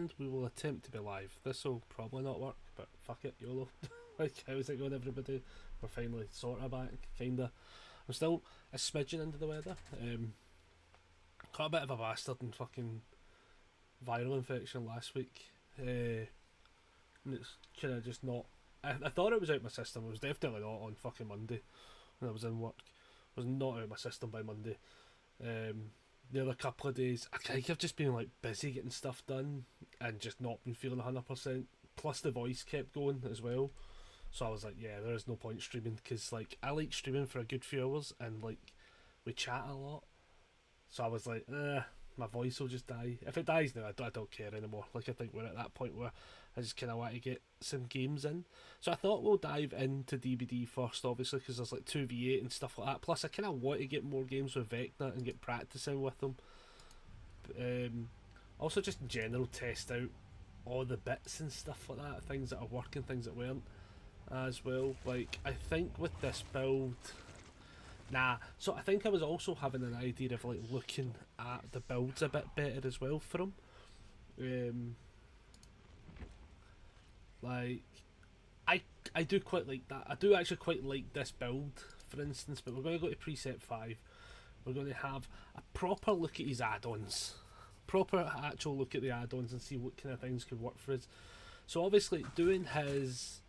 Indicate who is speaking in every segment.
Speaker 1: and we will attempt to be live. This will probably not work, but fuck it, YOLO. Like, how's it going, everybody? We're finally sort of back, kinda. I'm still a smidgen under the weather. Got a bit of a bastard and fucking viral infection last week. And it's kind of just not. I thought it was out my system. It was definitely not on fucking Monday when I was in work. It was not out my system by Monday. The other couple of days, I think I've just been like busy getting stuff done and just not been feeling 100%. Plus the voice kept going as well. So I was like, yeah, there is no point streaming because like I like streaming for a good few hours and like we chat a lot. So I was like, my voice will just die. If it dies now, I don't care anymore. Like, I think we're at that point where I just kind of want to get some games in. So I thought we'll dive into DBD first, obviously, because there's like 2v8 and stuff like that. Plus, I kind of want to get more games with Vecna and get practicing with them. Also, just in general, test out all the bits and stuff like that. Things that are working, things that weren't as well. Like, I think with this build... so I think I was also having an idea of like looking at the builds a bit better as well for him. Like, I do quite like that. I do actually quite like this build, for instance. But we're going to go to preset 5. We're going to have a proper look at his add-ons, proper actual look at the add-ons, and see what kind of things could work for us. So obviously, doing his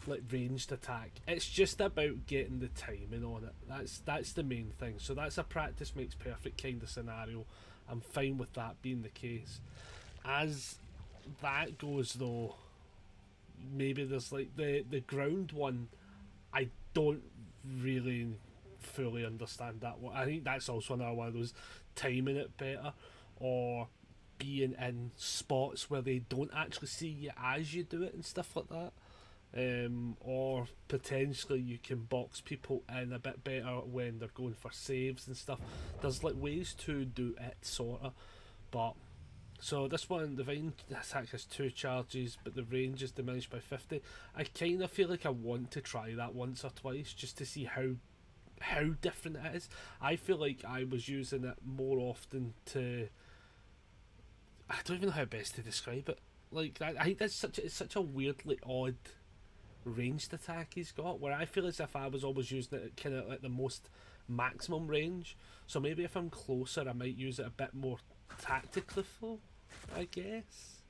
Speaker 1: like ranged attack, it's just about getting the timing on it. That's the main thing. So that's a practice makes perfect kind of scenario. I'm fine with that being the case. As that goes though, maybe there's like the ground one, I don't really fully understand that one. I think that's also another one of those timing it better, or being in spots where they don't actually see you as you do it and stuff like that. Or potentially you can box people in a bit better when they're going for saves and stuff. There's like ways to do it, sorta. But so this one, the Divine attack has 2 charges, but the range is diminished by 50. I kind of feel like I want to try that once or twice just to see how different it is. I feel like I was using it more often to... I don't even know how best to describe it. Like, I think it's such a weirdly odd ranged attack he's got, where I feel as if I was always using it kind of at the most maximum range. So maybe if I'm closer I might use it a bit more tactically, I guess.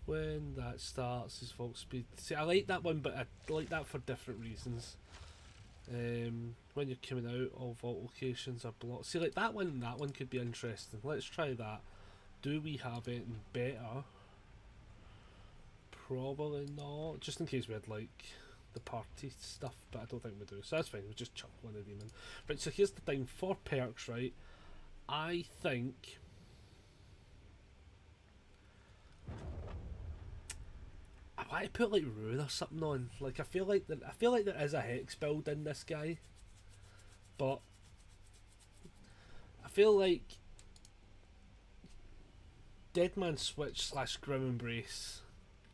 Speaker 1: When that starts, his vault speed. See, I like that one, but I like that for different reasons. When you're coming out, all vault locations are blocked. See, like that one could be interesting. Let's try that. Do we have anything better? Probably not. Just in case we had like the party stuff, but I don't think we do. So that's fine. We'll just chuck one of them in. Right. So here's the thing for perks. Right. I think I want to put like Ruin or something on. Like I feel like there is a hex build in this guy, but I feel like Deadman Switch / Grim Embrace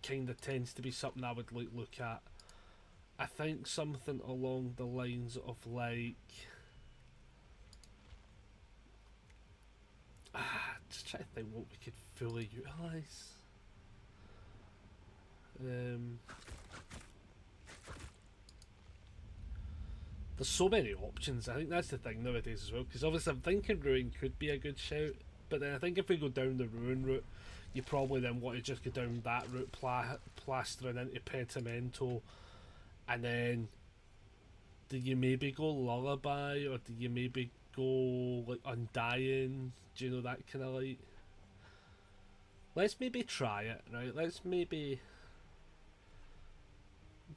Speaker 1: kind of tends to be something I would like look at. I think something along the lines of like just try to think what we could fully utilise. There's so many options. I think that's the thing nowadays as well, because obviously I'm thinking Ruin could be a good shout, but then I think if we go down the Ruin route, you probably then want to just go down that route, plastering into Pentimento, and then do you maybe go Lullaby, or do you maybe go like Undying? Do you know, that kind of like... Let's maybe try it, right? Let's maybe...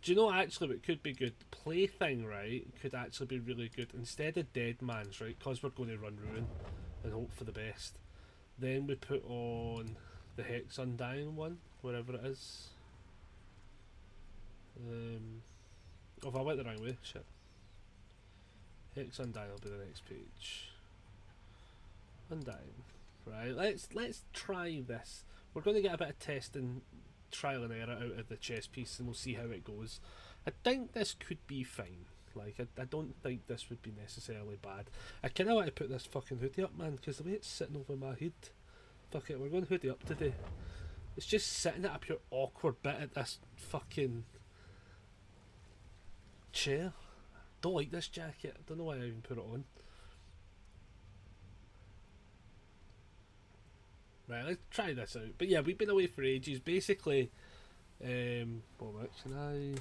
Speaker 1: Do you know actually what could be good? Plaything, right, could actually be really good. Instead of Deadman's, right, because we're going to run Ruin and hope for the best. Then we put on the Hex Undying one, wherever it is. Oh, if I went the wrong way, shit. Hex Undying will be the next page. Undying. Right, let's try this. We're going to get a bit of testing, trial and error out of the chess piece, and we'll see how it goes. I think this could be fine. Like, I don't think this would be necessarily bad. I kind of want to put this fucking hoodie up, man, because the way it's sitting over my head. Fuck it, we're going hoodie up today. It's just sitting at a pure awkward bit at this fucking chair. Don't like this jacket. I don't know why I even put it on. Right, let's try this out. But yeah, we've been away for ages. Basically, what can I?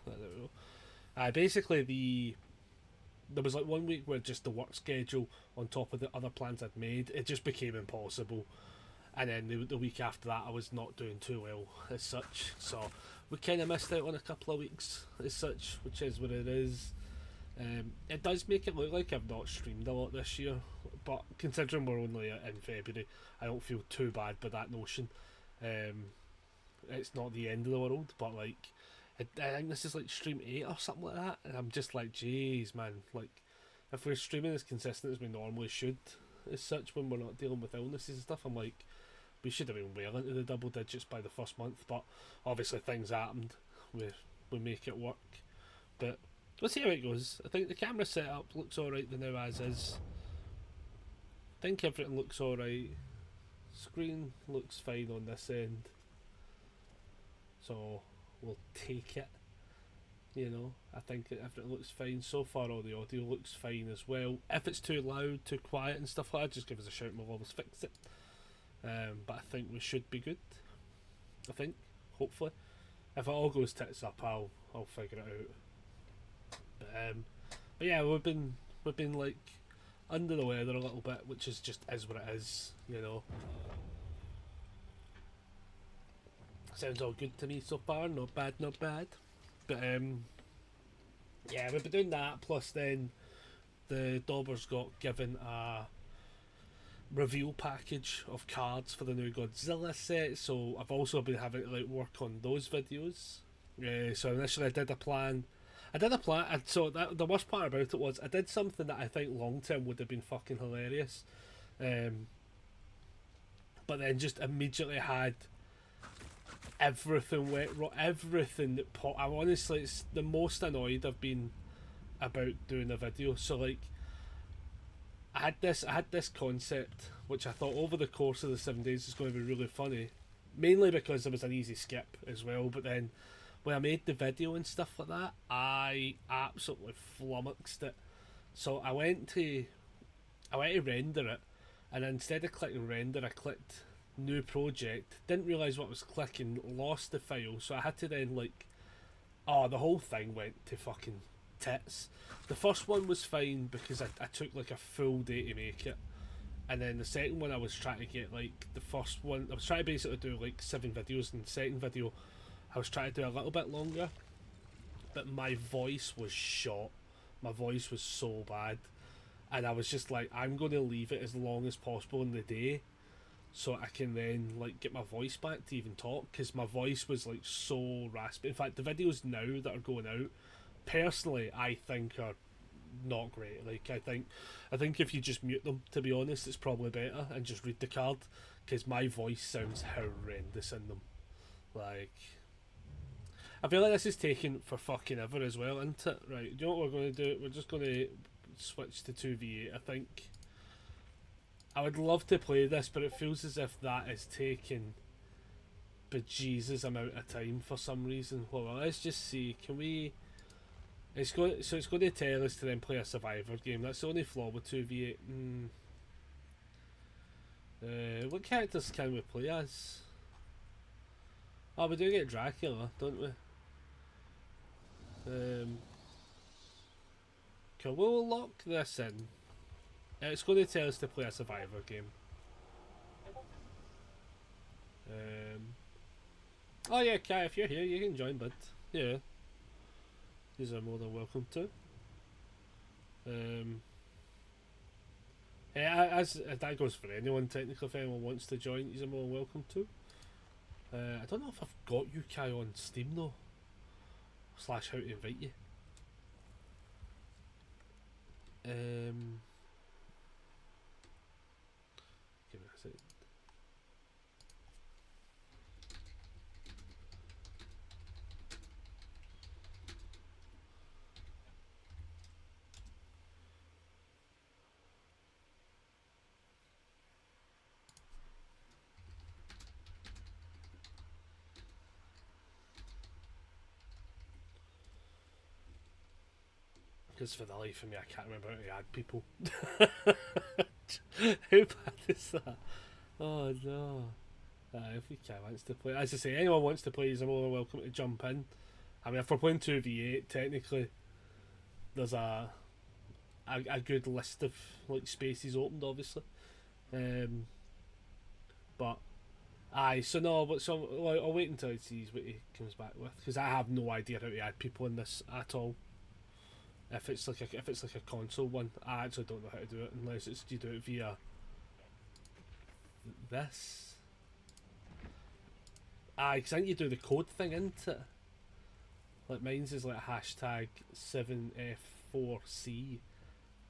Speaker 1: There we go. Basically there was like 1 week where just the work schedule on top of the other plans I'd made, it just became impossible. And then the week after that, I was not doing too well as such. So we kind of missed out on a couple of weeks as such, which is what it is. It does make it look like I've not streamed a lot this year, but considering we're only in February, I don't feel too bad by that notion. It's not the end of the world, but like, I think this is like stream 8 or something like that, and I'm just like, jeez, man, like, if we're streaming as consistent as we normally should, as such, when we're not dealing with illnesses and stuff, I'm like, we should have been well into the double digits by the first month, but obviously things happened. We make it work, but we'll see how it goes. I think the camera setup looks alright now as is. I think everything looks alright. Screen looks fine on this end, so we'll take it. You know, I think everything looks fine so far. All the audio looks fine as well. If it's too loud, too quiet and stuff like that, just give us a shout and we'll always fix it. But I think we should be good. I think, hopefully, if it all goes tits up, I'll figure it out. But yeah, we've been like under the weather a little bit, which is what it is, you know. Sounds all good to me so far. Not bad, not bad. But yeah, we've been doing that. Plus, then the Daubers got given a reveal package of cards for the new Godzilla set, so I've also been having to like work on those videos. So initially I did a plan, so the worst part about it was I did something that I think long term would have been fucking hilarious, but then just immediately had everything went wrong, everything that I honestly, it's the most annoyed I've been about doing a video. So like, I had this concept which I thought over the course of the 7 days is going to be really funny, mainly because there was an easy skip as well. But then when I made the video and stuff like that, I absolutely flummoxed it. So I went to render it, and instead of clicking render, I clicked new project. Didn't realise what I was clicking, lost the file, so I had to then like, the whole thing went to fucking tits. The first one was fine because I took like a full day to make it, and then the second one I was trying to get like the first one, I was trying to basically do like 7 videos, and the second video I was trying to do a little bit longer, but my voice was shot. My voice was so bad, and I was just like, I'm going to leave it as long as possible in the day so I can then like get my voice back to even talk, because my voice was like so raspy. In fact, the videos now that are going out, personally, I think are not great. Like, I think if you just mute them, to be honest, it's probably better, and just read the card, because my voice sounds horrendous in them. Like, I feel like this is taking for fucking ever as well, isn't it? Right, do you know what we're going to do? We're just going to switch to 2v8, I think. I would love to play this, but it feels as if that is taking bejesus amount of time for some reason. Well, let's just see. Can we? It's going to tell us to then play a Survivor game. That's the only flaw with 2v8. What characters can we play as? Oh, we do get Dracula, don't we? Cool. We'll lock this in. It's going to tell us to play a Survivor game. Oh yeah, Kai, if you're here, you can join, bud. Yeah. These are more than welcome to. Yeah, as that goes for anyone, technically, if anyone wants to join, you're more than welcome to. I don't know if I've got you, Kai, on Steam though. / how to invite you. Give me a second. Because for the life of me, I can't remember how to add people. How bad is that? Oh no. If we can wants to play, as I say, anyone wants to play is more than welcome to jump in. I mean, if we're playing 2v8, technically, there's a good list of like spaces opened, obviously. But aye, so no, but so like, I'll wait until he sees what he comes back with, because I have no idea how to add people in this at all. If it's like a console one, I actually don't know how to do it unless it's you do it via this. Because I think you do the code thing into it. Like mine's is like hashtag 7F4C.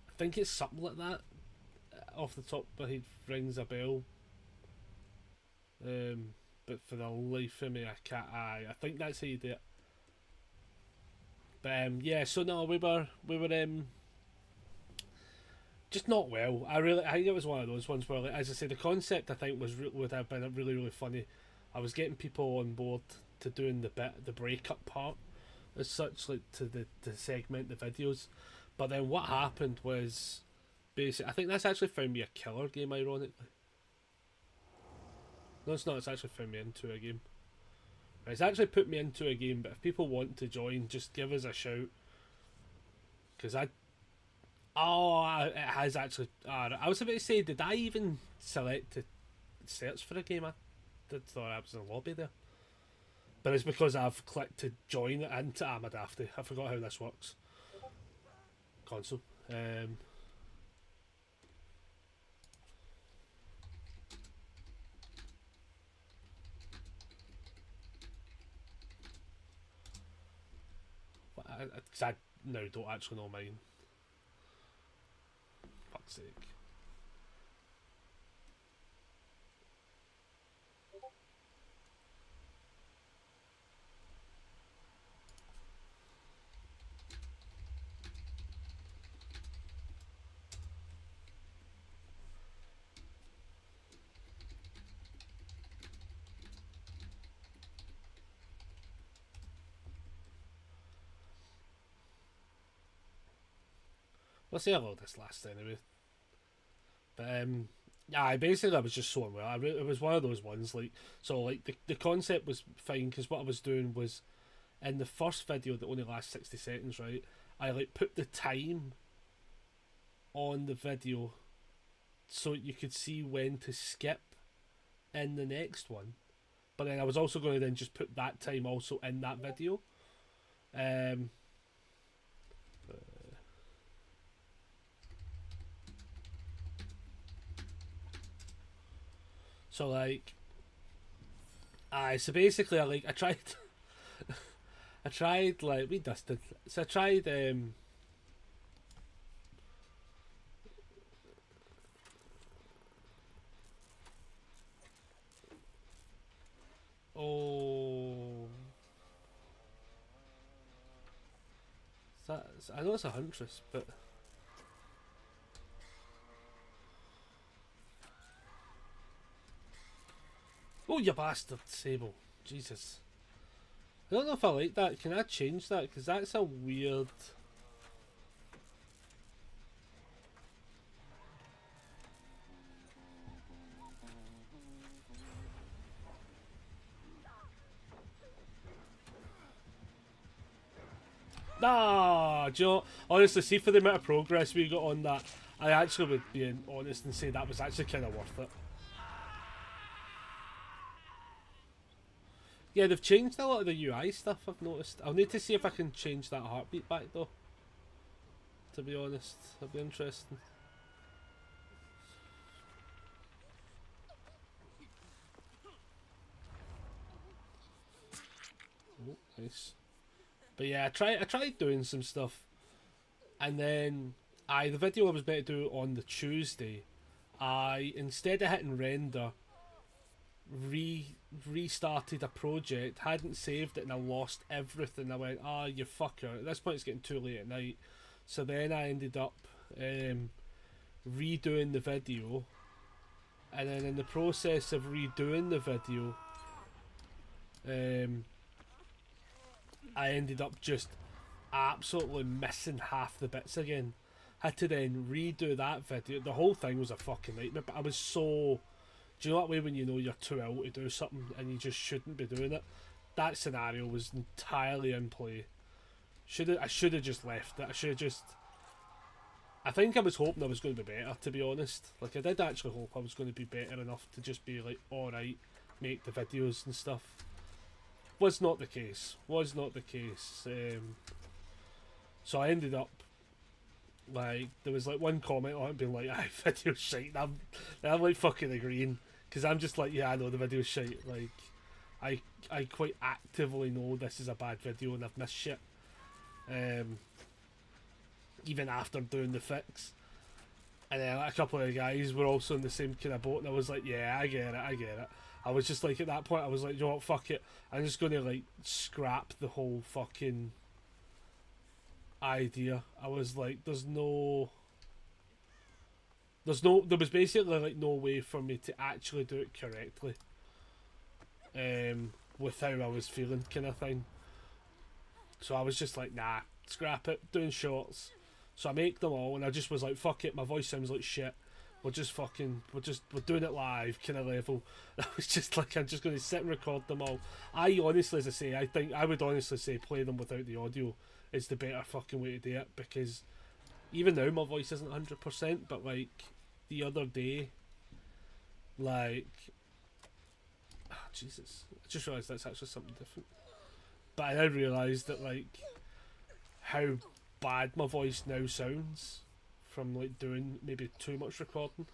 Speaker 1: I think it's something like that. Off the top of my head rings a bell. But for the life of me, I can't. I think that's how you do it. But yeah, so no, we were just not well. I think it was one of those ones where, like, as I say, the concept I think would have been really funny. I was getting people on board to doing the breakup part as such, like to segment the videos. But then what happened was, basically, I think that's actually found me a killer game, ironically. No, it's not. It's actually found me into a game. It's actually put me into a game, but if people want to join, just give us a shout. Because it has actually... I was about to say, did I even select to search for a game? I did thought I was in the lobby there. But it's because I've clicked to join it into Amadafty. I forgot how this works. Console. Because I now don't actually know mine. Fuck's sake. Let's see how long this lasts anyway. But yeah, basically I was just so unwell. It was one of those ones like, so like the concept was fine, because what I was doing was, in the first video that only lasts 60 seconds, right, I like put the time on the video so you could see when to skip in the next one. But then I was also going to then just put that time also in that video. So like, so basically I tried, I tried like we dusted. So I tried oh, I know it's a huntress, but oh, you bastard, Sable, Jesus. I don't know if I like that. Can I change that? Because that's a weird... Nah, do you know, honestly, see for the amount of progress we got on that, I actually would be honest and say that was actually kind of worth it. Yeah, they've changed a lot of the UI stuff, I've noticed. I'll need to see if I can change that heartbeat back though. To be honest, that'd be interesting. Oh, nice. But yeah, I tried doing some stuff, and then the video I was meant to do on the Tuesday, I, instead of hitting render, restarted a project, hadn't saved it, and I lost everything. I went, you fucker. At this point it's getting too late at night. So then I ended up redoing the video, and then in the process of redoing the video, I ended up just absolutely missing half the bits again. Had to then redo that video. The whole thing was a fucking nightmare. But I was so. Do you know that way when you know you're too ill to do something and you just shouldn't be doing it? That scenario was entirely in play. I should have just left it. I should have just. I think I was hoping I was going to be better, to be honest. Like, I did actually hope I was going to be better enough to just be like, alright, make the videos and stuff. Was not the case. Was not the case. So I ended up, like, there was like one comment on it being like, "Aye, video's shite." And I'm like fucking agreeing. Because I'm just like, yeah, I know the video's shite. Like, I quite actively know this is a bad video and I've missed shit. Even after doing the fix. And then a couple of the guys were also in the same kind of boat, and I was like, yeah, I get it. I was just like, at that point, I was like, you know what, fuck it. I'm just going to, like, scrap the whole fucking idea. I was like, there was basically, like, no way for me to actually do it correctly. With how I was feeling, kind of thing. So I was just like, nah, scrap it, doing shorts. So I make them all, and I just was like, fuck it, my voice sounds like shit. We're doing it live, kind of level. I was just like, I'm just going to sit and record them all. I honestly, as I say, I would honestly say play them without the audio is the better fucking way to do it, because even now my voice isn't 100%, but like, the other day, like, Jesus, I just realised that's actually something different. But I now realised that, like, how bad my voice now sounds from like doing maybe too much recording.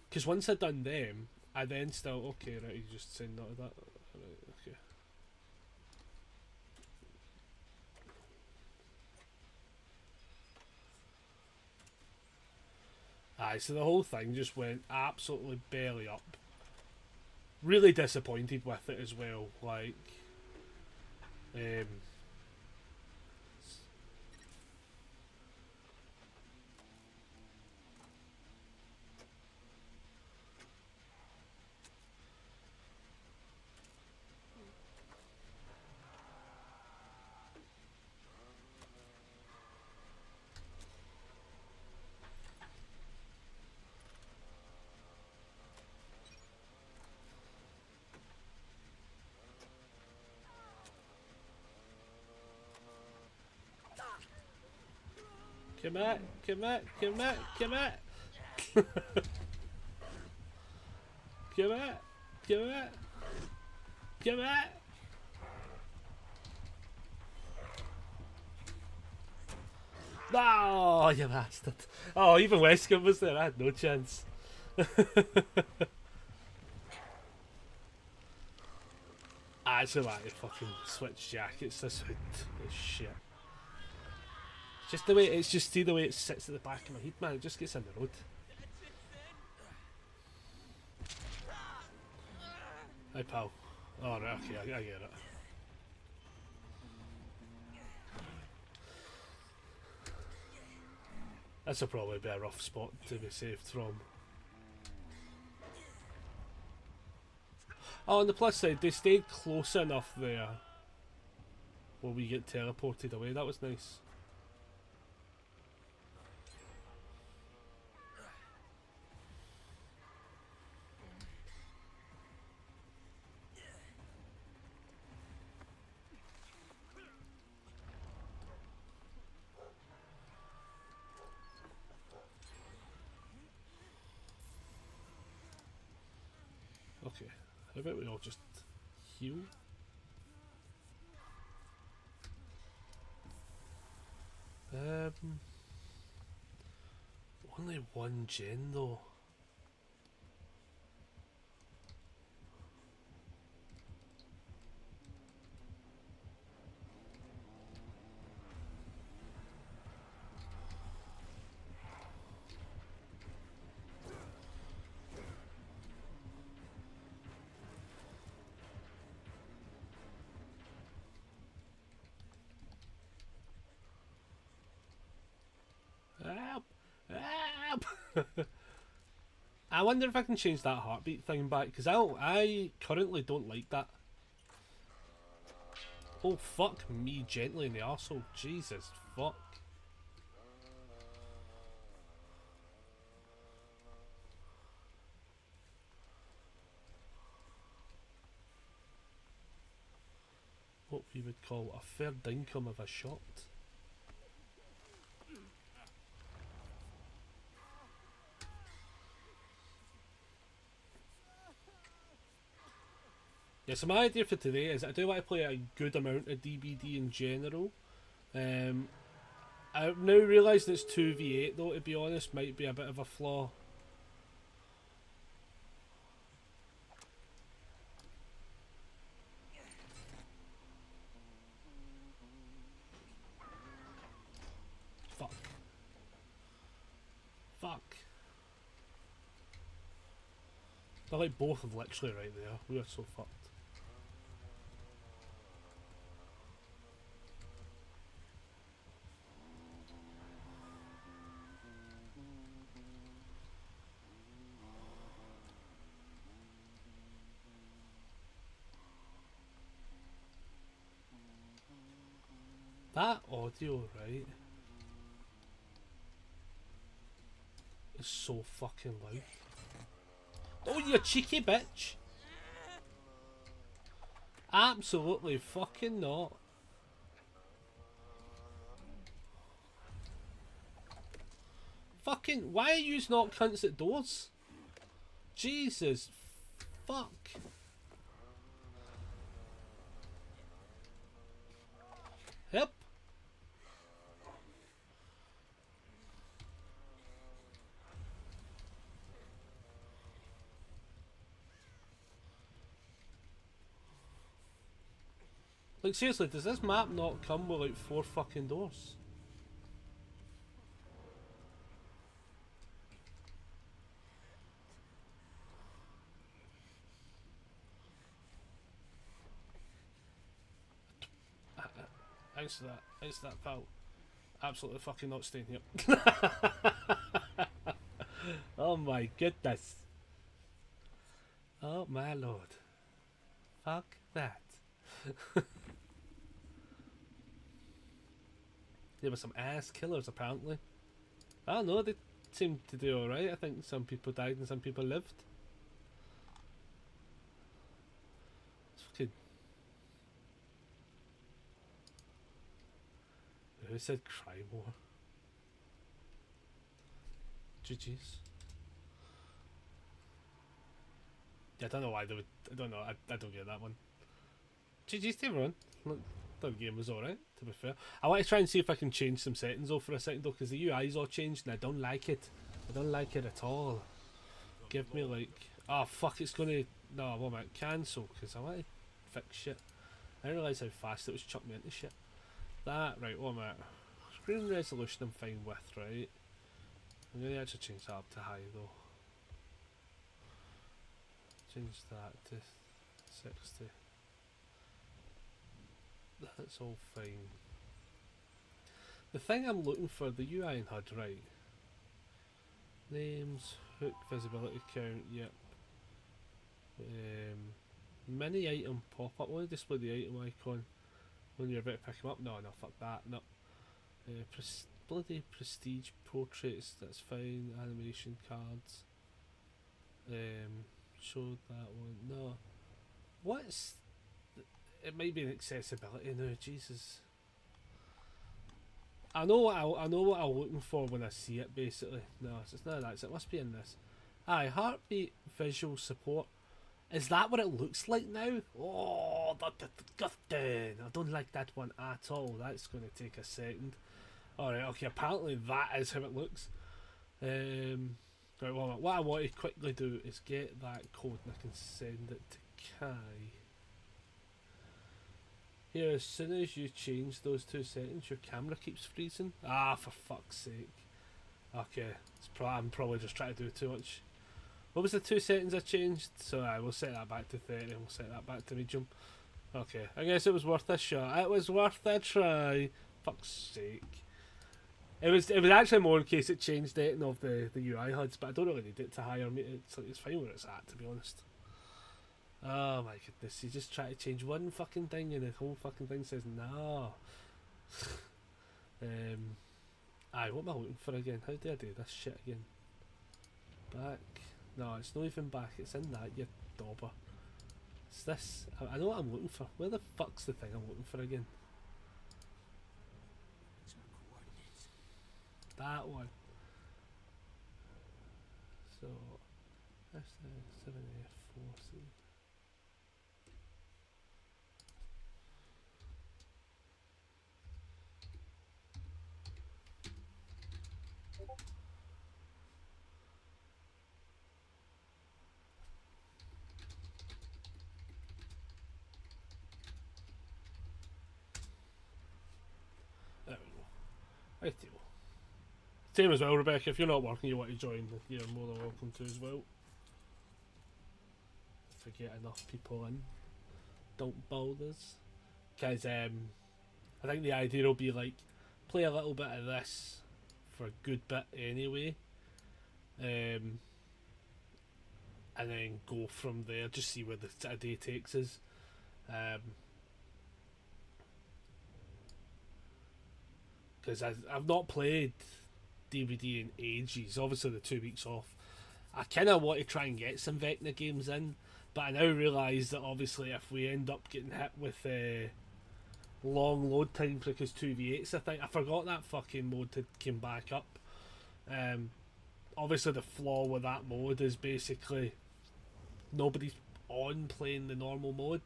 Speaker 1: Because once I'd done them, I then still okay, right? You just saying none of that, right? Okay. Aye, so the whole thing just went absolutely belly up. Really disappointed with it as well. Like, um, come at. Come at. Come at. Oh, you bastard. Oh, even Wesker was there. I had no chance. Actually, like, fucking switch jackets. This hood is shit. Just the way it's just see the way it sits at the back of my head, man. It just gets in the road. Hi, pal. Oh, right, okay, I get it. This will probably be a rough spot to be saved from. Oh, on the plus side, they stayed close enough there where we get teleported away. That was nice. Okay, how about we all just heal? Only one gen though. I wonder if I can change that heartbeat thing back, because I currently don't like that. Oh, fuck me gently in the arsehole. Jesus, fuck. What we would call a fair dinkum of a shot. Yeah, so my idea for today is I do want to play a good amount of DBD in general. I've now realised it's 2v8 though, to be honest, might be a bit of a flaw. Fuck. Fuck. They're like both literally right there. We are so fucked. That audio, right, is so fucking loud. Oh, you cheeky bitch! Absolutely fucking not. Fucking, why are you not cunts at doors? Jesus, fuck. Yep. Like seriously, does this map not come with like 4 fucking doors? Thanks to that. Thanks to that, pal. Absolutely fucking not staying here. Oh my goodness. Oh my lord. Fuck that. There were some ass killers apparently. I don't know, they seemed to do alright. I think some people died and some people lived. It's fucking... Who said cry more? GG's. Yeah, I don't know why they would... I don't know, I don't get that one. GG's to everyone. Look, the game was alright, to be fair. I want to try and see if I can change some settings though for a second though, because the UI's all changed and I don't like it. I don't like it at all. Give me like... Oh fuck, it's gonna... No, what am I... Cancel, because I want to fix shit. I didn't realise how fast it was chucking me into shit. That, right, what am I... Screen resolution I'm fine with, right? I'm going to actually change that up to high though. Change that to 60. That's all fine. The thing I'm looking for, the UI in HUD, right? Names, hook, visibility count, yep. Mini item pop up. I want to display the item icon when you're about to pick them up. No, fuck that. No. Bloody prestige portraits, that's fine. Animation cards. Showed that one. No. What's... It might be an accessibility now, Jesus. I know what I'm looking for when I see it basically. No, it's not that, it must be in this. Aye, heartbeat visual support. Is that what it looks like now? Oh, I don't like that one at all. That's going to take a second. Alright, okay, apparently that is how it looks. Right, well, what I want to quickly do is get that code and I can send it to Kai. Here, as soon as you change those 2 settings, your camera keeps freezing. Ah, for fuck's sake. Okay, I'm probably just trying to do too much. What was the 2 settings I changed? So I will set that back to 30 and we'll set that back to medium. Okay, I guess it was worth a shot. It was worth a try. Fuck's sake. It was actually more in case it changed anything of the UI HUDs, but I don't really need it to higher me. It's fine where it's at, to be honest. Oh my goodness, you just try to change one fucking thing and the whole fucking thing says no. um, aye, what am I looking for again? How do I do this shit again? Back. No, it's not even back, it's in that, you dauber. It's this. I know what I'm looking for. Where the fuck's the thing I'm looking for again? That one. So, that's the 7F4C. There we go. Righty-o. Same as well, Rebecca. If you're not working, you want to join, you're more than welcome to as well. If we get enough people in, don't boulders. Because I think the idea will be like play a little bit of this for a good bit anyway, and then go from there. Just see where the day takes us. Because I've not played DVD in ages. Obviously, the 2 weeks off. I kind of want to try and get some Vecna games in, but I now realise that obviously if we end up getting hit with long load times because 2v8s, I forgot that fucking mode had came back up. Obviously, the flaw with that mode is basically nobody's on playing the normal mode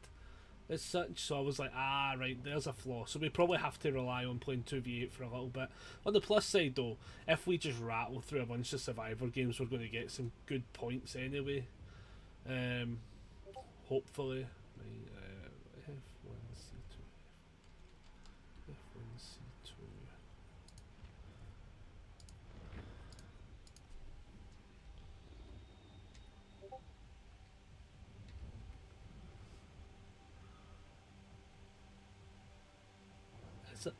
Speaker 1: as such, so I was like, right, there's a flaw. So we probably have to rely on playing 2v8 for a little bit. On the plus side though, if we just rattle through a bunch of Survivor games, we're going to get some good points anyway. Hopefully. Right, F1C2. F1C2. Is it?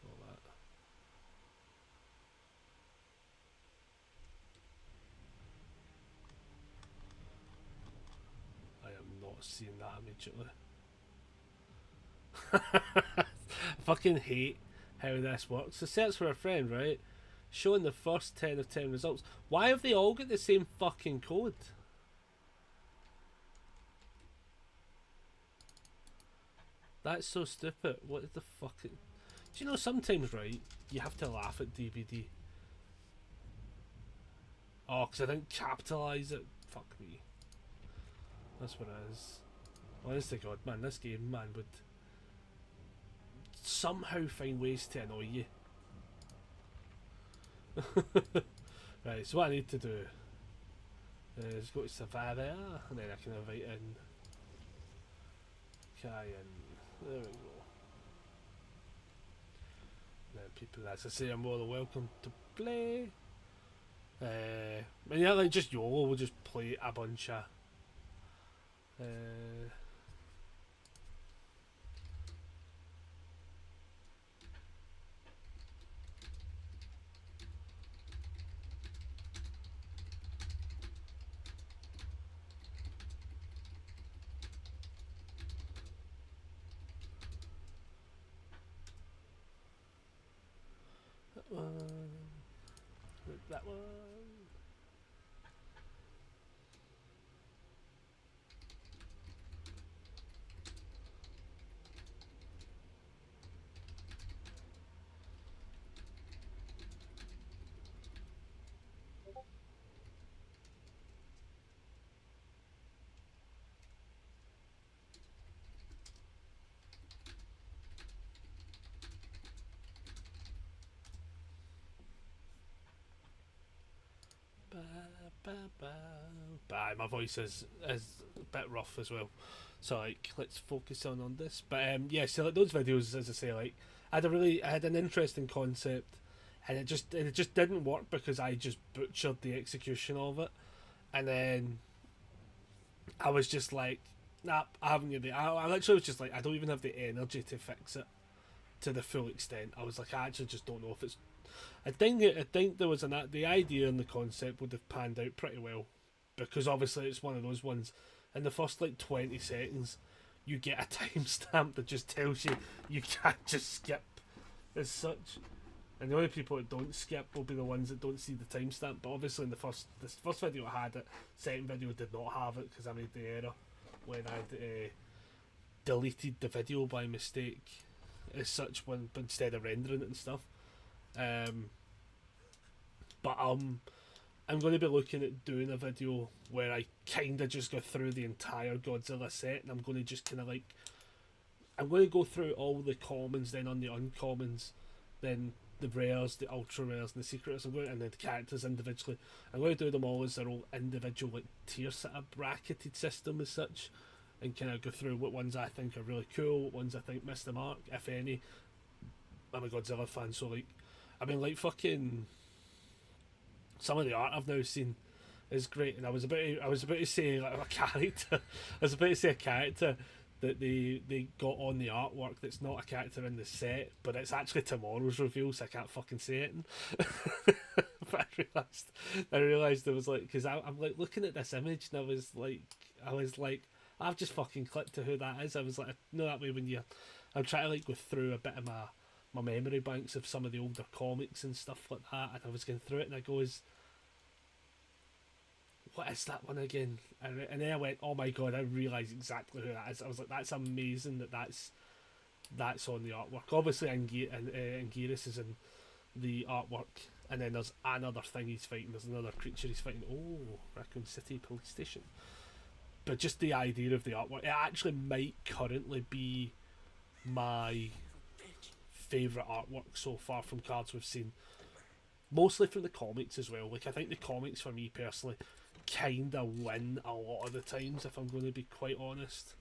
Speaker 1: All that. I am not seeing that immediately. I fucking hate how this works. So search for a friend, right? Showing the first 10 of 10 results. Why have they all got the same fucking code? That's so stupid. What the fuck? Do you know sometimes, right, you have to laugh at DVD? Oh, because I didn't capitalise it. Fuck me. That's what it is. Honest to God, man, this game, man, would somehow find ways to annoy you. Right, so what I need to do is go to Survivor, and then I can invite in Kai, and there we go. And then people, as I say, are more than welcome to play. And yeah, like just YOLO, we'll just play a bunch of that one, that one. But my voice is a bit rough as well, so like let's focus on this. But yeah, so like those videos, as I say, like I had an interesting concept, and it just didn't work because I just butchered the execution of it, and then I was just like, nah, I haven't got the. I literally was just like, I don't even have the energy to fix it to the full extent. I was like, I actually just don't know if it's. I think there was the idea and the concept would have panned out pretty well. because obviously it's one of those ones. In the first like 20 seconds, you get a timestamp that just tells you you can't just skip as such. And the only people that don't skip will be the ones that don't see the timestamp. But obviously, in this first video I had it, second video did not have it because I made the error when I'd deleted the video by mistake, as such, when instead of rendering it and stuff. But I'm going to be looking at doing a video where I kind of just go through the entire Godzilla set, and I'm going to just kind of like, I'm going to go through all the commons, then on the uncommons, then the rares, the ultra rares, and the secret rares. And then the characters individually. I'm going to do them all as their own individual like tier set of bracketed system as such, and kind of go through what ones I think are really cool, what ones I think miss the mark, if any. I'm a Godzilla fan, so like, I mean, like fucking some of the art I've now seen is great, and I was about to say like a character. I was about to say a character that they got on the artwork that's not a character in the set, but it's actually tomorrow's reveal, so I can't fucking say it. But I realised it was like, because I'm like looking at this image, and I was like, I've just fucking clicked to who that is. I was like, no, that way when I'm trying to like go through a bit of my memory banks of some of the older comics and stuff like that, and I was going through it, and I goes, what is that one again? And then I went, oh my god, I realised exactly who that is. I was like, that's amazing that's on the artwork. Obviously, Anguirus is in the artwork, and then there's another thing he's fighting, there's another creature he's fighting. Oh, Raccoon City Police Station. But just the idea of the artwork, it actually might currently be my favourite artwork so far from cards we've seen. Mostly from the comics as well. Like, I think the comics, for me personally, kind of win a lot of the times, if I'm going to be quite honest.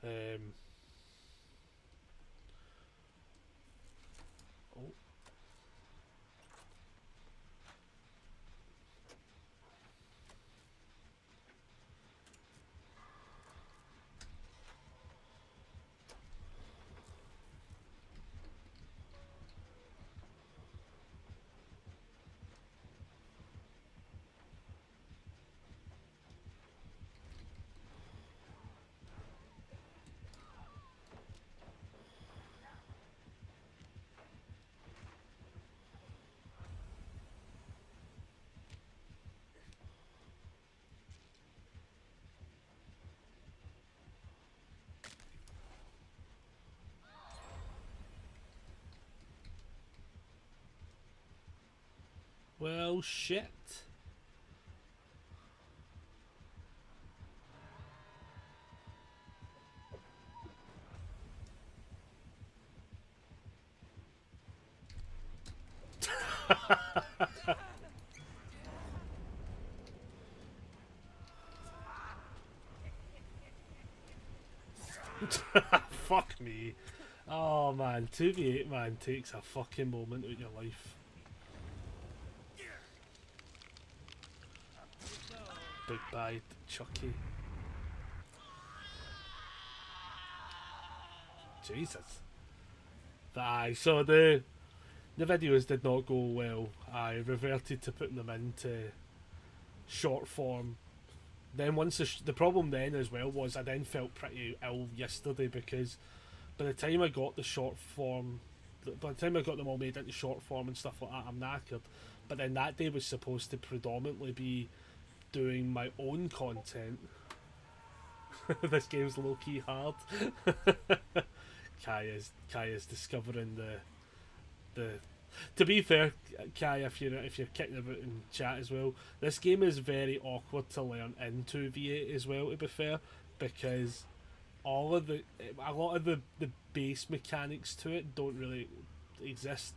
Speaker 1: Oh. Well, shit. Fuck me. Oh man, 2v8 man takes a fucking moment out of your life. Big bye, Chucky. Jesus. Aye, so the videos did not go well. I reverted to putting them into short form. Then once the problem then as well was I then felt pretty ill yesterday because by the time I got the short form, by the time I got them all made into short form and stuff like that, I'm knackered. But then that day was supposed to predominantly be doing my own content. This game's low key hard. Kaya's discovering the. To be fair, Kai, if you're kicking about in chat as well, this game is very awkward to learn into V8 as well. To be fair, because a lot of the base mechanics to it don't really exist.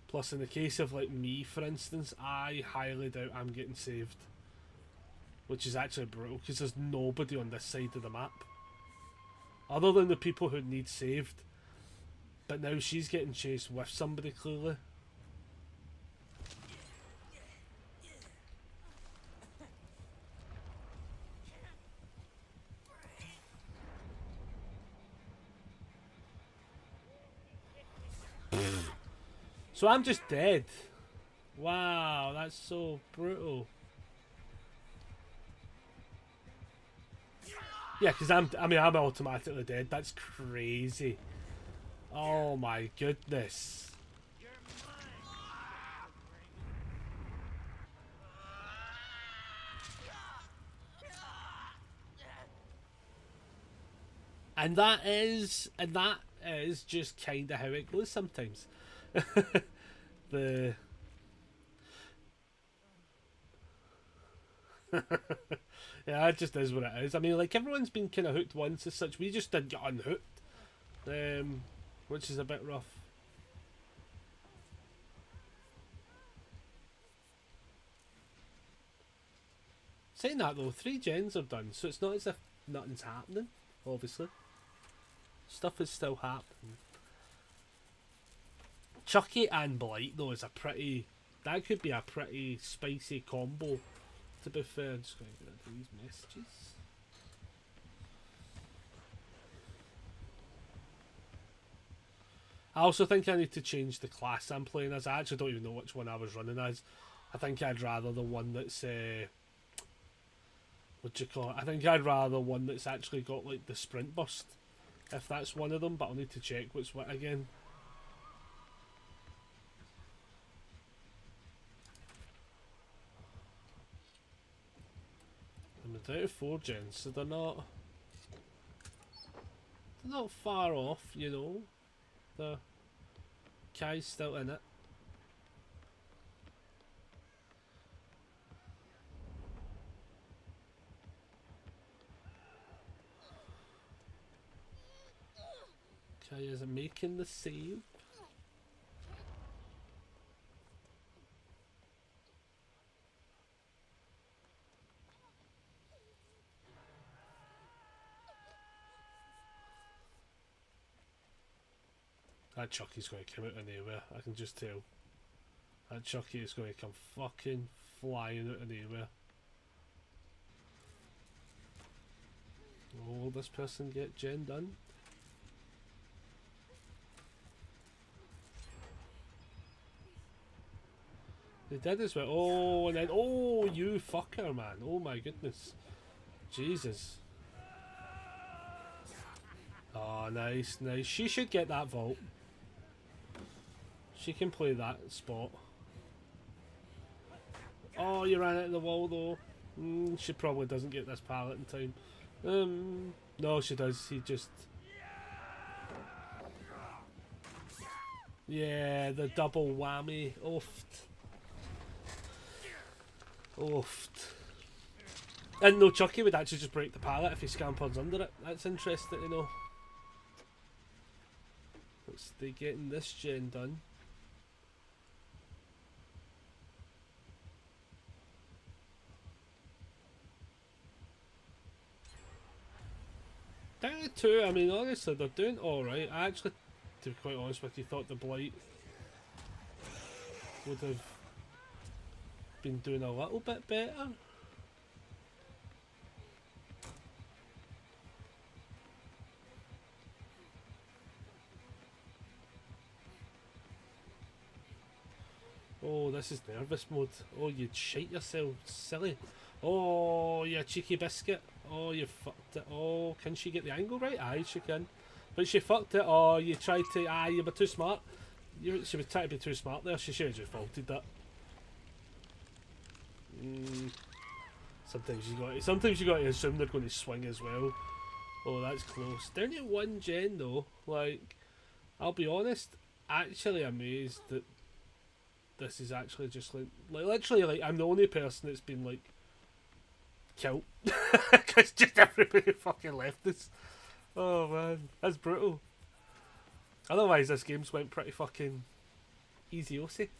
Speaker 1: Plus, in the case of like me, for instance, I highly doubt I'm getting saved, which is actually brutal because there's nobody on this side of the map other than the people who need saved. But now she's getting chased with somebody, clearly. So I'm just dead. Wow, that's so brutal. Yeah, because I'm automatically dead. That's crazy. Oh my goodness. And that is just kind of how it goes sometimes. The Yeah, it just is what it is. I mean, like everyone's been kind of hooked once as such. We just did get unhooked, which is a bit rough. Saying that though, 3 gens are done, so it's not as if nothing's happening. Obviously, stuff is still happening. Chucky and Blight though is a pretty. That could be a pretty spicy combo. To be fair, I'm just going to get into these messages. I also think I need to change the class I'm playing as. I actually don't even know which one I was running as. I think I'd rather the one that's what do you call it? I think I'd rather one that's actually got like the sprint burst, if that's one of them. But I'll need to check which one again. I'm down to 4 gens, so they're not far off, you know. The Kai's still in it. Kai is making the save. That Chucky's going to come out of nowhere, I can just tell. That Chucky is going to come fucking flying out of nowhere. Will this person get gen done? They did as well. Oh, and then, oh, you fucker, man. Oh my goodness. Jesus. Oh, nice, nice. She should get that vault. She can play that spot. Oh, you ran into the wall though. She probably doesn't get this pallet in time. No, she does. He just... Yeah, the double whammy. Oofed. Oofed. And no, Chucky would actually just break the pallet if he scampers under it. That's interesting to know. Let's stay getting this gen done. Down to 2, I mean, honestly, they're doing alright. I actually, to be quite honest with you, thought the Blight would have been doing a little bit better. Oh, this is nervous mode. Oh, you'd shite yourself, silly. Oh, you cheeky biscuit. Oh, you fucked it. Oh, can she get the angle right? Aye, she can. But she fucked it. Oh, you tried to... Aye, you were too smart. She was trying to be too smart there. She should have just faulted that. Sometimes you got to assume they're going to swing as well. Oh, that's close. Down to 1 gen though. Like, I'll be honest. Actually amazed that this is actually just like literally like I'm the only person that's been like killed because just everybody fucking left us. Oh man, that's brutal. Otherwise, this game's went pretty fucking easy-osy.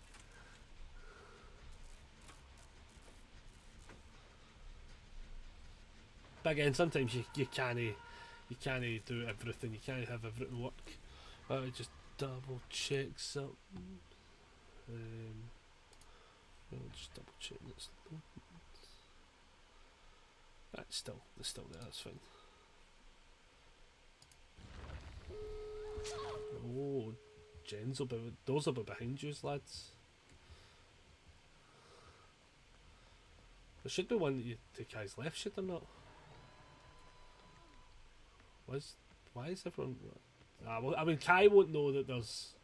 Speaker 1: But again, sometimes you can't do everything. You can't have everything work. Just double check something. I'll just double check this. That's still there. That's fine. Oh, those will be behind you, lads. There should be one to Kai's left, should there not? Why is everyone... well, I mean, Kai won't know that there's...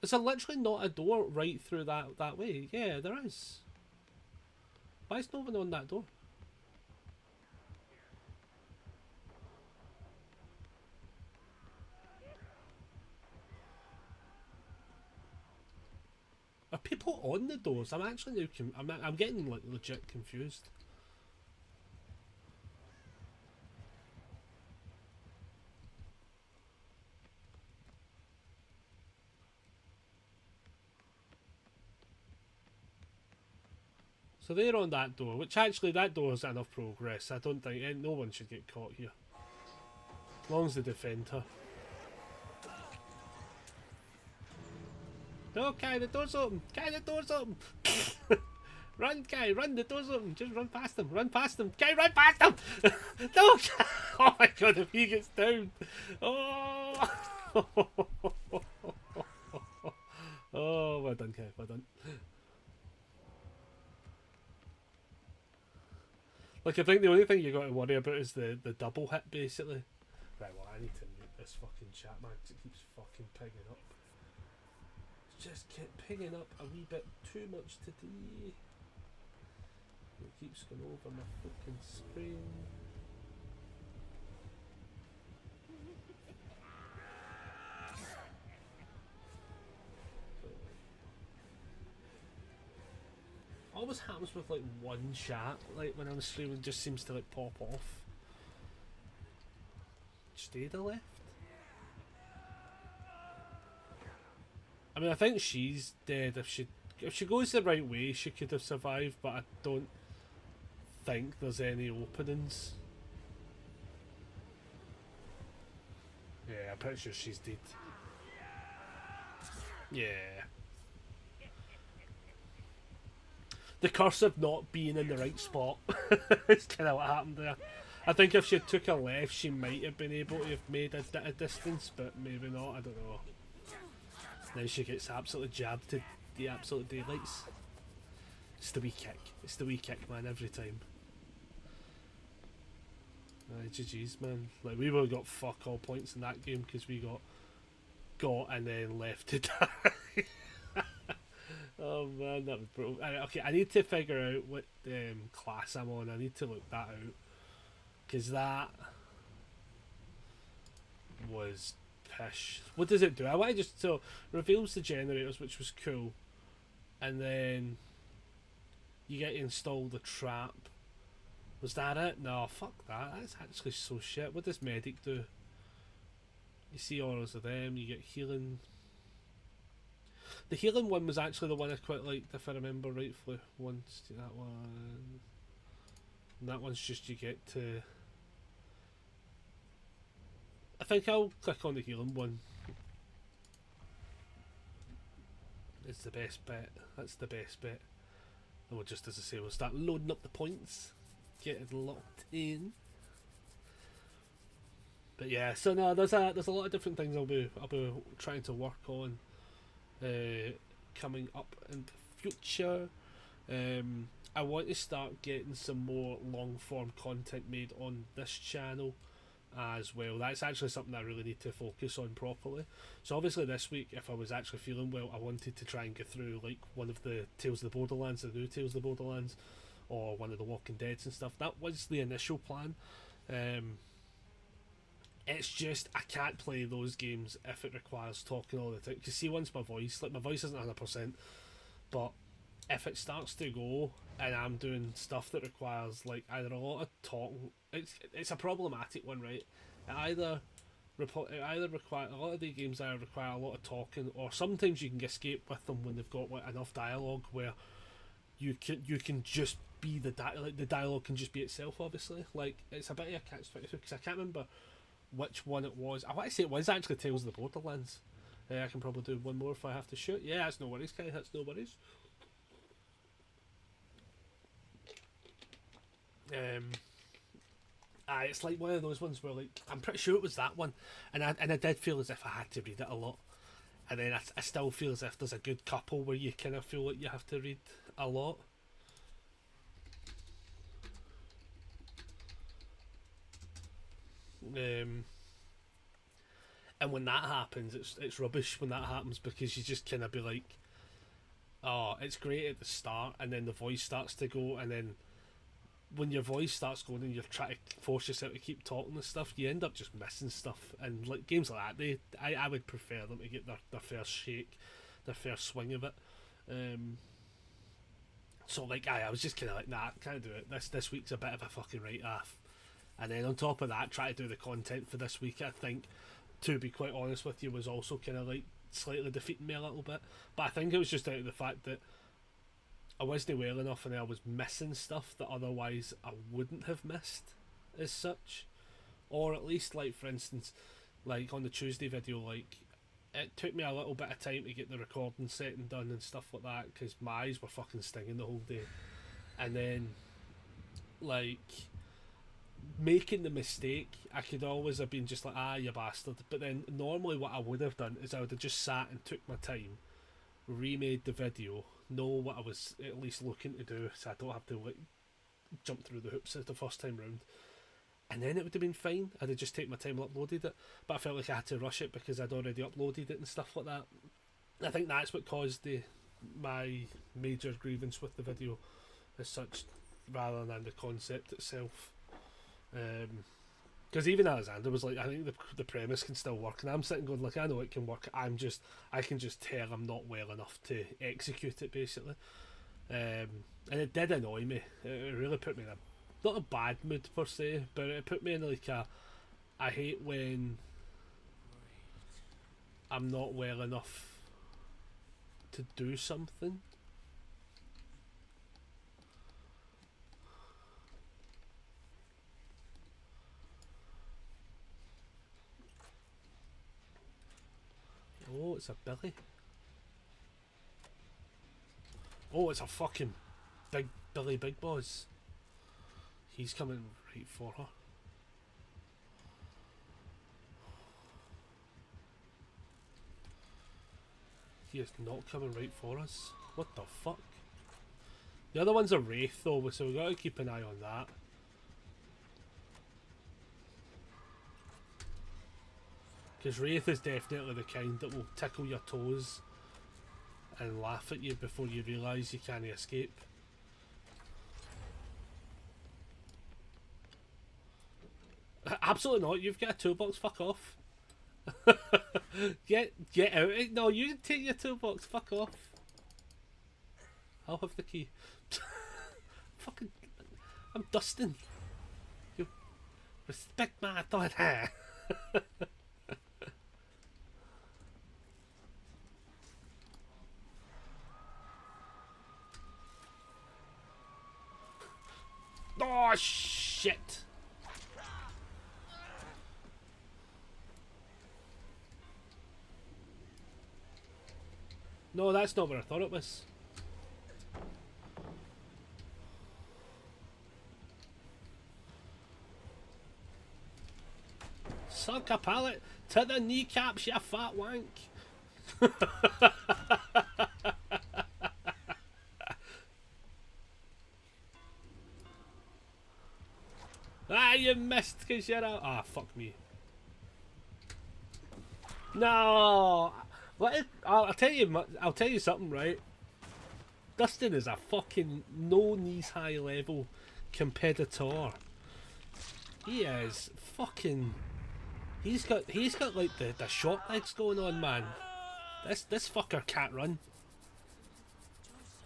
Speaker 1: Is there literally not a door right through that way? Yeah, there is. Why is no one on that door? Are people on the doors? I'm actually now I'm getting like legit confused. So they're on that door, which actually that door is enough progress. I don't think no one should get caught here. As long as they defend her. No, Kai, the door's open! Kai, the door's open! Run, Kai, run, the door's open! Just run past them, run past them! Kai, run past them! No, Kai! Oh my god, if he gets down! Oh! Oh, well done, Kai, well done. Like, I think the only thing you got to worry about is the double hit, basically. Right, well, I need to mute this fucking chat, man, because it keeps fucking pinging up. Just keep pinging up a wee bit too much today. It keeps going over my fucking screen. Always happens with like one chat, like when I'm streaming, just seems to like pop off. Stay to the left. I mean, I think she's dead. If she goes the right way, she could have survived, but I don't think there's any openings. Yeah, I'm pretty sure she's dead. Yeah. The curse of not being in the right spot. It's kind of what happened there. I think if she took a left, she might have been able to have made a distance, but maybe not. I don't know. Then she gets absolutely jabbed to the absolute daylights. It's the wee kick. It's the wee kick, man, every time. GG's, man. Like, we would have got fuck all points in that game because we got and then left to die. Oh man, that was brutal. Okay, I need to figure out what class I'm on. I need to look that out because that was pish. What does it do? I want to just reveals the generators, which was cool, and then you get to install the trap. Was that it? No, fuck that. That's actually so shit. What does medic do? You see auras of them. You get healing. The healing one was actually the one I quite liked, if I remember rightfully. Once that one, and that one's just you get to. I think I'll click on the healing one. It's the best bet. That's the best bet. And we'll just, as I say, we'll start loading up the points, get it locked in. But yeah, so no, there's a lot of different things I'll be trying to work on. Coming up in the future. I want to start getting some more long form content made on this channel as well. That's actually something I really need to focus on properly. So obviously this week, if I was actually feeling well, I wanted to try and get through like one of the Tales of the Borderlands, the new Tales of the Borderlands, or one of the Walking Deads and stuff. That was the initial plan. It's just I can't play those games if it requires talking all the time. You see, once my voice isn't 100%, but if it starts to go and I'm doing stuff that requires like either a lot of talking, it's a problematic one, right? It either require a lot of the games either require a lot of talking, or sometimes you can escape with them when they've got like enough dialogue where you can just be the dialogue can just be itself. Obviously, like it's a bit of a catch-22 because I can't remember which one it was. I want to say it was actually Tales of the Borderlands. I can probably do one more if I have to shoot. Yeah, that's no worries, Kai. That's no worries. It's like one of those ones where, like, I'm pretty sure it was that one, and I did feel as if I had to read it a lot, and then I still feel as if there's a good couple where you kind of feel like you have to read a lot. And when that happens, it's rubbish when that happens, because you just kind of be like, oh, it's great at the start, and then the voice starts to go, and then when your voice starts going and you're trying to force yourself to keep talking and stuff, you end up just missing stuff. And like games like that, I would prefer them to get their first shake, their first swing of it. So like I was just kind of like, nah, can't do it. This week's a bit of a fucking write off. And then on top of that, try to do the content for this week, I think, to be quite honest with you, was also kind of like slightly defeating me a little bit. But I think it was just out of the fact that I wasn't well enough and I was missing stuff that otherwise I wouldn't have missed as such. Or at least, like, for instance, like on the Tuesday video, like, it took me a little bit of time to get the recording set and done and stuff like that, because my eyes were fucking stinging the whole day. And then, like, making the mistake, I could always have been just like, ah, you bastard. But then normally what I would have done is I would have just sat and took my time, remade the video, know what I was at least looking to do, so I don't have to like jump through the hoops the first time round, and then it would have been fine. I'd have just taken my time and uploaded it, but I felt like I had to rush it because I'd already uploaded it and stuff like that. I think that's what caused my major grievance with the video as such, rather than the concept itself. Because even Alexander was like, I think the premise can still work, and I'm sitting going like, I know it can work. I can just tell I'm not well enough to execute it, basically. And it did annoy me. It really put me in not a bad mood per se, but it put me in like I hate when I'm not well enough to do something. Oh, it's a Billy. Oh, it's a fucking big Billy Big Boss. He's coming right for her. He is not coming right for us. What the fuck? The other one's a Wraith though, so we've got to keep an eye on that. Because Wraith is definitely the kind that will tickle your toes and laugh at you before you realise you can't escape. Absolutely not, you've got a toolbox, fuck off. get out. No, you take your toolbox, fuck off. I'll have the key. Fucking, I'm Dustin. You respect my authority. Oh shit! No, that's not what I thought it was. Suck a pallet to the kneecaps, you fat wank. Ah, you missed because you're out. Ah, fuck me. No. I'll tell you something, right? Dustin is a fucking no knees high level competitor. He is fucking. He's got like the short legs going on, man. This fucker can't run.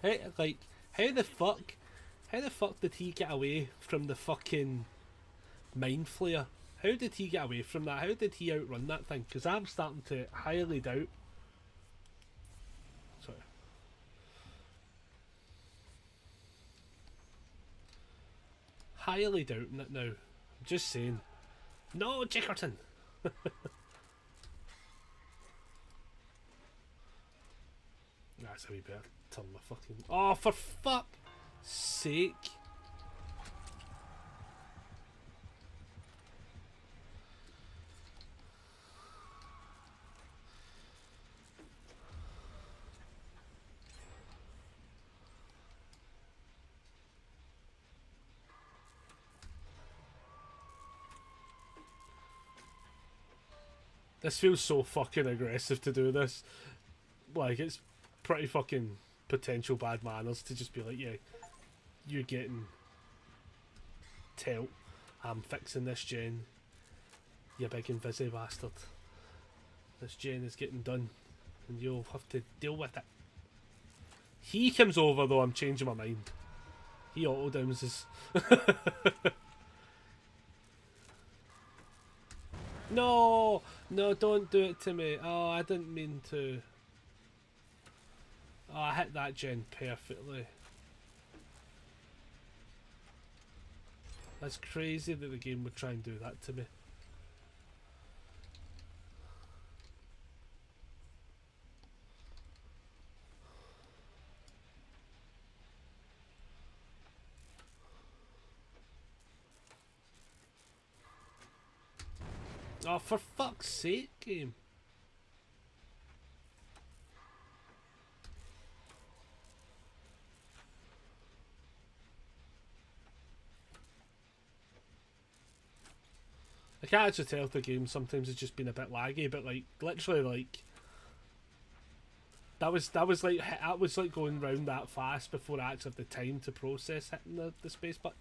Speaker 1: Like how the fuck did he get away from the fucking mind flayer? How did he get away from that? How did he outrun that thing? Because I'm starting to highly doubt. Sorry. Highly doubting it now. I'm just saying. No, Jickerton! That's how we better turn my fucking. Oh, for fuck's sake! This feels so fucking aggressive to do this. Like, it's pretty fucking potential bad manners to just be like, yeah, you're getting tilt. I'm fixing this gen. You big and busy bastard. This gen is getting done. And you'll have to deal with it. He comes over though, I'm changing my mind. He auto-downs us. No! No, don't do it to me. Oh, I didn't mean to. Oh, I hit that gen perfectly. That's crazy that the game would try and do that to me. Oh, for fuck's sake, game. I can't actually tell if the game sometimes has just been a bit laggy, but like literally like that was like going round that fast before I actually had the time to process hitting the space button.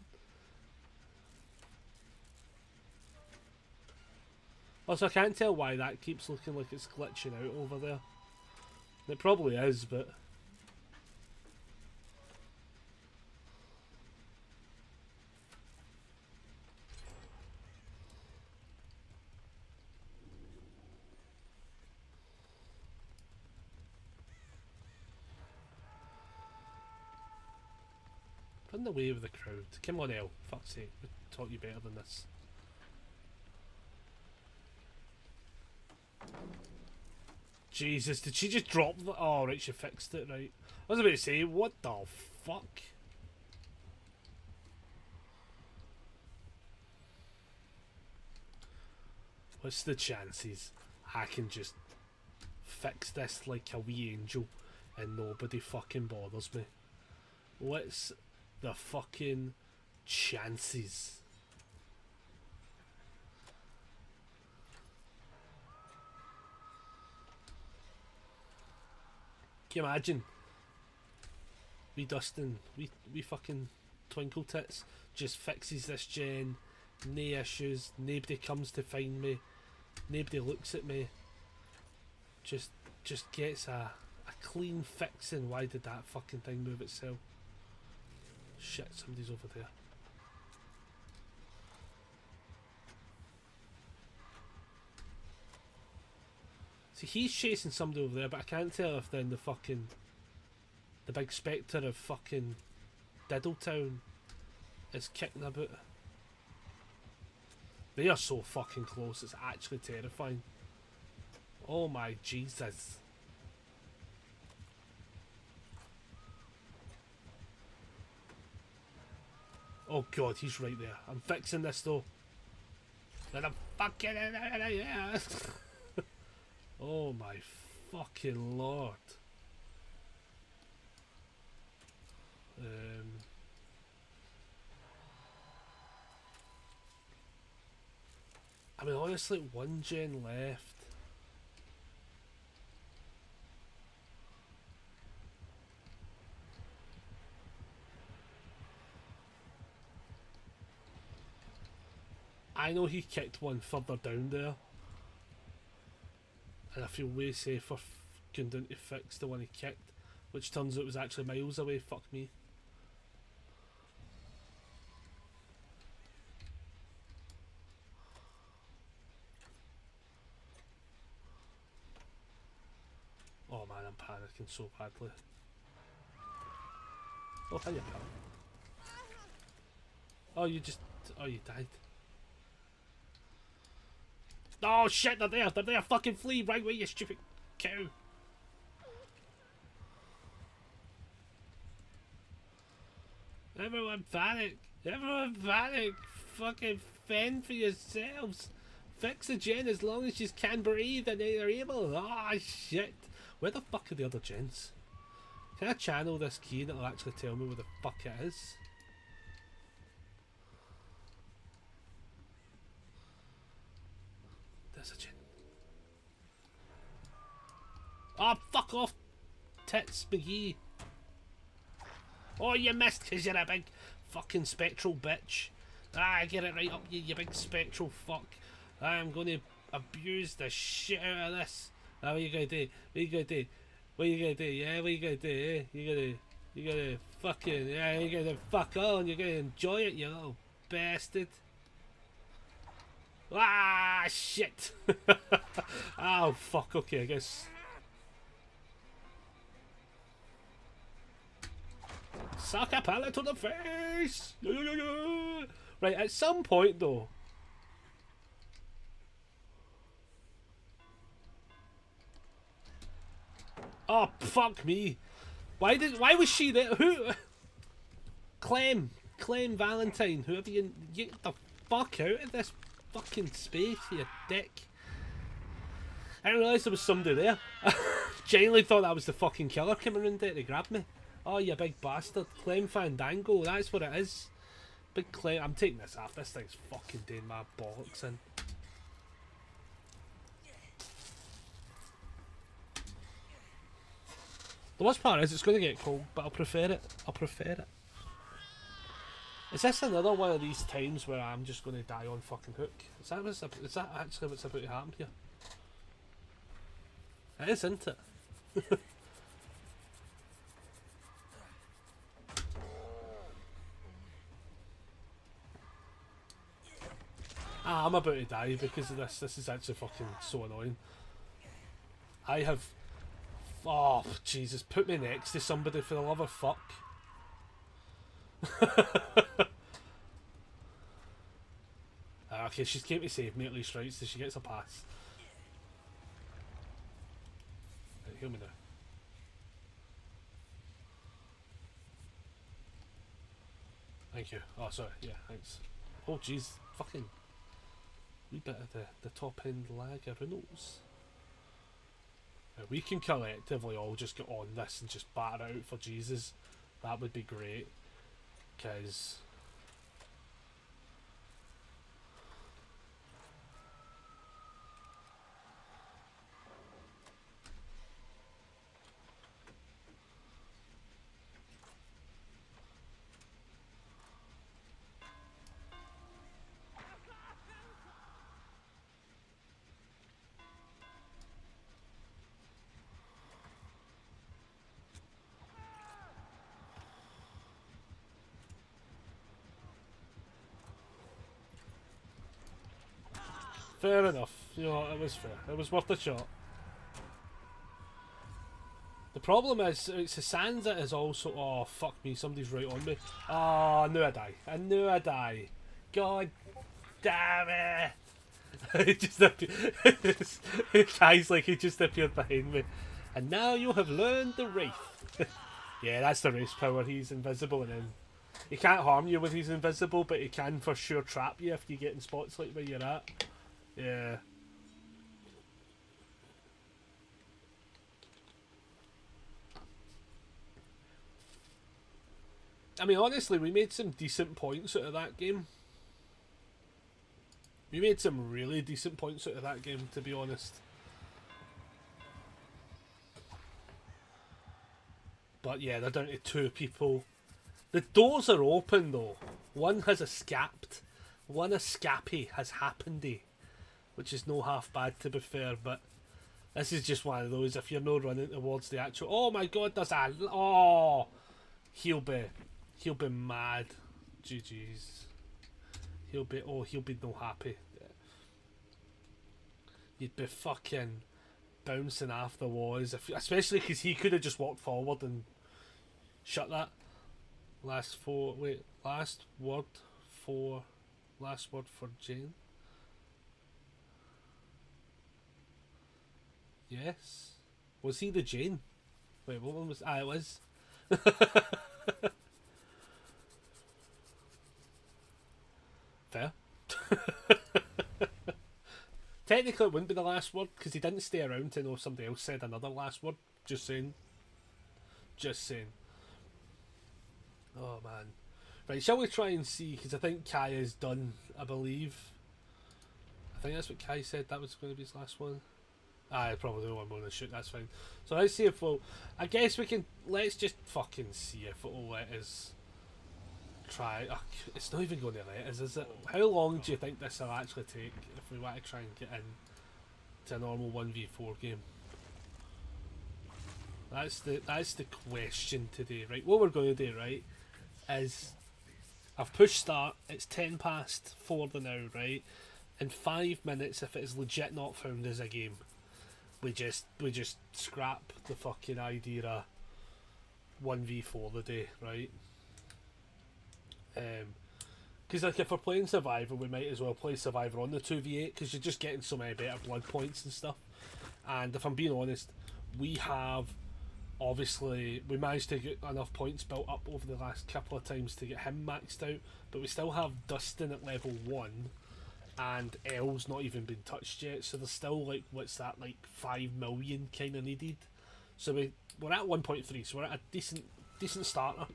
Speaker 1: Also, I can't tell why that keeps looking like it's glitching out over there. It probably is, but run away with the crowd. Come on, El. Fuck's sake, we taught you better than this. Jesus, did she just drop the... Oh, right, she fixed it, right. I was about to say, what the fuck? What's the chances I can just fix this like a wee angel and nobody fucking bothers me? What's the fucking chances? Can you imagine? We Dustin, we fucking Twinkle Tits just fixes this gen, no issues, nobody comes to find me, nobody looks at me, just gets a clean fixing. Why did that fucking thing move itself? Shit, somebody's over there. See, he's chasing somebody over there, but I can't tell if then the big spectre of fucking Diddletown is kicking about. They are so fucking close, it's actually terrifying. Oh my Jesus. Oh god, he's right there. I'm fixing this though. Let him fucking... Oh my fucking lord. I mean, honestly, one gen left. I know he kicked one further down there. And I feel way safer going down to fix the one he kicked, which turns out was actually miles away. Fuck me. Oh man, I'm panicking so badly. Oh, hiya, pal. Oh, you just... Oh, you died. Oh shit, they're there! They're there! Fucking flee right away, you stupid cow! Everyone panic! Everyone panic! Fucking fend for yourselves! Fix the gen as long as you can breathe and they're able! Ah, shit! Where the fuck are the other gens? Can I channel this key and it'll actually tell me where the fuck it is? There's a gen. Oh, fuck off, Tits McGee. Oh, you missed because you're a big fucking spectral bitch. Ah, get it right up, you big spectral fuck. I'm going to abuse the shit out of this. Ah, what you gonna do? What you gonna do? What you gonna do? Yeah, what you gonna do? Eh? You gonna fucking, yeah, you're gonna fuck on. You're gonna enjoy it, you little bastard. Ah, shit. Oh, fuck, okay, I guess. Suck a pallet to the face! Right, at some point though. Oh, fuck me. Why was she there? Who? Clem Valentine, whoever you get the fuck out of this fucking space, you dick. I didn't realise there was somebody there. Genuinely thought that was the fucking killer coming around there to grab me. Oh, you big bastard. Clem Fandango, that's what it is. Big Clem. I'm taking this off. This thing's fucking doing my bollocks in. The worst part is it's going to get cold, but I'll prefer it. I'll prefer it. Is this another one of these times where I'm just going to die on fucking hook? Is that actually what's about to happen here? It is, isn't it? Ah, I'm about to die because of this. This is actually fucking so annoying. I have... Oh, Jesus. Put me next to somebody for the love of fuck. Okay, she's came to save me at least, right? So she gets a pass. Right, heal me now. Thank you. Oh, sorry. Yeah, thanks. Oh, jeez. Fucking... wee bit of the top end lag originals. We can collectively all just get on this and just batter out for Jesus. That would be great. Because... fair enough. You know, it was fair. It was worth a shot. The problem is, Sansa is also... Oh, fuck me. Somebody's right on me. Oh, I knew I'd die. I knew I'd die. God damn it. It just appeared... Guys, like, he just appeared behind me. And now you have learned the Wraith. Yeah, that's the Wraith's power. He's invisible and then... He can't harm you when he's invisible, but he can for sure trap you if you get in spots like where you're at. Yeah. I mean, honestly, we made some decent points out of that game. We made some really decent points out of that game, to be honest. But yeah, they're down to 2 people. The doors are open though. One has escaped. One escapee has happened, which is no half bad to be fair, but this is just one of those, if you're not running towards the actual... Oh my god, there's a... Oh! He'll be mad. GG's. He'll be no happy. You'd be fucking bouncing off the walls, especially because he could have just walked forward and shut that. Last word for Jane. Yes. Was he the Jane? Wait, what one was... Ah, it was. Fair. Technically it wouldn't be the last word, because he didn't stay around to know if somebody else said another last word. Just saying. Just saying. Oh, man. Right, shall we try and see, because I think Kai is done, I believe. I think that's what Kai said, that was going to be his last one. I probably do one more than shoot. That's fine. So let's see if we'll. I guess we can. Let's just fucking see if it'll let us try. It's not even going to let us, is it? How long do you think this will actually take if we want to try and get in to a normal 1v4 game? That's the question today, right? What we're going to do, right, is I've pushed start. It's 4 the now, right? In 5 minutes, if it is legit not found as a game, we just scrap the fucking idea of 1v4 the day, right? Because like if we're playing Survivor, we might as well play Survivor on the 2v8 because you're just getting so many better blood points and stuff. And if I'm being honest, we have obviously we managed to get enough points built up over the last couple of times to get him maxed out, but we still have Dustin at level 1 and L's not even been touched yet, so there's still like what's that, like 5 million kind of needed. So we're at 1.3, so we're at a decent starter.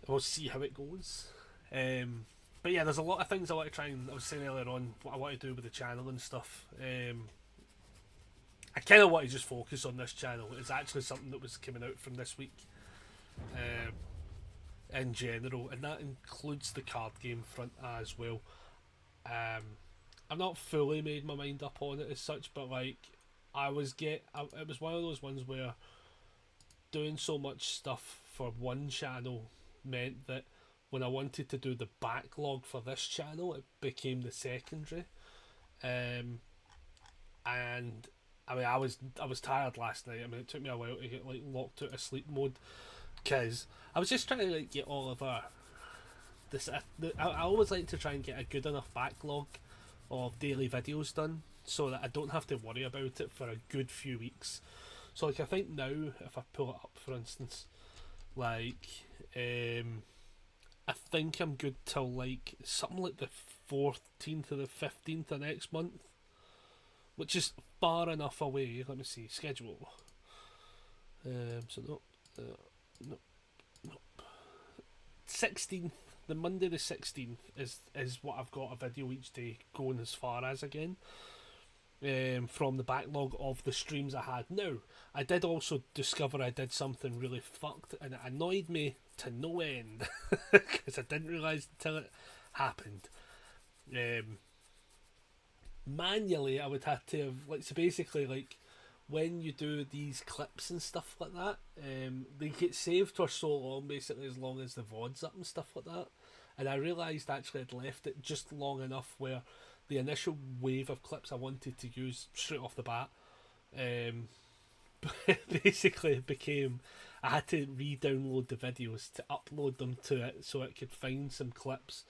Speaker 1: We'll see how it goes. But yeah, there's a lot of things I want to try and, I was saying earlier on, what I want to do with the channel and stuff. I kind of want to just focus on this channel. It's actually something that was coming out from this week in general, and that includes the card game front as well. I've not fully made my mind up on it as such, but like it was one of those ones where doing so much stuff for one channel meant that when I wanted to do the backlog for this channel, it became the secondary. And I mean, I was tired last night. I mean, it took me a while to get like locked out of sleep mode because I was just trying to like get all of our this. I always like to try and get a good enough backlog of daily videos done so that I don't have to worry about it for a good few weeks. So like I think now, if I pull it up, for instance, like I think I'm good till like something like the 14th or the 15th of next month, which is far enough away. Let me see, schedule. So no. 16th, the Monday the 16th is what I've got a video each day going as far as again. From the backlog of the streams I had. Now, I did also discover I did something really fucked, and it annoyed me to no end because I didn't realise until it happened. Manually, I would have to have like, so basically like when you do these clips and stuff like that, they get saved for so long, basically as long as the VOD's up and stuff like that. And I realised actually I'd left it just long enough where the initial wave of clips I wanted to use straight off the bat, basically it became I had to re-download the videos to upload them to it so it could find some clips.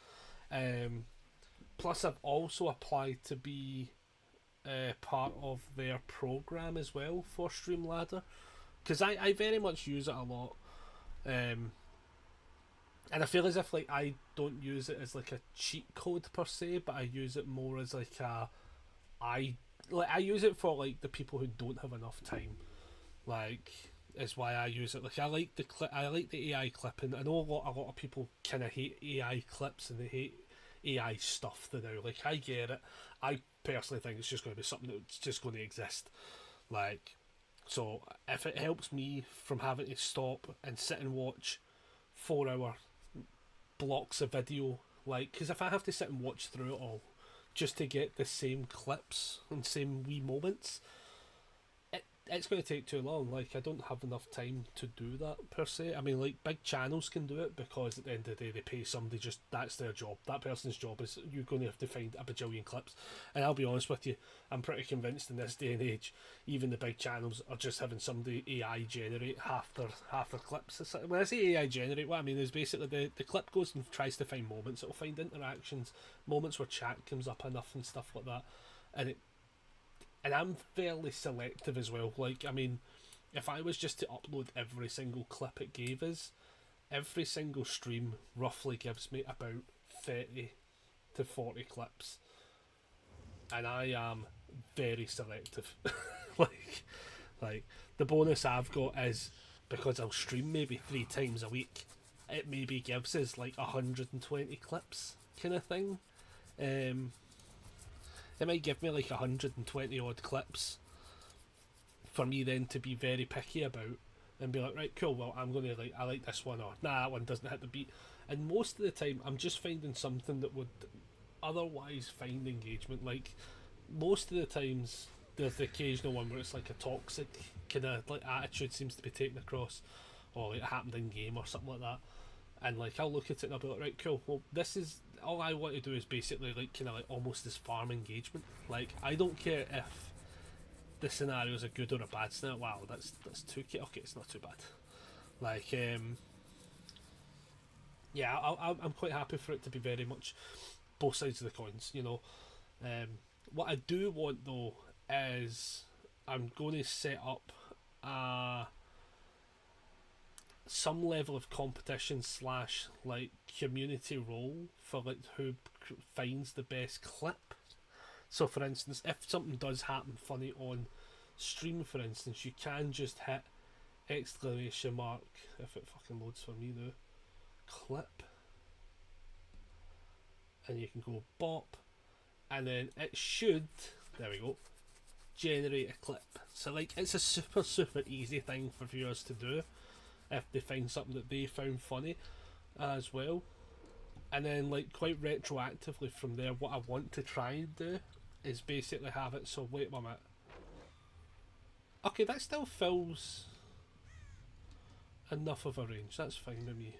Speaker 1: Plus, I've also applied to be part of their program as well for Streamladder, because I very much use it a lot. And I feel as if like I don't use it as like a cheat code per se, but I use it more as like I use it for like the people who don't have enough time. Like is why I use it. Like I like the AI clipping. I know a lot of people kind of hate AI clips and they hate AI stuff now. Like I get it. I personally think it's just going to be something that's just going to exist. Like, so if it helps me from having to stop and sit and watch 4-hour blocks of video, like, because if I have to sit and watch through it all just to get the same clips and same wee moments, it's going to take too long. Like, I don't have enough time to do that per se. I mean, like, big channels can do it because at the end of the day they pay somebody, just that's their job. That person's job is you're going to have to find a bajillion clips. And I'll be honest with you, I'm pretty convinced in this day and age, even the big channels are just having somebody AI generate half their clips. When I say AI generate, what I mean is basically the clip goes and tries to find moments. It'll find interactions, moments where chat comes up enough and stuff like that, and I'm fairly selective as well. Like, I mean, if I was just to upload every single clip it gave us, every single stream roughly gives me about 30 to 40 clips. And I am very selective. like the bonus I've got is because I'll stream maybe 3 times a week, it maybe gives us like 120 clips kind of thing. They might give me like 120 odd clips for me then to be very picky about and be like, right, cool, well, I'm going to like, I like this one, or nah, that one doesn't hit the beat. And most of the time, I'm just finding something that would otherwise find engagement. Like, most of the times, there's the occasional one where it's like a toxic kind of like attitude seems to be taken across, or like it happened in game or something like that. And like, I'll look at it and I'll be like, right, cool, well, this is all I want to do is basically like kind of like almost this farm engagement. Like, I don't care if the scenario is a good or a bad scenario. Wow, that's too okay. It's not too bad. Like, yeah, I'm quite happy for it to be very much both sides of the coins. You know, what I do want though is I'm going to set up some level of competition slash like community role for like who finds the best clip. So, for instance, if something does happen funny on stream, for instance, you can just hit exclamation mark if it fucking loads for me though. Clip, and you can go bop, and then it should, there we go, generate a clip. So like, it's a super easy thing for viewers to do if they find something that they found funny as well. And then like quite retroactively from there, what I want to try and do is basically have it so, wait a minute, okay, that still fills enough of a range, that's fine with me.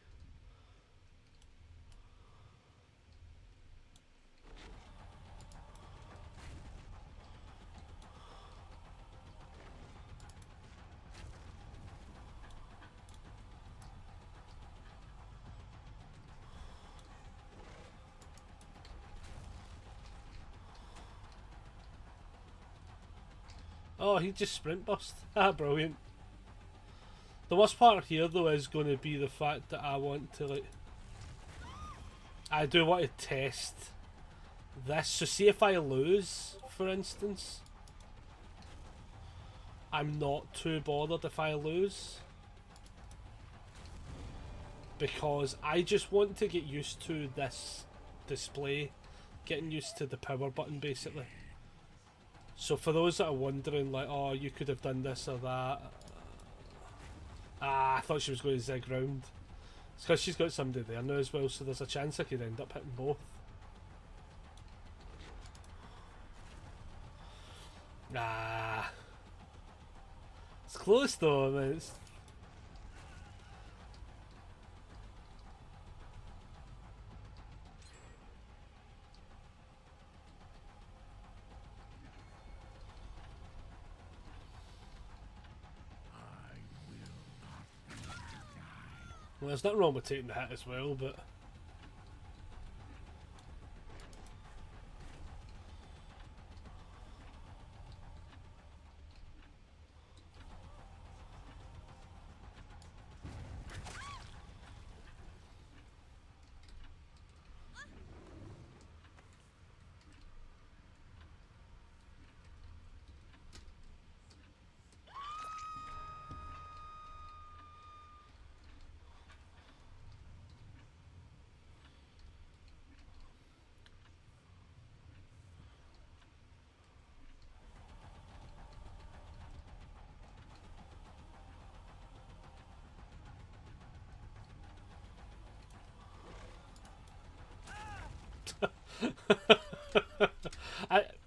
Speaker 1: Oh, he just sprint burst. Ah, brilliant. The worst part here though is going to be the fact that I want to like, I do want to test this. So see if I lose, for instance, I'm not too bothered if I lose, because I just want to get used to this display, getting used to the power button basically. So for those that are wondering like, oh, you could have done this or that, I thought she was going to zig round. It's because she's got somebody there now as well, so there's a chance I could end up hitting both. It's close though, I mean, it's... Well, there's nothing wrong with taking the hit as well, but...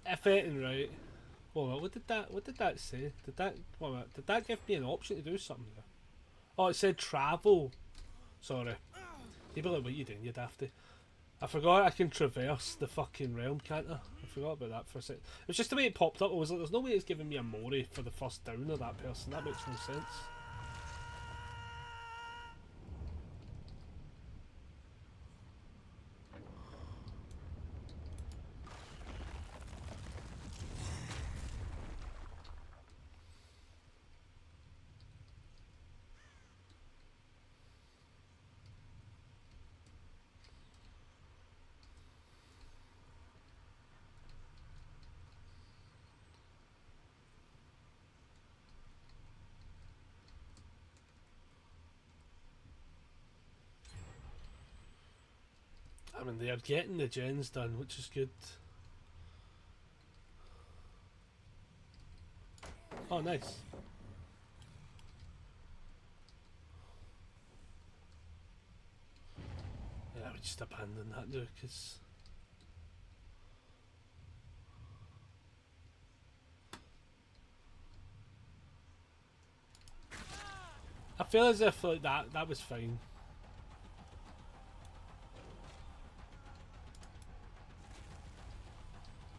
Speaker 1: if anything, right? Well, what did that say? Did that give me an option to do something there? Oh, it said travel. Sorry. You'd be like, what are you doing, you dafty? I forgot I can traverse the fucking realm, can't I? I forgot about that for a sec. It was just the way it popped up. I was like, there's no way it's giving me a Mori for the first down of that person. That makes no sense. I mean, they are getting the gens done, which is good. Oh, nice. Yeah, I would just abandon that now, because... I feel as if like that was fine.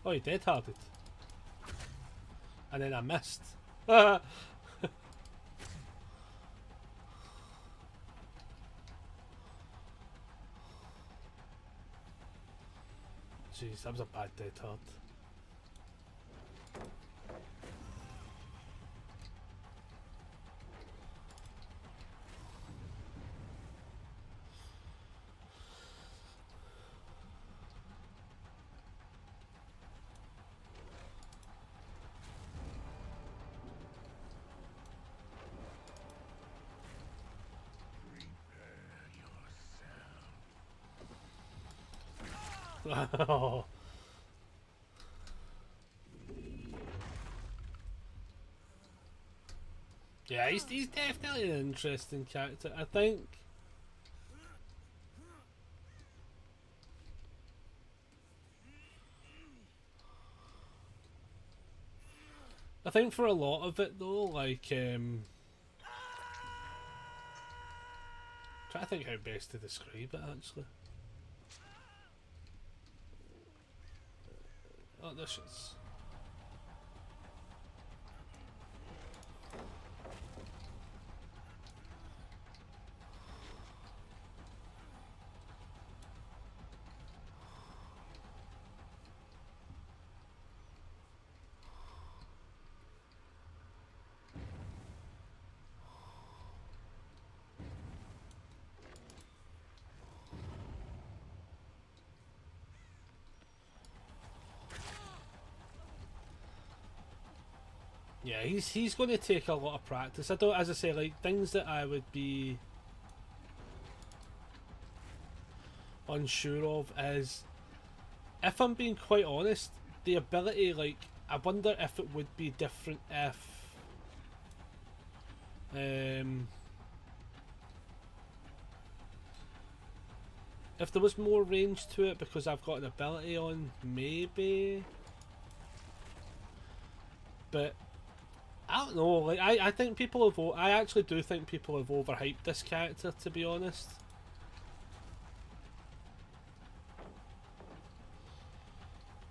Speaker 1: Oh, he dead harded. And then I missed. Jeez, that was a bad dead hard. Oh. Yeah, he's definitely an interesting character. I think for a lot of it though, like trying to think how best to describe it actually. Oh, this is. Yeah, he's going to take a lot of practice. I don't, as I say, like things that I would be unsure of is, if I'm being quite honest, the ability, like, I wonder if it would be different if there was more range to it, because I've got an ability on, maybe. But I don't know. Like I think people have. I actually do think people have overhyped this character, to be honest.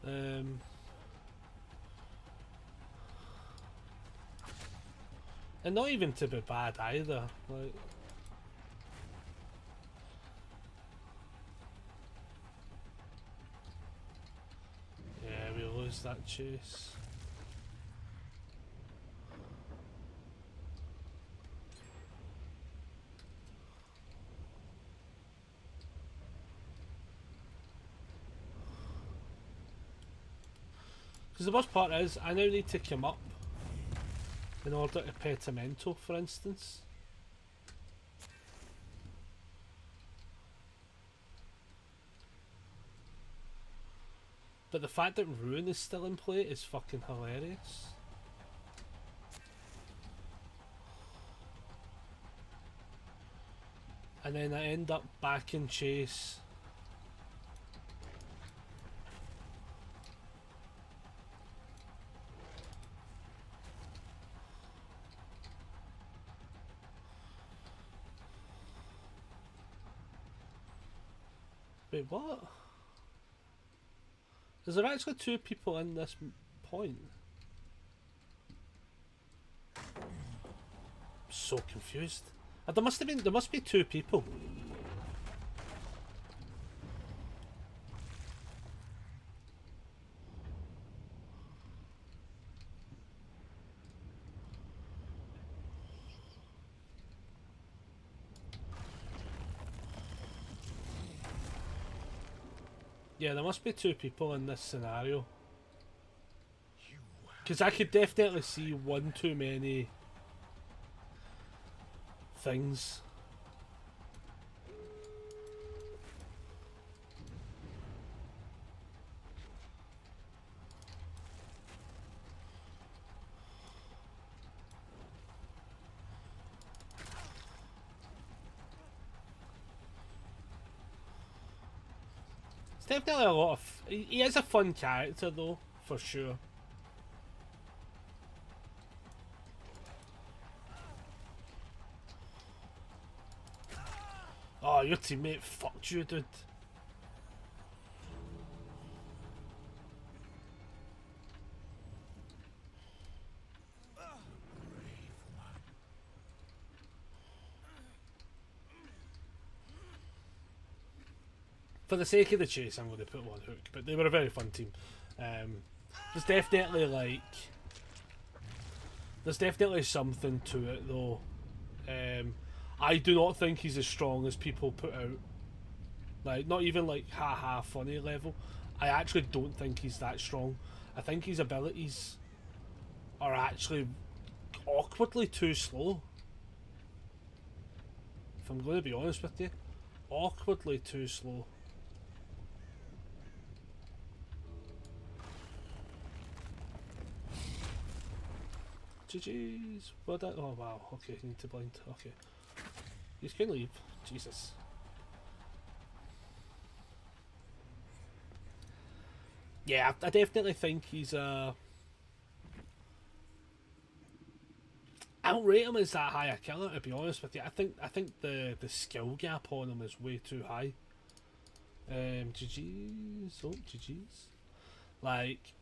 Speaker 1: And not even to be bad either. Like, yeah, we lose that chase. Because the worst part is, I now need to come up in order to Petimento, for instance. But the fact that Ruin is still in play is fucking hilarious. And then I end up back in chase. Wait, what? Is there actually two people in this point? I'm so confused. There must be two people. Yeah, there must be two people in this scenario. Because I could definitely see one too many things. It's definitely a lot of. He is a fun character though, for sure. Oh, your teammate fucked you, dude. For the sake of the chase, I'm going to put him on hook, but they were a very fun team. Um, there's definitely there's definitely something to it though. I do not think he's as strong as people put out. Like, not even like haha funny level. I actually don't think he's that strong. I think his abilities are actually awkwardly too slow. If I'm going to be honest with you, awkwardly too slow. GG's. What that? Oh wow. Okay, need to blind. Okay, you can leave. Jesus. Yeah, I definitely think he's I don't rate him as that high a killer, to be honest with you. I think the skill gap on him is way too high. GG's. Oh, GG's. Like,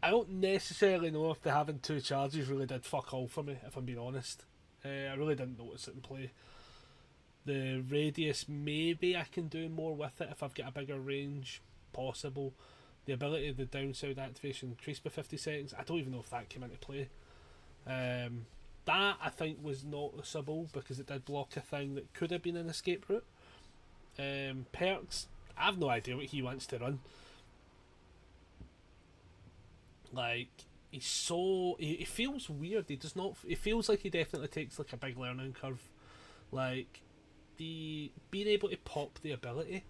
Speaker 1: I don't necessarily know if the having two charges really did fuck all for me, if I'm being honest. I really didn't notice it in play. The radius, maybe I can do more with it if I've got a bigger range, possible. The ability of the downside activation increased by 50 seconds. I don't even know if that came into play. That I think was noticeable because it did block a thing that could have been an escape route. Perks, I have no idea what he wants to run. Like, he's so he feels weird. He does not. It feels like he definitely takes like a big learning curve. Like, the being able to pop the ability.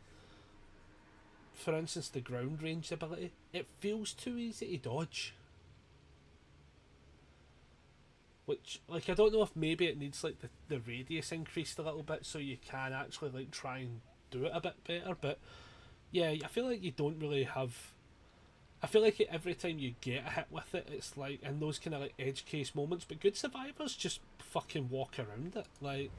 Speaker 1: For instance, the ground range ability, it feels too easy to dodge. Which, like, I don't know if maybe it needs like the radius increased a little bit so you can actually like try and do it a bit better. But yeah, I feel like you don't really have. I feel like every time you get a hit with it, it's like in those kind of like edge case moments. But good survivors just fucking walk around it. Like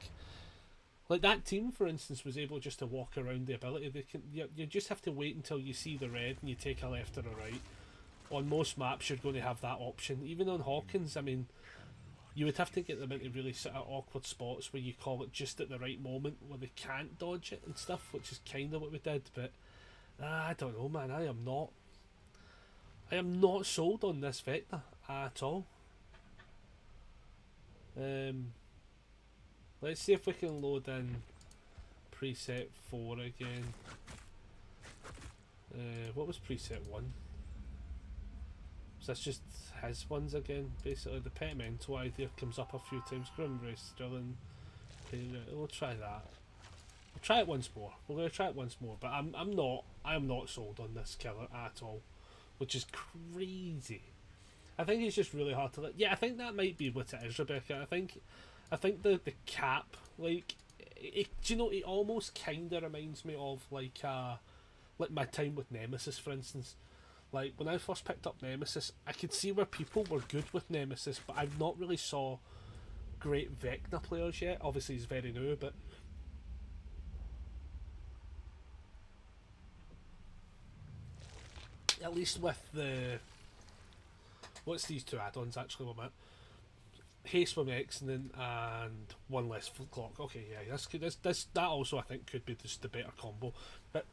Speaker 1: that team, for instance, was able just to walk around the ability. They can. You just have to wait until you see the red and you take a left or a right. On most maps, you're going to have that option. Even on Hawkins, I mean, you would have to get them into really sort of awkward spots where you call it just at the right moment where they can't dodge it and stuff, which is kind of what we did. But I don't know, man. I am not sold on this Vector at all. Let's see if we can load in preset 4 again. What was preset 1? So that's just his ones again. Basically, the pet mental idea comes up a few times. Grim race drilling. We'll try that. We'll try it once more. We're going to try it once more. But I am not sold on this killer at all, which is crazy. I think it's just really hard to let. Yeah, I think that might be what it is, Rebecca. I think the cap, like, do you know, it almost kind of reminds me of like my time with Nemesis, for instance. Like, when I first picked up Nemesis, I could see where people were good with Nemesis, but I've not really saw great Vecna players yet. Obviously, he's very new, but at least with the what's these two add-ons actually? One minute. Haste from Excellent and one less clock. Okay, yeah, that's good. This that also I think could be just the better combo. But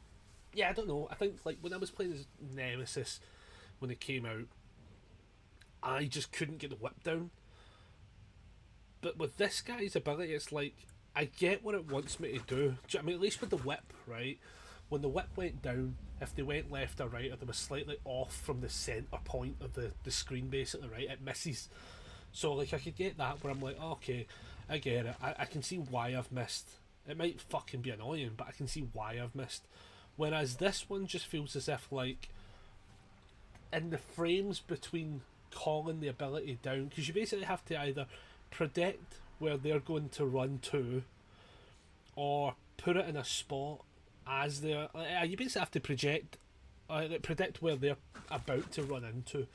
Speaker 1: yeah, I don't know. I think like when I was playing as Nemesis when it came out, I just couldn't get the whip down. But with this guy's ability, it's like I get what it wants me to do. I mean, at least with the whip, right? When the whip went down, if they went left or right, or they were slightly off from the centre point of the screen, basically, right, it misses. So, like, I could get that where I'm like, oh, okay, I get it. I can see why I've missed. It might fucking be annoying, but I can see why I've missed. Whereas this one just feels as if, like, in the frames between calling the ability down, because you basically have to either predict where they're going to run to, or put it in a spot as they're you basically have to predict where they're about to run into,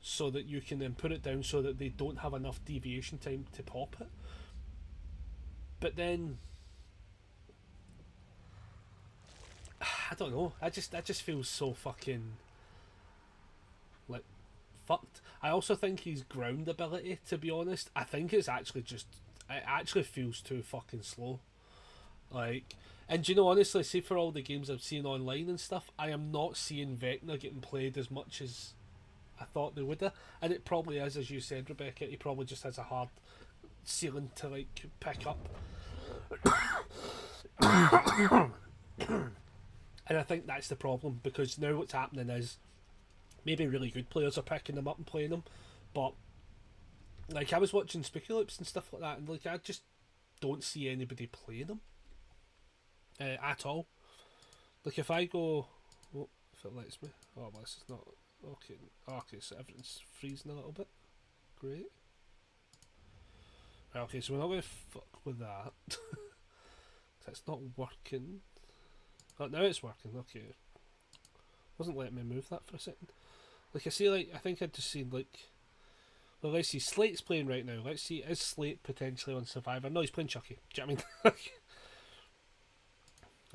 Speaker 1: so that you can then put it down so that they don't have enough deviation time to pop it. But then I don't know. I just feel so fucking like fucked. I also think his ground ability, to be honest, I think it's actually just it actually feels too fucking slow. Like, and do you know, honestly, see, for all the games I've seen online and stuff, I am not seeing Vecna getting played as much as I thought they would have. And it probably is, as you said, Rebecca. He probably just has a hard ceiling to like pick up. And I think that's the problem, because now what's happening is maybe really good players are picking them up and playing them, but like I was watching Spooky Loops and stuff like that, and like I just don't see anybody playing them at all. Like if I go, oh, if it lets me, oh, well, this is not okay. Okay, so everything's freezing a little bit. Great. Right, okay, so we're not going to fuck with that. It's not working. Oh, now it's working. Okay, wasn't letting me move that for a second. Like I see, like I think I'd just seen like. Well, let's see. Slate's playing right now. Let's see. Is Slate potentially on Survivor? No, he's playing Chucky. Do you know what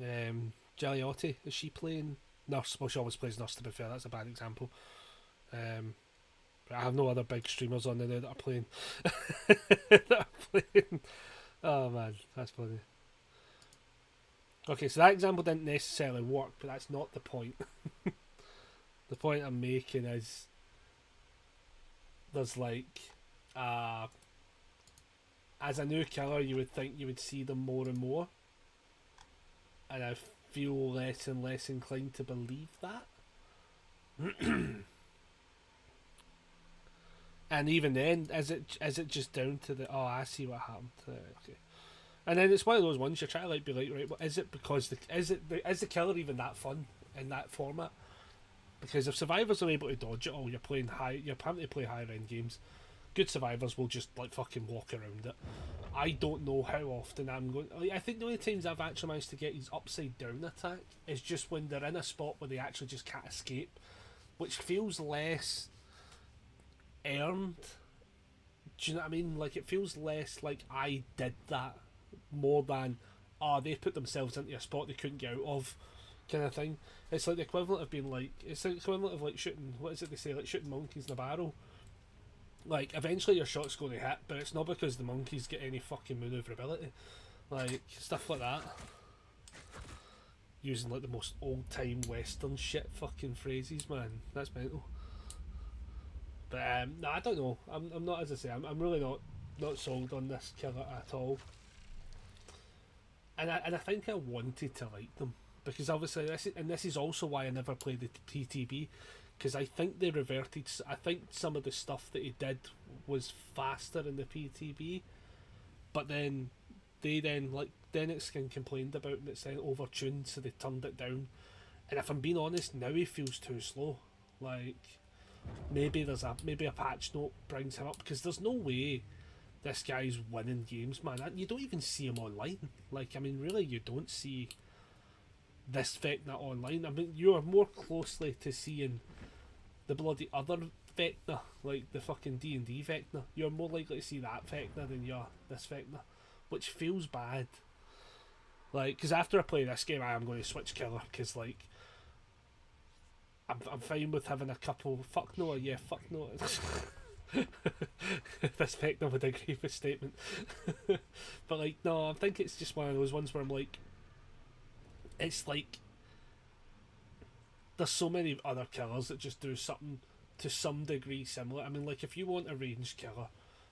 Speaker 1: I mean? Gigliotti, is she playing Nurse? Well, she always plays Nurse, to be fair. That's a bad example. But I have no other big streamers on there that are playing. that are playing. Oh man, that's funny. Okay, so that example didn't necessarily work, but that's not the point. The point I'm making is there's like as a new killer you would think you would see them more and more, and I feel less and less inclined to believe that. And even then, is it just down to the I see what happened? Okay, and then it's one of those ones you're trying to like be like, right, well, is it because is the killer even that fun in that format? Because if survivors are able to dodge it all, you're having to play higher end games. Good survivors will just like fucking walk around it. I don't know how often I'm going. Like, I think the only times I've actually managed to get his upside down attack is just when they're in a spot where they actually just can't escape, which feels less earned. Do you know what I mean? Like it feels less like I did that, more than they put themselves into a spot they couldn't get out of, kind of thing. It's like the equivalent of being like, it's the equivalent of like shooting, what is it they say, like shooting monkeys in a barrel. Like eventually your shot's going to hit, but it's not because the monkeys get any fucking maneuverability, like stuff like that. Using like the most old time western shit fucking phrases, man, that's mental. But no, I don't know. I'm not, as I say, I'm really not sold on this killer at all. And I think I wanted to like them, because obviously this is also why I never played the PTB, because I think they reverted. I think some of the stuff that he did was faster in the PTB, but then Dennett Skin complained about it, it's then overtuned, so they turned it down. And if I'm being honest, now he feels too slow. Like maybe a patch note brings him up, because there's no way this guy's winning games, man. You don't even see him online. Like, I mean, really, you don't see this Vecna online. I mean, you are more closely to seeing the bloody other Vecna, like the fucking D&D Vecna. You're more likely to see that Vecna than you are this Vecna, which feels bad. Like, because after I play this game, I am going to switch killer, because, like, I'm fine with having a couple. Fuck no, yeah, fuck no. This Vecna would agree with statement. But like, no, I think it's just one of those ones where I'm like, it's like there's so many other killers that just do something to some degree similar. I mean, like if you want a ranged killer,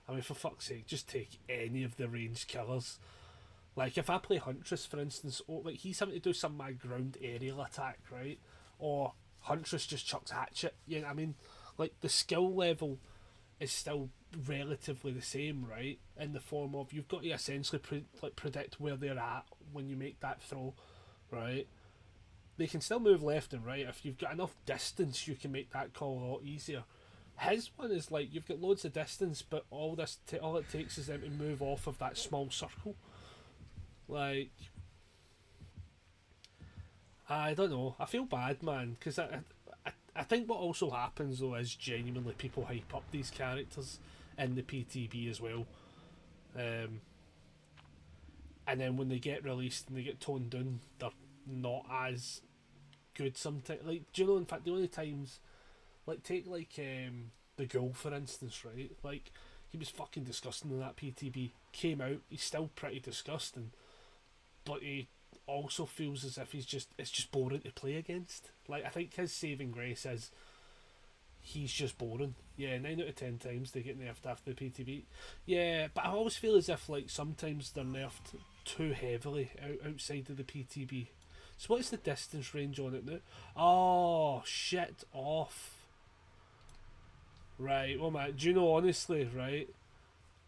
Speaker 1: I mean, for fuck's sake, just take any of the ranged killers. Like if I play Huntress, for instance, like he's having to do some of my ground aerial attack, right? Or Huntress just chucks hatchet. You know what I mean? Like the skill level is still relatively the same, right? In the form of you've got to essentially predict where they're at when you make that throw, right? They can still move left and right. If you've got enough distance, you can make that call a lot easier. His one is like you've got loads of distance, but all it takes is them to move off of that small circle. Like, I don't know. I feel bad, man, because I think what also happens though is genuinely people hype up these characters in the PTB as well, um, and then when they get released and they get toned down, they're not as good. Sometimes, like, do you know? In fact, the only times, like, take like the Ghoul for instance, right? Like, he was fucking disgusting in that PTB. Came out, he's still pretty disgusting, but he also feels as if it's just boring to play against. Like, I think his saving grace is he's just boring. Yeah, 9 out of 10 times they get nerfed after the PTB. Yeah, but I always feel as if like sometimes they're nerfed too heavily outside of the PTB. So what is the distance range on it now? Oh, shit off. Right, well, man, do you know, honestly, right?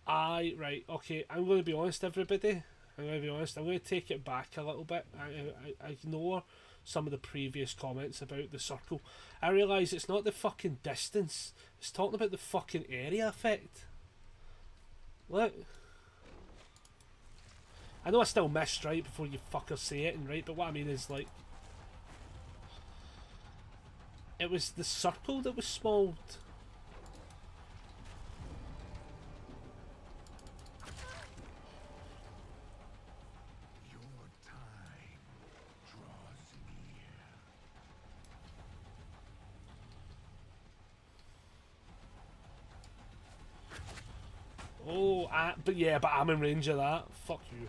Speaker 1: Right, okay, I'm going to be honest, everybody. I'm going to be honest. I'm going to take it back a little bit. I ignore some of the previous comments about the circle. I realise it's not the fucking distance. It's talking about the fucking area effect. Look. I know I still missed, right, before you fuckers say it, and right, but what I mean is, like, it was the circle that was smalled. Oh, but yeah, but I'm in range of that. Fuck you.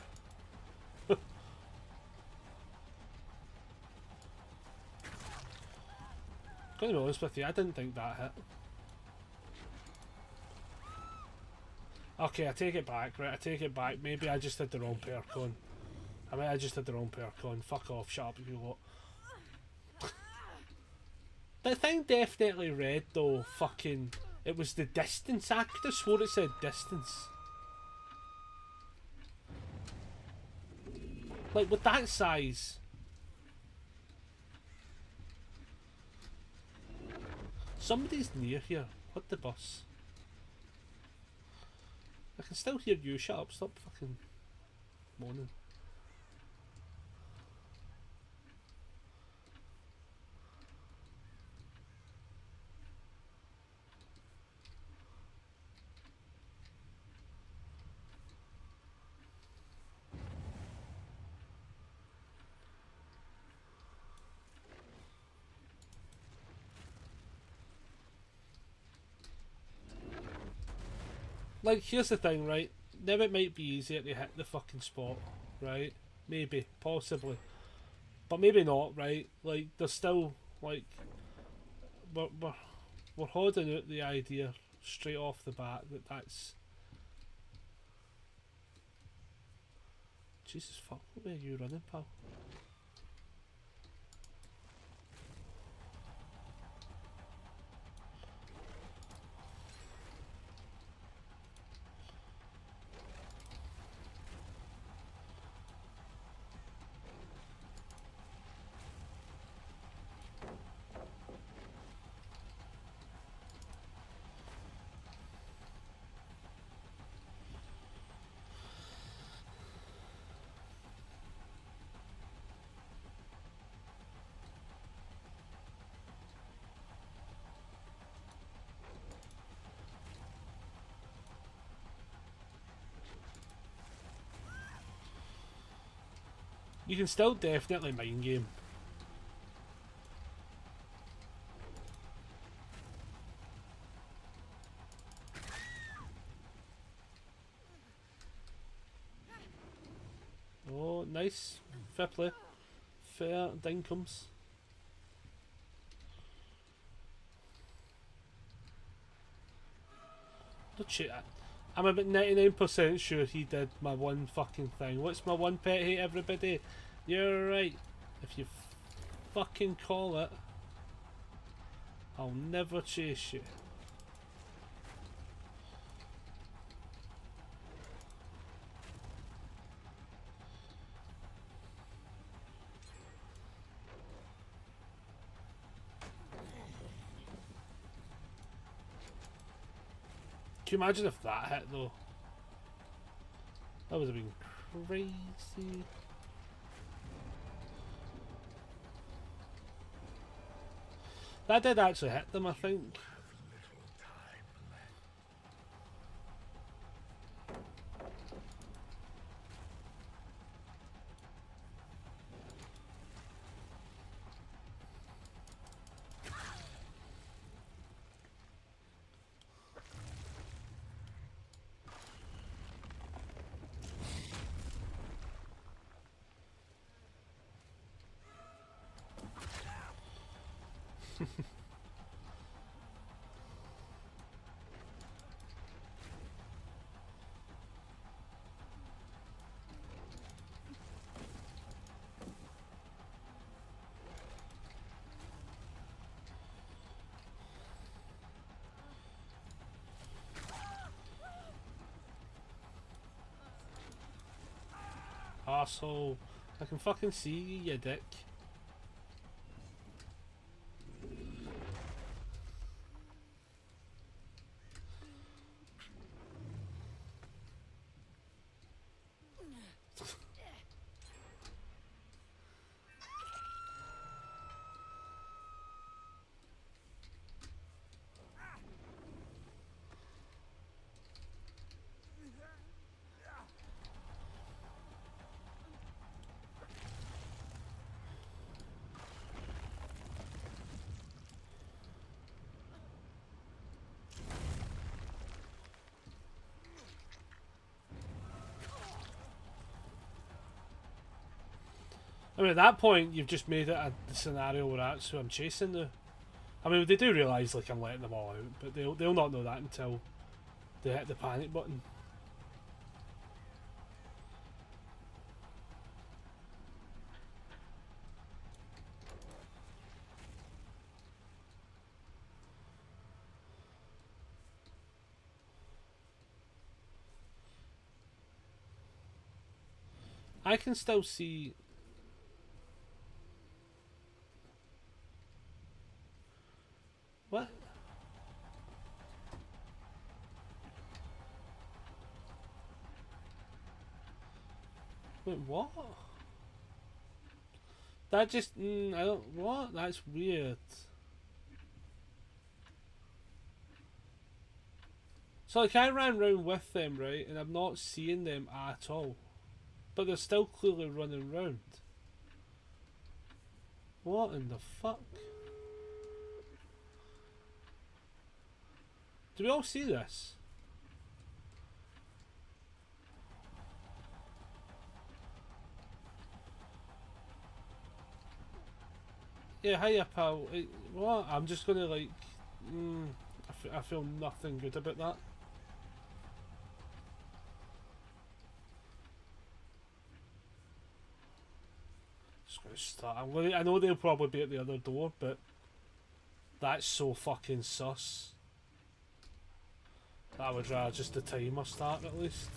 Speaker 1: Gonna be honest with you, I didn't think that hit. Okay, I take it back, right? I take it back. Maybe I just had the wrong perk on. I just had the wrong perk on. Fuck off, shut up, you lot. The thing definitely read though, fucking. It was the distance. I could have swore it said distance. Like, with that size. Somebody's near here. What the bus? I can still hear you. Shut up. Stop fucking moaning. Like, here's the thing, right? Now it might be easier to hit the fucking spot, right? Maybe, possibly, but maybe not, right? Like, there's still like we're we're, we're holding out the idea straight off the bat that that's Jesus fuck. Where are you running, pal? You can still definitely mind game. Oh, nice. Fair play. Fair dinkums. Don't shoot at. I'm about 99% sure he did my one fucking thing. What's my one pet hate, everybody? You're right. If you fucking call it, I'll never chase you. Can you imagine if that hit though? That would have been crazy. That did actually hit them, I think. Arsehole. I can fucking see you, you dick. I mean, at that point, you've just made it the scenario we're at, so I'm chasing the... I mean, they do realise, like, I'm letting them all out, but they'll not know that until they hit the panic button. I can still see... What? Wait, what? That just... I don't... What? That's weird. So, like, I ran round with them, right? And I'm not seeing them at all. But they're still clearly running round. What in the fuck? Do we all see this? Yeah, hiya pal. What? I'm just gonna like... I feel nothing good about that. Just gonna start. I know they'll probably be at the other door, but... That's so fucking sus. I would rather just the timer start at least.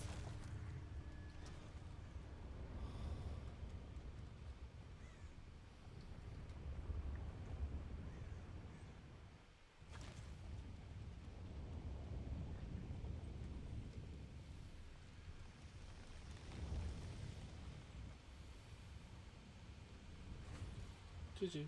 Speaker 1: GG.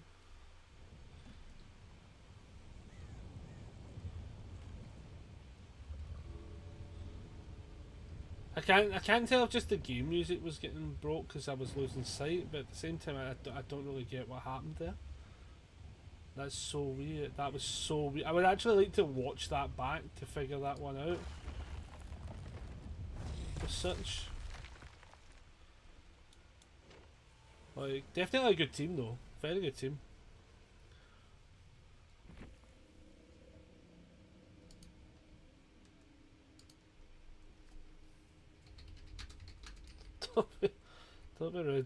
Speaker 1: I can't tell if just the game music was getting broke because I was losing sight, but at the same time I don't really get what happened there. That's so weird. That was so weird. I would actually like to watch that back to figure that one out. As such. Like, definitely a good team though. Very good team. Don't be rude.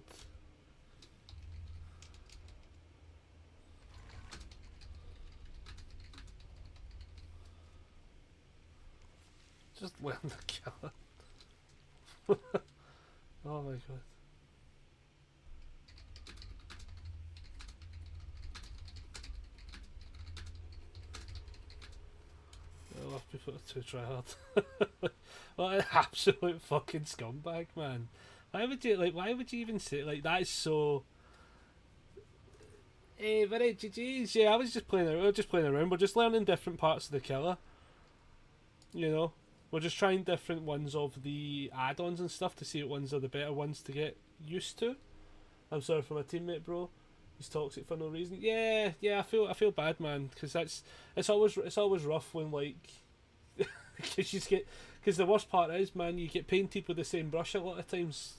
Speaker 1: Just learn to kill it. Oh my god. I love people to try hard. What an absolute fucking scumbag, man. Why would you even say like that is so Hey, very GG's. Yeah, I was just playing. We were just playing around. We're just learning different parts of the killer. You know, we're just trying different ones of the add-ons and stuff to see what ones are the better ones to get used to. I'm sorry for my teammate, bro. He's toxic for no reason. Yeah, yeah. I feel bad, man, because it's always rough when like because you get because the worst part is, man, you get painted with the same brush a lot of times.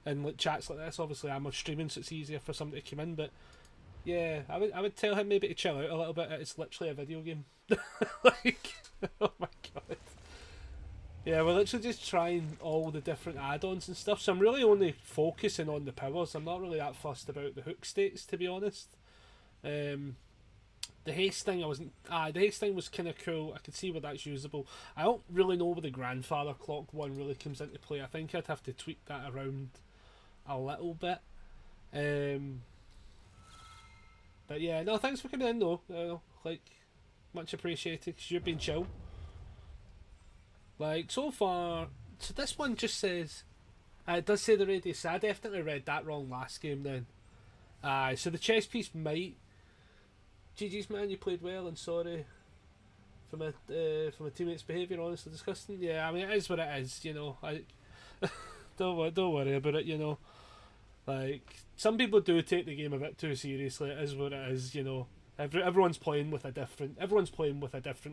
Speaker 1: And like chats like this, obviously I'm streaming, so it's easier for somebody to come in. But yeah, I would tell him maybe to chill out a little bit. It's literally a video game. Like, oh my god. Yeah, we're literally just trying all the different add-ons and stuff. So I'm really only focusing on the powers. I'm not really that fussed about the hook states, to be honest. Um, the haste thing, I wasn't. The haste thing was kind of cool. I could see where that's usable. I don't really know where the grandfather clock one really comes into play. I think I'd have to tweak that around a little bit. Um, but yeah, no, thanks for coming in though. Like, much appreciated because you've been chill. Like, so far, so this one just says, it does say the radius. I definitely read that wrong last game then. So the chess piece might. GG's, man, you played well and sorry for my teammates' behaviour, honestly disgusting. Yeah, I mean, it is what it is, you know. Don't worry about it, you know. Like, some people do take the game a bit too seriously. It is what it is, you know. Everyone's playing with a different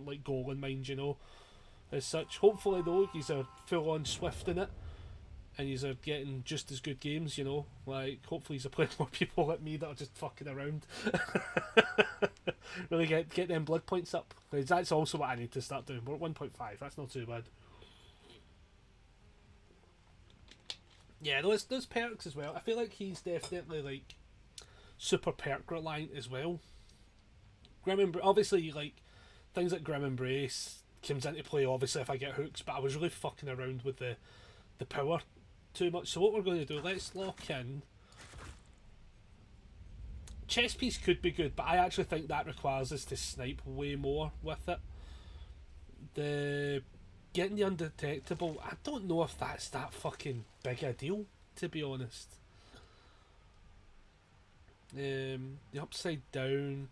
Speaker 1: like goal in mind, you know. As such, hopefully though, he's a full on Swift in it, and he's getting just as good games, you know. Like, hopefully he's playing more people like me that are just fucking around. Really get them blood points up. 'Cause that's also what I need to start doing. We're at 1.5. That's not too bad. Yeah, those perks as well. I feel like he's definitely like super perk reliant as well. Obviously, like things like Grim Embrace comes into play. Obviously, if I get hooks, but I was really fucking around with the power too much. So what we're going to do? Let's lock in. Chess piece could be good, but I actually think that requires us to snipe way more with it. The getting the undetectable, I don't know if that's that fucking big a deal, to be honest. The upside down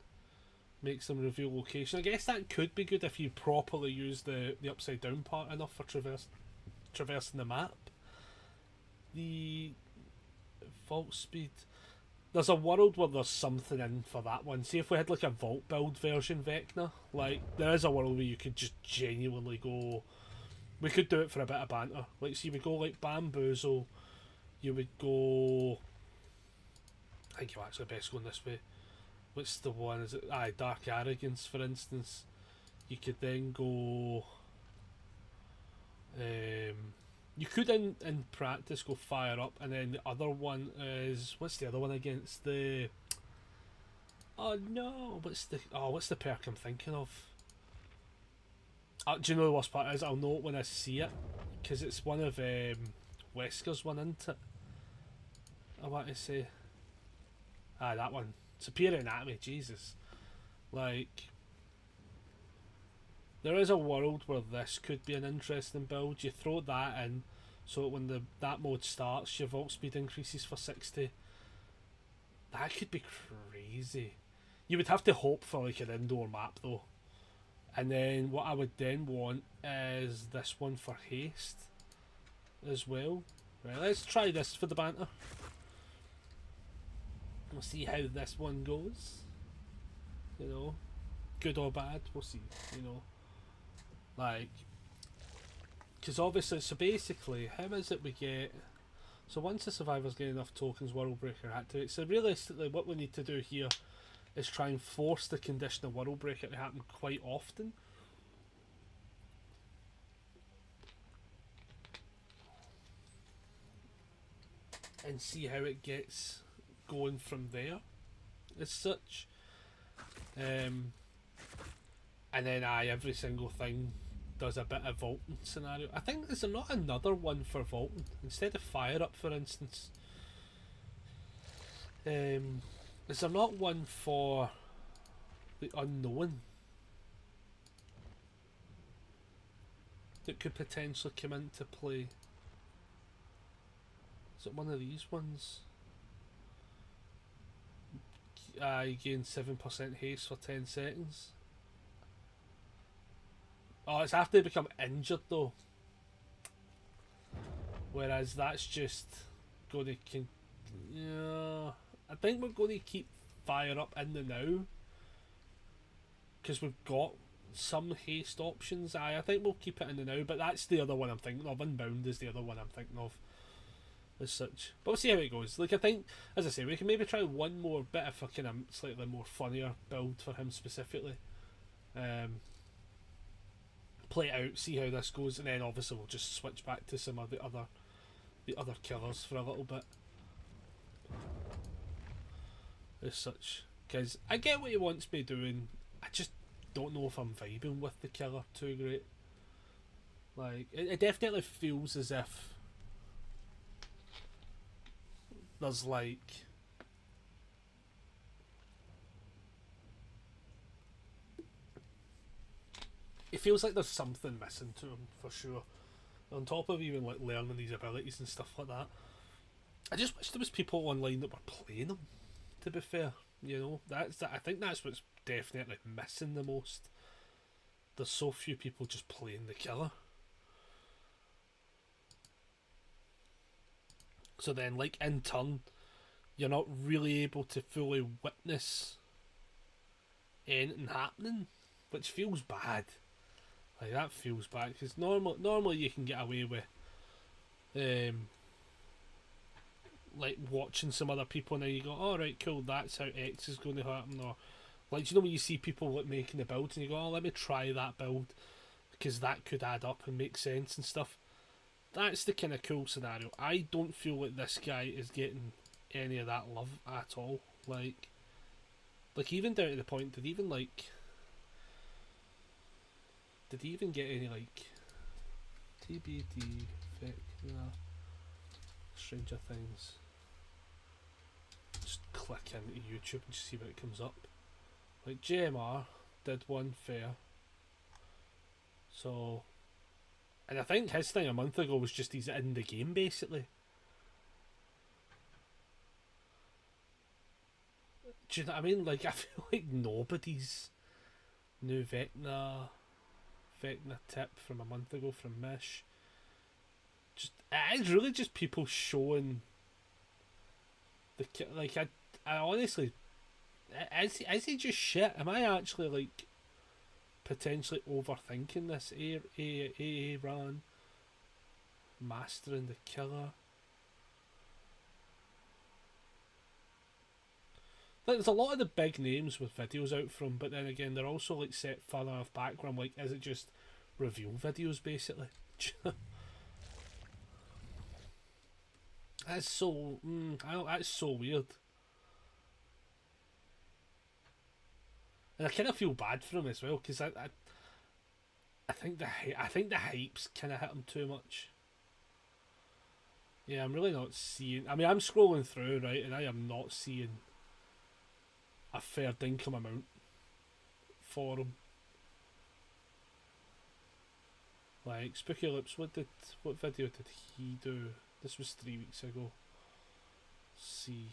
Speaker 1: makes them reveal location. I guess that could be good if you properly use the upside down part enough for traversing the map. The vault speed. There's a world where there's something in for that one. See if we had like a vault build version Vecna. Like, there is a world where you could just genuinely go. We could do it for a bit of banter. Like, see, we go like Bamboozle. You would go. I think you're actually best going this way. What's the one? Is it? Dark Arrogance, for instance. You could then go. You could in practice go fire up, and then the other one is what's the other one against the? Oh no! What's the perk I'm thinking of? Do you know the worst part is? I'll know it when I see it, because it's one of Wesker's one, isn't it? I want to say. That one. Superior Anatomy. Jesus, like. There is a world where this could be an interesting build. You throw that in, so when that mode starts, your vault speed increases for 60. That could be crazy. You would have to hope for like an indoor map though. And then what I would then want is this one for haste as well. Right, let's try this for the banter. We'll see how this one goes. You know, good or bad, we'll see. You know. Like, because obviously, so basically, how is it we get? So once the survivors get enough tokens, World Breaker activates. So realistically, what we need to do here is try and force the condition of World Breaker to happen quite often. And see how it gets going from there, as such. And then every single thing does a bit of vaulting scenario. I think there's not another one for vaulting instead of fire up, for instance. Is there not one for the unknown that could potentially come into play? Is it one of these ones? You gain 7% haste for 10 seconds. Oh, it's after they become injured though. Whereas that's just going to... Yeah, I think we're going to keep fire up in the now. Because we've got some haste options. I think we'll keep it in the now, but that's the other one I'm thinking of. Unbound is the other one I'm thinking of as such. But we'll see how it goes. Like, I think, as I say, we can maybe try one more bit of a kind of slightly more funnier build for him specifically. Play it out, see how this goes, and then obviously we'll just switch back to some of the other killers for a little bit. As such. Because I get what he wants me doing, I just don't know if I'm vibing with the killer too great. Like, it definitely feels as if there's like... It feels like there's something missing to him, for sure. On top of even like learning these abilities and stuff like that. I just wish there was people online that were playing them, to be fair. You know, I think that's what's definitely missing the most. There's so few people just playing the killer. So then, like, in turn, you're not really able to fully witness anything happening, which feels bad. Like, that feels bad, because normally you can get away with like watching some other people, and then you go, oh right, cool, that's how X is going to happen. Or like, you know, when you see people like making the builds and you go, oh, let me try that build because that could add up and make sense and stuff. That's the kind of cool scenario. I don't feel like this guy is getting any of that love at all. Like even down to the point, did he even get any like TBD Vecna Stranger Things? Just click into YouTube and just see what it comes up. Like, JMR did one fair. So, and I think his thing a month ago was just he's in the game basically. Do you know what I mean? Like, I feel like nobody's new Vecna tip from a month ago from Mish. Just, it's really just people showing the like. I honestly, is he just shit? Am I actually like potentially overthinking this? Ran mastering the killer. Like, there's a lot of the big names with videos out from, but then again, they're also like set further off background. Like, is it just review videos basically? That's so. That's so weird. And I kind of feel bad for him as well, because I think the hype's kind of hit him too much. Yeah, I'm really not seeing. I mean, I'm scrolling through, right, and I am not seeing a fair dinkum amount for him. Like, Spooky Lips, what video did he do? This was 3 weeks ago. See.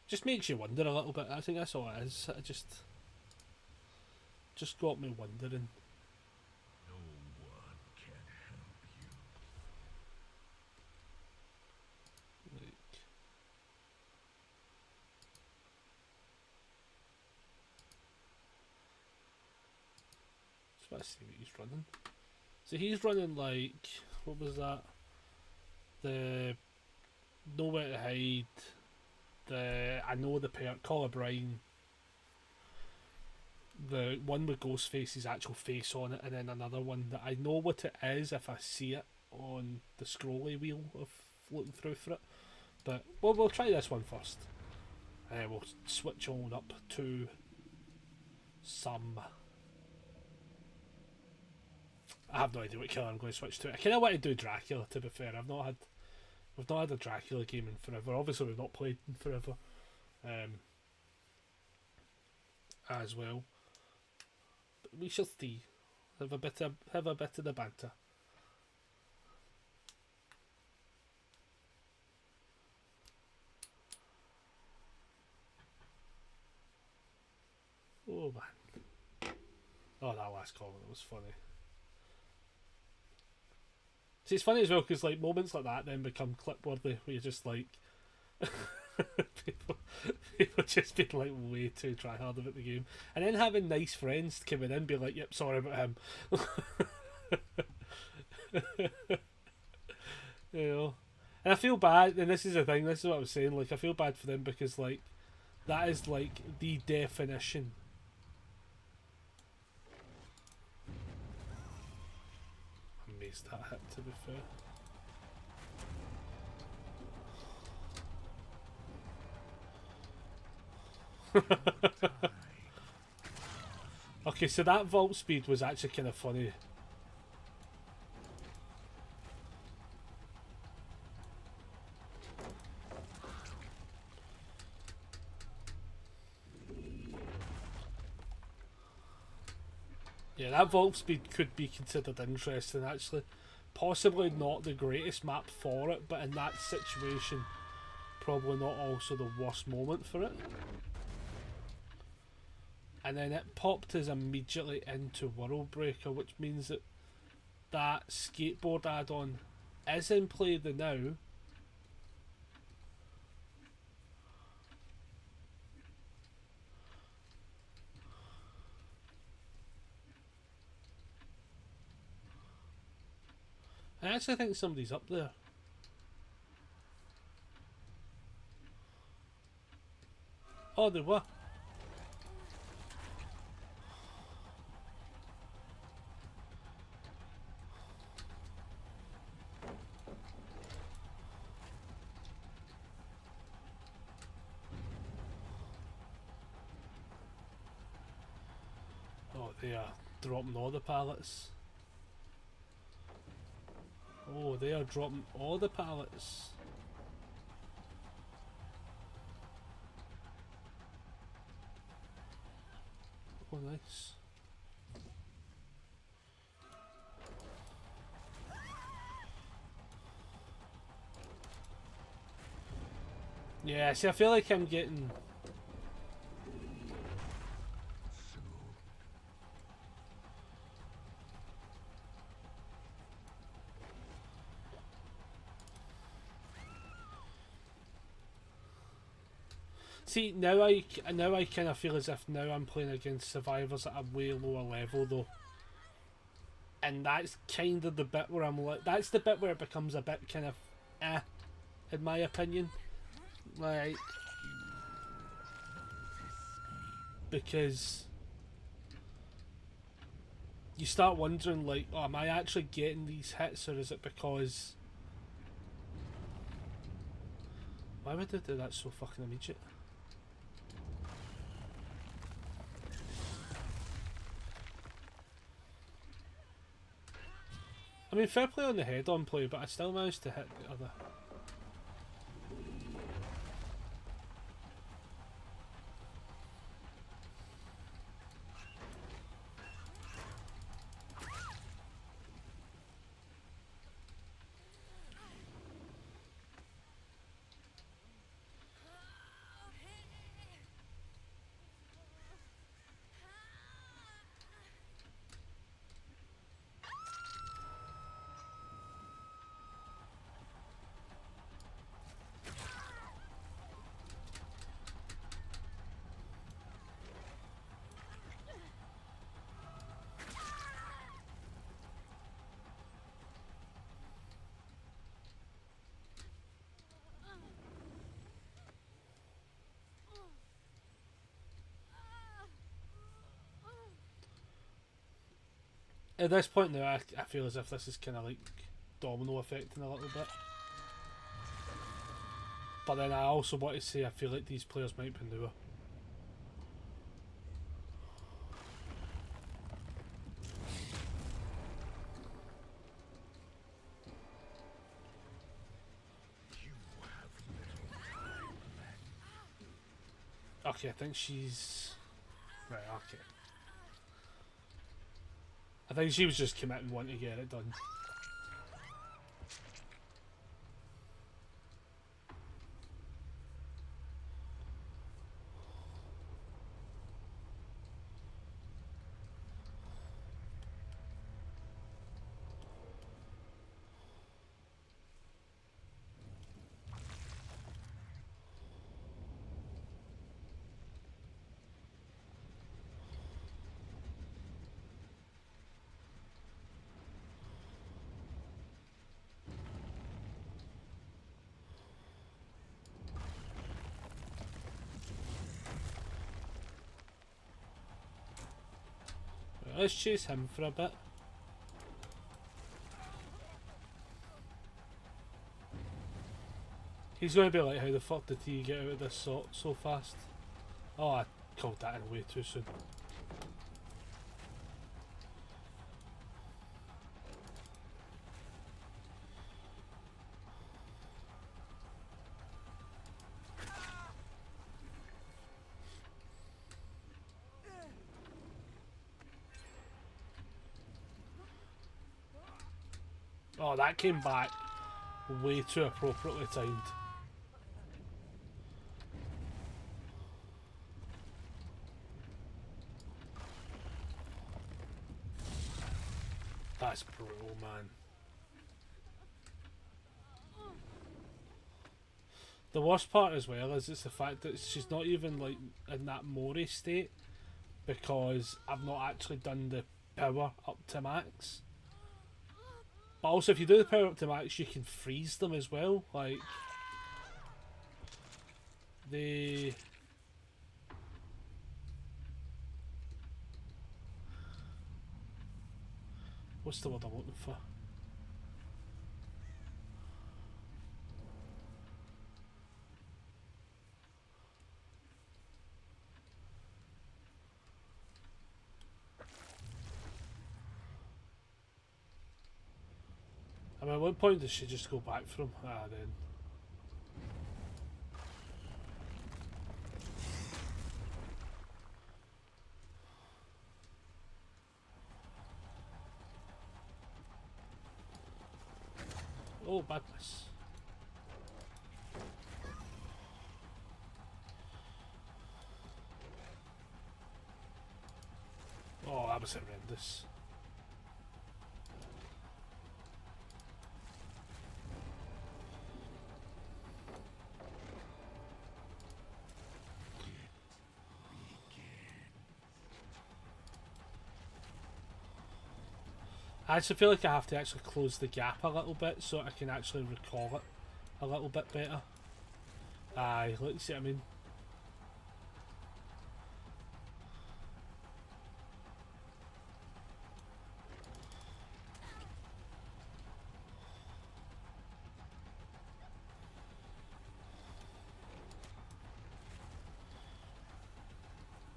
Speaker 1: Just makes you wonder a little bit. I think that's all it is. It just got me wondering.
Speaker 2: No one can help you.
Speaker 1: Like, just want to see what he's running. So he's running like, what was that? The Nowhere to Hide. I know the pair, Collar Brine. The one with Ghostface's actual face on it, and then another one that I know what it is if I see it on the scrolly wheel of looking through for it. But we'll try this one first. We'll switch on up to some. I have no idea what killer I'm going to switch to. I kind of want to do Dracula, to be fair. We've not had a Dracula game in forever. Obviously, we've not played in forever. As well. But we shall see. Have a bit of the banter. Oh man. Oh, that last comment was funny. See, it's funny as well because like moments like that then become clip-worthy, where you're just like, people, people just being like way too try hard about the game, and then having nice friends come in and be like, "Yep, sorry about him," you know. And I feel bad, and this is the thing. This is what I was saying. Like, I feel bad for them because like that is like the definition. I missed that hit, to be fair. Okay, so that vault speed was actually kind of funny. Yeah, that vault speed could be considered interesting actually. Possibly not the greatest map for it, but in that situation, probably not also the worst moment for it. And then it popped us immediately into World Breaker, which means that that skateboard add-on is in play the now. I actually think somebody's up there. Oh, they were. Oh, they are dropping all the pallets. Oh, they are dropping all the pallets. Oh, nice. Yeah, see, I feel like I'm getting... See, now I kind of feel as if now I'm playing against survivors at a way lower level though. And that's kind of the bit where I'm like... That's the bit where it becomes a bit kind of... in my opinion. Like... Because... You start wondering like, oh, am I actually getting these hits or is it because... Why would they do that so fucking immediate? I mean, fair play on the head-on play, but I still managed to hit the other. At this point now, I feel as if this is kind of like domino effecting a little bit. But then I also want to say I feel like these players might be newer. Okay, I think she's... Right, okay. I think she was just committing wanting to get it done. let's chase him for a bit. He's going to be like, how the fuck did he get out of this so fast? Oh, I called that in way too soon. Oh, that came back way too appropriately timed. That's brutal, man. The worst part as well is it's the fact that she's not even like in that Mori state because I've not actually done the power up to max. But also if you do the power up to max you can freeze them as well. Like they... What's the word I'm looking for? I mean, at what point does she just go back from? Ah, then. Oh, badness. Oh, that was horrendous. I actually feel like I have to actually close the gap a little bit so I can actually recall it a little bit better. Aye, let's see what I mean.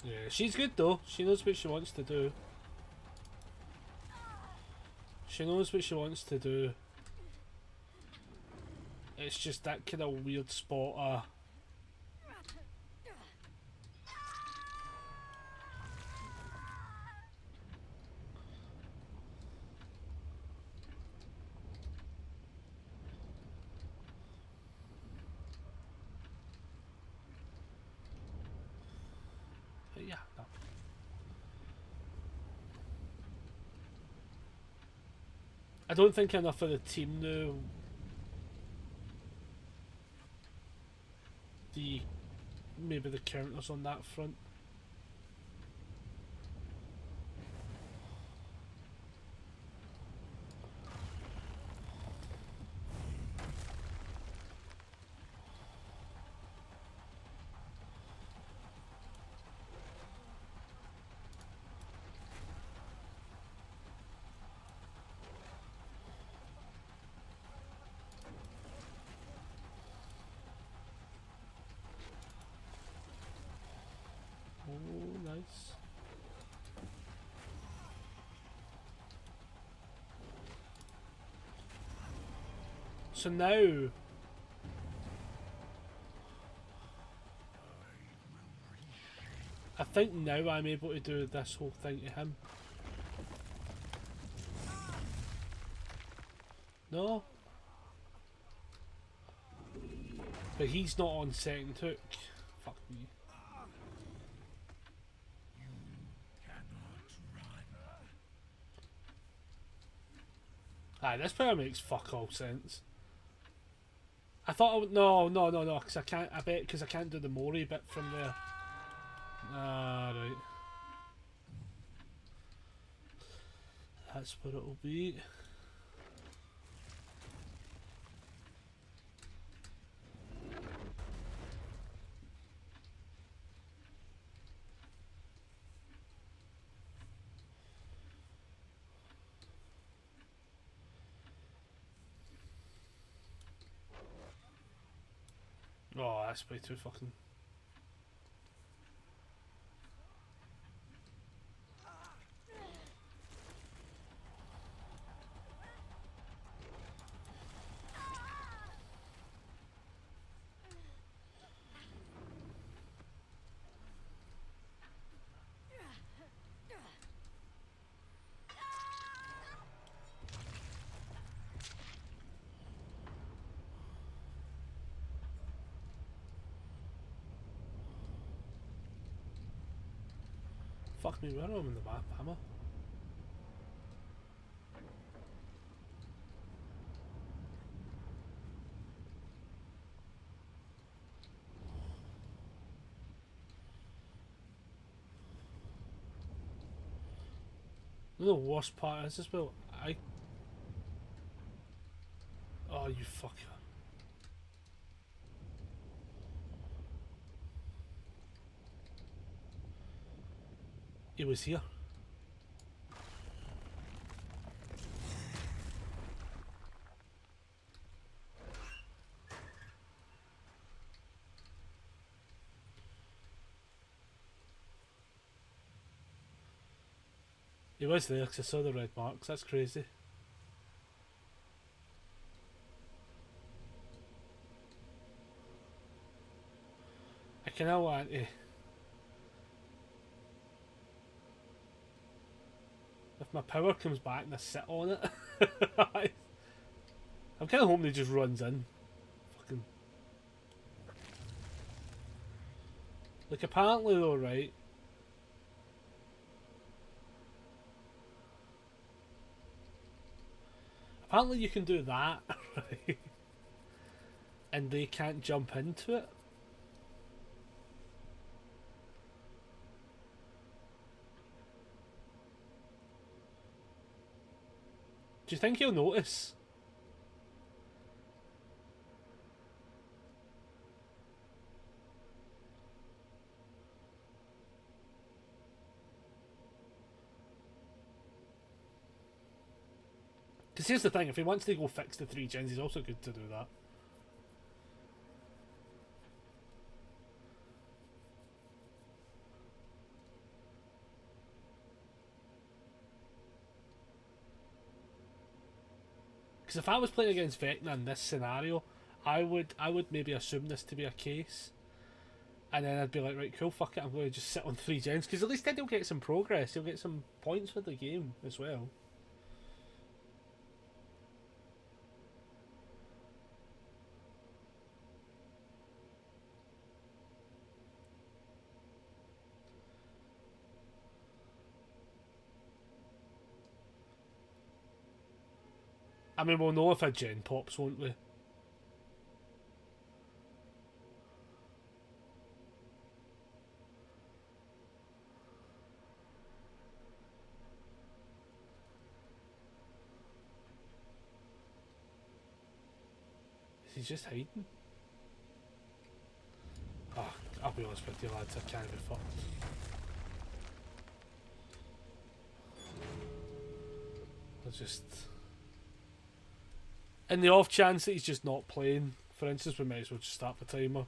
Speaker 1: Yeah, she's good though. She knows what she wants to do. She knows what she wants to do. It's just that kind of weird spot. But yeah, no. I don't think enough of the team know maybe the counters on that front. Oh, nice. So now I think now I'm able to do this whole thing to him. No? But he's not on second hook. Fuck me. Aye, this power makes fuck all sense. I thought I would, no, because I can't, I bet, because I can't do the Mori bit from there. Ah, right. That's what it'll be. Oh, that's way too fucking. Fuck me, where am I on the map, am I? The worst part is as well, Oh, you fucker. He was here. He was there because I saw the red marks, that's crazy. I kinda want to... If my power comes back and I sit on it... I'm kinda hoping he just runs in. Fucking... Like apparently though, right? Apparently you can do that, right? And they can't jump into it. Do you think he'll notice? Because here's the thing, if he wants to go fix the 3 gens, he's also good to do that. Because if I was playing against Vecna in this scenario, I would maybe assume this to be a case. And then I'd be like, right, cool, fuck it, I'm going to just sit on 3 gens. Because at least then he'll get some progress, he'll get some points for the game as well. I mean, we'll know if a gen pops, won't we? Is he just hiding? Oh, I'll be honest with you lads, I can't be fucked. I'll just... In the off chance that he's just not playing, for instance, we might as well just start the timer.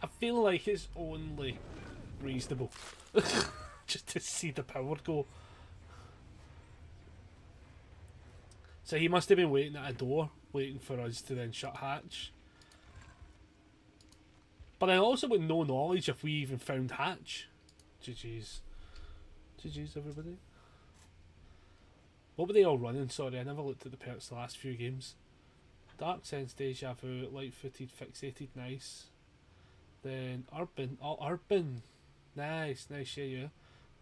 Speaker 1: I feel like it's only reasonable just to see the power go. So he must have been waiting at a door, waiting for us to then shut hatch. But I also with no knowledge if we even found hatch. GG's. GG's everybody. What were they all running? Sorry, I never looked at the perks the last few games. Dark Sense, Deja Vu, Light Footed, Fixated, nice. Then Urban, oh Urban, nice, nice, yeah.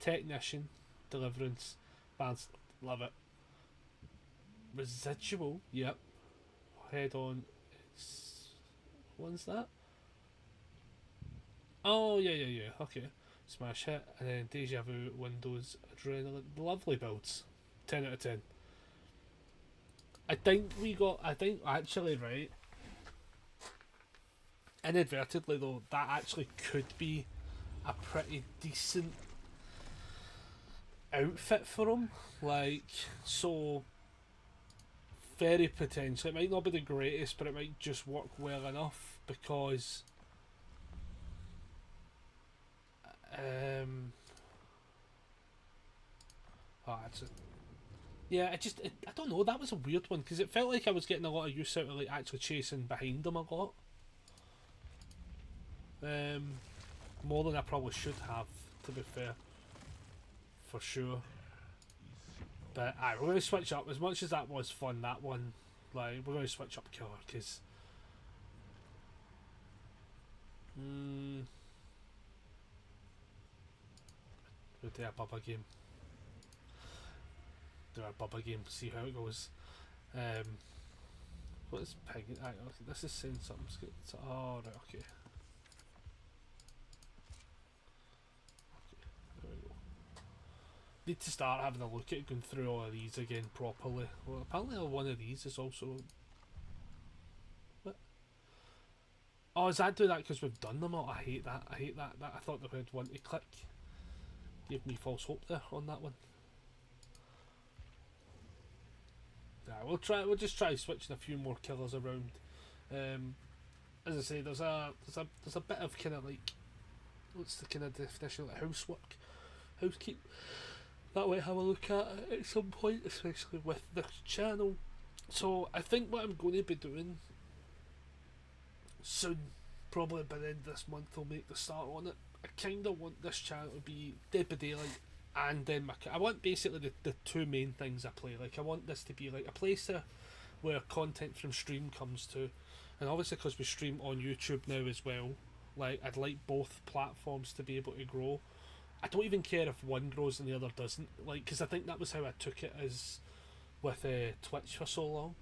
Speaker 1: Technician, Deliverance, Balanced, love it. Residual, yep. Head on, one's that? Oh, yeah. Okay. Smash Hit, and then Deja Vu, Windows, Adrenaline. Lovely builds. 10 out of 10. I think actually, right, inadvertently though, that actually could be a pretty decent outfit for him. Like, so, very potential. It might not be the greatest, but it might just work well enough because. Oh, that's it. Yeah, I don't know. That was a weird one because it felt like I was getting a lot of use out of like actually chasing behind them a lot. Um, More than I probably should have, to be fair, for sure. But aye, we're going to switch up. As much as that was fun, that one, like, we're going to switch up killer because. We'll do a Bubba game. Do a Bubba game, see how it goes. What is pig? Aye, okay, this is saying something's good. Oh, right, okay. There we go. Need to start having a look at going through all of these again properly. Well, apparently one of these is also. What? Oh, is that do that because we've done them all? I hate that. I hate that. I thought they would want to click. Gave me false hope there on that one. Yeah, we'll just try switching a few more killers around. As I say, there's a bit of kind of like, what's the kind of definition of like housework, housekeep that we have a look at some point, especially with this channel. So I think what I'm going to be doing soon, probably by the end of this month, I'll make the start on it. I kind of want this channel to be Dead by Daylight and then I want basically the two main things I play. Like I want this to be like a place where content from stream comes to, and obviously because we stream on YouTube now as well, like I'd like both platforms to be able to grow. I don't even care if one grows and the other doesn't, like, because I think that was how I took it as with Twitch for so long,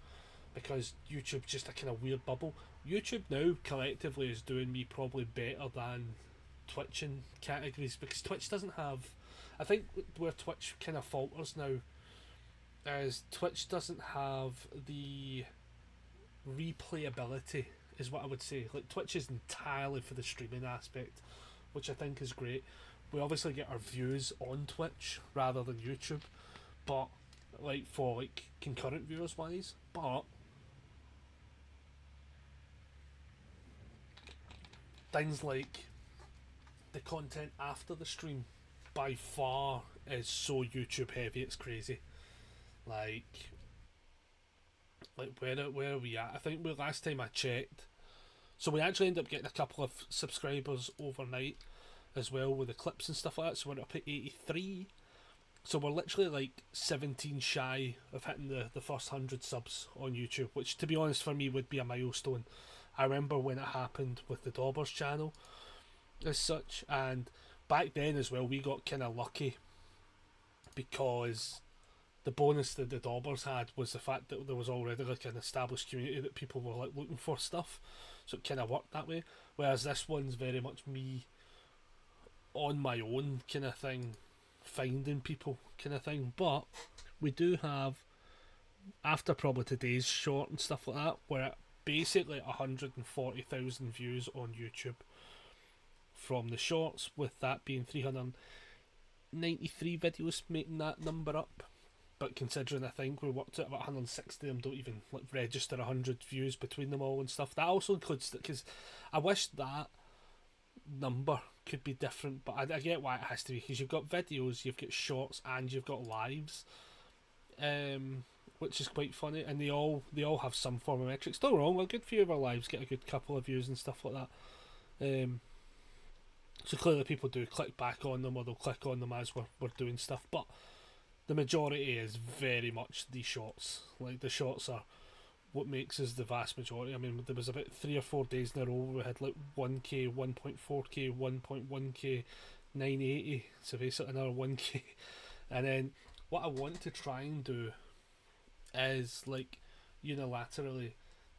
Speaker 1: because YouTube's just a kind of weird bubble. YouTube now collectively is doing me probably better than Twitch in categories, because Twitch doesn't have, I think where Twitch kind of falters now is Twitch doesn't have the replayability, is what I would say. Like Twitch is entirely for the streaming aspect, which I think is great. We obviously get our views on Twitch rather than YouTube, but like for like concurrent viewers wise, but things like the content after the stream by far is so YouTube heavy, it's crazy. Like where are we at? I think last time I checked, so we actually ended up getting a couple of subscribers overnight as well with the clips and stuff like that. So we're up at 83. So we're literally like 17 shy of hitting the first 100 subs on YouTube, which to be honest for me would be a milestone. I remember when it happened with the Daubers channel as such, and back then as well we got kind of lucky because the bonus that the Daubers had was the fact that there was already like an established community that people were like looking for stuff, so it kind of worked that way. Whereas this one's very much me on my own kind of thing, finding people kind of thing. But we do have, after probably today's short and stuff like that, we're at basically 140,000 views on YouTube from the shorts, with that being 393 videos making that number up. But considering I think we worked at about 160 of them don't even like register 100 views between them all and stuff, that also includes that, because I wish that number could be different, but I get why it has to be, because you've got videos, you've got shorts, and you've got lives, which is quite funny, and they all have some form of metrics. Don't wrong, a good few of our lives get a good couple of views and stuff like that. So clearly people do click back on them, or they'll click on them as we're doing stuff, but the majority is very much the shorts. Like the shorts are what makes us the vast majority. I mean, there was about 3 or 4 days in a row where we had like 1k, 1.4k, 1.1k, 980, so basically another 1k. And then what I want to try and do is like unilaterally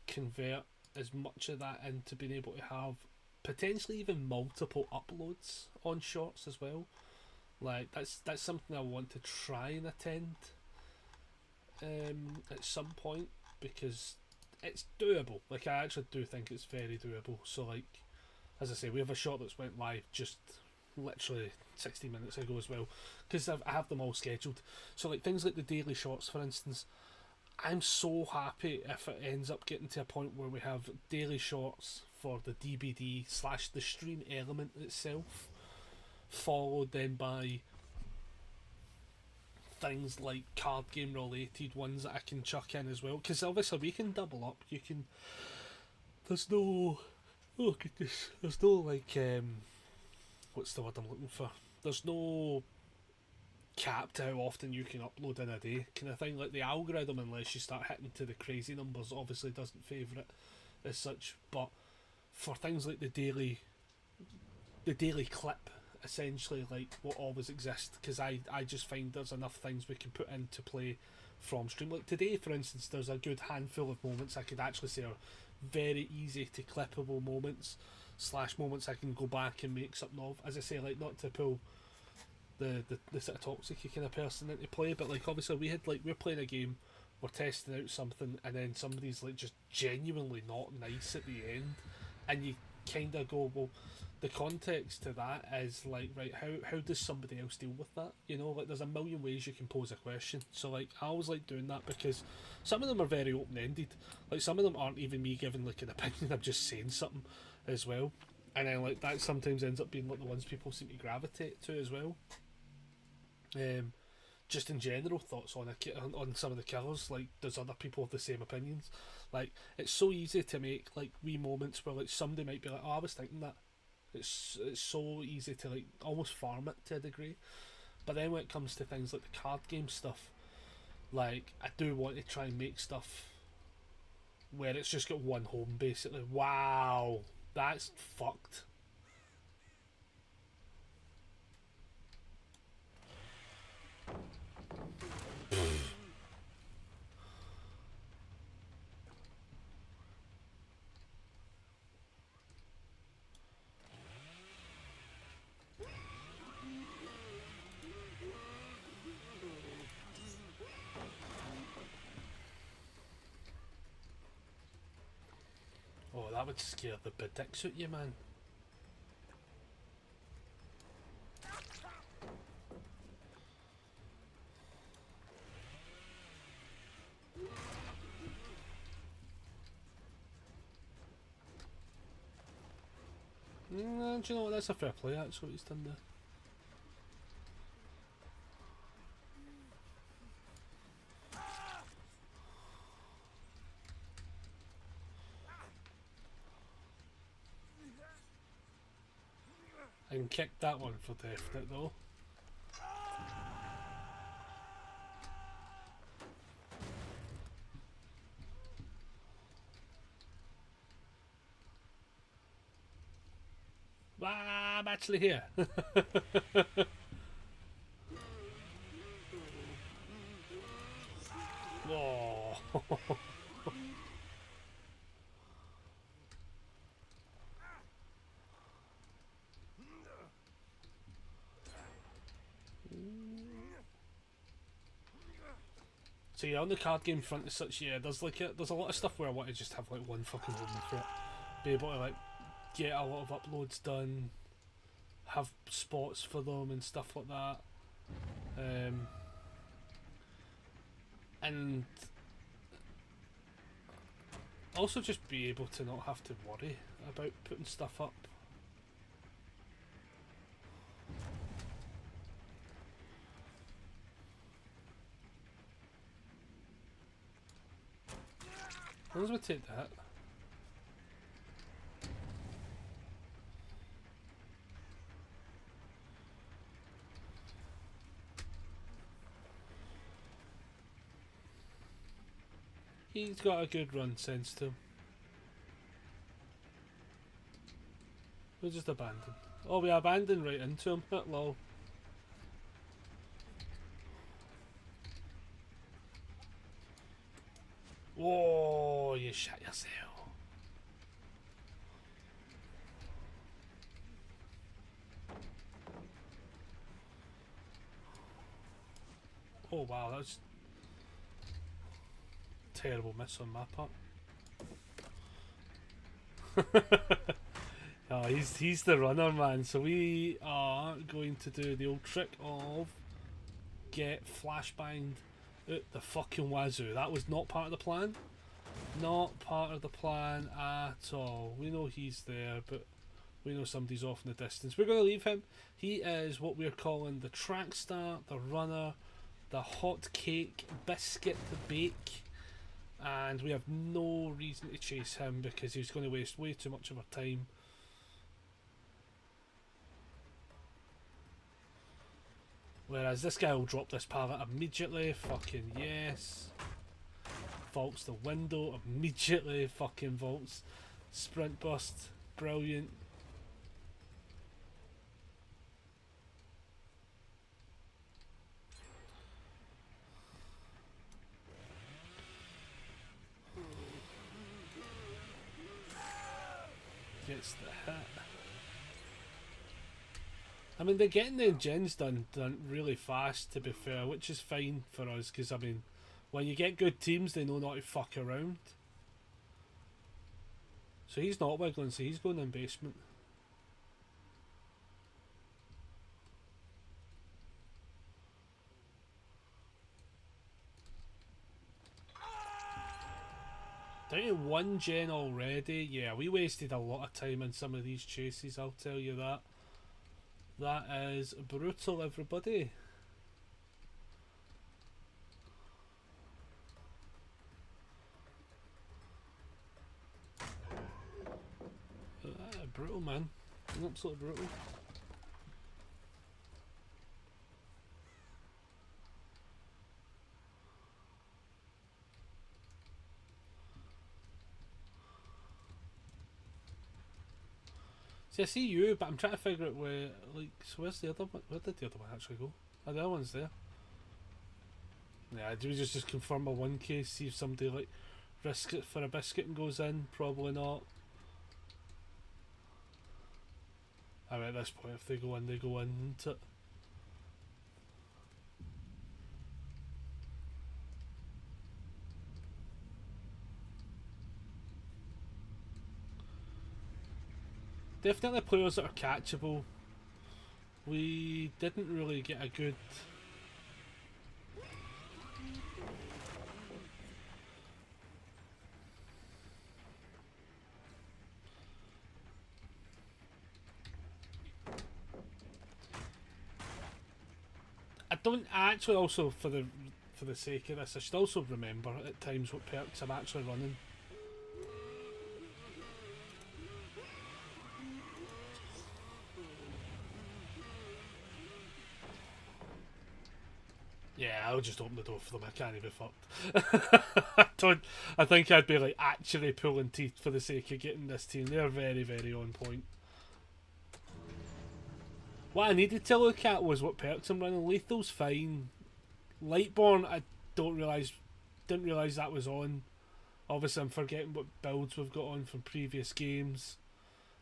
Speaker 1: convert as much of that into being able to have potentially even multiple uploads on shorts as well. Like that's something I want to try and attend at some point, because it's doable. Like, I actually do think it's very doable. So like, as I say, we have a short that's went live just literally 60 minutes ago as well, because I have them all scheduled. So like things like the daily shorts, for instance, I'm so happy if it ends up getting to a point where we have daily shorts for the DBD slash the stream element itself, followed then by things like card game related ones that I can chuck in as well. Because obviously we can double up. You can. There's no. Oh goodness. There's no like. What's the word I'm looking for? There's no cap to how often you can upload in a day, kind of thing. Like the algorithm, unless you start hitting to the crazy numbers, obviously doesn't favour it as such. But for things like the daily clip, essentially, like, will always exist, because I just find there's enough things we can put into play from stream. Like today, for instance, there's a good handful of moments I could actually say are very easy to clippable moments slash moments I can go back and make something of. As I say, like, not to pull the sort of toxic kind of person into play, but like obviously we're playing a game, we're testing out something, and then somebody's like just genuinely not nice at the end, and you kind of go, well, the context to that is like, right, how does somebody else deal with that? You know, like, there's a million ways you can pose a question. So like, I always like doing that, because some of them are very open ended. Like, some of them aren't even me giving like an opinion, I'm just saying something as well, and then like that sometimes ends up being like the ones people seem to gravitate to as well. Just in general thoughts on on some of the killers. Like, does other people have the same opinions? Like, it's so easy to make like wee moments where like somebody might be like, oh, I was thinking that. It's so easy to like almost farm it to a degree. But then when it comes to things like the card game stuff, like, I do want to try and make stuff where it's just got one home basically. Wow, that's fucked. Oh, that would scare the bedicks out you, man. Do you know what? That's a fair play. That's what he's done there. I can kick that one for definite though. Ah, I'm actually here. Whoa. So yeah, on the card game front as such, yeah, there's a lot of stuff where I want to just have like one fucking home for it. Be able to like get a lot of uploads done, have spots for them and stuff like that. And also just be able to not have to worry about putting stuff up. As long as we take that. He's got a good run sense to him. We'll just abandon. Oh, we abandoned right into him. Lol. Whoa, you shot yourself. Oh wow, that's terrible miss on my part. Oh, he's the runner, man. So we are going to do the old trick of get flashbanged out the fucking wazoo. That was not part of the plan. Not part of the plan at all. We know he's there, but we know somebody's off in the distance. We're going to leave him. He is what we're calling the track star, the runner, the hot cake, biscuit to bake. And we have no reason to chase him because he's going to waste way too much of our time. Whereas this guy will drop this pallet immediately. Fucking yes. Vaults the window immediately. Fucking vaults. Sprint burst. Brilliant. Gets the hit. I mean, they're getting the gens done really fast, to be fair, which is fine for us, because, I mean, when you get good teams, they know not to fuck around. So he's not wiggling, so he's going in basement. Down to one gen already. Yeah, we wasted a lot of time in some of these chases, I'll tell you that. That is brutal, everybody. Brutal, man. Absolutely brutal. See, I see you, but I'm trying to figure out where, like, so where's the other one? Where did the other one actually go? Oh, the other one's there. Yeah, do we just confirm a 1k, see if somebody, like, risks it for a biscuit and goes in? Probably not. I mean, at this point, if they go in, they go in, isn't it? Definitely players that are catchable. We didn't really get a good... I don't actually also, for the sake of this, I should also remember at times what perks I'm actually running. Yeah, I'll just open the door for them. I can't even be fucked. I think I'd be like actually pulling teeth for the sake of getting this team. They're very, very on point. What I needed to look at was what perks I'm running. Lethal's fine. Lightborn, I didn't realise that was on. Obviously, I'm forgetting what builds we've got on from previous games.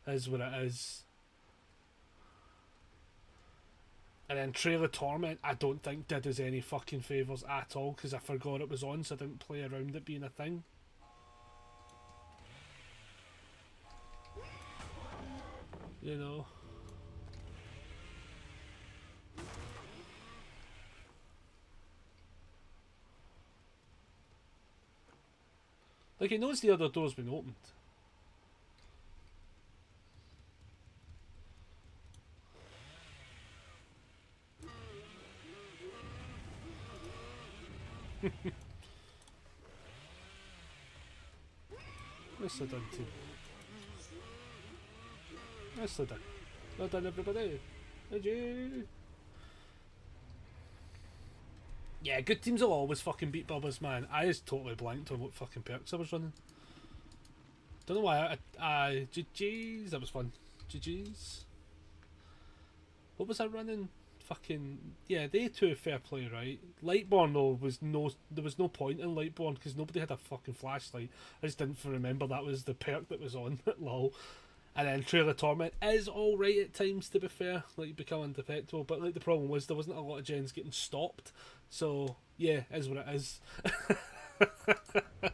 Speaker 1: Is what it is. And then Trail of Torment, I don't think did us any fucking favours at all, because I forgot it was on, so I didn't play around it being a thing. You know. Like, he knows the other door's been opened. Nicely done, team. Nicely done. Well done, everybody. GG. Yeah, good teams will always fucking beat Bubba's, man. I just totally blanked on what fucking perks I was running. Don't know why. GG's. That was fun. GG's. What was I running? Fucking yeah, they two fair play, right? Lightborn though there was no point in Lightborn because nobody had a fucking flashlight. I just didn't remember that was the perk that was on. Lol. And then Trail of Torment is alright at times, to be fair, like become undetectable, but like the problem was there wasn't a lot of gens getting stopped. So yeah, is what it is.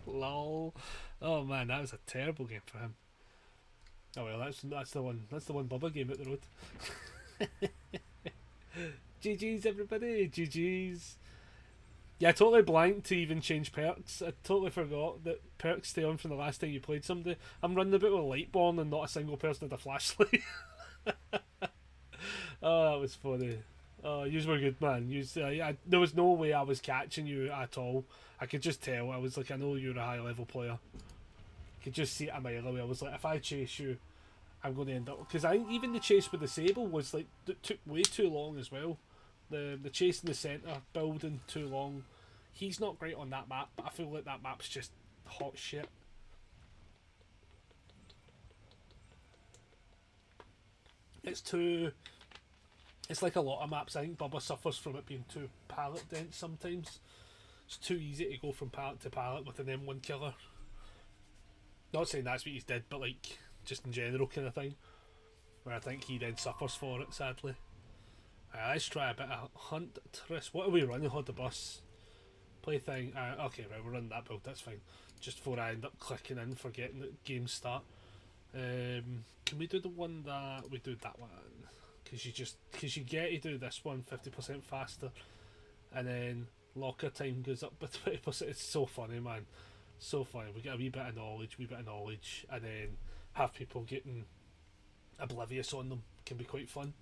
Speaker 1: Lol. Oh man, that was a terrible game for him. Oh well, that's the one. That's the one Bubba game at the road. GG's everybody. GG's. Yeah, I totally blanked to even change perks. I totally forgot that perks stay on from the last time you played somebody. I'm running about with Lightborn and not a single person had a flashlight. Oh, that was funny. Oh, you were good, man. There was no way I was catching you at all. I could just tell. I was like, I know you're a high level player. I could just see it a mile away. I was like, if I chase you, I'm going to end up, because I even the chase with the Sable was like it took way too long as well. The chase in the centre building too long. He's not great on that map, but I feel like that map's just hot shit. It's too. It's like a lot of maps. I think Bubba suffers from it being too pallet dense sometimes. It's too easy to go from pallet to pallet with an M1 killer. Not saying that's what he's did, but like just in general kind of thing. Where I think he then suffers for it, sadly. Let's try a bit of Huntress. What are we running on the bus? Plaything. Okay, right, we're running that build, that's fine. Just before I end up clicking in, forgetting that games start. Can we do the one that we do that one? Because you get to do this one 50% faster, and then locker time goes up by 20%. It's so funny, man. So funny. We get a wee bit of knowledge, and then have people getting oblivious on them. Can be quite fun.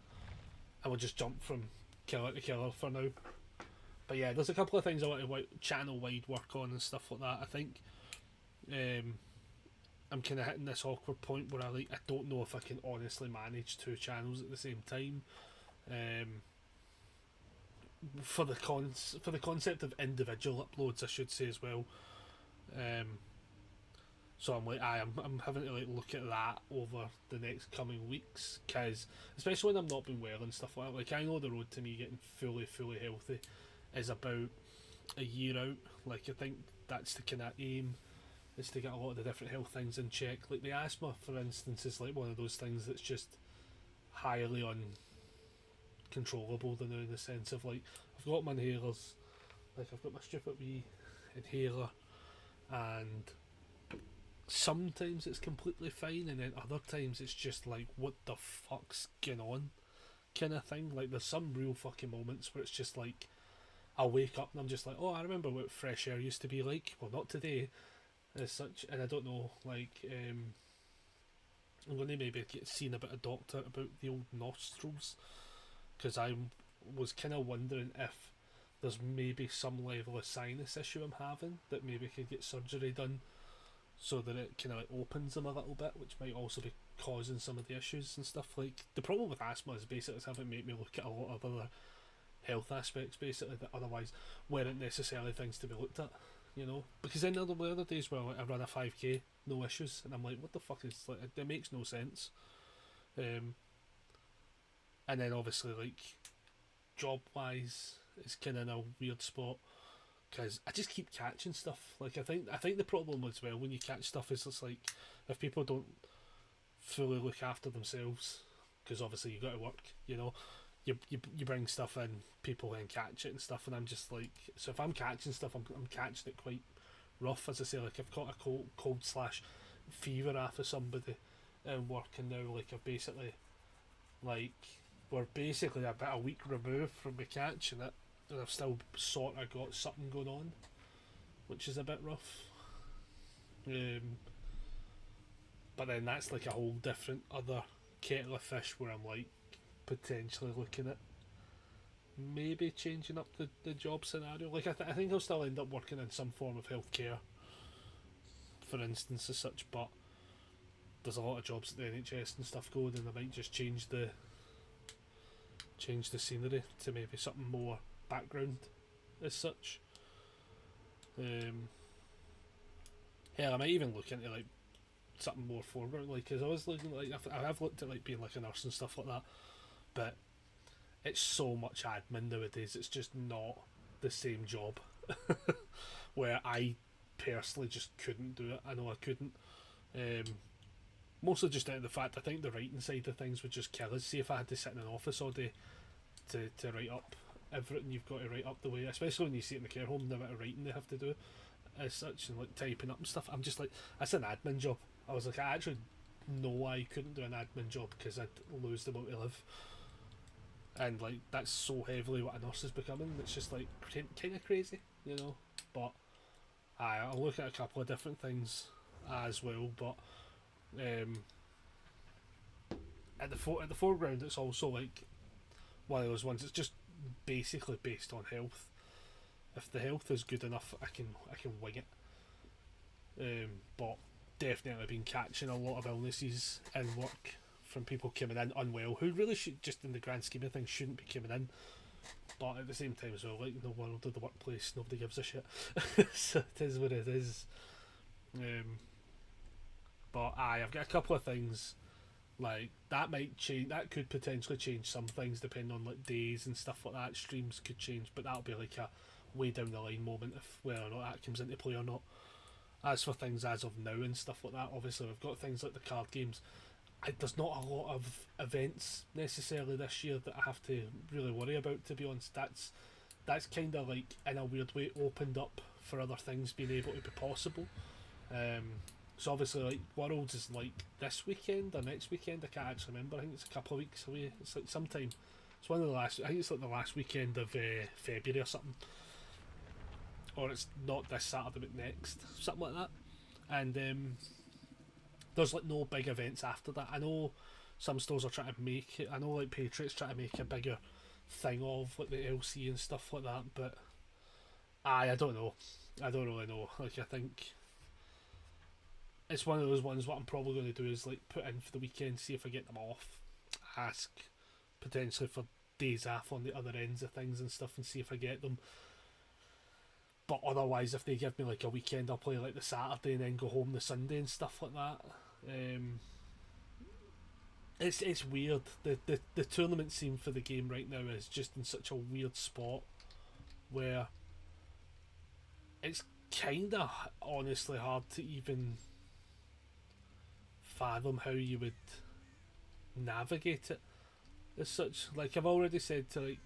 Speaker 1: And we'll just jump from killer to killer for now. But yeah, there's a couple of things I want to channel wide work on and stuff like that. I think I'm kind of hitting this awkward point where I don't know if I can honestly manage two channels at the same time. For the concept of individual uploads, I should say as well. So I'm like, I'm having to like look at that over the next coming weeks, because especially when I'm not been well and stuff like that. Like I know the road to me getting fully healthy is about a year out. Like I think that's the kind of aim, is to get a lot of the different health things in check. Like the asthma, for instance, is like one of those things that's just highly uncontrollable now, in the sense of like I've got my inhalers, like I've got my stupid wee inhaler, and sometimes it's completely fine, and then other times it's just like, what the fuck's going on, kind of thing. Like there's some real fucking moments where it's just like I'll wake up and I'm just like, oh, I remember what fresh air used to be like. Well, not today as such. And I don't know, like I'm going to maybe get seen a bit of doctor about the old nostrils, because I was kind of wondering if there's maybe some level of sinus issue I'm having that maybe could get surgery done so that it kind of like opens them a little bit, which might also be causing some of the issues and stuff. Like the problem with asthma is basically it's having made me look at a lot of other health aspects basically that otherwise weren't necessarily things to be looked at, you know. Because then the other days where like, I ran a 5k, no issues, and I'm like, what the fuck is, like, it makes no sense. And then obviously like job wise it's kind of in a weird spot, because I just keep catching stuff. Like I think the problem as well when you catch stuff is it's like if people don't fully look after themselves, because obviously you got to work, you know. You bring stuff in, people then catch it and stuff, and I'm just like, so if I'm catching stuff, I'm catching it quite rough, as I say. Like I've got a cold slash fever after somebody and working now. Like I've basically, like we're basically about a week removed from me catching it, and I've still sort of got something going on, which is a bit rough. But then that's like a whole different other kettle of fish where I'm like potentially looking at maybe changing up the job scenario. Like I think I'll still end up working in some form of healthcare, for instance, as such, but there's a lot of jobs at the NHS and stuff going, and I might just change the scenery to maybe something more background as such. Hell, I might even look into like something more foreground, like, because I was looking like I've looked at like being like a nurse and stuff like that, but it's so much admin nowadays. It's just not the same job. Where I personally just couldn't do it. I know I couldn't. Mostly just out of the fact I think the writing side of things would just kill us. See if I had to sit in an office all day to write up everything you've got to write up the way, especially when you see it in the care home, the amount of writing they have to do as such, and like typing up and stuff. I'm just like, that's an admin job. I was like, I actually know I couldn't do an admin job because I'd lose the will to live. And like, that's so heavily what a nurse is becoming. It's just like kind of crazy, you know. But I'll look at a couple of different things as well. But at the foreground, it's also like one of those ones. It's just basically based on health. If the health is good enough, I can wing it. But definitely been catching a lot of illnesses in work from people coming in unwell, who really should, just in the grand scheme of things, shouldn't be coming in. But at the same time as well, like in the world of the workplace, nobody gives a shit. So it is what it is. But I've got a couple of things like that might change. That could potentially change some things depending on like days and stuff like that. Streams could change, but that'll be like a way down the line moment if whether or not that comes into play or not. As for things as of now and stuff like that, obviously we've got things like the card games. There's not a lot of events necessarily this year that I have to really worry about, to be honest. That's kind of like, in a weird way, opened up for other things being able to be possible. So obviously, like, Worlds is like this weekend or next weekend, I can't actually remember. I think it's a couple of weeks away. It's like sometime. It's one of the last, I think it's like the last weekend of February or something. Or it's not this Saturday but next, something like that. And there's like no big events after that. I know some stores are trying to make it. I know like Patriots trying to make a bigger thing of like the LC and stuff like that. But I don't know. I don't really know. Like, I think it's one of those ones. What I'm probably going to do is like put in for the weekend, see if I get them off, ask potentially for days off on the other ends of things and stuff, and see if I get them. But otherwise, if they give me like a weekend, I'll play like the Saturday and then go home the Sunday and stuff like that. It's weird. The tournament scene for the game right now is just in such a weird spot where it's kind of honestly hard to even fathom how you would navigate it as such. Like, I've already said to like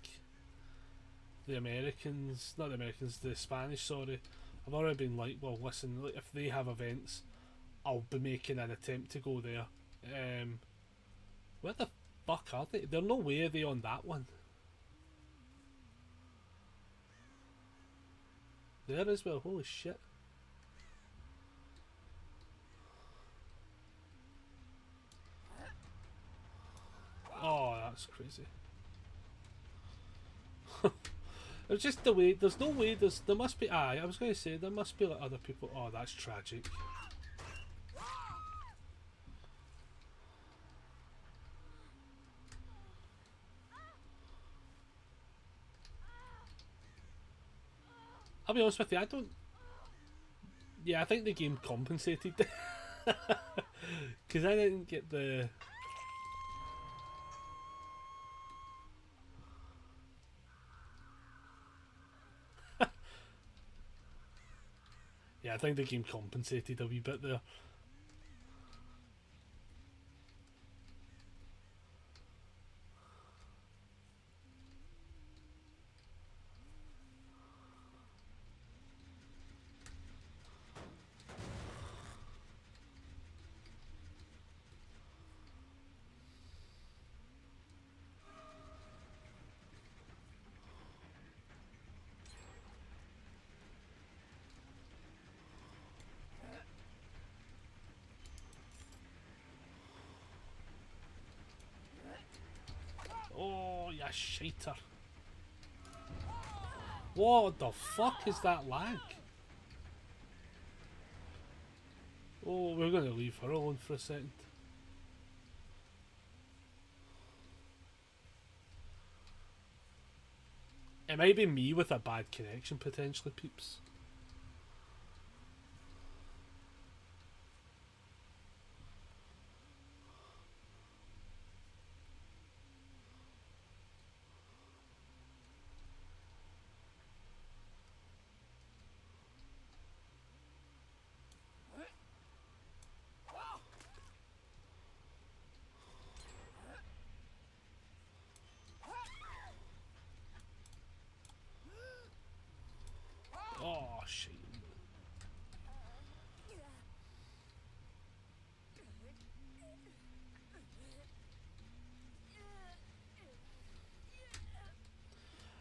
Speaker 1: the Spanish, sorry, I've already been like, well, listen, like, if they have events, I'll be making an attempt to go there. Where the fuck are they? There's no way are they on that one. There as well, holy shit. Oh, that's crazy. It's just the way, there's no way, there must be, I was going to say, there must be like other people. Oh, that's tragic. I'll be honest with you, I don't, yeah, I think the game compensated. Because I didn't get the, yeah, I think the game compensated a wee bit there. Oh, you shiter. What the fuck is that lag? Oh, we're going to leave her alone for a second. It might be me with a bad connection, potentially, peeps.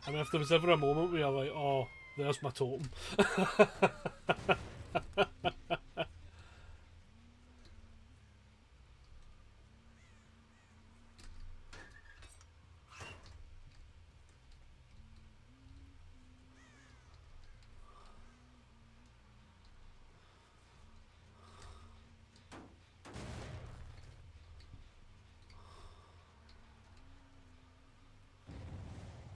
Speaker 1: I mean, if there was ever a moment where you're like, oh, there's my totem.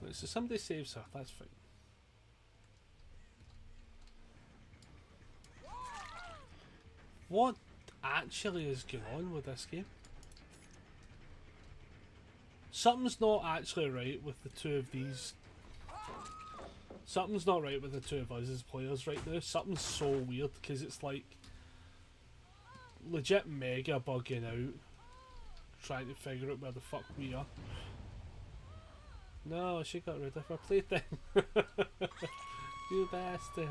Speaker 1: Right, so somebody saves her, that's fine. What actually is going on with this game? Something's not actually right with the two of these. Something's not right with the two of us as players right now. Something's so weird because it's like legit mega bugging out, trying to figure out where the fuck we are. No, she got rid of her plaything. You bastard.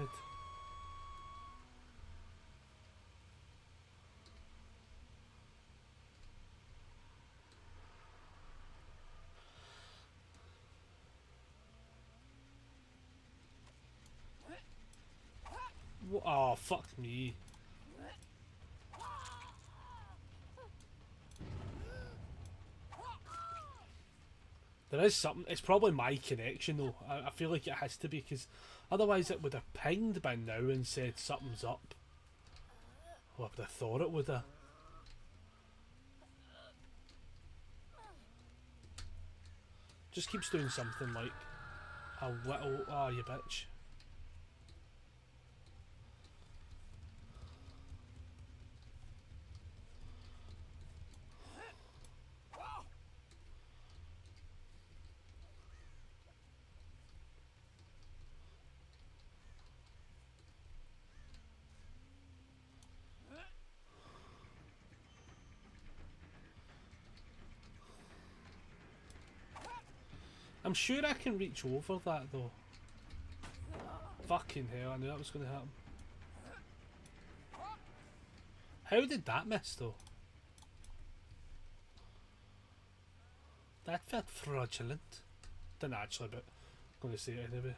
Speaker 1: Oh, fuck me. There is something. It's probably my connection though. I feel like it has to be because otherwise it would have pinged by now and said something's up. Well, I would have thought it would have. Just keeps doing something like a little. Oh, you bitch. I'm sure I can reach over that though. Fucking hell, I knew that was going to happen. How did that miss though? That felt fraudulent. Didn't actually, but I'm going to say it anyway.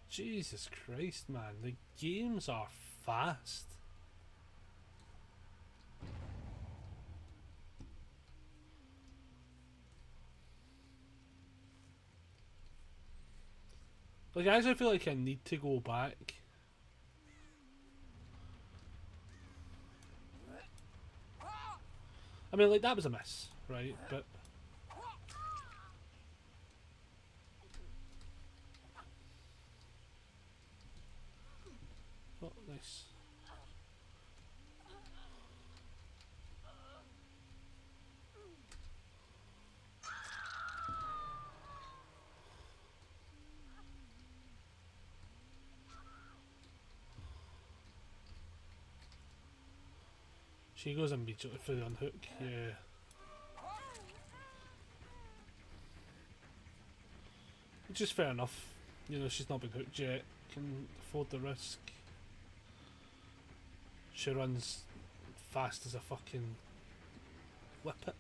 Speaker 1: Jesus Christ, man, the games are fast. Like, I actually feel like I need to go back. I mean, like, that was a miss, right? But oh, nice. She goes immediately for the unhook, yeah. Which is fair enough. You know, she's not been hooked yet. Can afford the risk. She runs fast as a fucking whippet.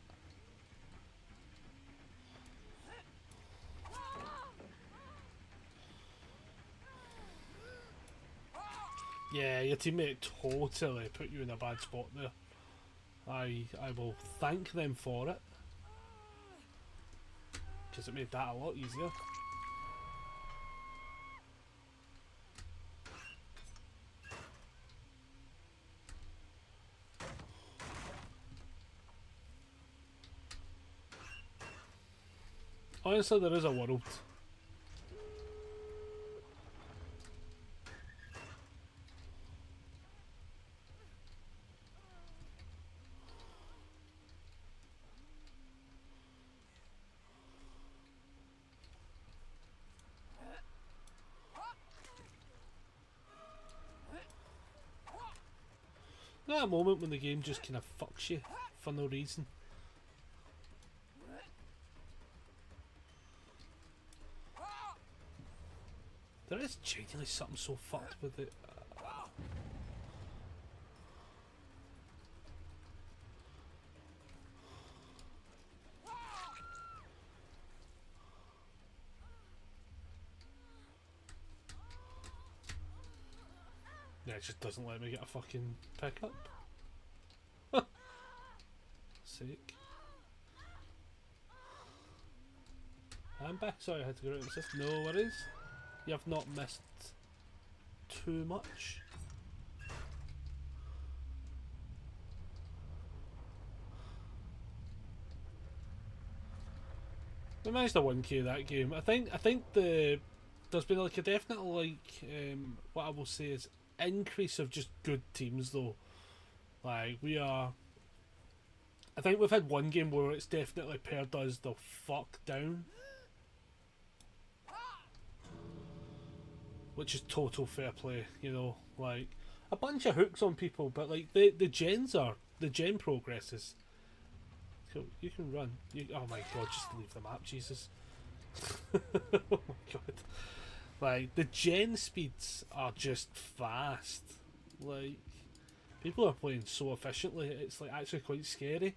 Speaker 1: Yeah, your teammate totally put you in a bad spot there. I will thank them for it. Because it made that a lot easier. Honestly, there is a world. That moment when the game just kind of fucks you for no reason. There is genuinely something so fucked with it. Yeah, it just doesn't let me get a fucking pickup. Sake. I'm back. Sorry, I had to go out and assist. No worries. You have not missed too much. We managed to 1k that game. I think there's been like a definite what I will say is increase of just good teams though. Like we are. I think we've had one game where it's definitely pared us the fuck down. Which is total fair play, you know, like a bunch of hooks on people, but like the gen progresses. Cool, you can run. Oh my god, just leave the map, Jesus. Oh my god. Like the gen speeds are just fast. Like people are playing so efficiently, it's like actually quite scary.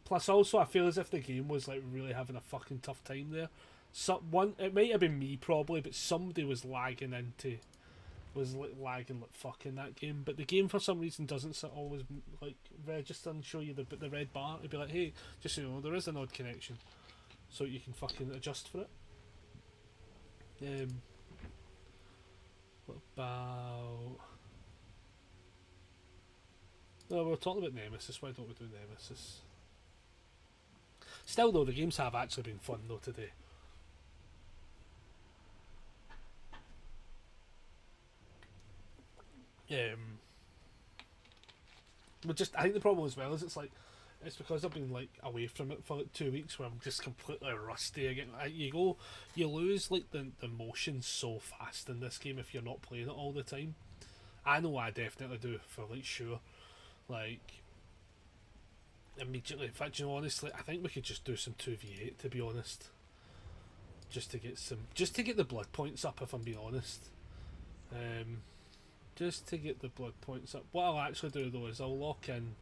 Speaker 1: Plus also I feel as if the game was like really having a fucking tough time there. It might have been me probably, but somebody was lagging like fucking that game. But the game for some reason doesn't always like register and show you the red bar. It'd be like, hey, just so you know, there is an odd connection, so you can fucking adjust for it. What about? No, we were talking about Nemesis. Why don't we do Nemesis? Still though, the games have actually been fun though today. I think the problem as well is it's because I've been like away from it for like 2 weeks where I'm just completely rusty again. You lose like the motion so fast in this game if you're not playing it all the time. I know I definitely do for like sure. Like immediately, in fact, you know, honestly, I think we could just do some 2v8 to be honest. Just to get the blood points up, if I'm being honest. Just to get the blood points up. What I'll actually do though is I'll lock in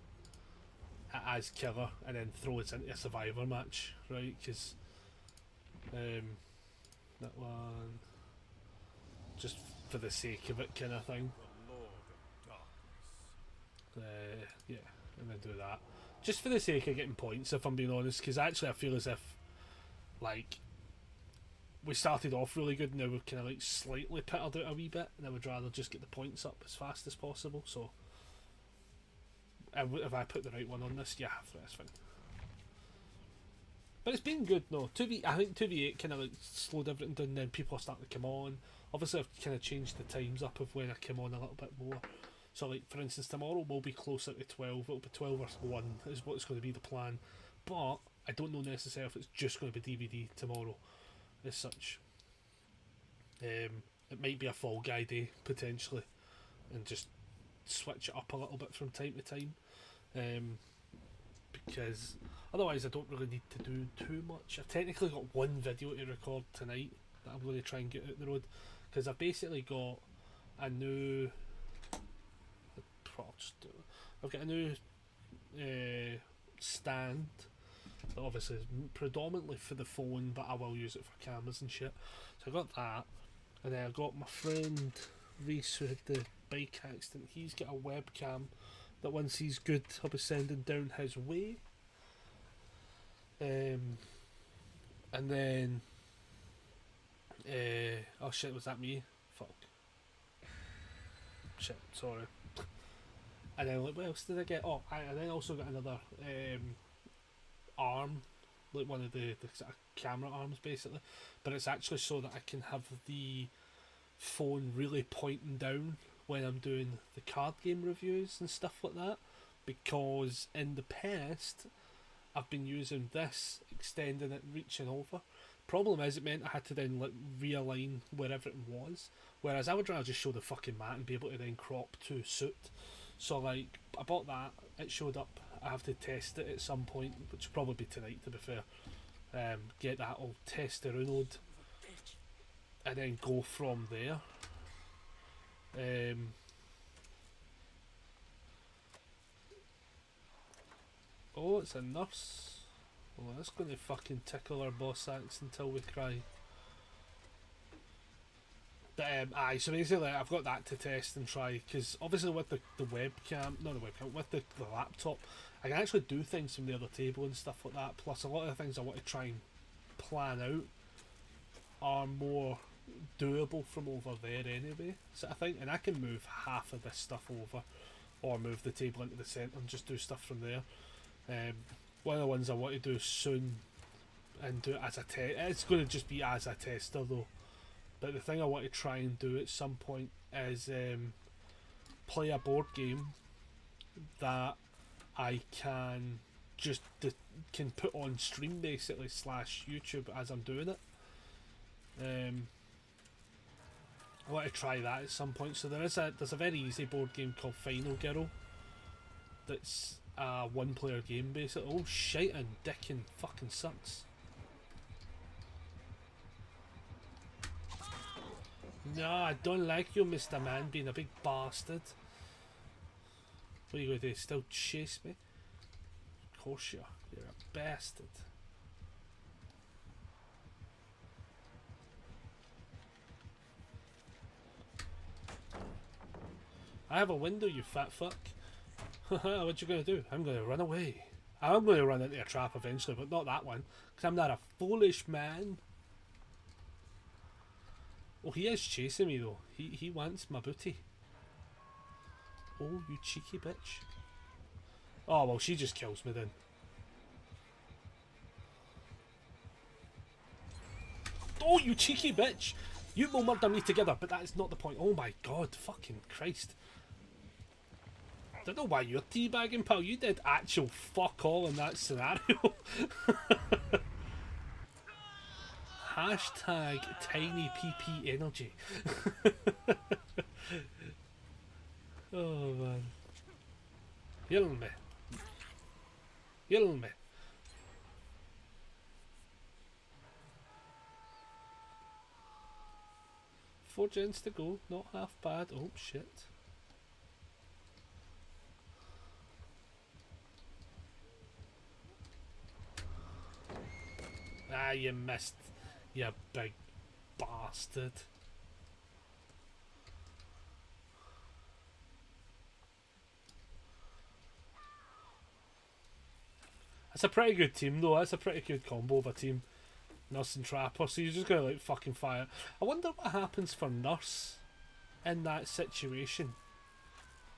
Speaker 1: as killer and then throw it into a survivor match, right? Because that one, just for the sake of it, kind of thing. Yeah, and then do that just for the sake of getting points, if I'm being honest. Because actually, I feel as if like we started off really good, and now we've kind of like slightly pittered out a wee bit, and I would rather just get the points up as fast as possible. So, if I put the right one on this, yeah, that's fine. But it's been good, no. I think 2v8 kind of like slowed everything down, and then people are starting to come on. Obviously, I've kind of changed the times up of when I come on a little bit more. So, like, for instance, tomorrow we'll be closer to 12. It'll be 12 or 1 is what's going to be the plan. But I don't know necessarily if it's just going to be DVD tomorrow as such. It might be a Fall Guy day, potentially. And just switch it up a little bit from time to time. Because otherwise I don't really need to do too much. I've technically got one video to record tonight that I'm going to try and get out the road. Because I've basically got a new... I've got a new stand that obviously is predominantly for the phone, but I will use it for cameras and shit. So I got that, and then I got my friend Reese who had the bike accident. He's got a webcam that once he's good I'll be sending down his way. And then oh shit, was that me? Fuck. Shit, sorry. And then like, what else did I get? Oh, I then also got another arm, like one of the sort of camera arms basically, but it's actually so that I can have the phone really pointing down when I'm doing the card game reviews and stuff like that, because in the past I've been using this, extending it, reaching over. Problem is, it meant I had to then like realign wherever it was, whereas I would rather just show the fucking mat and be able to then crop to suit. So like, I bought that, it showed up, I have to test it at some point, which will probably be tonight to be fair. Get that all test around. and then go from there. Oh, it's a nurse. Well, that's going to fucking tickle our boss axe until we cry. But aye, so basically I've got that to test and try, because obviously with the webcam, not the webcam, with the laptop, I can actually do things from the other table and stuff like that, plus a lot of the things I want to try and plan out are more doable from over there anyway, so I think, and I can move half of this stuff over, or move the table into the centre and just do stuff from there. One of the ones I want to do soon, and do it as a test, it's going to just be as a tester though, but the thing I want to try and do at some point is play a board game that I can just can put on stream basically / YouTube as I'm doing it. I want to try that at some point. So there's a very easy board game called Final Girl. That's a one-player game basically. Oh shit, and dickin' fucking sucks. No, I don't like you, Mr. Man, being a big bastard. What are you going to do? Still chase me? Of course you are. You're a bastard. I have a window, you fat fuck. What you gonna do? I'm gonna run away. I'm gonna run into a trap eventually, but not that one, because I'm not a foolish man. Oh, he is chasing me though. He wants my booty. Oh, you cheeky bitch. Oh, well, she just kills me then. Oh, you cheeky bitch! You will murder me together, but that is not the point. Oh my god, fucking Christ. Don't know why you're teabagging, pal. You did actual fuck all in that scenario. Hashtag tiny PP energy. Oh man. Heal me. Heal me. Four gens to go, not half bad. Oh shit. Ah, you missed, you big bastard. That's a pretty good team though, that's a pretty good combo of a team. Nurse and Trapper, so you're just gonna like fucking fire. I wonder what happens for Nurse in that situation.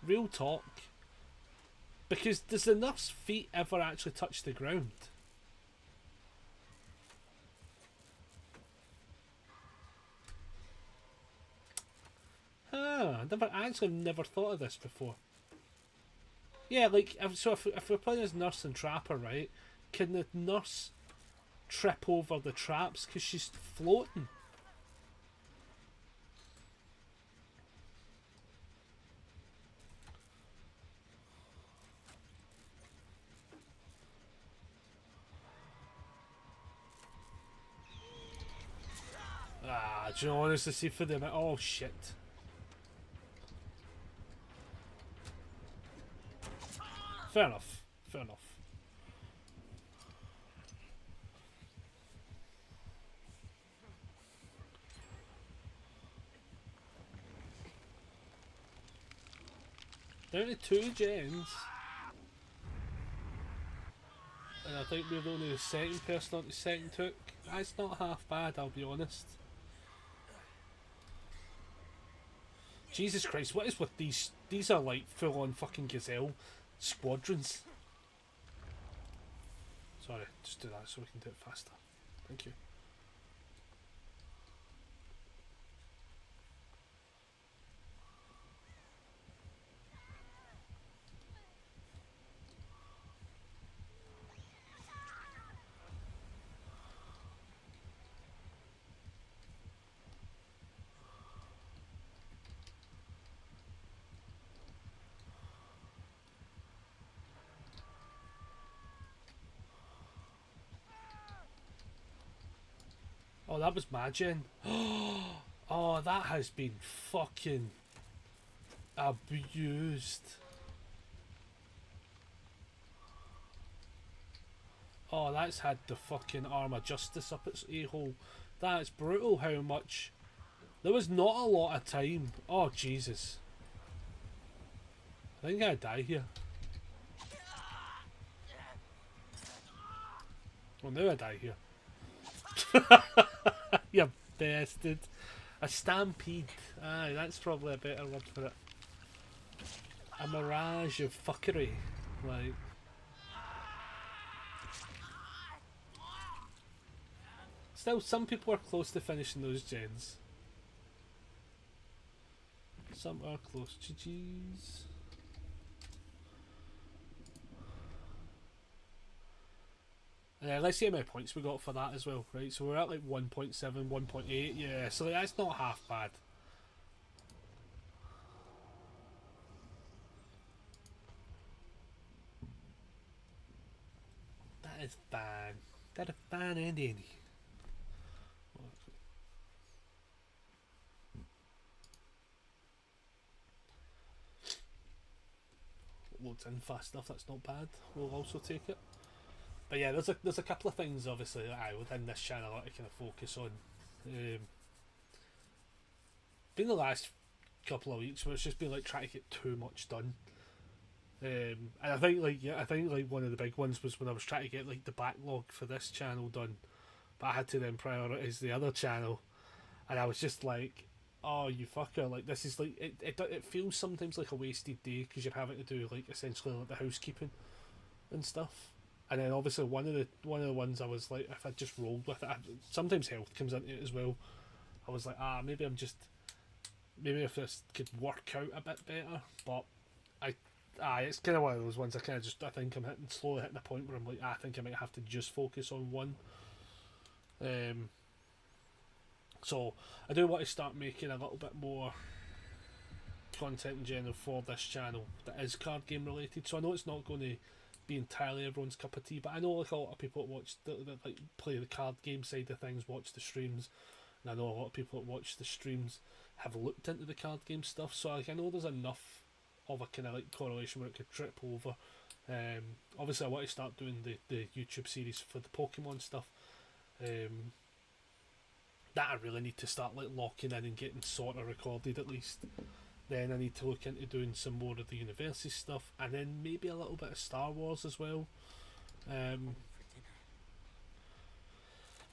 Speaker 1: Real talk. Because does the Nurse feet ever actually touch the ground? Ah, I never thought of this before. Yeah, like, if we're playing as Nurse and Trapper, right, can the Nurse trip over the traps because she's floating? Ah, do you know, honestly, see for them. Oh shit. Fair enough. Fair enough. Down to 2 gens. And I think we're only the second person on the second hook. That's not half bad, I'll be honest. Jesus Christ, what is with these? These are like full on fucking Gazelle squadrons. Sorry, just do that so we can do it faster. Thank you. Oh, that was Majin. Oh, that has been fucking abused. Oh, that's had the fucking arm of justice up its a-hole. That's brutal how much... There was not a lot of time. Oh, Jesus. I think I die here. Well, now I die here. You bastard. A stampede. Aye, that's probably a better word for it. A mirage of fuckery. Like... Still, some people are close to finishing those gens. Some are close. GG's. Let's see how many points we got for that as well, right? So we're at like 1.7, 1.8, yeah, so that's not half bad. That is fine. That is fine and dandy. Loads in fast enough, that's not bad. We'll also take it. But yeah, there's a couple of things obviously that within this channel that I kind of focus on. Been the last couple of weeks where it's just been like trying to get too much done. And I think like one of the big ones was when I was trying to get like the backlog for this channel done, but I had to then prioritise the other channel, and I was just like, oh you fucker, like this is like it feels sometimes like a wasted day because you're having to do like essentially like the housekeeping and stuff. And then obviously one of the ones I was like, if I just rolled with it, sometimes health comes into it as well. I was like, maybe if this could work out a bit better. But it's kind of one of those ones I think I'm slowly hitting a point where I'm like, I think I might have to just focus on one. So I do want to start making a little bit more content in general for this channel that is card game related. So I know it's not going to be entirely everyone's cup of tea, but I know like a lot of people that watch that like play the card game side of things watch the streams, and I know a lot of people that watch the streams have looked into the card game stuff, so like I know there's enough of a kind of like correlation where it could trip over. Obviously I want to start doing the YouTube series for the Pokemon stuff, that I really need to start like locking in and getting sort of recorded at least. Then I need to look into doing some more of the university stuff, and then maybe a little bit of Star Wars as well.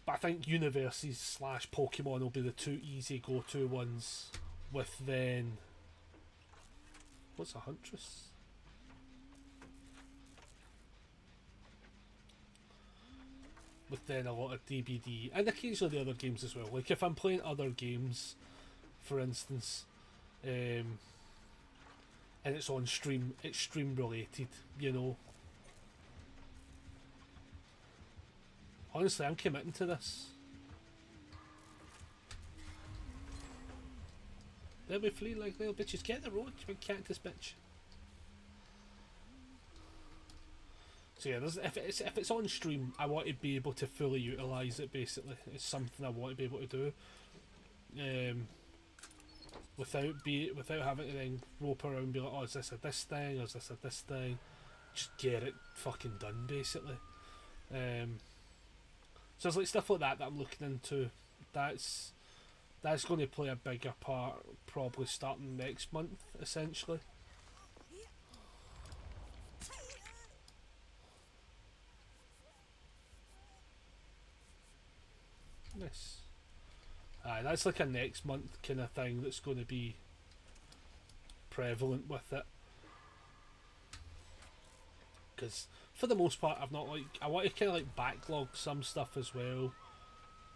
Speaker 1: But I think universities / Pokemon will be the two easy go-to ones. With then, what's a Huntress? With then a lot of DBD and occasionally the other games as well. Like if I'm playing other games, for instance. And it's on stream, it's stream related, you know. Honestly, I'm committing to this. They'll be free like little bitches. Get the road, you big cactus bitch. So yeah, if it's on stream, I want to be able to fully utilise it. Basically, it's something I want to be able to do. Without having to then rope around and be like, oh, is this a this thing, or is this a this thing? Just get it fucking done, basically. So it's like stuff like that I'm looking into. That's going to play a bigger part, probably starting next month, essentially. Nice. That's like a next month kind of thing that's going to be prevalent with it. Because for the most part, I want to kind of like backlog some stuff as well,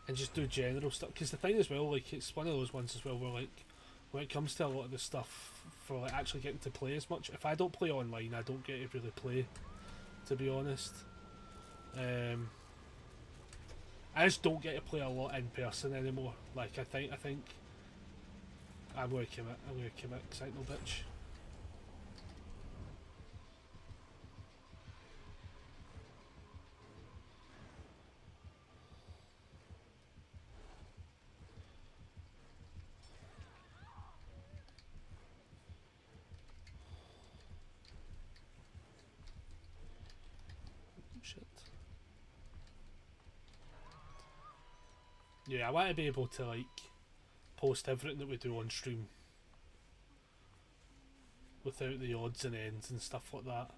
Speaker 1: and just do general stuff. Because the thing as well, like it's one of those ones as well where like when it comes to a lot of the stuff for like actually getting to play as much, if I don't play online, I don't get to really play. To be honest. I just don't get to play a lot in person anymore. Like I think I'm gonna commit because I ain't no bitch. Yeah, I want to be able to like post everything that we do on stream without the odds and ends and stuff like that.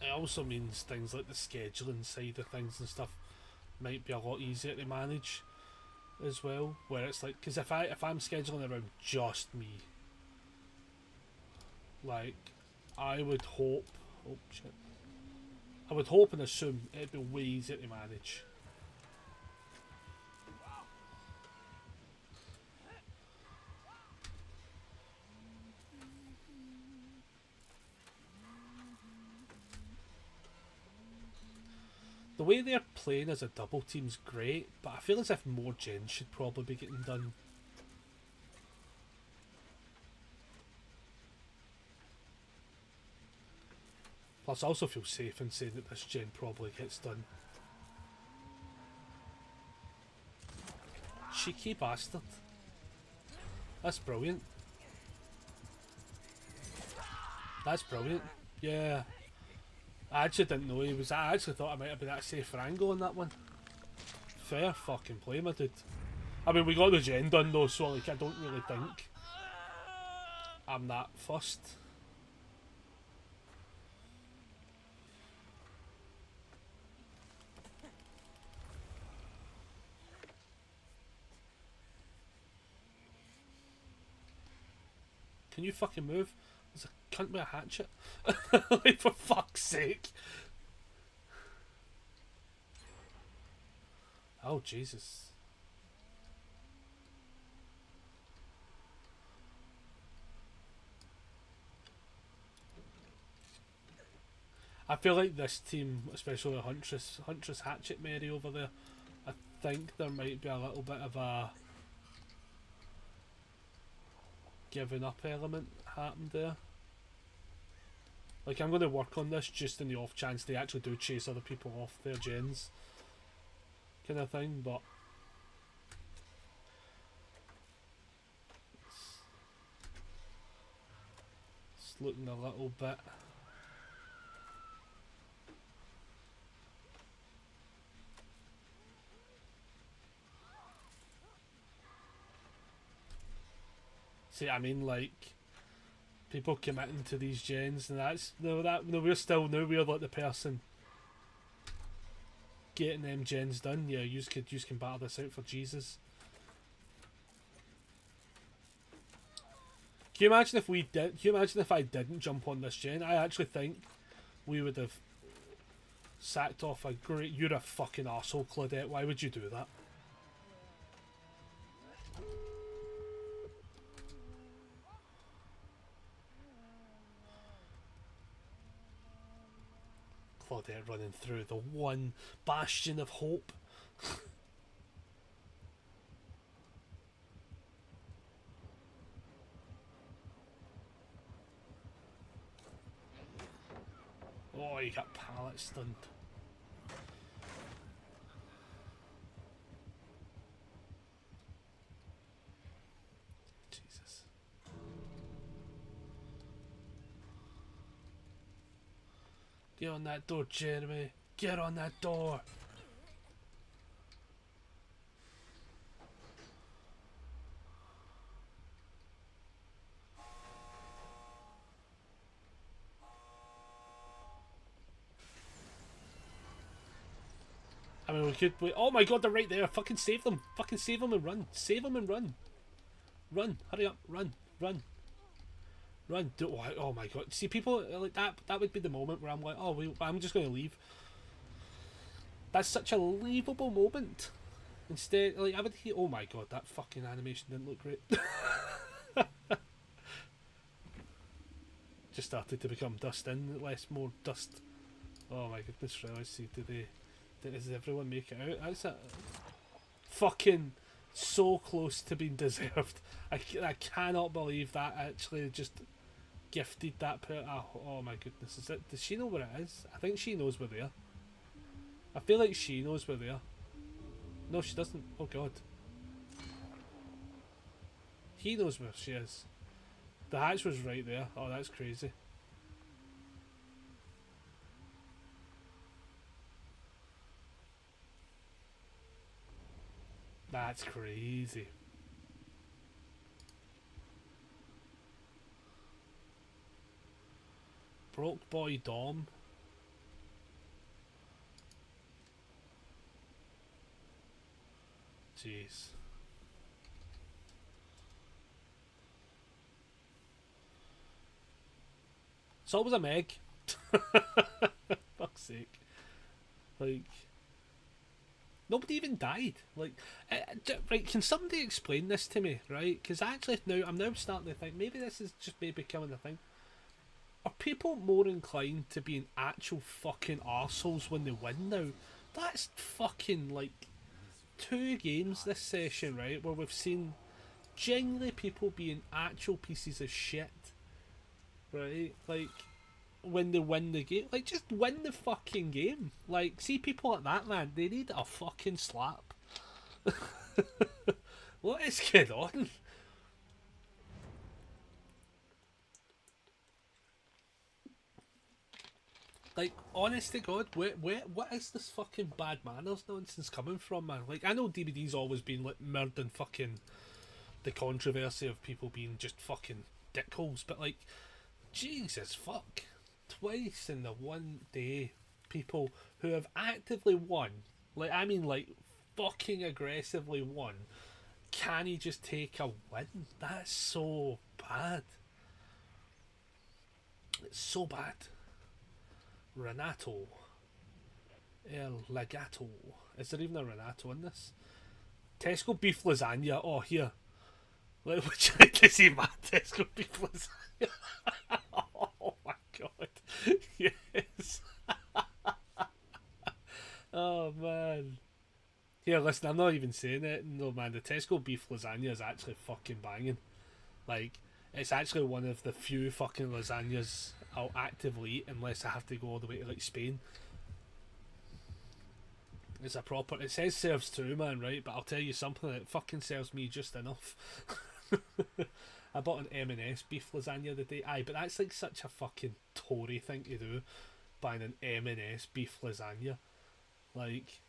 Speaker 1: It also means things like the scheduling side of things and stuff might be a lot easier to manage as well. Where it's like, because if I'm scheduling around just me, like I would hope, oh shit, I would hope and assume it'd be way easier to manage. The way they're playing as a double team's great, but I feel as if more gens should probably be getting done. Plus, I also feel safe in saying that this gen probably gets done. Cheeky bastard. That's brilliant. That's brilliant. Yeah. I actually didn't know he was. I actually thought I might have been at a safer angle on that one. Fair fucking play, my dude. I mean, we got the gen done though, so like, I don't really think I'm that fussed. Can you fucking move? There's a cunt with a hatchet. Like, for fuck's sake. Oh, Jesus. I feel like this team, especially Huntress Hatchet Mary over there, I think there might be a little bit of a giving up element happened there. Like, I'm going to work on this just in the off chance they actually do chase other people off their gens, kind of thing, but it's looking a little bit. See, I mean, like, people committing to these gens, and that's no, we're still we're like the person getting them gens done. Yeah, you can battle this out for Jesus. Can you imagine if we did? Can you imagine if I didn't jump on this gen? I actually think we would have sacked off a great. You're a fucking arsehole, Claudette. Why would you do that? Claudette running through the one bastion of hope. Oh, you got pallet stunned. Jesus. Get on that door, Jeremy. Get on that door. I mean, we could. Oh my god, they're right there. Fucking save them. Fucking save them and run. Save them and run. Run. Hurry up. Run. Run. Run. Oh my god. See, people like that. That would be the moment where I'm like, oh, I'm just going to leave. That's such a leavable moment. Instead, like, I would hear. Oh my god, that fucking animation didn't look great. Just started to become dust in, more dust. Oh my goodness, right, let's see, does everyone make it out? That's a fucking so close to being deserved. I cannot believe that actually just gifted that oh my goodness, does she know where it is? I think she knows we're there. I feel like she knows we're there. No, she doesn't. Oh god. He knows where she is. The hatch was right there. Oh, that's crazy. That's crazy. Broke Boy Dom. Jeez. It's always a Meg. Fuck's sake. Like, nobody even died. Like, right? Can somebody explain this to me? Right? Because actually, now I'm now starting to think maybe this is just maybe becoming a thing. Are people more inclined to being actual fucking arseholes when they win now? That's fucking like 2 games this session, right? Where we've seen genuinely people being actual pieces of shit, right? Like, when they win the game, like, just win the fucking game. Like, see people like that, man, they need a fucking slap. What is going on? Like, honest to God, what is this fucking bad manners nonsense coming from, man? Like, I know DBD's always been, like, murdering fucking the controversy of people being just fucking dickholes, but, like, Jesus fuck. Twice in the one day, people who have actively won, like, I mean, like, fucking aggressively won, can he just take a win? That's so bad. It's so bad. Renato. El Legato. Is there even a Renato in this? Tesco beef lasagna. Oh, here. Like, would you like to see my Tesco beef lasagna? Oh my god. Yes. Oh man. Here, listen, I'm not even saying it. No, man, the Tesco beef lasagna is actually fucking banging. Like, it's actually one of the few fucking lasagnas I'll actively eat unless I have to go all the way to, like, Spain. It's a proper... It says serves two, man, right? But I'll tell you something, it fucking serves me just enough. I bought an M&S beef lasagna the day. Aye, but that's like such a fucking Tory thing to do, buying an M&S beef lasagna. Like,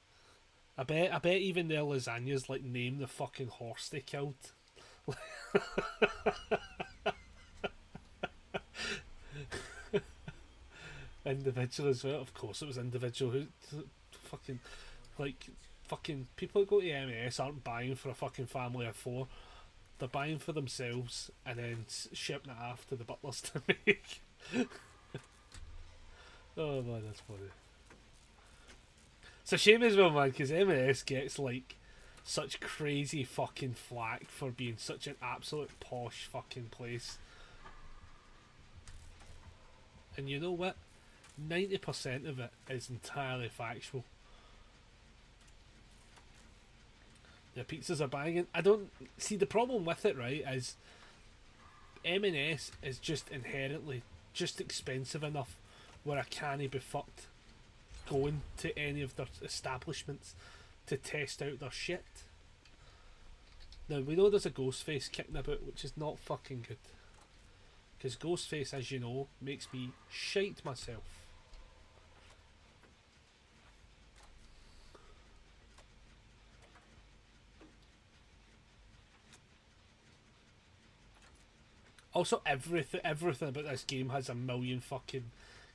Speaker 1: I bet even their lasagnas like name the fucking horse they killed. Individual as well. Of course, it was individual. Who fucking like fucking people that go to M&S aren't buying for a fucking family of 4. They're buying for themselves and then shipping it off to the butlers to make. Oh man, that's funny. It's a shame as well, man, because M&S gets like such crazy fucking flack for being such an absolute posh fucking place. And you know what? 90% of it is entirely factual. The pizzas are banging. I don't see the problem with it, right? Is M&S is just inherently just expensive enough where I can't be fucked going to any of their establishments to test out their shit. Now we know there's a Ghostface kicking about, which is not fucking good. Because Ghostface, as you know, makes me shite myself. Also, everything about this game has a million fucking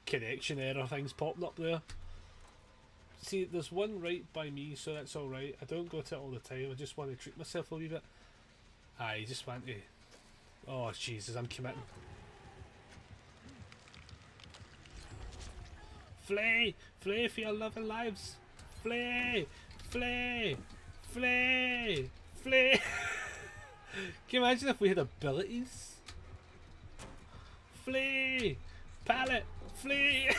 Speaker 1: connection error things popping up there. See, there's one right by me, so that's alright. I don't go to it all the time, I just want to treat myself a wee bit. I just want to... Oh, Jesus, I'm committing. Flee! Flee for your loving lives! Flee! Flee! Flee! Flee! Can you imagine if we had abilities? Flee! Pallet! Flee!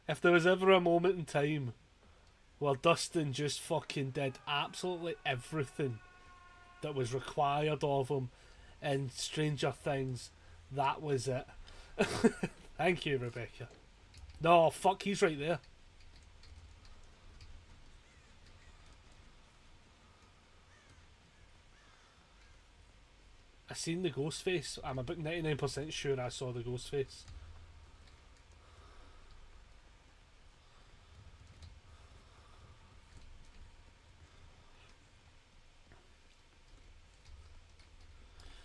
Speaker 1: If there was ever a moment in time where Dustin just fucking did absolutely everything that was required of him in Stranger Things, that was it. Thank you, Rebecca. No, fuck, he's right there. I seen the ghost face. I'm about 99% sure I saw the ghost face.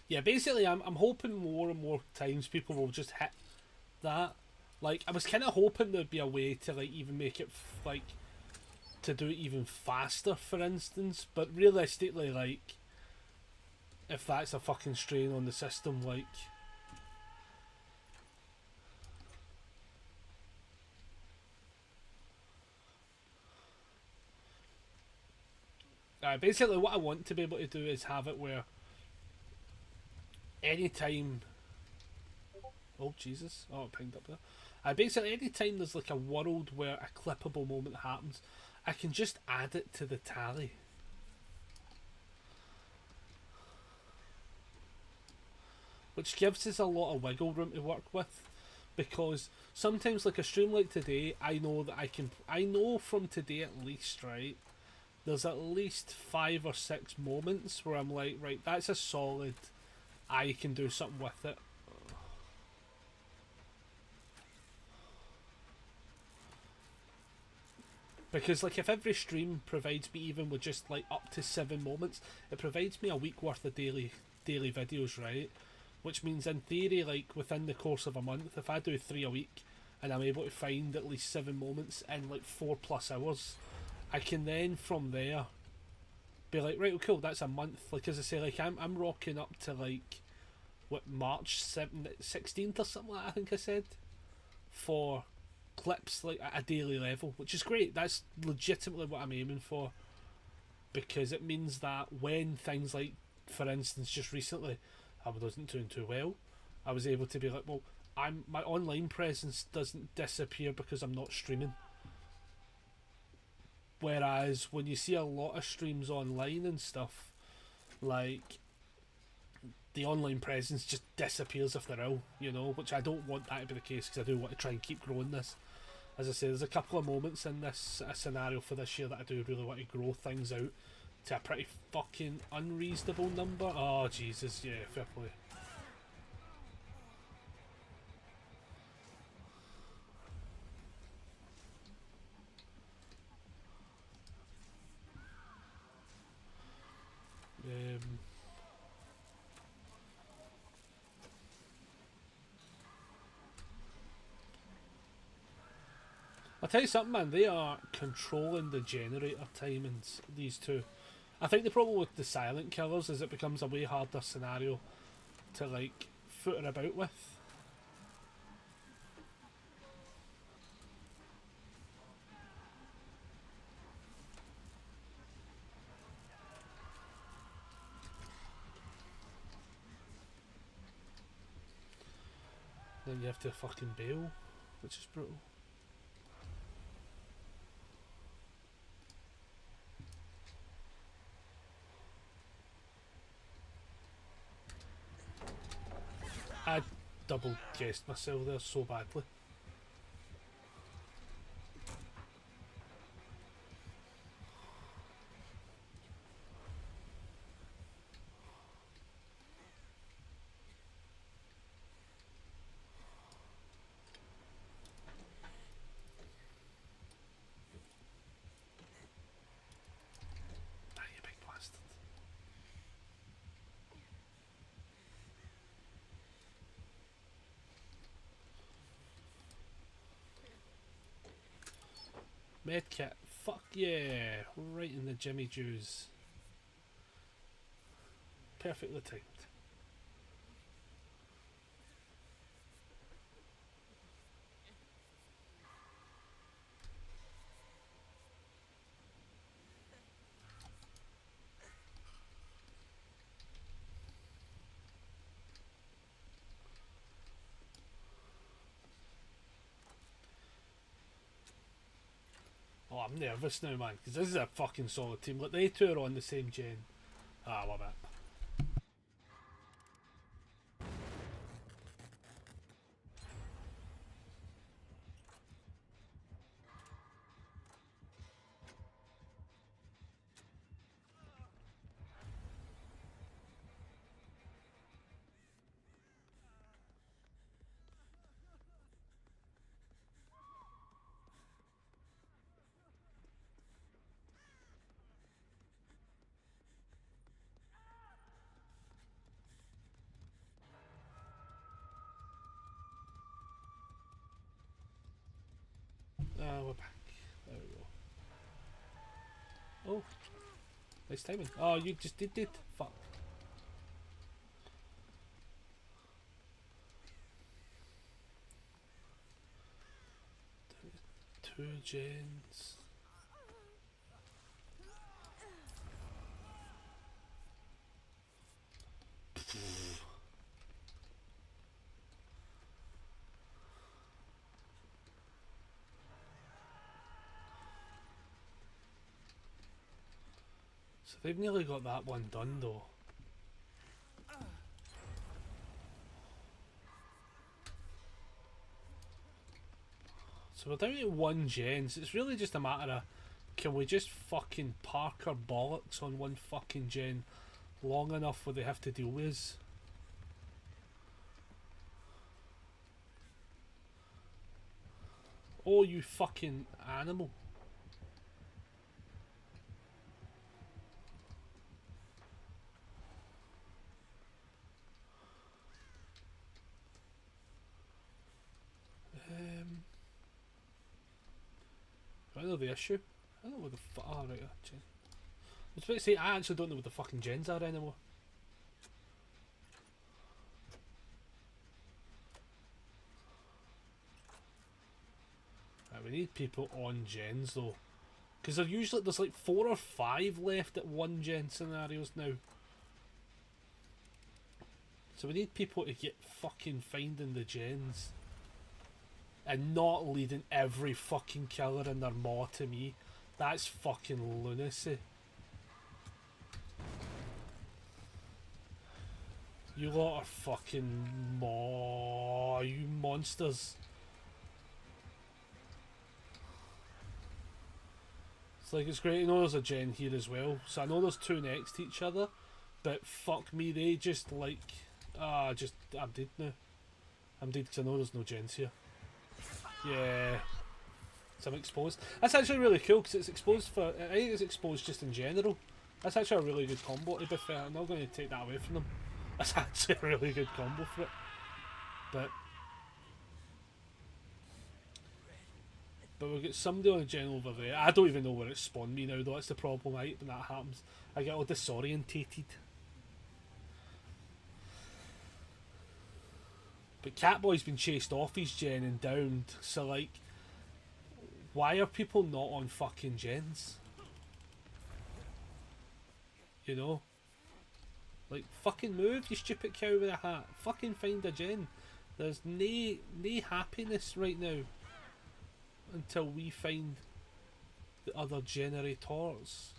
Speaker 1: Yeah, basically, I'm hoping more and more times people will just hit that. Like, I was kind of hoping there'd be a way to like even make it like to do it even faster, for instance. But realistically, like, if that's a fucking strain on the system, like, basically what I want to be able to do is have it where anytime. Oh Jesus! Oh, it pinged up there. Basically, anytime there's like a world where a clippable moment happens, I can just add it to the tally. Which gives us a lot of wiggle room to work with, because sometimes like a stream like today, I know that I know from today at least, right, there's at least 5 or 6 moments where I'm like, right, that's a solid, I can do something with it. Because like if every stream provides me even with just like up to 7 moments, it provides me a week worth of daily videos, right? Which means in theory, like within the course of a month, if I do 3 a week and I'm able to find at least 7 moments in like 4+ hours, I can then from there be like, right, well, cool, that's a month. Like as I say, like I'm rocking up to like what March 16th or something like that, I think I said, for clips like at a daily level, which is great. That's legitimately what I'm aiming for, because it means that when things like, for instance, just recently, I wasn't doing too well, I was able to be like, well, my online presence doesn't disappear because I'm not streaming. Whereas when you see a lot of streams online and stuff, like the online presence just disappears if they're ill, which I don't want that to be the case, because I do want to try and keep growing this. As I say, there's a couple of moments in this scenario for this year that I do really want to grow things out to a pretty fucking unreasonable number. Oh, Jesus, yeah, fair play. Um, I'll tell you something, man, they are controlling the generator timings, these two. I think the problem with the silent killers is it becomes a way harder scenario to, like, footer about with. Then you have to fucking bail, which is brutal. I double guessed myself there so badly. Ah, you big bastard. Medkit, fuck yeah, right in the Jimmy Jews. Perfectly timed. Oh, I'm nervous now, man, because this is a fucking solid team. Like, they two are on the same gen. Ah, I love it. We're back. There we go. Oh, nice timing. Oh, you just did it. Fuck. Two gens. So they've nearly got that one done though. So we're down to one gens. It's really just a matter of, can we just fucking park our bollocks on one fucking gen long enough where they have to deal with us? Oh, you fucking animal. I know the issue. I don't know what the fuck. Oh, right, gen. I was about to say, I actually don't know what the fucking gens are anymore. Right, we need people on gens though. Because there's like 4 or 5 left at one gen scenarios now. So we need people to get fucking finding the gens. And not leading every fucking killer in their maw to me. That's fucking lunacy. You lot are fucking maw, you monsters. It's like, it's great to know there's a gen here as well. So I know there's 2 next to each other. But fuck me, they just like... I'm dead now. I'm dead because I know there's no gens here. Yeah. So I'm exposed. That's actually really cool because it's exposed for... I think it's exposed just in general. That's actually a really good combo, to be fair. I'm not going to take that away from them. That's actually a really good combo for it. But we've got somebody on the gen over there. I don't even know where it spawned me now though. That's the problem, right? When that happens, I get all disorientated. But Catboy's been chased off his gen and downed, so like, why are people not on fucking gens? You know? Like, fucking move, you stupid cow with a hat. Fucking find a gen. There's nae happiness right now until we find the other generators.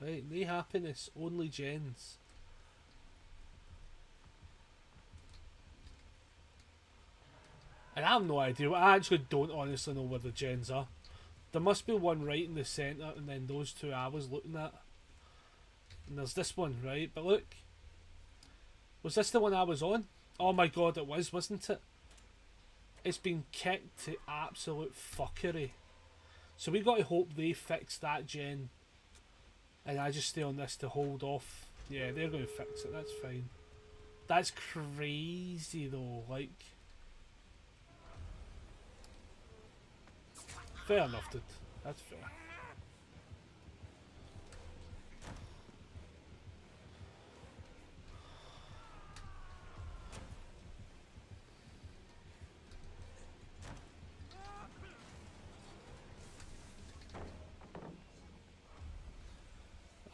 Speaker 1: Right, nae happiness, only gens. And I have no idea. I actually don't honestly know where the gens are. There must be one right in the centre, and then those 2 I was looking at. And there's this one, right? But look. Was this the one I was on? Oh my god, it was, wasn't it? It's been kicked to absolute fuckery. So we got to hope they fix that gen. And I just stay on this to hold off. Yeah, they're going to fix it, that's fine. That's crazy though, like... Fair enough, dude. That's fair.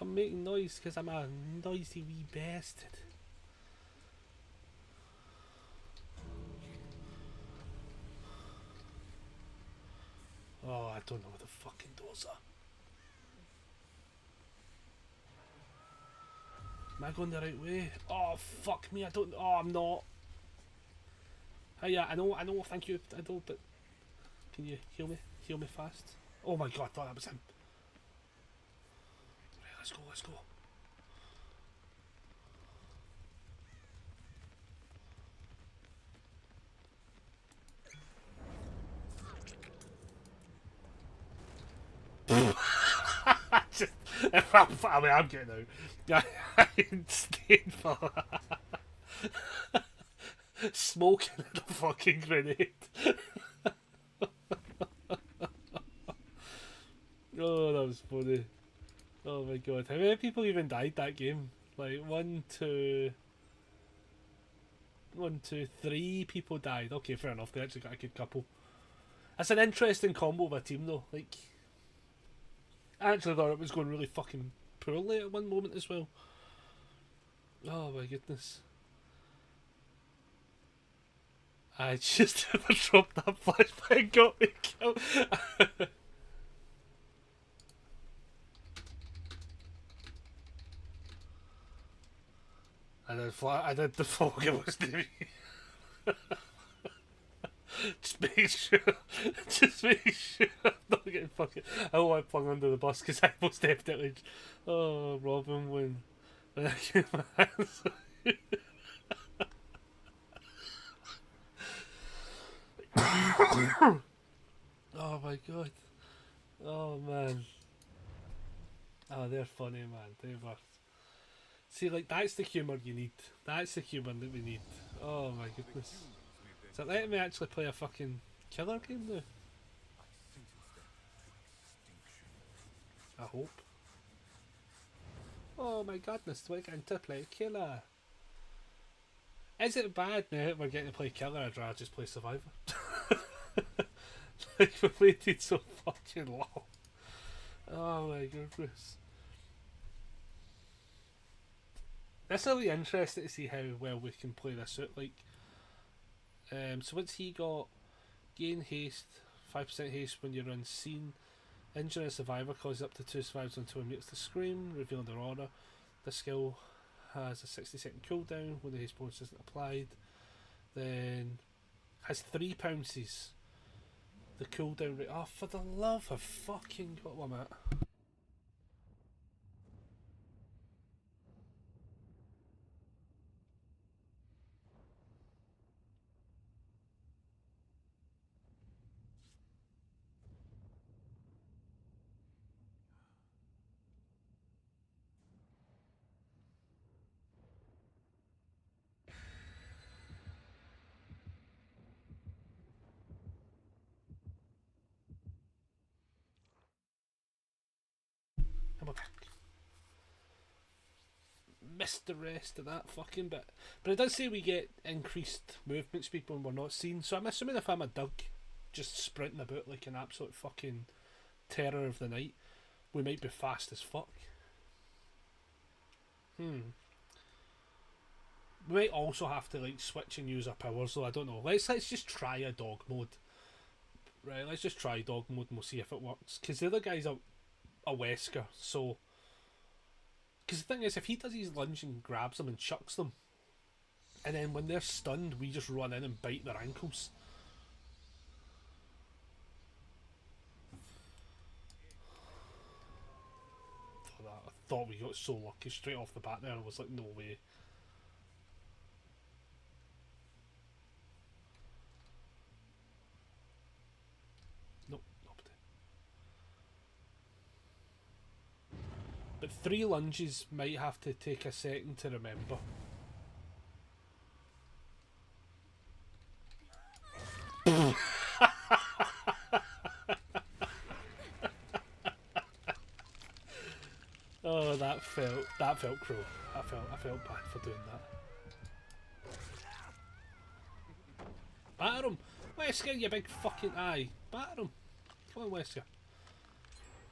Speaker 1: I'm making noise because I'm a noisy wee bastard. Oh, I don't know where the fucking doors are. Am I going the right way? Oh, fuck me, I don't... Oh, I'm not. Yeah, I know, thank you, I don't, but... Can you heal me? Heal me fast? Oh my god, I thought that was him. Right, let's go, let's go. Just, I mean, I'm getting out. I ain't staying for that. Smoking in a fucking grenade. Oh, that was funny. Oh my god. How many people even died that game? Like, one, two, three people died. Okay, fair enough. They actually got a good couple. That's an interesting combo of a team, though. Like, I actually thought it was going really fucking poorly at one moment as well. Oh my goodness. I just never dropped that flashback and got me killed. I did the fog, it was me. Just make sure. Just make sure I'm not getting fucking. I don't want flung under the bus because I most definitely. Oh, Robin when I get my hands. Oh my god. Oh man. Oh, they're funny, man. They were. See, like, that's the humour you need. That's the humour that we need. Oh my goodness. Is that letting me actually play a fucking killer game now? I hope. Oh my goodness, we're getting to play killer. Is it bad now that we're getting to play killer? I'd rather just play survivor. Like, we've waited so fucking long. Oh my goodness. This will be interesting to see how well we can play this out. Like, so once he got gain haste, 5% haste when you're unseen, injuring a survivor causes up to 2 survivors until he makes the scream, revealing their aura. The skill has a 60-second cooldown when the haste bonus isn't applied. Then has 3 pounces. The cooldown rate. Oh, for the love of fucking God, what am I at? I'm back. Missed the rest of that fucking bit. But it does say we get increased movement speed when we're not seen, so I'm assuming if I'm a Doug just sprinting about like an absolute fucking terror of the night, we might be fast as fuck. We might also have to like switch and use our powers, though I don't know. Let's just try a dog mode. Right, let's just try dog mode and we'll see if it works. Because the other guy's a Wesker, so. Because the thing is, if he does his lunge and grabs them and chucks them, and then when they're stunned, we just run in and bite their ankles. I thought we got so lucky straight off the bat there. I was like, no way. Nope, nobody. But 3 lunges might have to take a second to remember. Oh, that felt cruel. I felt bad for doing that. Batter him! Wesker, you big fucking eye! Batter him! Come on, Wesker.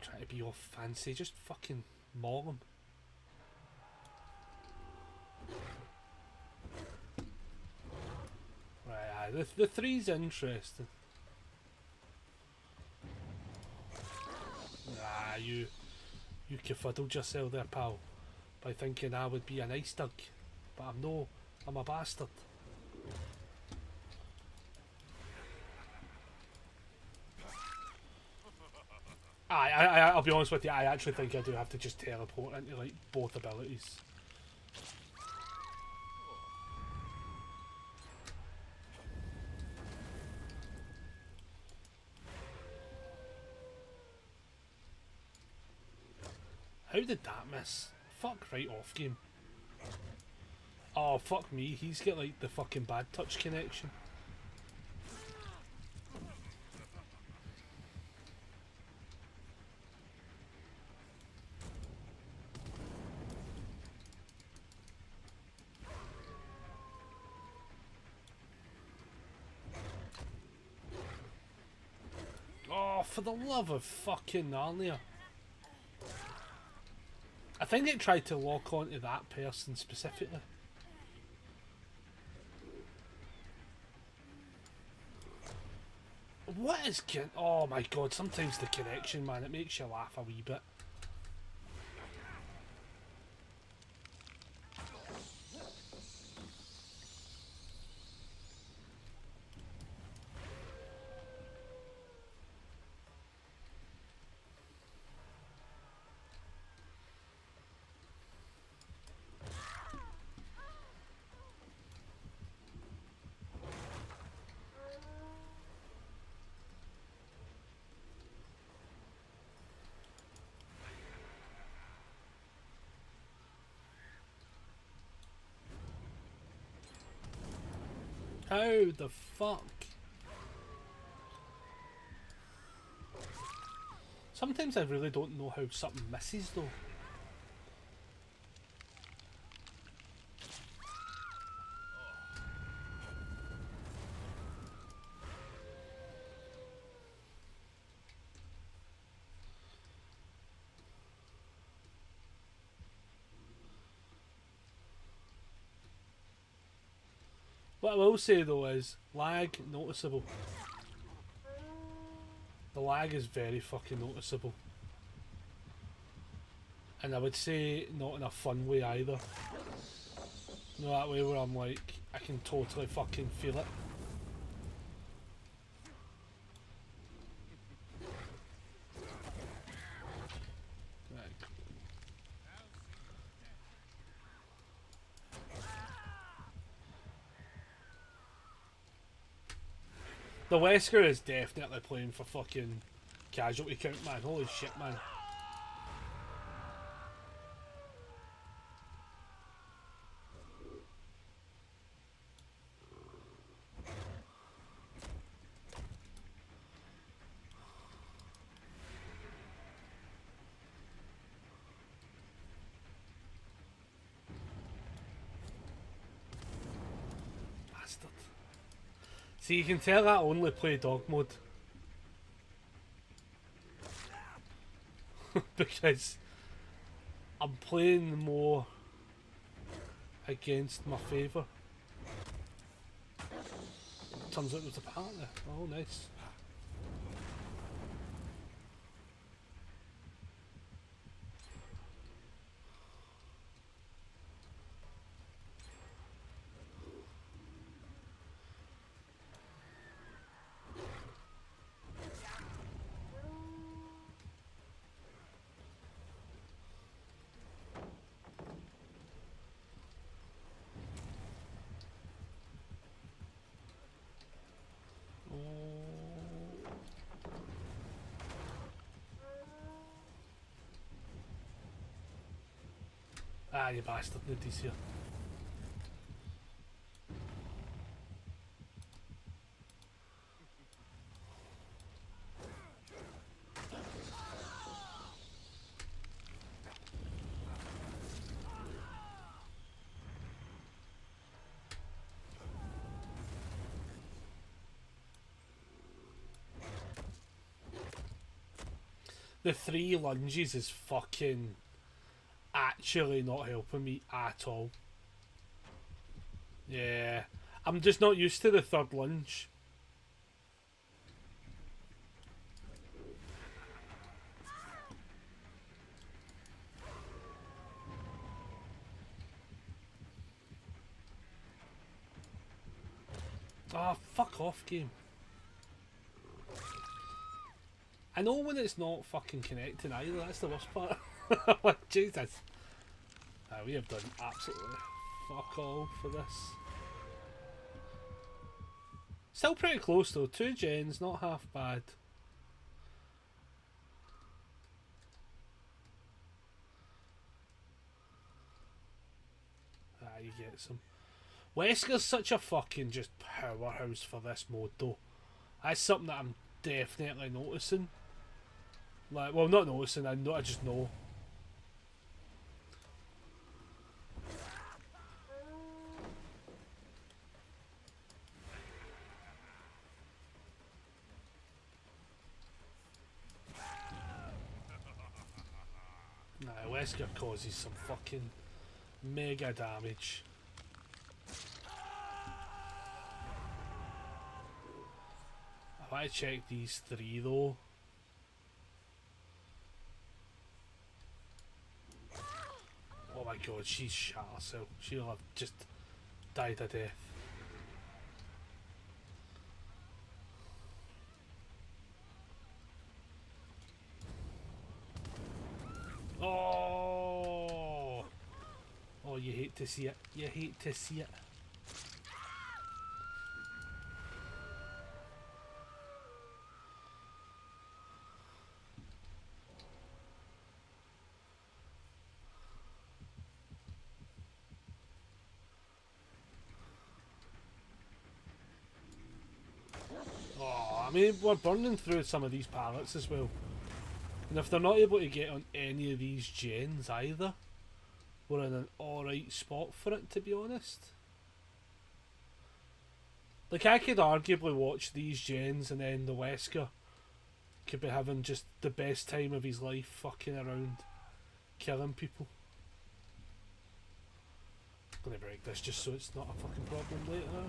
Speaker 1: Try to be all fancy, just fucking maul him. Right, the 3's interesting. Ah, you confuddled yourself there, pal, by thinking I would be a nice Doug. But I'm no, I'm a bastard. I'll be honest with you, I actually think I do have to just teleport into like both abilities. How did that miss? Fuck right off, game. Oh, fuck me. He's got like the fucking bad touch connection. Oh, for the love of fucking Narnia. I think it tried to lock onto that person specifically. What is oh my god, sometimes the connection, man, it makes you laugh a wee bit. How the fuck? Sometimes I really don't know how something misses though. What I will say though is, lag noticeable. The lag is very fucking noticeable. And I would say not in a fun way either. No, that way where I'm like, I can totally fucking feel it. Right. The Wesker is definitely playing for fucking casualty count, man. Holy shit, man. Bastard. See, you can tell I only play dog mode. Because I'm playing more against my favour. Turns out it was a partner. Oh, nice. Ah, you bastard, nobody's here. The 3 lunges is fucking actually not helping me at all. Yeah. I'm just not used to the 3rd lunge. Ah, fuck off, game. I know when it's not fucking connecting either, that's the worst part. Like, Jesus. We have done absolutely fuck all for this. Still pretty close though, 2 gens, not half bad. You he gets him. Wesker's such a fucking just powerhouse for this mode though. That's something that I'm definitely noticing. Like, well, not noticing, I just know. Nah, Wesker causes some fucking mega damage. I want to check these three though. Oh my god, she's shot herself. She'll have just died a death. Oh! Oh, you hate to see it. You hate to see it. Oh, I mean, we're burning through some of these pallets as well. And if they're not able to get on any of these gens either, we're in an alright spot for it, to be honest. Like, I could arguably watch these gens and then the Wesker could be having just the best time of his life fucking around, killing people. I'm gonna break this just so it's not a fucking problem later.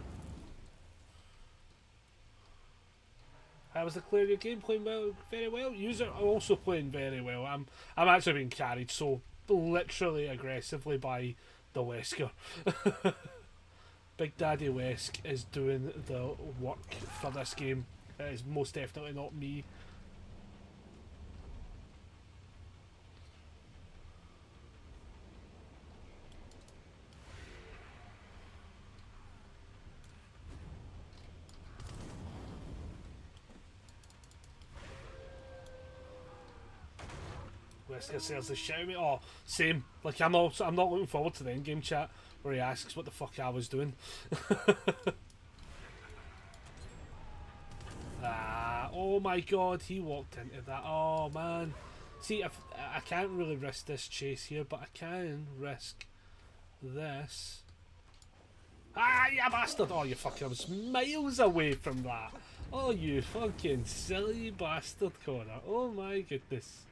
Speaker 1: How was the clear your game playing well, very well? User are also playing very well. I'm actually being carried so literally aggressively by the Wesker. Big Daddy Wesk is doing the work for this game. It is most definitely not me. Wesker says the shout me. Oh, same. Like I'm not looking forward to the end game chat where he asks what the fuck I was doing. Oh my god, he walked into that. Oh man. See, I can't really risk this chase here, but I can risk this. Ah, you bastard! Oh, you fucking, I was miles away from that. Oh, you fucking silly bastard, Connor. Oh my goodness.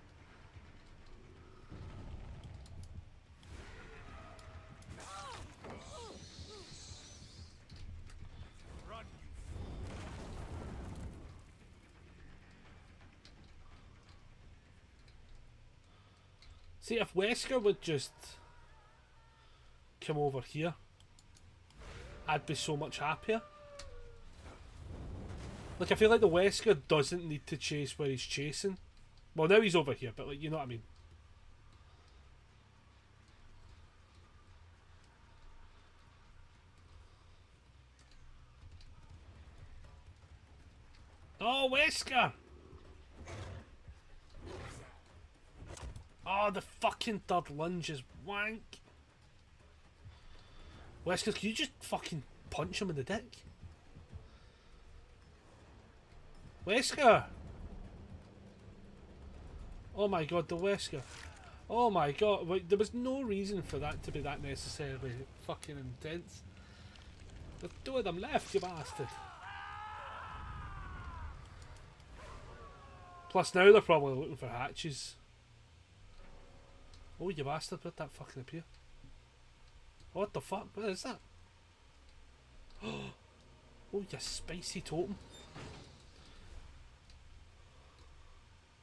Speaker 1: See, if Wesker would just come over here, I'd be so much happier. Like, I feel like the Wesker doesn't need to chase where he's chasing. Well, now he's over here, but, like, you know what I mean. Oh, Wesker! Oh, the fucking third lunge is wank. Wesker, can you just fucking punch him in the dick? Wesker! Oh my god, the Wesker. Oh my god, wait, there was no reason for that to be that necessarily fucking intense. There's two of them left, you bastard. Plus now they're probably looking for hatches. Oh, you bastard, where'd that fucking appear? What the fuck? What is that? Oh, you spicy totem.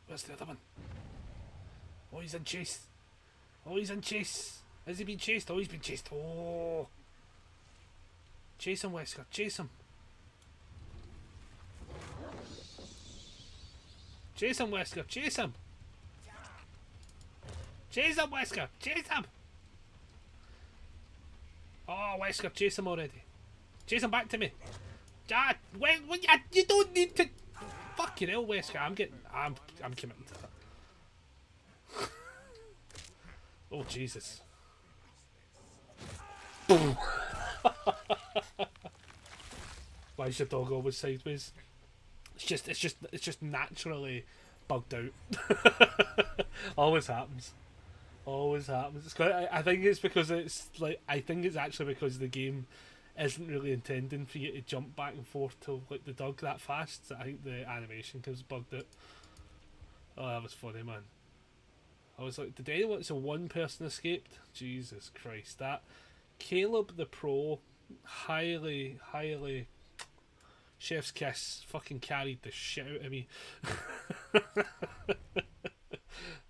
Speaker 1: Where's the other one? Oh, he's in chase. Oh, he's in chase. Has he been chased? Oh, he's been chased. Oh. Chase him, Wesker. Chase him. Chase him, Wesker. Chase him. Chase him, Wesker! Chase him! Oh, Wesker, chase him already. Chase him back to me. Ah, when you don't need to. Fucking hell, Wesker. I'm committing to that. Oh, Jesus. Why is your dog always sideways? It's just naturally bugged out. Always happens. Always happens. It's quite, I think it's because it's like I think it's actually because the game isn't really intending for you to jump back and forth to like the dog that fast. So I think the animation comes bugged out. Oh, that was funny, man. I was like, did anyone? So one person escaped. Jesus Christ, that Caleb the Pro, highly chef's kiss, fucking carried the shit out of me.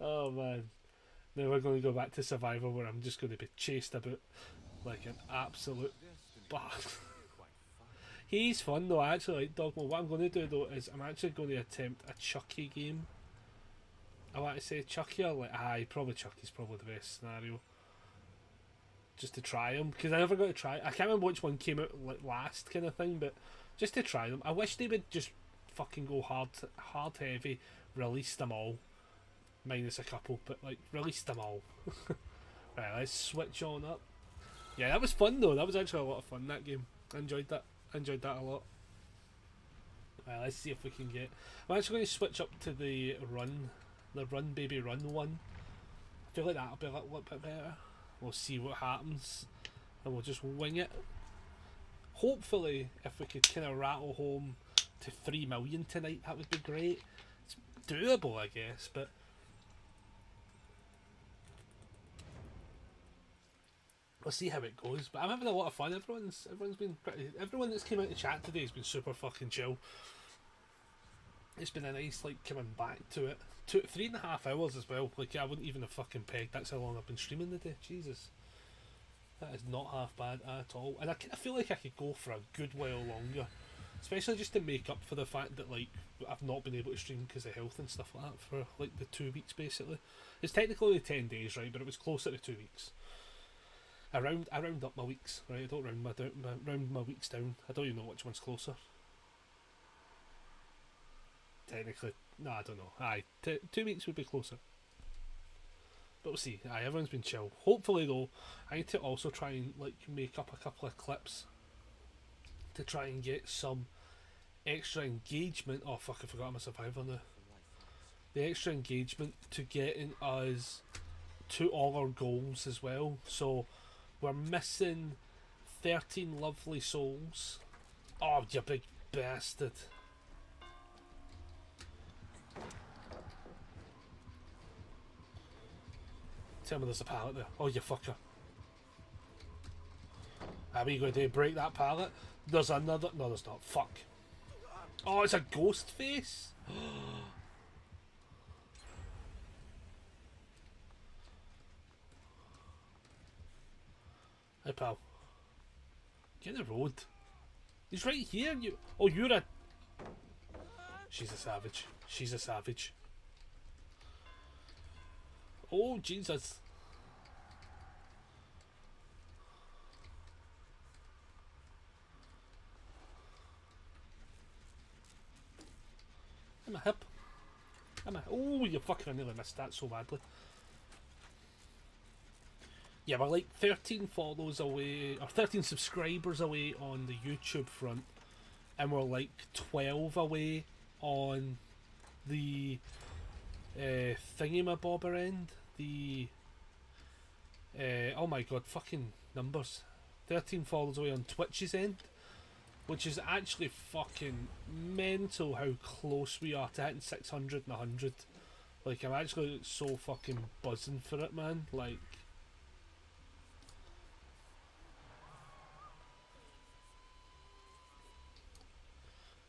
Speaker 1: Oh man. Now we're going to go back to Survivor where I'm just going to be chased about like an absolute bastard. He's fun though, I actually like Dogma. What I'm going to do though is I'm actually going to attempt a Chucky game. I want to say Chucky or like, probably Chucky's probably the best scenario. Just to try them, because I never got to try. I can't remember which one came out like last kind of thing, but just to try them. I wish they would just fucking go hard heavy, release them all. Minus a couple, but like release them all. Right, let's switch on up. Yeah, that was fun though. That was actually a lot of fun. That game, I enjoyed that. I enjoyed that a lot. Right, let's see if we can get. I'm actually going to switch up to the run baby run one. I feel like that'll be a little bit better. We'll see what happens, and we'll just wing it. Hopefully, if we could kind of rattle home to 3 million tonight, that would be great. It's doable, I guess, but. We'll see how it goes, but I'm having a lot of fun. Everyone's been pretty. Everyone that's came out to chat today has been super fucking chill. It's been a nice like coming back to it. 3.5 hours as well. Like I wouldn't even have fucking pegged. That's how long I've been streaming today. Jesus, that is not half bad at all. And I kind of feel like I could go for a good while longer, especially just to make up for the fact that like I've not been able to stream because of health and stuff like that for like the 2 weeks basically. It's technically only 10 days, right? But it was closer to 2 weeks. I round up my weeks, right? I don't round my weeks down. I don't even know which one's closer. Technically, no, I don't know. 2 weeks would be closer. But we'll see. Everyone's been chill. Hopefully though, I need to also try and like make up a couple of clips to try and get some extra engagement. Oh fuck! I forgot I'm a survivor now. The extra engagement to getting us to all our goals as well. So. We're missing 13 lovely souls. Oh, you big bastard. Tell me there's a pallet there. Oh, you fucker. Are we going to break that pallet? There's another. No, there's not. Fuck. Oh, it's a ghost face? Hey pal, get in the road. He's right here. You're a. She's a savage. She's a savage. Oh Jesus. I'm a hip. Oh, you fucking nearly missed that so badly. Yeah, we're like 13 follows away, or 13 subscribers away on the YouTube front, and we're like 12 away on the thingamabobber end. The oh my god, fucking numbers. 13 follows away on Twitch's end, which is actually fucking mental how close we are to hitting 600 and 100. Like, I'm actually so fucking buzzing for it, man. Like.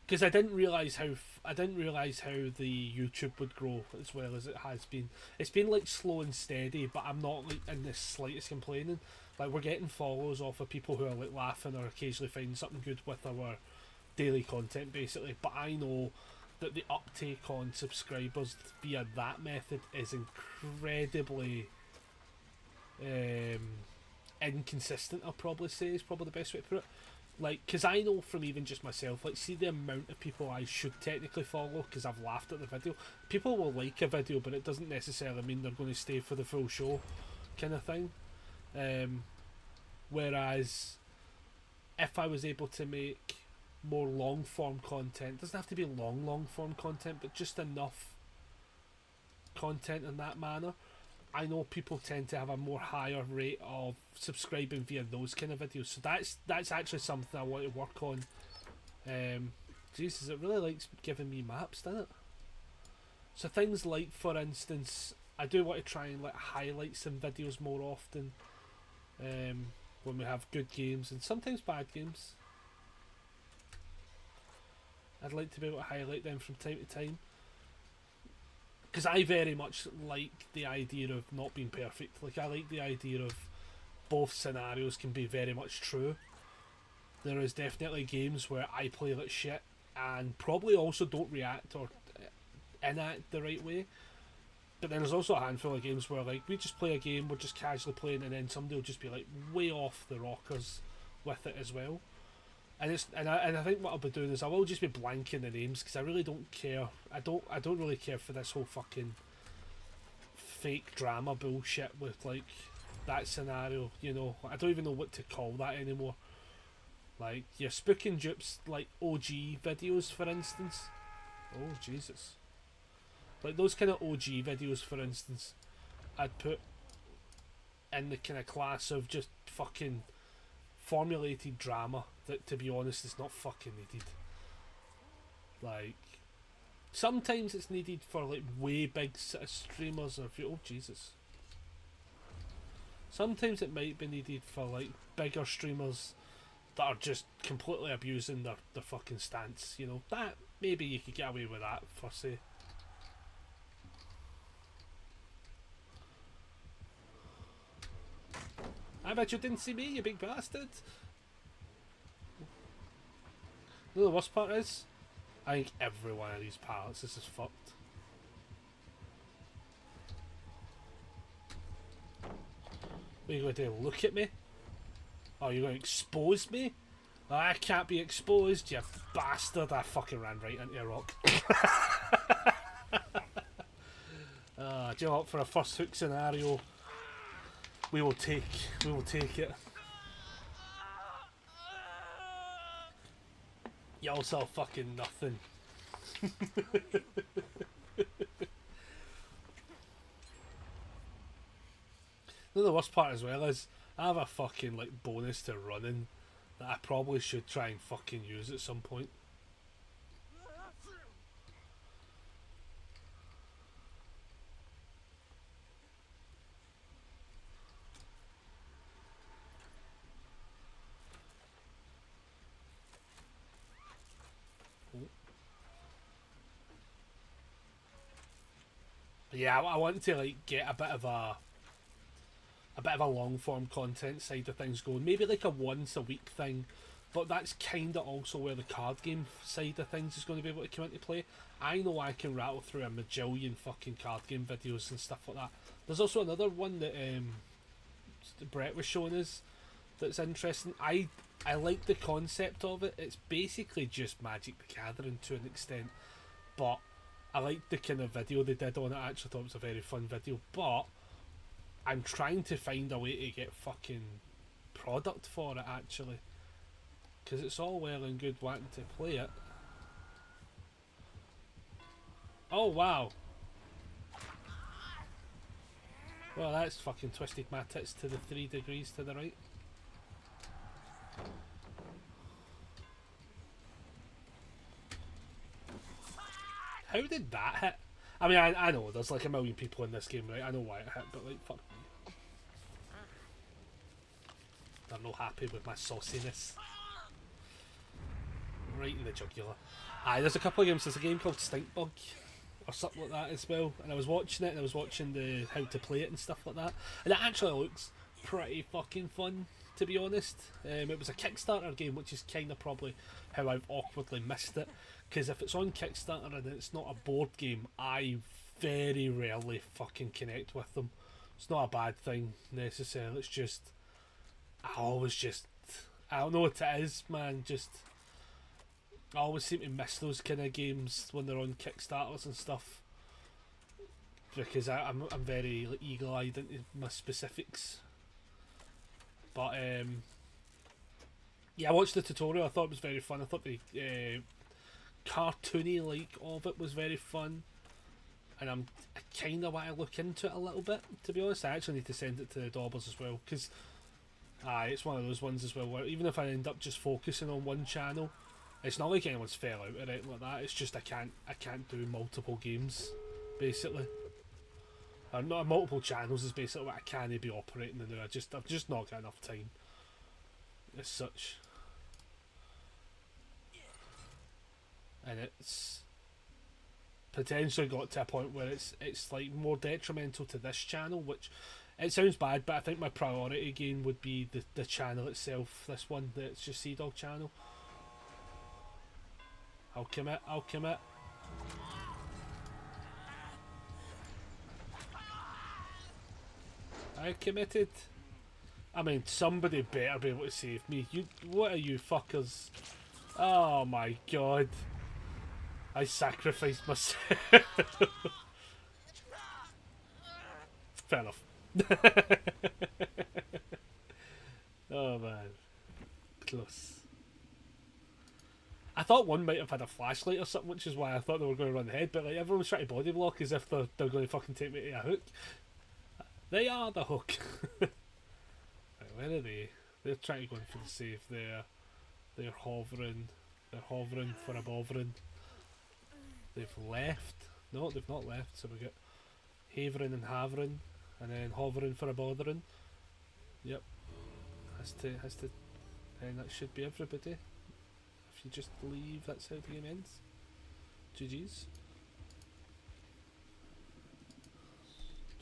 Speaker 1: Because I didn't realize how the YouTube would grow as well as it has been. It's been like slow and steady, but I'm not like in the slightest complaining. Like we're getting follows off of people who are like laughing or occasionally finding something good with our daily content, basically. But I know that the uptake on subscribers via that method is incredibly inconsistent. I'll probably say is probably the best way to put it. Like, because I know from even just myself, like, see the amount of people I should technically follow because I've laughed at the video. People will like a video, but it doesn't necessarily mean they're going to stay for the full show, kind of thing. Whereas if I was able to make more long form content, doesn't have to be long form content, but just enough content in that manner, I know people tend to have a more higher rate of subscribing via those kind of videos. So that's actually something I want to work on. Jesus, it really likes giving me maps, doesn't it? So things like, for instance, I do want to try and like highlight some videos more often. When we have good games and sometimes bad games, I'd like to be able to highlight them from time to time. Because I very much like the idea of not being perfect. Like, I like the idea of both scenarios can be very much true. There is definitely games where I play like shit and probably also don't react or enact the right way. But then there's also a handful of games where like we just play a game, we're just casually playing, and then somebody will just be like way off the rockers with it as well. And I think what I'll be doing is I will just be blanking the names because I really don't care. I don't really care for this whole fucking fake drama bullshit with like that scenario. You know, I don't even know what to call that anymore. Like your Spook and Dupes, like OG videos, for instance. Oh Jesus! Like those kind of OG videos, for instance, I'd put in the kind of class of just fucking formulated drama that, to be honest, is not fucking needed. Like, sometimes it's needed for like way big streamers or oh Jesus. Sometimes it might be needed for like bigger streamers that are just completely abusing their fucking stance. You know, that maybe you could get away with that for say. I bet you didn't see me, you big bastard. You know the worst part is, I think every one of these pallets is fucked. What are you going to do? Look at me? Oh, you're going to expose me? Oh, I can't be exposed, you bastard. I fucking ran right into a rock. Do you know what? For a first hook scenario, we will take it. Y'all saw fucking nothing. The worst part as well is I have a fucking like bonus to running that I probably should try and fucking use at some point. Yeah, I want to like get a bit of a long form content side of things going. Maybe like a once a week thing, but that's kind of also where the card game side of things is going to be able to come into play. I know I can rattle through a majillion fucking card game videos and stuff like that. There's also another one that Brett was showing us that's interesting. I like the concept of it. It's basically just Magic the Gathering to an extent, but I like the kind of video they did on it. I actually thought it was a very fun video, but I'm trying to find a way to get fucking product for it actually, because it's all well and good wanting to play it. Oh wow. Well, that's fucking twisted my tits to the 3 degrees to the right. How did that hit? I mean, I know there's like a million people in this game, right? I know why it hit, but like, fuck me. I'm not happy with my sauciness. Right in the jugular. Aye, there's a couple of games. There's a game called Stinkbug or something like that as well, and I was watching it and I was watching the how to play it and stuff like that, and it actually looks pretty fucking fun, to be honest. It was a Kickstarter game, which is kind of probably how I've awkwardly missed it, because if it's on Kickstarter and it's not a board game, I very rarely fucking connect with them. It's not a bad thing necessarily, it's just I don't know what it is, man, just I always seem to miss those kind of games when they're on Kickstarters and stuff, because I'm very like, eagle-eyed into my specifics. But yeah, I watched the tutorial. I thought it was very fun. I thought the cartoony like of it was very fun, and I kind of want to look into it a little bit. To be honest, I actually need to send it to the Daubers as well, because it's one of those ones as well where even if I end up just focusing on one channel, it's not like anyone's fell out or anything like that. It's just I can't do multiple games, basically. Or not multiple channels is basically what I can't be operating in there. I've just not got enough time as such. And it's potentially got to a point where it's like more detrimental to this channel, which it sounds bad, but I think my priority again would be the channel itself. This one, that's just Sea Dog channel. I'll commit. I committed. I mean, somebody better be able to save me. What are you fuckers? Oh my god. I sacrificed myself. Fair enough. Oh man. Close. I thought one might have had a flashlight or something, which is why I thought they were going to run ahead, but like everyone's trying to body block as if they're going to fucking take me to a hook. They are the hook. Right, where are they? They're trying to go in for the save there. They're hovering. They're hovering for a bothering. They've left. No, they've not left. So we get havering and havering, and then hovering for a bothering. Yep. Has to. And that should be everybody. If you just leave, that's how the game ends. GG's.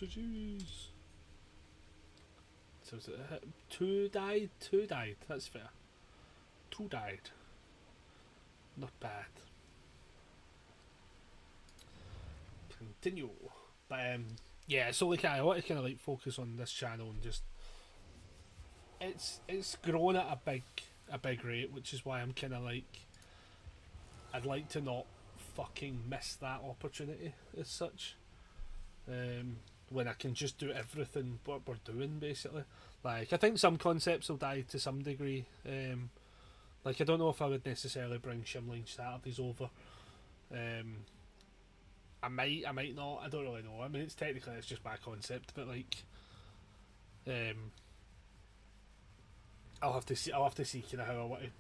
Speaker 1: GG's. So is it two died? Two died. That's fair. Two died. Not bad. Continue. But yeah, so like I want to kind of like focus on this channel and just it's grown at a big rate, which is why I'm kind of like I'd like to not fucking miss that opportunity as such. When I can just do everything what we're doing basically. Like I think some concepts will die to some degree. Like I don't know if I would necessarily bring Shimline Saturdays over. I might not. I don't really know. I mean, it's just my concept, but like, I'll have to see kind of how I want to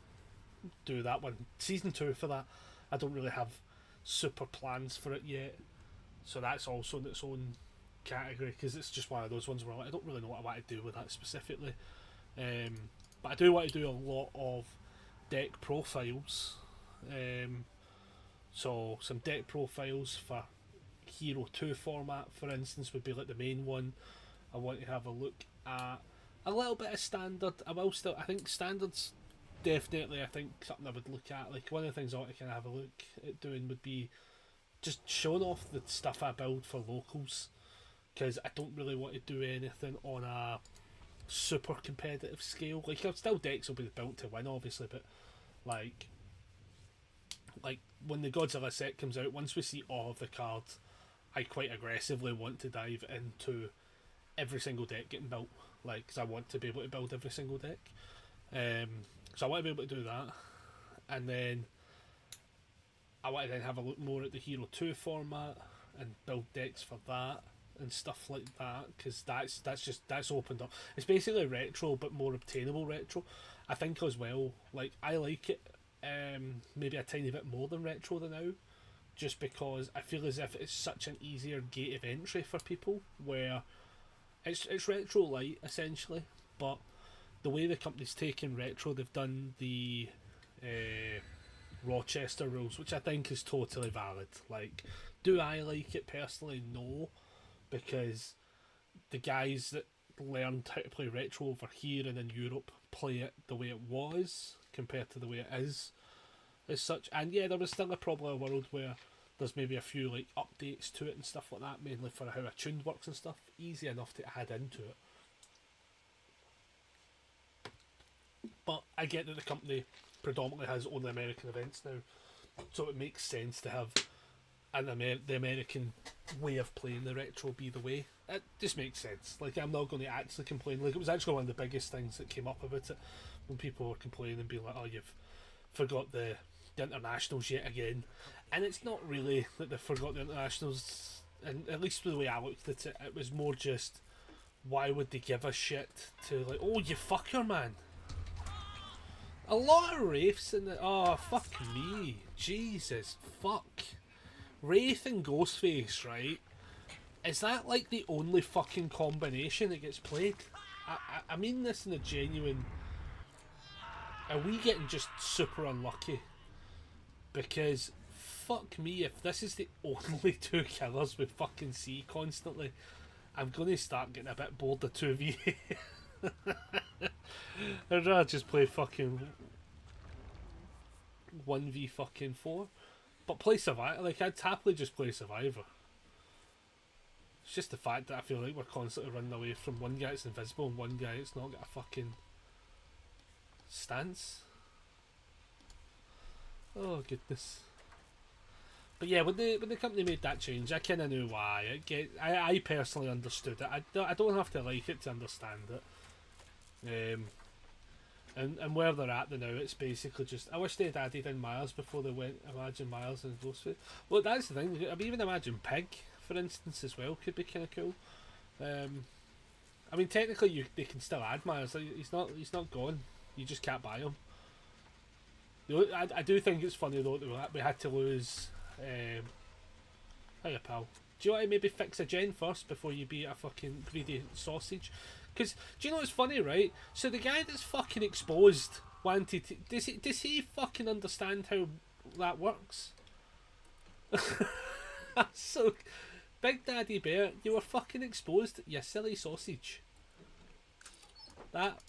Speaker 1: do that one. Season 2 for that, I don't really have super plans for it yet, so that's also in its own category because it's just one of those ones where I don't really know what I want to do with that specifically. But I do want to do a lot of deck profiles. So some deck profiles for Hero 2 format, for instance, would be like the main one. I want to have a look at a little bit of standard. I think standards definitely, I think something I would look at. Like one of the things I want to kind of have a look at doing would be just showing off the stuff I build for locals, because I don't really want to do anything on a super competitive scale. Like still decks will be built to win obviously, but like when the Godzilla set comes out, once we see all of the cards, I quite aggressively want to dive into every single deck getting built, like, because I want to be able to build every single deck. So I want to be able to do that, and then I want to then have a look more at the Hero 2 format and build decks for that and stuff like that, because that's opened up. It's basically retro, but more obtainable retro. I think as well, like I like it. Maybe a tiny bit more than retro than now, just because I feel as if it's such an easier gate of entry for people, where it's retro light essentially, but the way the company's taken retro, they've done the Rochester rules, which I think is totally valid. Like, do I like it personally? No, because the guys that learned how to play retro over here and in Europe play it the way it was compared to the way it is as such. And yeah, there was still probably a world where there's maybe a few like updates to it and stuff like that, mainly for how a tune works and stuff, easy enough to add into it. But I get that the company predominantly has only American events now, so it makes sense to have the American way of playing the retro be the way. it just makes sense. Like, I'm not going to actually complain. Like, it was actually one of the biggest things that came up about it when people were complaining and being like, "Oh, you've forgot the internationals yet again," and it's not really that they forgot the internationals. And at least the way I looked at it, it was more just, why would they give a shit to, like, oh, you fucker, man. A lot of Wraiths in the, oh, fuck me, Jesus, fuck. Wraith and Ghostface, right? Is that like the only fucking combination that gets played? I mean this in a genuine. Are we getting just super unlucky? Because fuck me, if this is the only two killers we fucking see constantly, I'm gonna start getting a bit bored of 2v. I'd rather just play fucking 1v fucking 4. But play Survivor, like, I'd happily just play Survivor. It's just the fact that I feel like we're constantly running away from one guy that's invisible and one guy that's not got a fucking stance. Oh goodness. But yeah, when the company made that change, I kind of knew why. I personally understood it. I don't have to like it to understand it. And where they're at now, it's basically just, I wish they'd added in Miles before they went Imagine Miles and Ghostface. Well, that's the thing. I mean, even Imagine Pig, for instance, as well, could be kind of cool. I mean, technically, they can still add Miles. Like, he's not gone. You just can't buy him. I do think it's funny though that we had to lose. Hiya, pal. Do you want to maybe fix a gen first before you be a fucking greedy sausage? Because do you know what's funny, right? So the guy that's fucking exposed wanted to, does he fucking understand how that works? So, Big Daddy Bear, you were fucking exposed, you silly sausage. That's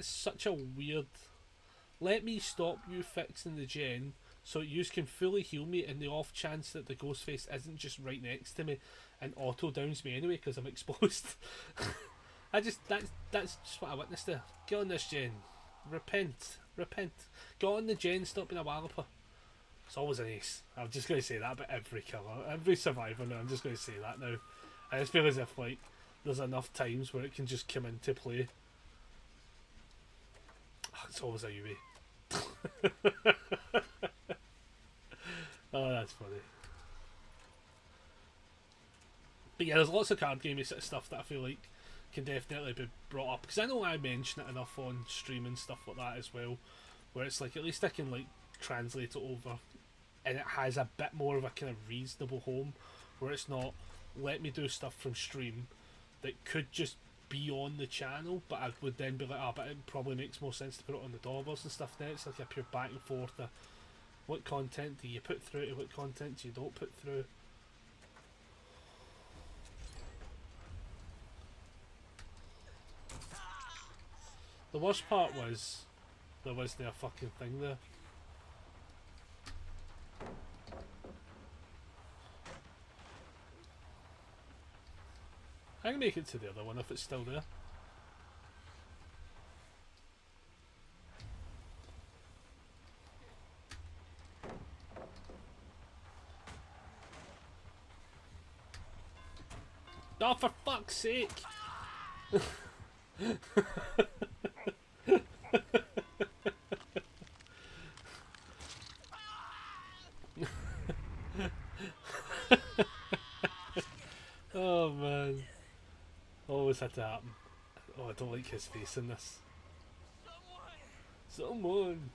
Speaker 1: such a weird. Let me stop you fixing the gen so you can fully heal me in the off chance that the Ghostface isn't just right next to me and auto downs me anyway because I'm exposed. That's just what I witnessed there. Get on this gen. Repent. Get on the gen, stop being a walloper. It's always an ace. I'm just going to say that about every killer, every survivor now. I'm just going to say that now. I just feel as if like there's enough times where it can just come into play. Oh, it's always a UE. Oh, that's funny. But yeah, there's lots of card gamey sort of stuff that I feel like can definitely be brought up, because I know I mention it enough on stream and stuff like that as well, where it's like at least I can like translate it over and it has a bit more of a kind of reasonable home, where it's not let me do stuff from stream that could just be on the channel, but I would then be like, but it probably makes more sense to put it on the daubers and stuff. Now it's like a pure back and forth of what content do you put through to what content you don't put through. The worst part was there wasn't a fucking thing there. I can make it to the other one if it's still there. Oh, for fuck's sake! Oh man. Always had to happen. Oh, I don't like his face in this. Someone!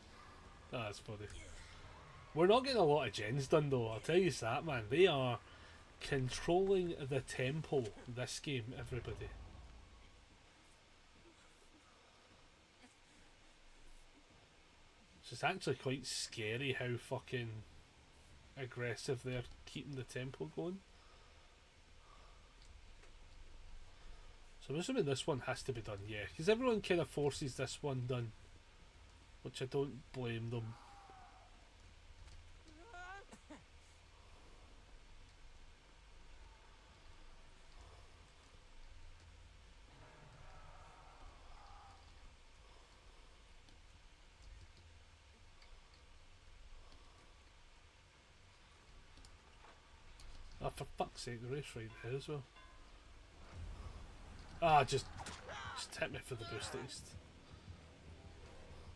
Speaker 1: Oh, that's funny. We're not getting a lot of gens done though, I'll tell you that, man. They are controlling the tempo this game, everybody. It's actually quite scary how fucking aggressive they're keeping the tempo going. So I'm assuming this one has to be done, yeah, because everyone kind of forces this one done, which I don't blame them. Oh, for fuck's sake, the race right there as well. Ah, just hit me for the boost at least.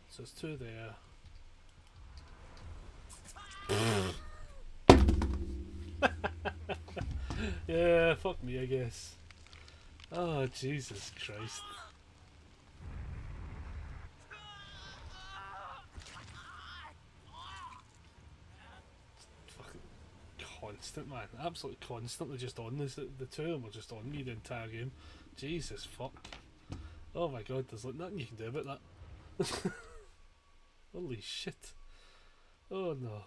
Speaker 1: So it's 2 there. Yeah, fuck me, I guess. Oh, Jesus Christ. Fucking constant, man. Absolutely constantly just on this. The two of them were just on me the entire game. Jesus fuck. Oh my god, there's like nothing you can do about that. Holy shit. Oh no.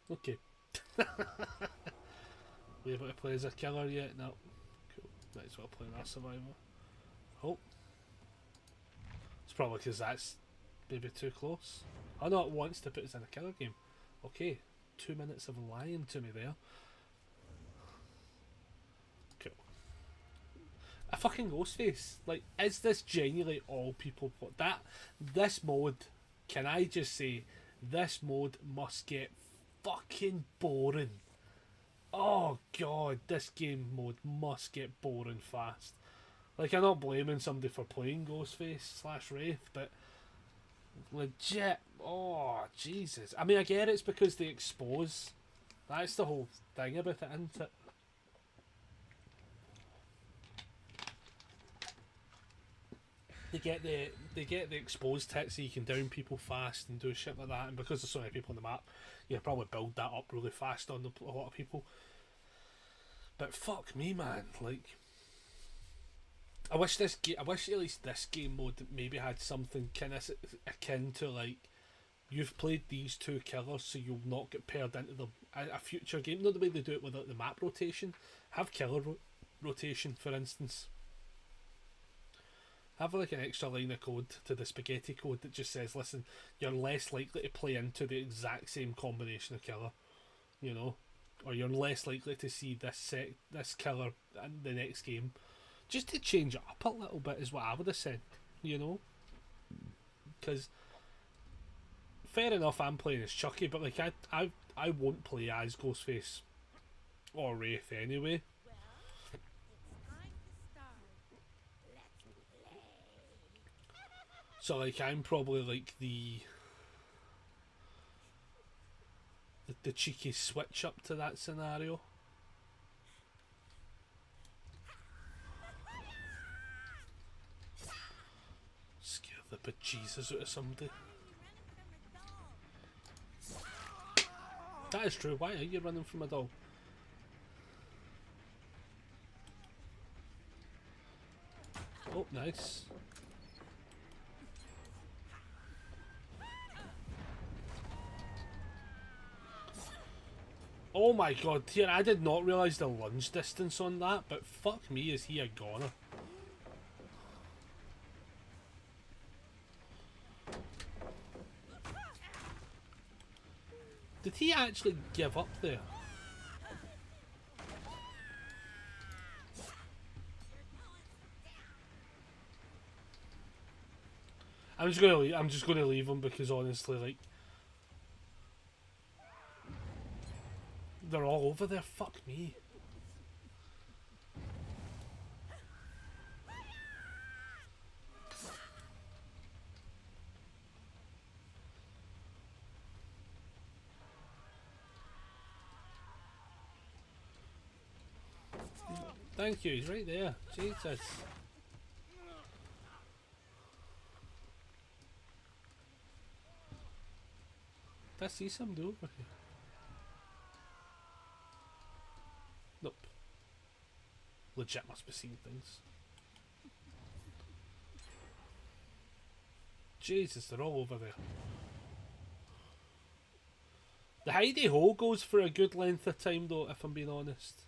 Speaker 1: Okay. We able to play as a killer yet? No. Cool. Might as well play as survivor. Oh. It's probably because that's maybe too close. Oh no, it wants to put us in a killer game. Okay. 2 minutes of lying to me there. Cool. A fucking Ghostface. Like, is this genuinely all people put that? This mode, can I just say, this mode must get fucking boring. Oh god, this game mode must get boring fast. Like, I'm not blaming somebody for playing Ghostface / Wraith, but legit, oh Jesus. I mean, I get it's because they expose. That's the whole thing about it, isn't it? They get the exposed tits so you can down people fast and do shit like that, and because there's so many people on the map, you probably build that up really fast on a lot of people. But fuck me, man, like, I wish at least this game mode maybe had something kind of akin to, like, you've played these 2 killers, so you'll not get paired into a future game. Not the way they do it with the map rotation. Have killer rotation, for instance. Have like an extra line of code to the spaghetti code that just says, listen, you're less likely to play into the exact same combination of killer, you know, or you're less likely to see this killer in the next game. Just to change it up a little bit is what I would have said, you know, because fair enough, I'm playing as Chucky, but like I won't play as Ghostface or Wraith anyway. So like I'm probably like the cheeky switch up to that scenario. Scare the bejesus out of somebody. That is true. Why are you running from a doll? Oh, nice. Oh my god, here, I did not realise the lunge distance on that, but fuck me, is he a goner. Did he actually give up there? I'm just gonna leave him because honestly, like, they're all over there. Fuck me. Thank you. He's right there. Jesus. Did I see somebody over here? Nope. Legit must be seeing things. Jesus, they're all over there. The hidey hole goes for a good length of time though, if I'm being honest.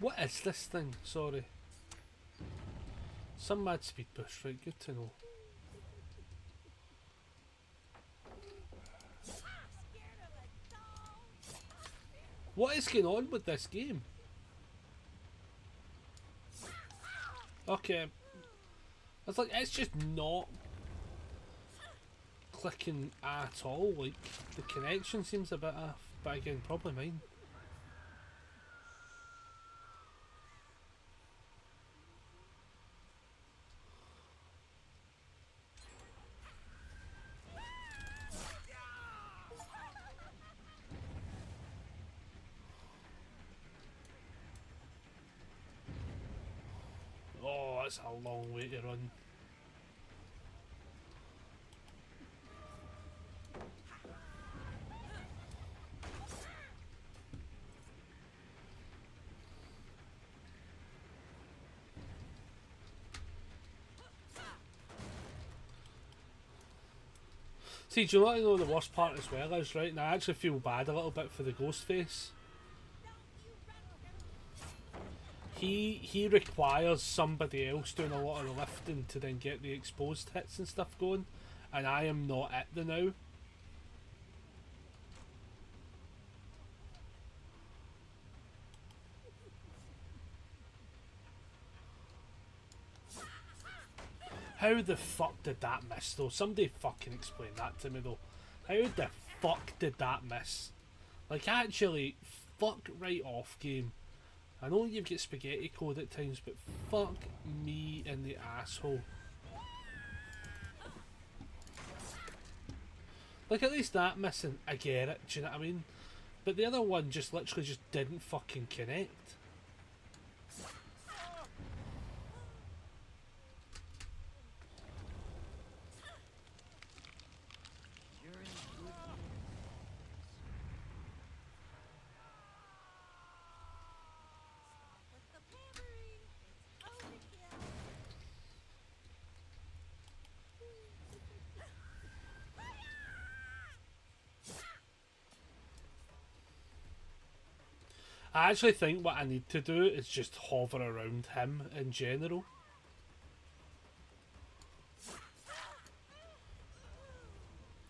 Speaker 1: What is this thing? Sorry. Some mad speed boost, right, good to know. What is going on with this game? Okay. It's like, it's just not clicking at all. Like, the connection seems a bit off, but again, probably mine. Oh, that's a long way to run. See, do you want to know the worst part as well is, right, and I actually feel bad a little bit for the Ghostface. He requires somebody else doing a lot of the lifting to then get the exposed hits and stuff going, and I am not at the now. How the fuck did that miss though? Somebody fucking explain that to me though. How the fuck did that miss? Like, actually, fuck right off, game. I know you've got spaghetti code at times, but fuck me in the asshole. Like, at least that missing, I get it, do you know what I mean? But the other one just literally just didn't fucking connect. I actually think what I need to do is just hover around him in general.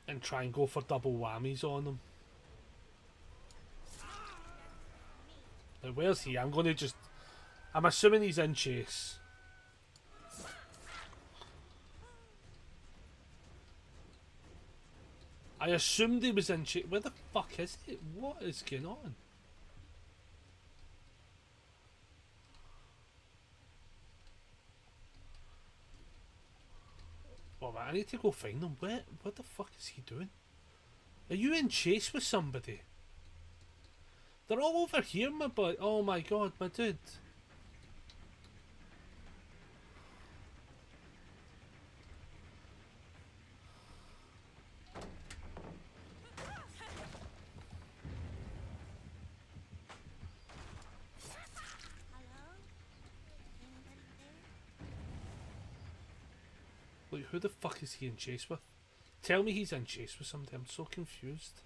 Speaker 1: And try and go for double whammies on him. Now, where's he? I'm going to just... I'm assuming he's in chase. I assumed he was in chase. Where the fuck is he? What is going on? Well, I need to go find him. What the fuck is he doing? Are you in chase with somebody? They're all over here, my boy. Oh my god, my dude. Like, who the fuck is he in chase with? Tell me he's in chase with somebody. I'm so confused.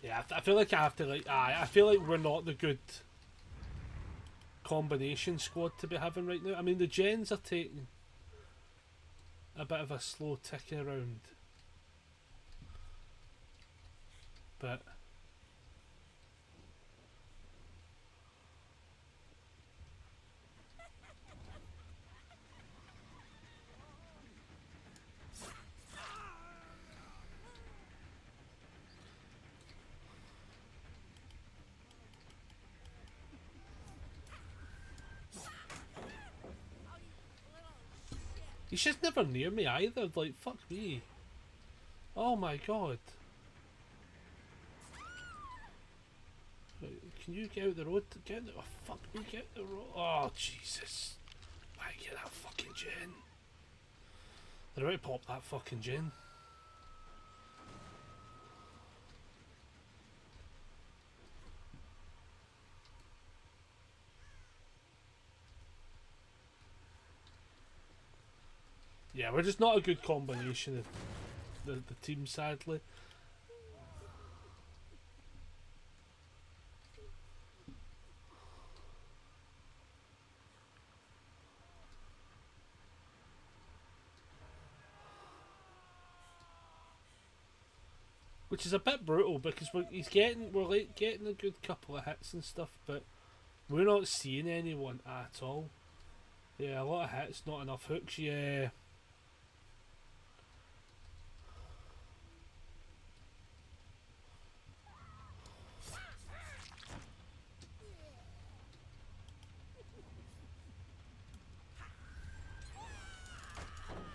Speaker 1: Yeah, I feel like I have to, like, I feel like we're not the good combination squad to be having right now. I mean, the gens are taking a bit of a slow tick around. But... he's just never near me either, like, fuck me. Oh my god. Can you get out the road? Get out the... Oh, fuck me, get out the road. Oh, Jesus. Why get that fucking gen? They're about to pop that fucking gen. Yeah, we're just not a good combination of the team, sadly. which is a bit brutal because we're like getting a good couple of hits and stuff, but we're not seeing anyone at all. Yeah, a lot of hits, not enough hooks. Yeah.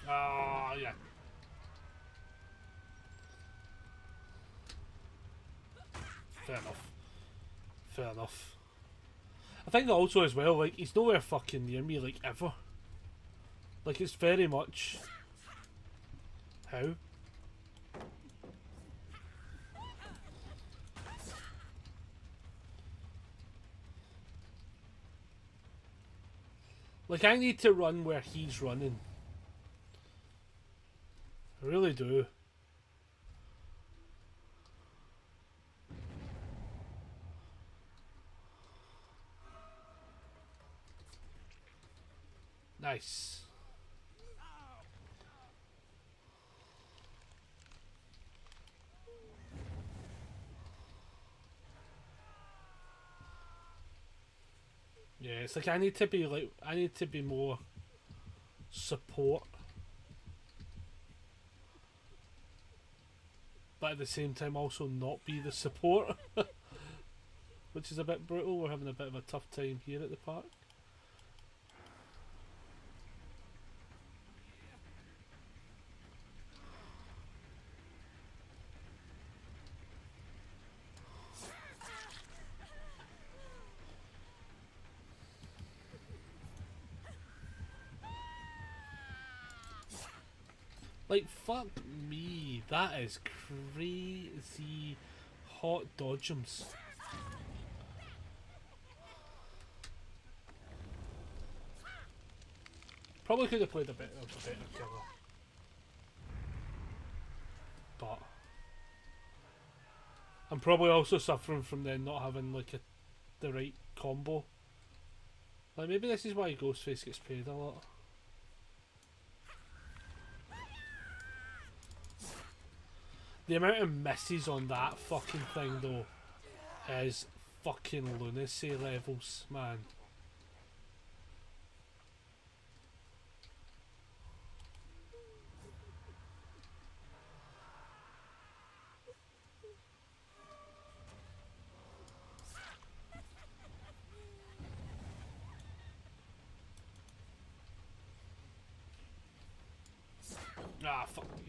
Speaker 1: Ah, yeah. Fair enough. Fair enough. I think also as well, like, he's nowhere fucking near me, like, ever. Like, it's very much... How? Like, I need to run where he's running. I really do. Nice. Yeah, it's like I need to be more support, but at the same time also not be the support, which is a bit brutal. We're having a bit of a tough time here at the park. Like, fuck me, that is crazy hot dodgems. Probably could have played a better killer. But I'm probably also suffering from then not having like the right combo. Like, maybe this is why Ghostface gets paid a lot. The amount of misses on that fucking thing though is fucking lunacy levels, man. Ah, fuck me.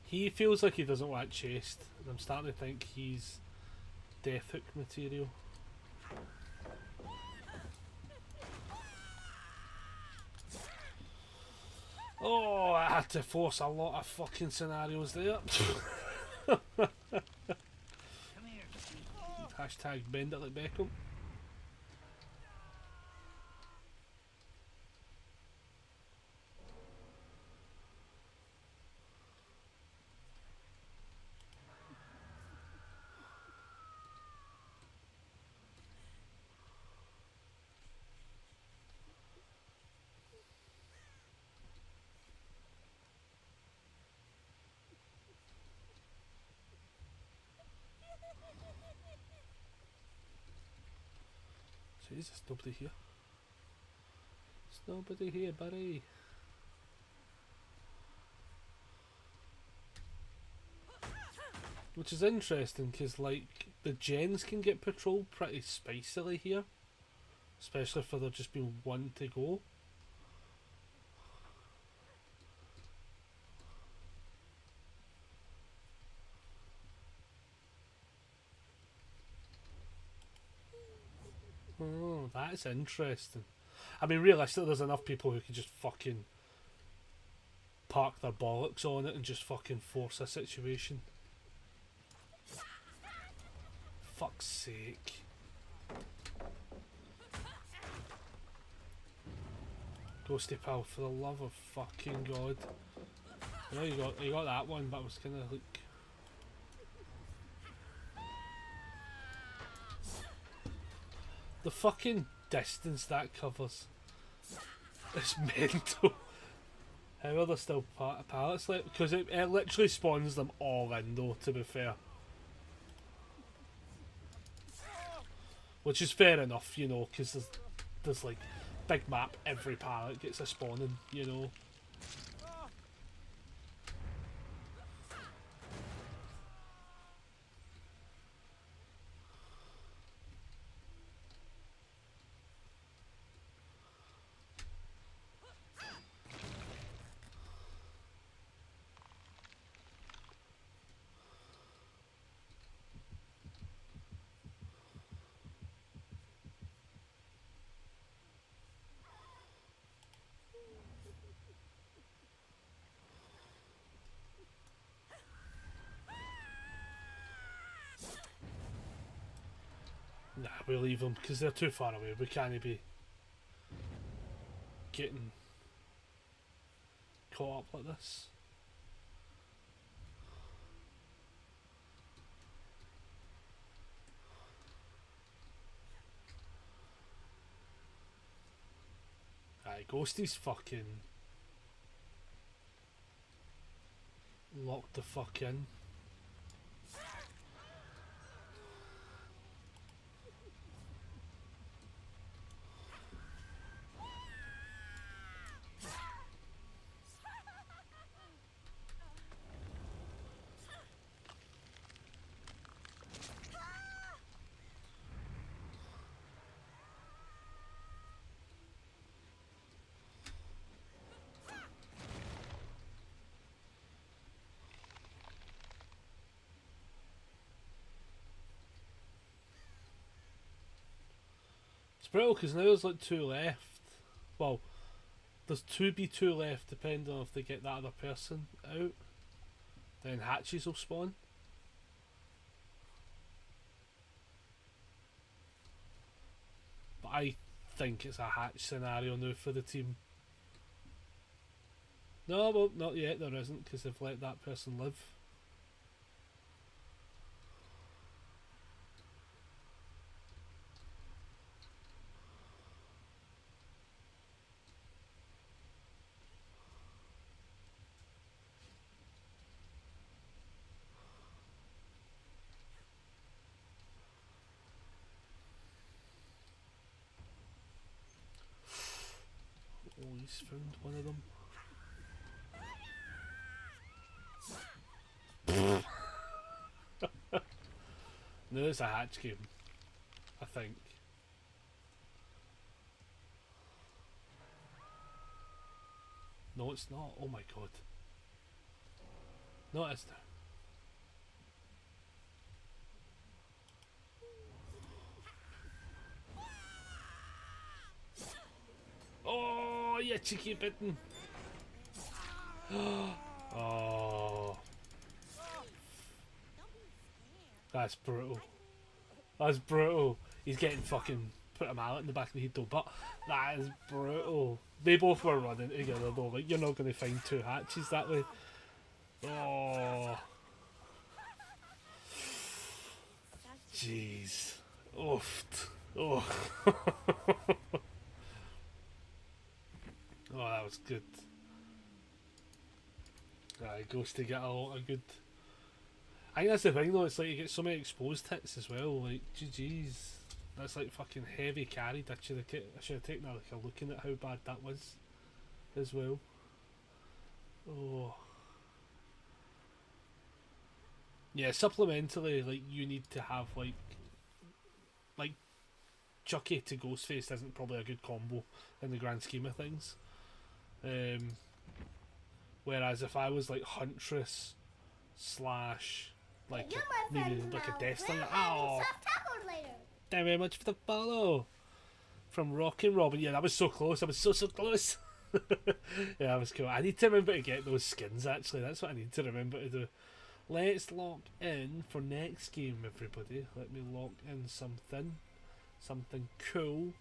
Speaker 1: He feels like he doesn't want chased, and I'm starting to think he's death hook material. Oh, I had to force a lot of fucking scenarios there. Hashtag bend it like Beckham. Jesus, nobody here. There's nobody here, buddy. Which is interesting, because, like, the gens can get patrolled pretty spicily here. Especially for there just being one to go. Oh, that's interesting. I mean, realistically, there's enough people who can just fucking park their bollocks on it and just fucking force a situation. Fuck's sake. Ghosty pal, for the love of fucking God. I know you got that one, but I was kinda like... The fucking distance that covers is mental. How are there still pallets left? Because it literally spawns them all in though, to be fair. Which is fair enough, you know, because there's like big map, every pallet gets a spawning, you know. Nah, we'll leave them because they're too far away. We can't be getting caught up like this. Aye, Ghosty's fucking locked the fuck in. It's brutal because now there's like 2 left. Well, there's 2 left depending on if they get that other person out. Then hatches will spawn. But I think it's a hatch scenario now for the team. No, well, not yet, there isn't, because they've let that person live. Oh, he's found one of them. No, it's a hatch game, I think. No, it's not. Oh my god. No, it is now. Oh, you cheeky bitten. Oh, that's brutal. That's brutal. He's getting fucking put a mallet in the back of the head though, but that is brutal. They both were running together though. Like, you're not going to find 2 hatches that way. Oh, jeez. Oof. Oh. Oh, that was good. It goes to get a lot of good. I think that's the thing though, it's like you get so many exposed hits as well, like, GG's. That's like fucking heavy carried. I should have taken like a looking at how bad that was as well. Oh. Yeah, supplementally, like, you need to have like Chucky to Ghostface isn't probably a good combo in the grand scheme of things. Whereas if I was like Huntress slash like maybe like a Death Slinger. Oh, thank you very much for the follow from Rockin' Robin. Yeah, that was so close. I was so close. Yeah, that was cool. I need to remember to get those skins. Actually, that's what I need to remember to do. Let's lock in for next game, everybody. Let me lock in something cool.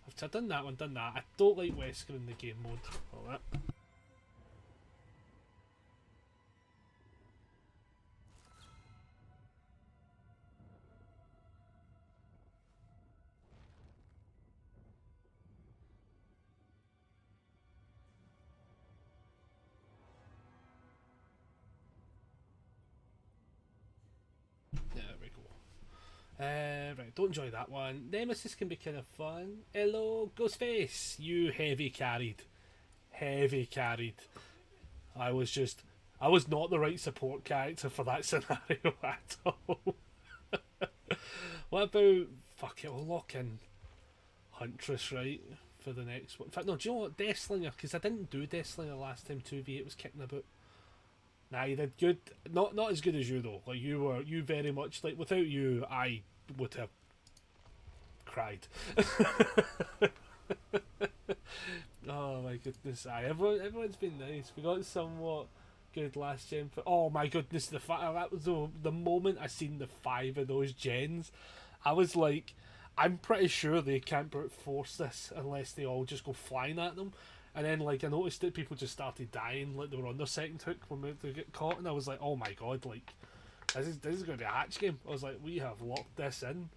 Speaker 1: I've done that one, done that. I don't like Wesker in the game mode. All that. Right, don't enjoy that one. Nemesis can be kind of fun. Hello, Ghostface. You heavy carried. Heavy carried. I was not the right support character for that scenario at all. What about, fuck it, we'll lock in Huntress, right, for the next one. In fact, no, do you know what, Deathslinger, because I didn't do Deathslinger last time 2v8 was kicking about. Nah, you did good. Not as good as you though. Like you very much, like, without you, I would have cried. Oh my goodness! Everyone's been nice. We got somewhat good last gen. Oh my goodness! That was the moment I seen the 5 of those gens. I was like, I'm pretty sure they can't brute force this unless they all just go flying at them. And then, like, I noticed that people just started dying, like they were on their second hook when they get caught, and I was like, oh my god, like, this is going to be a hatch game. I was like, we have locked this in.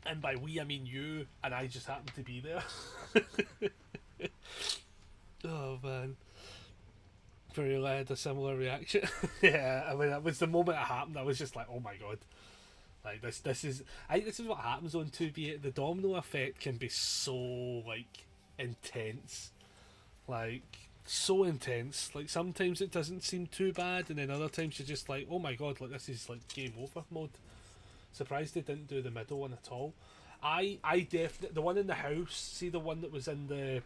Speaker 1: And by we, I mean you, and I just happened to be there. Oh man. Very I had a similar reaction. Yeah, I mean, that was the moment it happened. I was just like, oh my god. Like, this is what happens on 2v8. The domino effect can be so, like, intense. Like, so intense. Like, sometimes it doesn't seem too bad, and then other times you're just like, oh my god, like, this is, like, game over mode. Surprised they didn't do the middle one at all. I definitely, the one in the house, see the one that was in the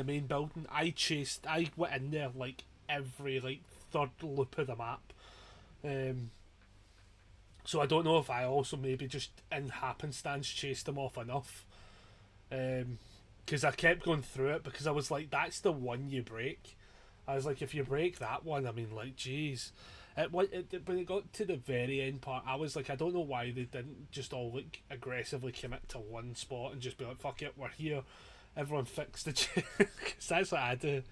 Speaker 1: main building, I went in there like every like third loop of the map. So I don't know if I also maybe just in happenstance chased them off enough. Because I kept going through it because I was like, that's the one you break. I was like, if you break that one, I mean, like, jeez. When it got to the very end part, I was like, I don't know why they didn't just all like aggressively commit to one spot and just be like, fuck it, we're here. Everyone fix the chair. Because that's what I do.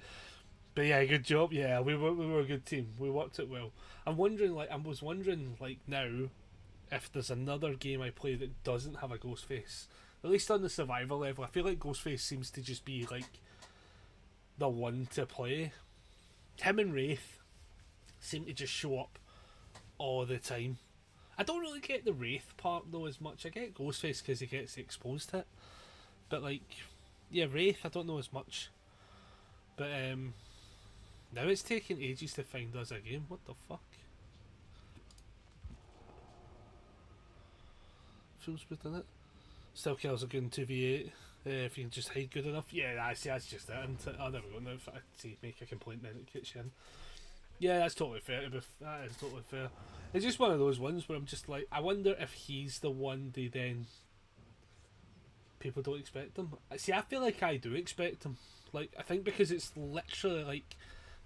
Speaker 1: But yeah, good job. Yeah, we were a good team. We worked it well. I was wondering now if there's another game I play that doesn't have a Ghostface. At least on the survival level, I feel like Ghostface seems to just be like the one to play. Him and Wraith seem to just show up all the time. I don't really get the Wraith part though as much. I get Ghostface because he gets the exposed hit, but like, yeah, Wraith I don't know as much. But now it's taking ages to find us a game. What the fuck? Feels good, doesn't it? Still kills a good in 2v8 if you can just hide good enough. Yeah, I see. That's just it. Oh, there we go. Now if I see make a complaint, then it gets you in. Yeah, that's totally fair. That is totally fair. It's just one of those ones where I'm just like, I wonder if he's the one they then people don't expect him. See, I feel like I do expect him. Like, I think because it's literally like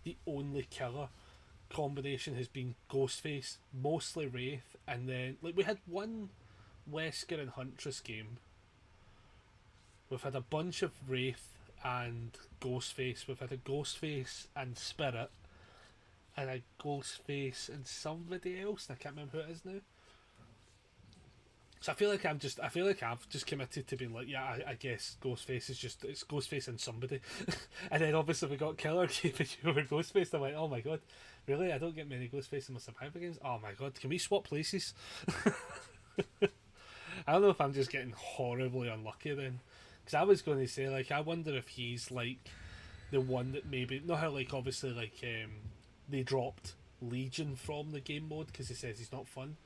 Speaker 1: the only killer combination has been Ghostface, mostly Wraith, and then like we had one Wesker and Huntress game. We've had a bunch of Wraith and Ghostface. We've had a Ghostface and Spirit, and a Ghostface and somebody else. And I can't remember who it is now. So I feel like I've just committed to being like, yeah, I guess Ghostface is just, it's Ghostface and somebody. And then obviously we got Killer keeping you over Ghostface. I'm like, oh my god, really? I don't get many Ghostface in my survival games. Oh my god, can we swap places? I don't know if I'm just getting horribly unlucky then. Because I was going to say, like, I wonder if he's like the one that maybe, not how like obviously like they dropped Legion from the game mode because he says he's not fun.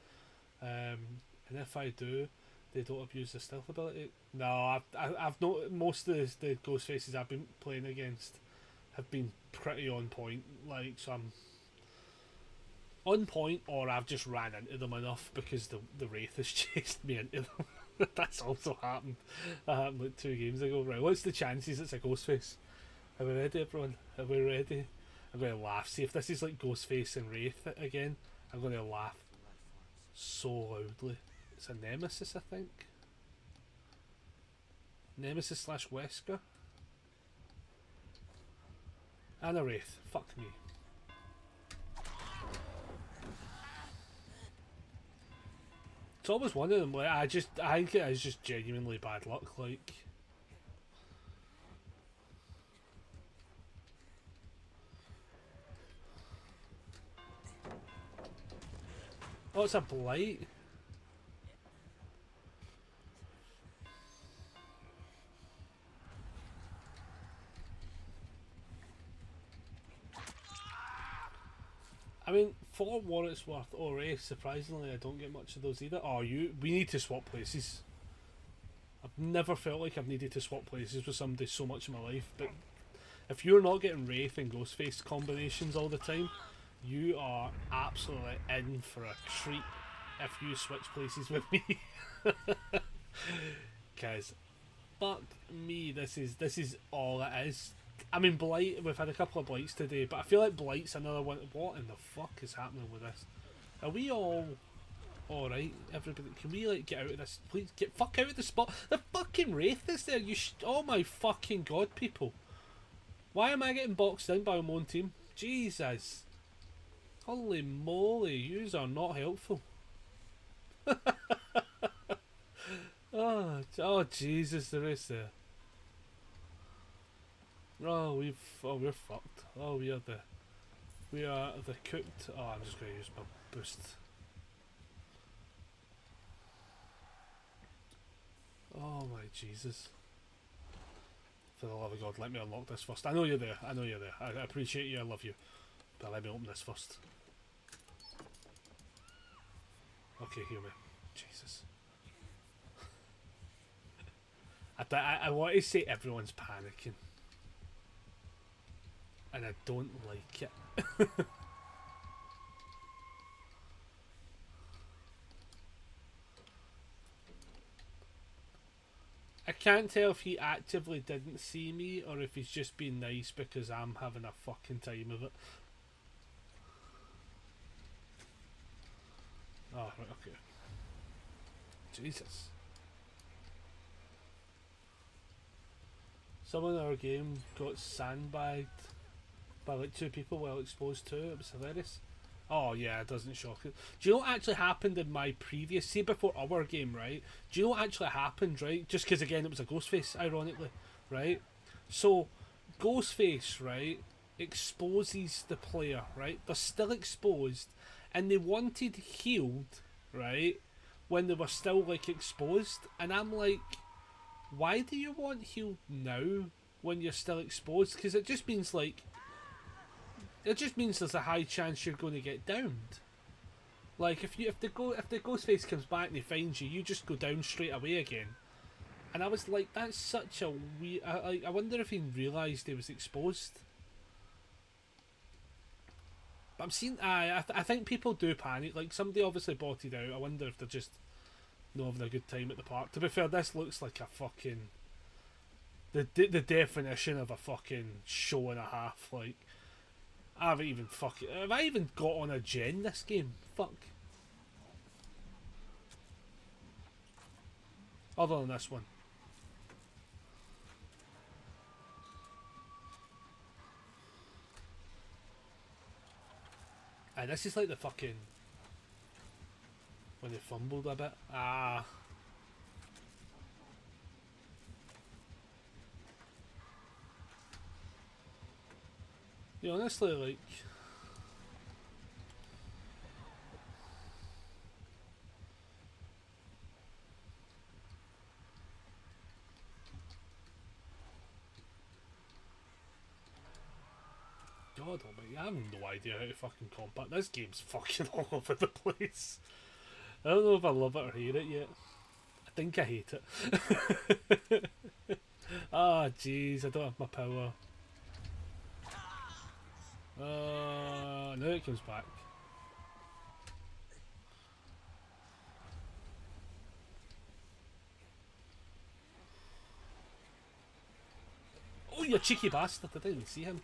Speaker 1: And if I do, they don't abuse the stealth ability. No, I've not. Most of the ghost faces I've been playing against have been pretty on point. Like, so I'm on point, or I've just ran into them enough because the Wraith has chased me into them. That's also happened. That happened like 2 games ago. Right, what's the chances it's a ghost face? Are we ready, everyone? Are we ready? I'm going to laugh. See if this is like Ghostface and Wraith again. I'm going to laugh so loudly. It's a Nemesis, I think. Nemesis / Wesker. And a Wraith. Fuck me. It's always one of them. Like, I think it is just genuinely bad luck. Like, Oh, it's a blight. I mean, for what it's worth, already, surprisingly, I don't get much of those either. Oh, we need to swap places. I've never felt like I've needed to swap places with somebody so much in my life, but if you're not getting Wraith and Ghostface combinations all the time, you are absolutely in for a treat if you switch places with me. Because, fuck me, this is all it is. I mean, Blight, we've had a couple of Blights today, but I feel like Blight's another one. What in the fuck is happening with this? Are we all alright, everybody? Can we, like, get out of this? Please, get fuck out of the spot. The fucking Wraith is there. Oh my fucking god, people. Why am I getting boxed in by my own team? Jesus. Holy moly, yous are not helpful. Oh Jesus, there is there. Oh, we're fucked. Oh, we are the cooked. Oh, I'm just going to use my boost. Oh my Jesus. For the love of God, let me unlock this first. I know you're there. I appreciate you. I love you. But let me open this first. Okay, hear me. Jesus. I want to say everyone's panicking. And I don't like it. I can't tell if he actively didn't see me or if he's just being nice because I'm having a fucking time of it. Oh, right, okay. Jesus. Someone in our game got sandbagged by like 2 people while exposed to it. It was hilarious. Oh yeah, it doesn't shock it. Do you know what actually happened in my previous, see before our game, right? Do you know what actually happened, right? Just because again it was a Ghostface, ironically, right? So, Ghostface, right, exposes the player, right? They're still exposed, and they wanted healed, right, when they were still like exposed, and I'm like, why do you want healed now when you're still exposed? Because it just means like, it just means there's a high chance you're going to get downed. Like if the Ghostface comes back and he finds you, you just go down straight away again. And I was like, that's such a weird. I wonder if he realised he was exposed. But I'm seeing. I think people do panic. Like somebody obviously bought it out. I wonder if they're just not having a good time at the park. To be fair, this looks like a fucking the definition of a fucking show and a half. Like. Have I even got on a gen this game? Fuck. Other than this one. And this is like the fucking... when they fumbled a bit. Ah. Yeah, honestly, like... God almighty, I have no idea how to fucking combat. This game's fucking all over the place. I don't know if I love it or hate it yet. I think I hate it. Ah, jeez, I don't have my power. Now it comes back. Oh, you cheeky bastard! I didn't even see him.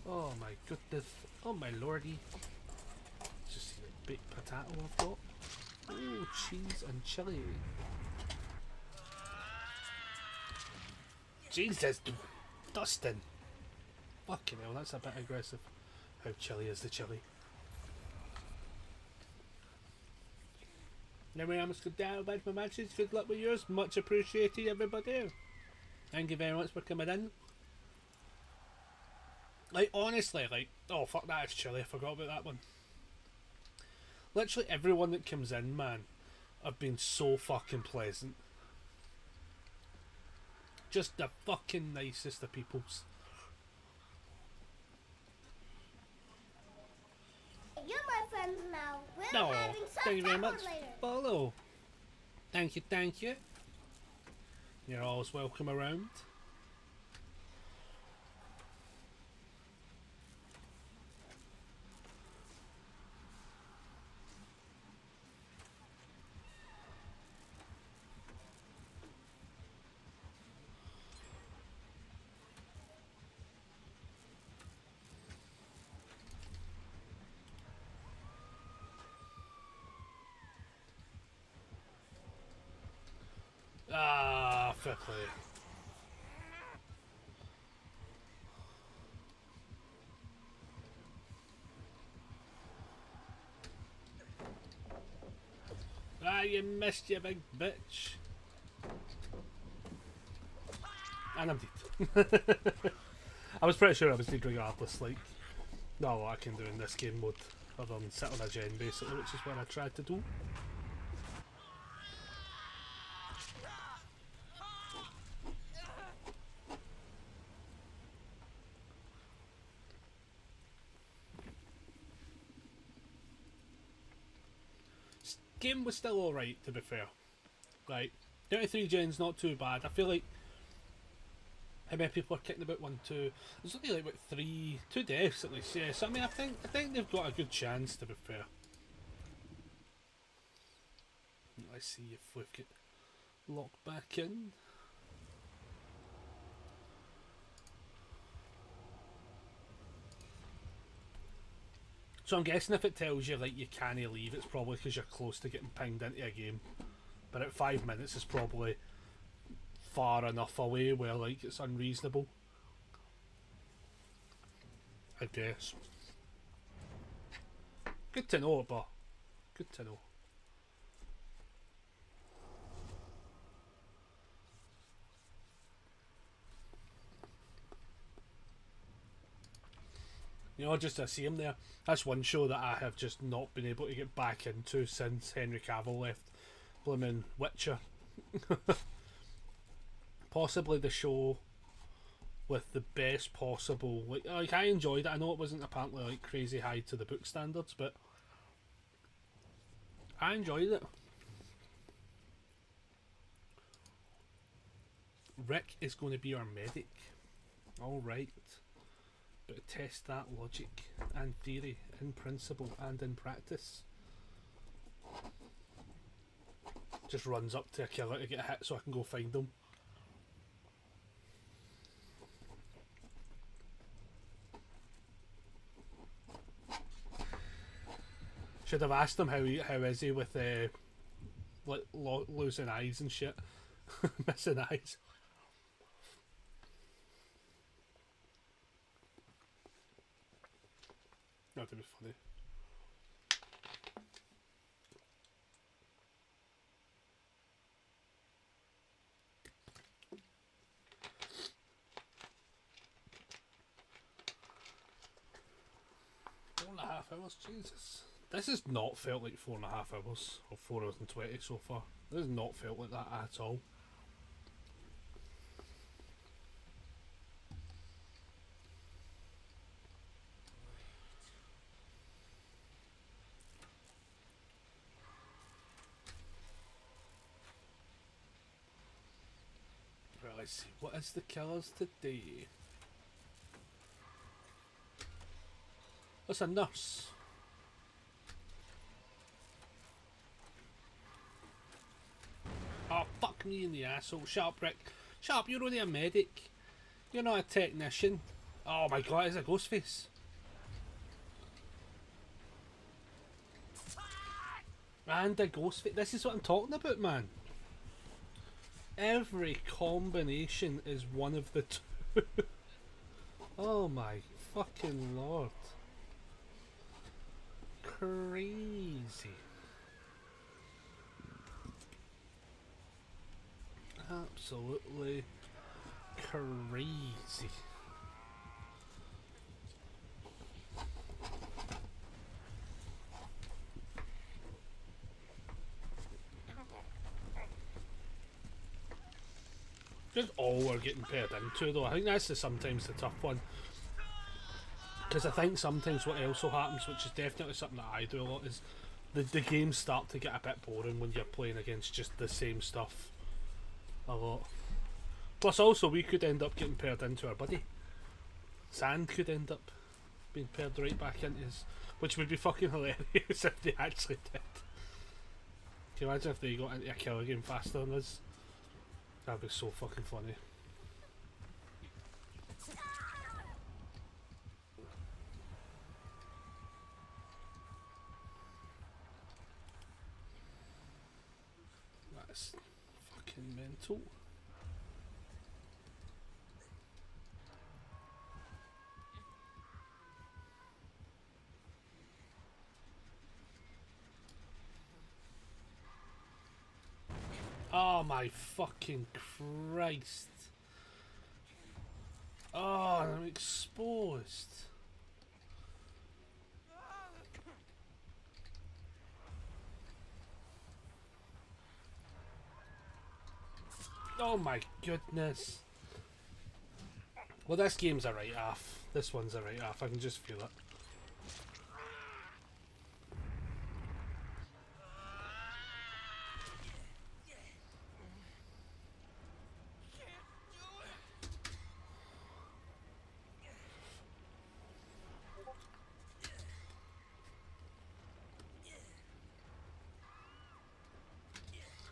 Speaker 1: Oh my goodness! Oh my lordy! Just see the baked potato I've got. Oh, cheese and chili. Jesus, Dustin! Fucking hell, that's a bit aggressive. How chilly is the chili? Anyway, I must go down with my matches. Good luck with yours. Much appreciated, everybody. Thank you very much for coming in. Like, honestly, like, oh fuck that, it's chilly. I forgot about that one. Literally everyone that comes in, man, have been so fucking pleasant. Just the fucking nicest of peoples.
Speaker 3: You're my friends now. We're
Speaker 1: No,
Speaker 3: having some
Speaker 1: thank you very
Speaker 3: supper
Speaker 1: much.
Speaker 3: later.
Speaker 1: Follow. Thank you, thank you. You're always welcome around. Ah, fair play. Ah, you missed, you big bitch. And I'm dead. I was pretty sure I was dead regardless, like, not a lot I can do in this game mode other than sit on a gen basically, which is what I tried to do. Game was still alright, to be fair. Like, 33 gen's not too bad. I feel like how many people are kicking about 1, 2? There's only like about 2 deaths at least. Yeah, so I mean, I think they've got a good chance, to be fair. Let's see if we've got locked back in. So I'm guessing if it tells you like you can't leave, it's probably because you're close to getting pinged into a game. But at 5 minutes is probably far enough away where like it's unreasonable, I guess. Good to know, but good to know. You know, just to see him there. That's one show that I have just not been able to get back into since Henry Cavill left. Blooming Witcher. Possibly the show with the best possible. Like I enjoyed it. I know it wasn't apparently like crazy high to the book standards, but I enjoyed it. Rick is going to be our medic. Alright. But test that logic and theory in principle and in practice. Just runs up to a killer to get hit so I can go find them. Should have asked him how is he with losing eyes and shit. Missing eyes. That'd be funny. Four and a half hours, Jesus. This has not felt like 4.5 hours, or 4 hours and 20 so far. This has not felt like that at all. Right, let's see. What is the killers today? That's a nurse. Oh, fuck me in the asshole. Shut up, Rick. Shut up, you're only a medic. You're not a technician. Oh my god, it's a ghost face. And a ghost face. This is what I'm talking about, man. Every combination is one of the two. Oh my fucking lord. Crazy. Absolutely crazy. just all we're getting paired into, though. I think that's sometimes the tough one. Because I think sometimes what also happens, which is definitely something that I do a lot, is the games start to get a bit boring when you're playing against just the same stuff a lot. Plus, also, we could end up getting paired into our buddy. Sand could end up being paired right back into us, which would be fucking hilarious if they actually did. Can you imagine if they got into a killer game faster than us? That'd be so fucking funny. That's fucking mental. Oh my fucking Christ. Oh, I'm exposed. Oh my goodness. Well, this game's a write-off. This one's a write-off. I can just feel it.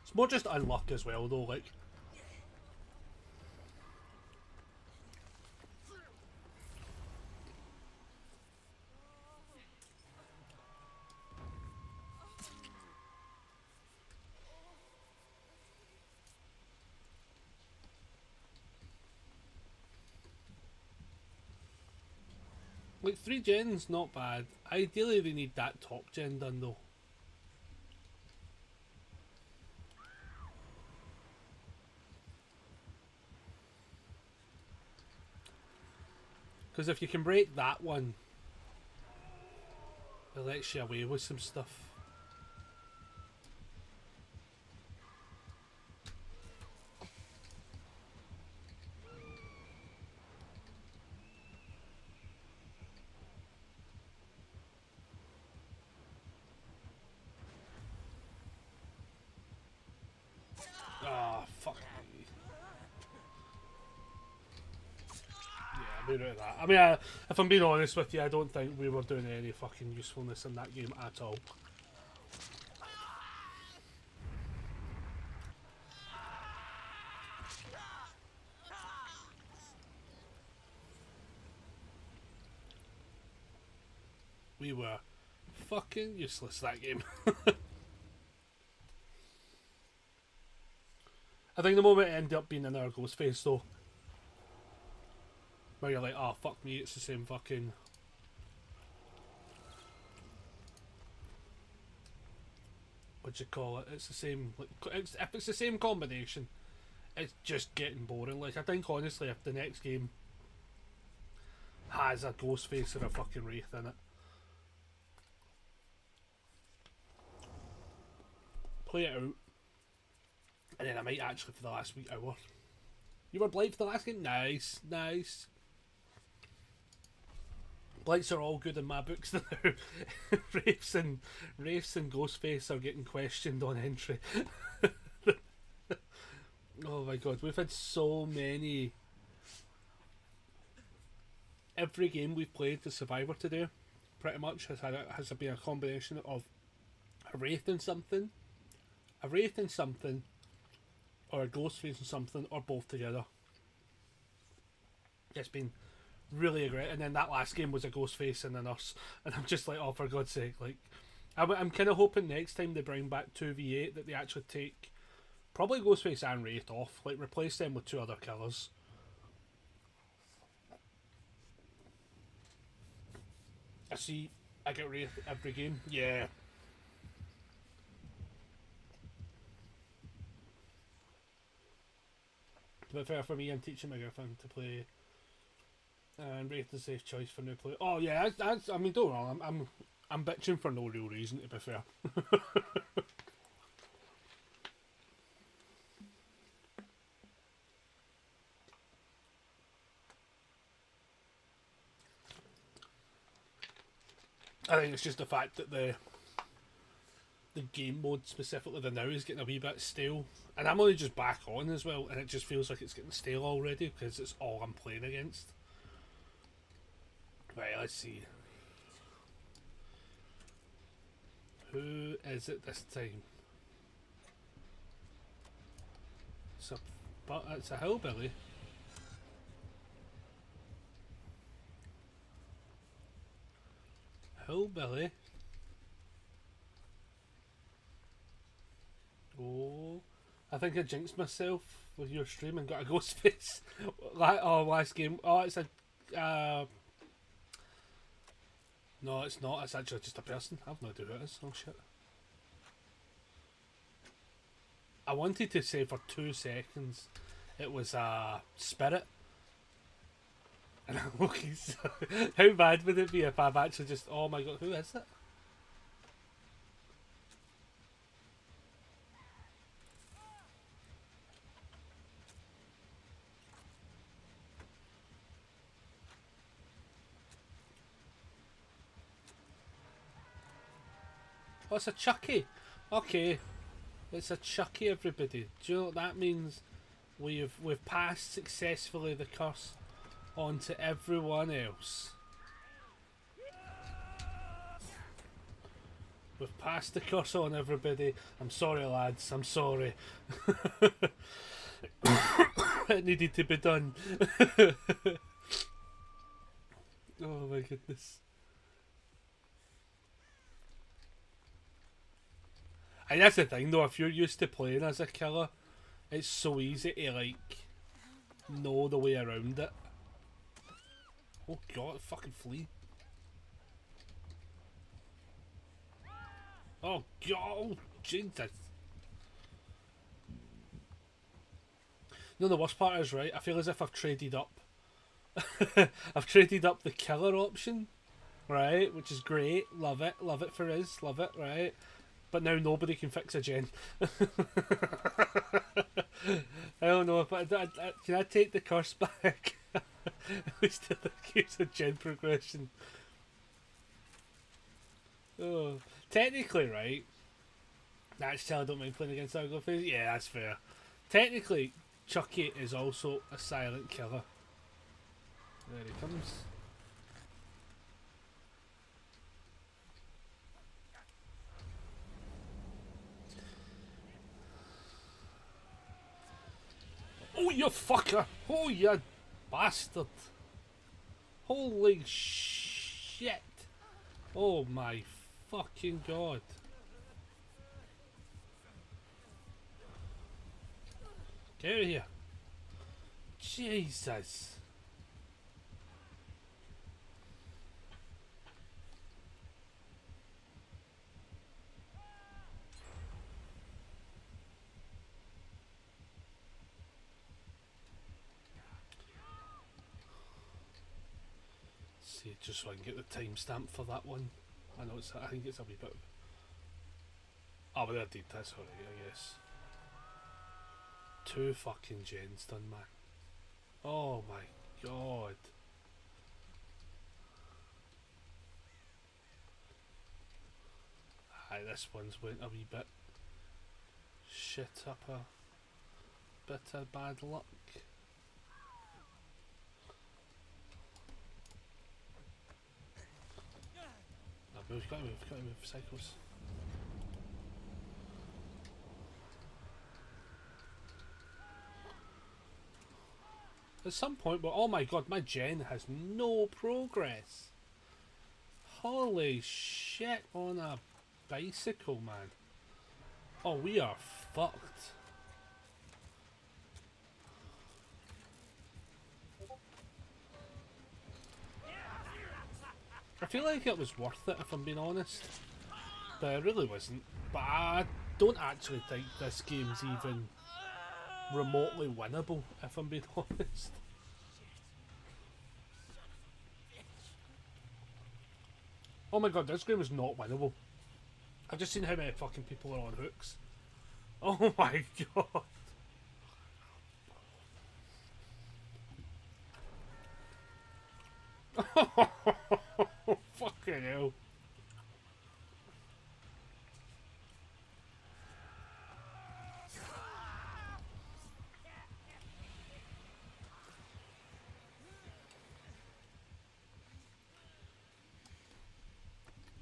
Speaker 1: It's more just unluck as well, though, like... Like, 3 gen's not bad. Ideally, they need that top gen done, though. Because if you can break that one, it lets you away with some stuff. Ah, fuck me. Yeah, I'm out of that. I mean, if I'm being honest with you, I don't think we were doing any fucking usefulness in that game at all. We were fucking useless that game. I think the moment it ended up being another Ghostface though, where you're like, oh fuck me, it's the same fucking... What'd you call it? It's the same, like, if it's the same combination, it's just getting boring. Like, I think honestly, if the next game has a Ghostface or a fucking Wraith in it, play it out, and then I might actually for the last week hour. You were Blight for the last game? Nice, nice. Blights are all good in my books now. Wraiths and Ghostface are getting questioned on entry. Oh my god, we've had so many. Every game we've played the Survivor today, pretty much has been a combination of a Wraith and something, or a Ghostface and something, or both together. It's been really aggressive, and then that last game was a Ghostface and a Nurse, and I'm just like, oh, for God's sake, like, I'm kind of hoping next time they bring back 2v8 that they actually take probably Ghostface and Wraith off, like replace them with 2 other killers. I get Wraith every game, yeah. To be fair, for me, I'm teaching my girlfriend to play, and Wraith is a safe choice for new play. Oh yeah, I mean, don't wrong. I'm bitching for no real reason. To be fair. I think it's just the fact that the game mode, specifically the now, is getting a wee bit stale. And I'm only just back on as well, and it just feels like it's getting stale already because it's all I'm playing against. Right, let's see. Who is it this time? It's a hillbilly. Hillbilly. Oh, I think I jinxed myself with your stream and got a ghost face. Last game. Oh, it's a. No, it's not. It's actually just a person. I've no idea who it is. Oh shit. I wanted to say for 2 seconds it was a spirit. And I'm looking. So, how bad would it be if I've actually just. Oh my god, who is it? Oh, it's a Chucky. Okay, it's a Chucky, everybody. Do you know what that means? We've passed successfully the curse on to everyone else. We've passed the curse on, everybody. I'm sorry, lads. I'm sorry. It needed to be done. Oh my goodness. And that's the thing though, if you're used to playing as a killer, it's so easy to like know the way around it. Oh god, fucking flee. Oh god, oh, Jesus. No, the worst part is, right, I feel as if I've traded up. I've traded up the killer option, right, which is great, love it for us, love it, right? But now nobody can fix a gen. I don't know, but can I take the curse back? We still use a gen progression. Oh, technically, right? Actually, I don't mind playing against Argoface. Yeah, that's fair. Technically, Chucky is also a silent killer. There he comes. Oh, you fucker! Oh, you bastard! Holy shit! Oh my fucking god! Get out of here! Jesus! See, just so I can get the timestamp for that one. I know it's. I think it's a wee bit. Oh, but I did. That's alright, I guess. 2 fucking gens done, man. Oh my god. Aye, this one's went a wee bit shit up a bit of bad luck. Move, gotta move, cycles. At some point, but oh my god, my gen has no progress. Holy shit on a bicycle, man. Oh, we are fucked. I feel like it was worth it if I'm being honest, but it really wasn't. But I don't actually think this game's even remotely winnable if I'm being honest. Oh my god, this game is not winnable. I've just seen how many fucking people are on hooks. Oh my god. Fucking hell.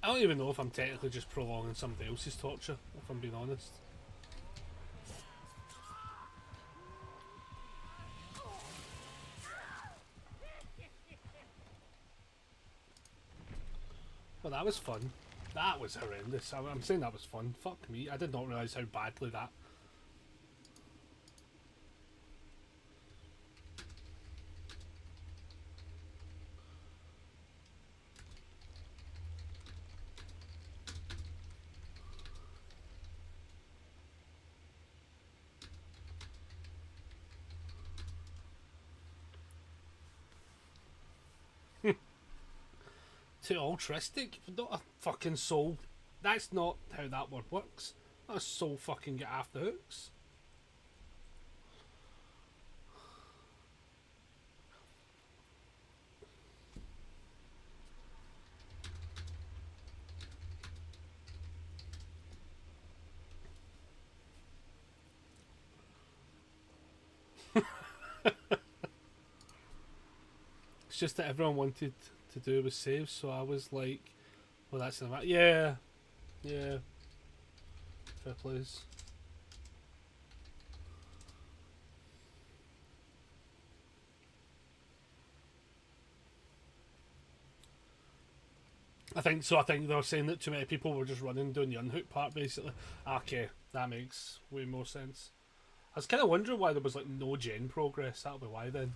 Speaker 1: I don't even know if I'm technically just prolonging somebody else's torture, if I'm being honest. Well, that was fun. That was horrendous. I'm saying that was fun. Fuck me. I did not realise how badly that... Too altruistic? Not a fucking soul. That's not how that word works. Not a soul fucking get off the hooks. It's just that everyone wanted to do was save, so I was like, well, that's enough. Yeah. Yeah. Fair plays. I think they were saying that too many people were just running doing the unhook part, basically. Okay, that makes way more sense. I was kind of wondering why there was like no gen progress. That'll be why then.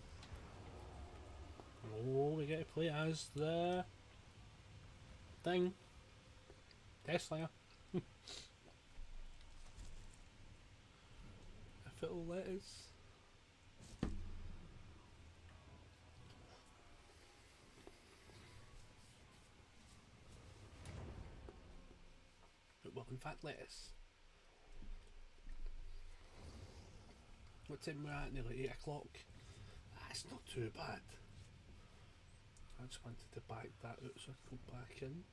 Speaker 1: Oh, we get to play as the thing. Tesla. If it'll let us. It will in fact let us. What time we're at? Nearly 8 o'clock. That's not too bad. I just wanted to back that out so I could go back in.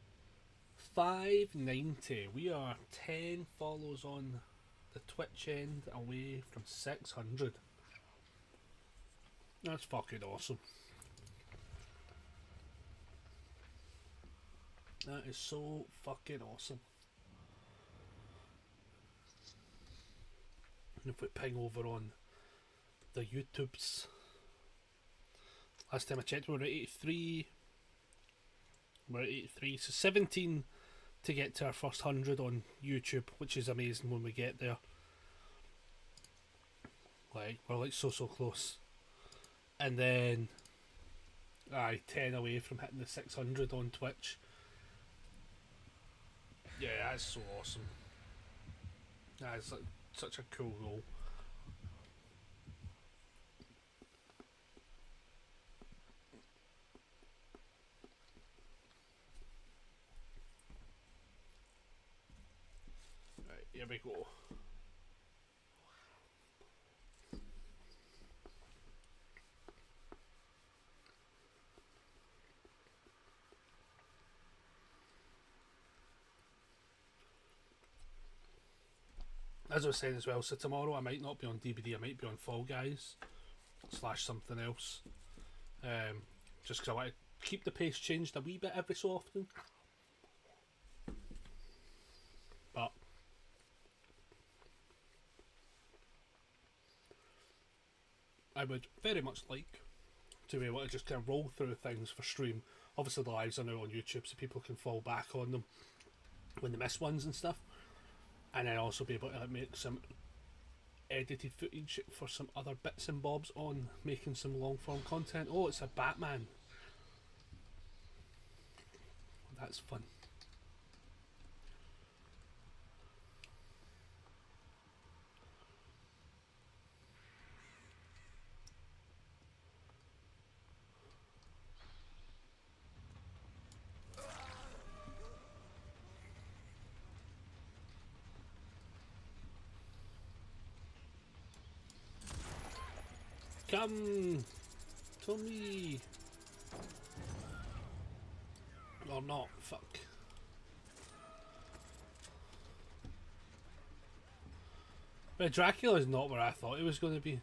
Speaker 1: 590. We are 10 follows on the Twitch end away from 600. That's fucking awesome. That is so fucking awesome. And if we ping over on the YouTubes, last time I checked we were at 83. We're at 83, so 17 to get to our first 100 on YouTube, which is amazing when we get there. Like, we're like so close. And then 10 away from hitting the 600 on Twitch. Yeah, that's so awesome. That's like such a cool goal. Right, here we go. As I was saying as well, so tomorrow I might not be on DBD, I might be on Fall Guys / something else. Just because I want to keep the pace changed a wee bit every so often. But I would very much like to be able to just kind of roll through things for stream. Obviously the lives are now on YouTube, so people can fall back on them when they miss ones and stuff. And then also be able to make some edited footage for some other bits and bobs on making some long form content. Oh, it's a Batman. That's fun. Come to me. Or not, fuck. But Dracula is not where I thought it was going to be.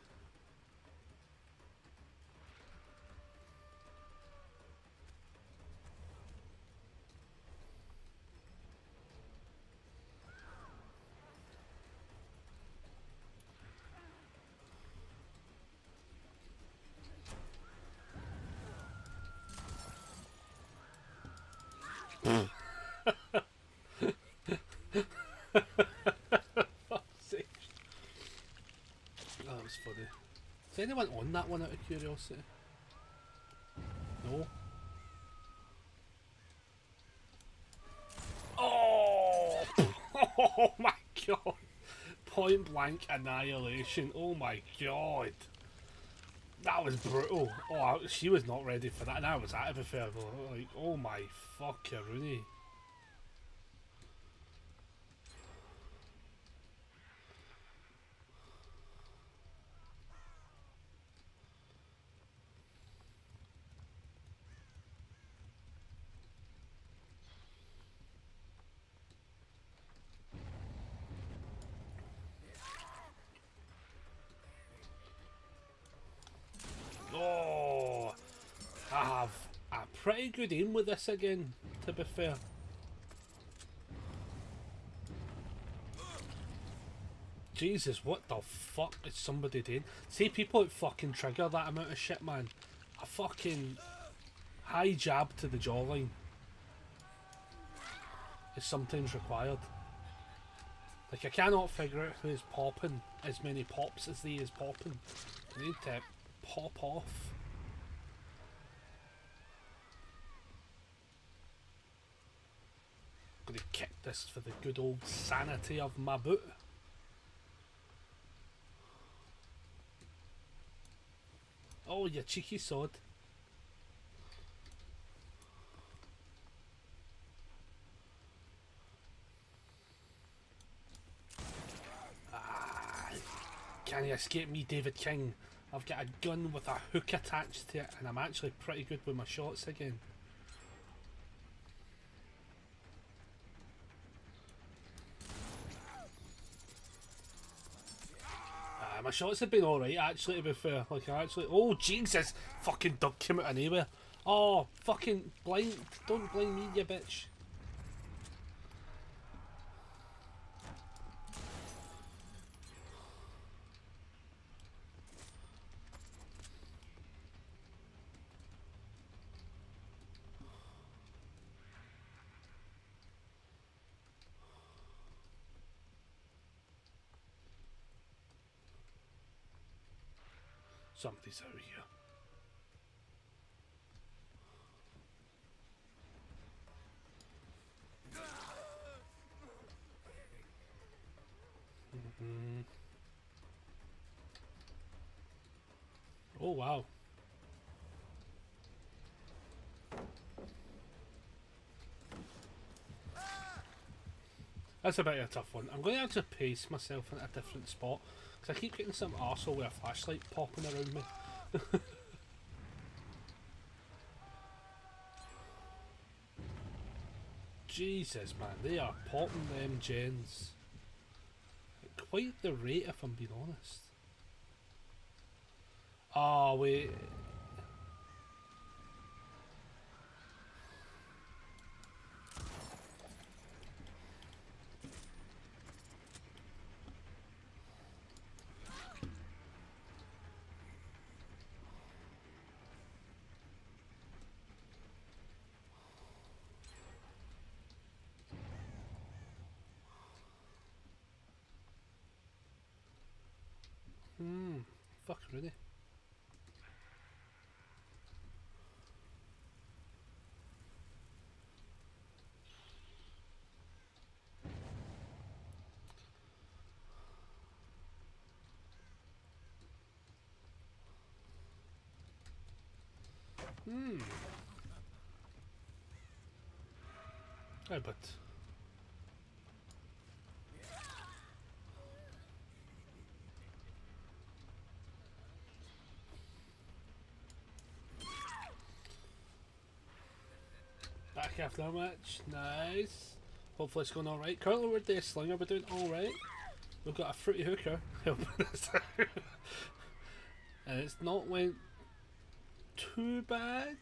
Speaker 1: anyone on that one out of curiosity? No? Oh! Oh my god! Point blank annihilation. Oh my god. That was brutal. Oh, she was not ready for that. And I was that, to be fair. Like, oh my fucking Rooney. Oh, I have a pretty good aim with this again, to be fair. Jesus, what the fuck is somebody doing? See, people that fucking trigger that amount of shit, man. A fucking high jab to the jawline is sometimes required. Like, I cannot figure out who's popping as many pops as they is popping. They need to pop off. Gonna kick this for the good old sanity of my boot. Oh, you cheeky sod. Ah, can you escape me, David King? I've got a gun with a hook attached to it, and I'm actually pretty good with my shots again. My shots have been alright, actually, to be fair. Like, I actually... Oh, Jesus! Fucking dog came out of nowhere. Oh, fucking blind. Don't blind me, you bitch. Somebody's out here. Oh, wow. That's a bit of a tough one. I'm going to have to pace myself in a different spot, because I keep getting some arsehole with a flashlight popping around me. Jesus, man, they are popping them gens at quite the rate, if I'm being honest. Oh, wait. Fuck, really? Oh, but... Back after that match, nice. Hopefully it's going alright. Currently we're the slinger, we're doing alright. We've got a fruity hooker helping us out. And it's not went too bad.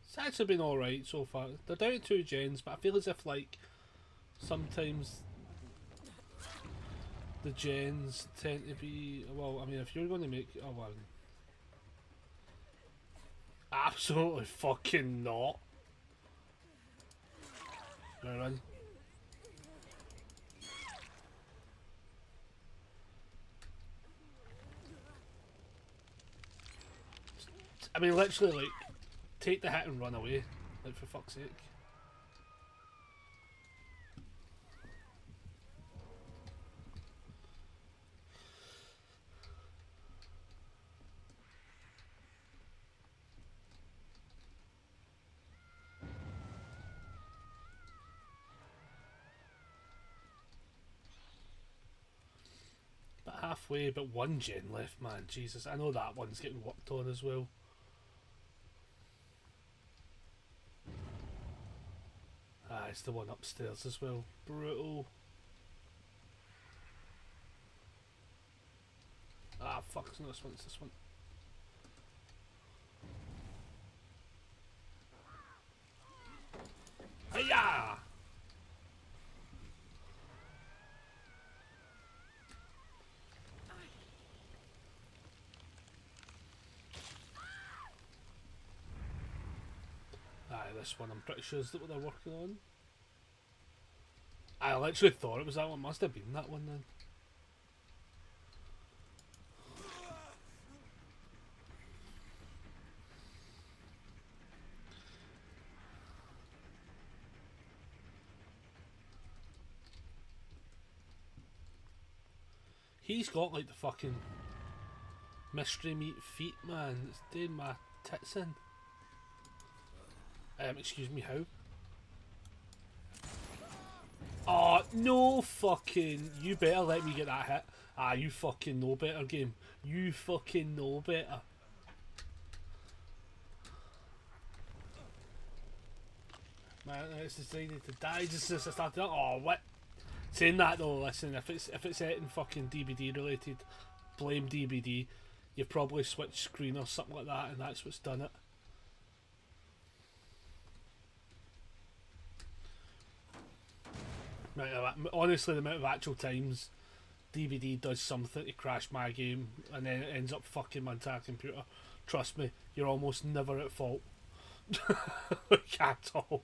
Speaker 1: It's actually been alright so far. They're down to 2 gens, but I feel as if, like, sometimes the gens tend to be... Well, I mean, if you're going to make... Oh, well. Absolutely fucking not. Run. I mean, literally, like, take the hit and run away. Like, for fuck's sake. But halfway, but one gen left, man. Jesus, I know that one's getting worked on as well. Ah, it's the one upstairs as well. Brutal. Ah, fuck, it's not this one, it's this one. Hiya! Aye, this one I'm pretty sure is what they're working on. I literally thought it was that one, must have been that one then. He's got like the fucking mystery meat feet, man. It's doing my tits in. Excuse me, how? Oh, no fucking... You better let me get that hit. Ah, you fucking know better, game. You fucking know better. Man, it's decided to die just as I started. Oh, what? Saying that though, listen, if it's anything fucking DBD related, blame DBD. You've probably switched screen or something like that, and that's what's done it. Honestly, the amount of actual times DVD does something to crash my game and then it ends up fucking my entire computer. Trust me, you're almost never at fault. Like, at all.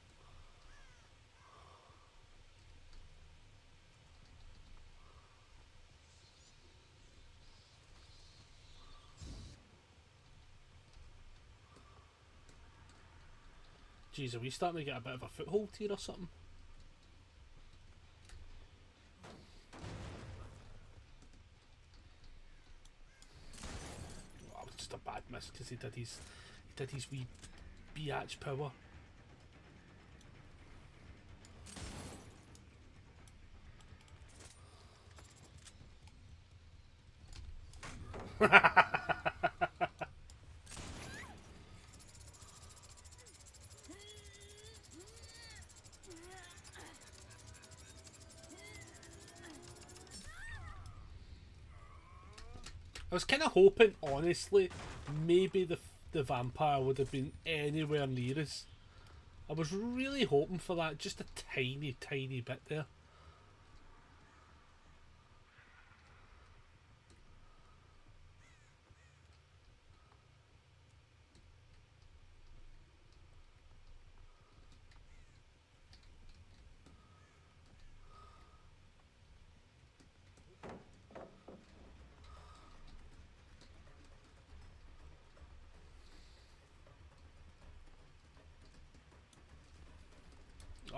Speaker 1: Jeez, are we starting to get a bit of a foothold here or something? Oh, just a bad miss because he did his wee biatch power. I was kind of hoping, honestly, maybe the vampire would have been anywhere near us. I was really hoping for that, just a tiny, tiny bit there.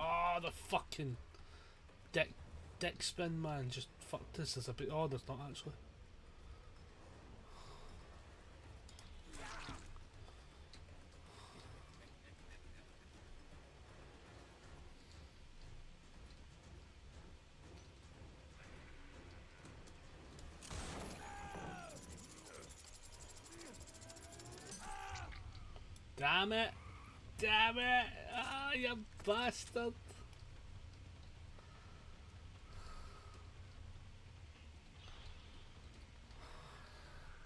Speaker 1: Oh, the fucking dick spin, man. Just fuck this as a bit. Oh, there's not actually. Damn it! Damn it! Ah, you bastard!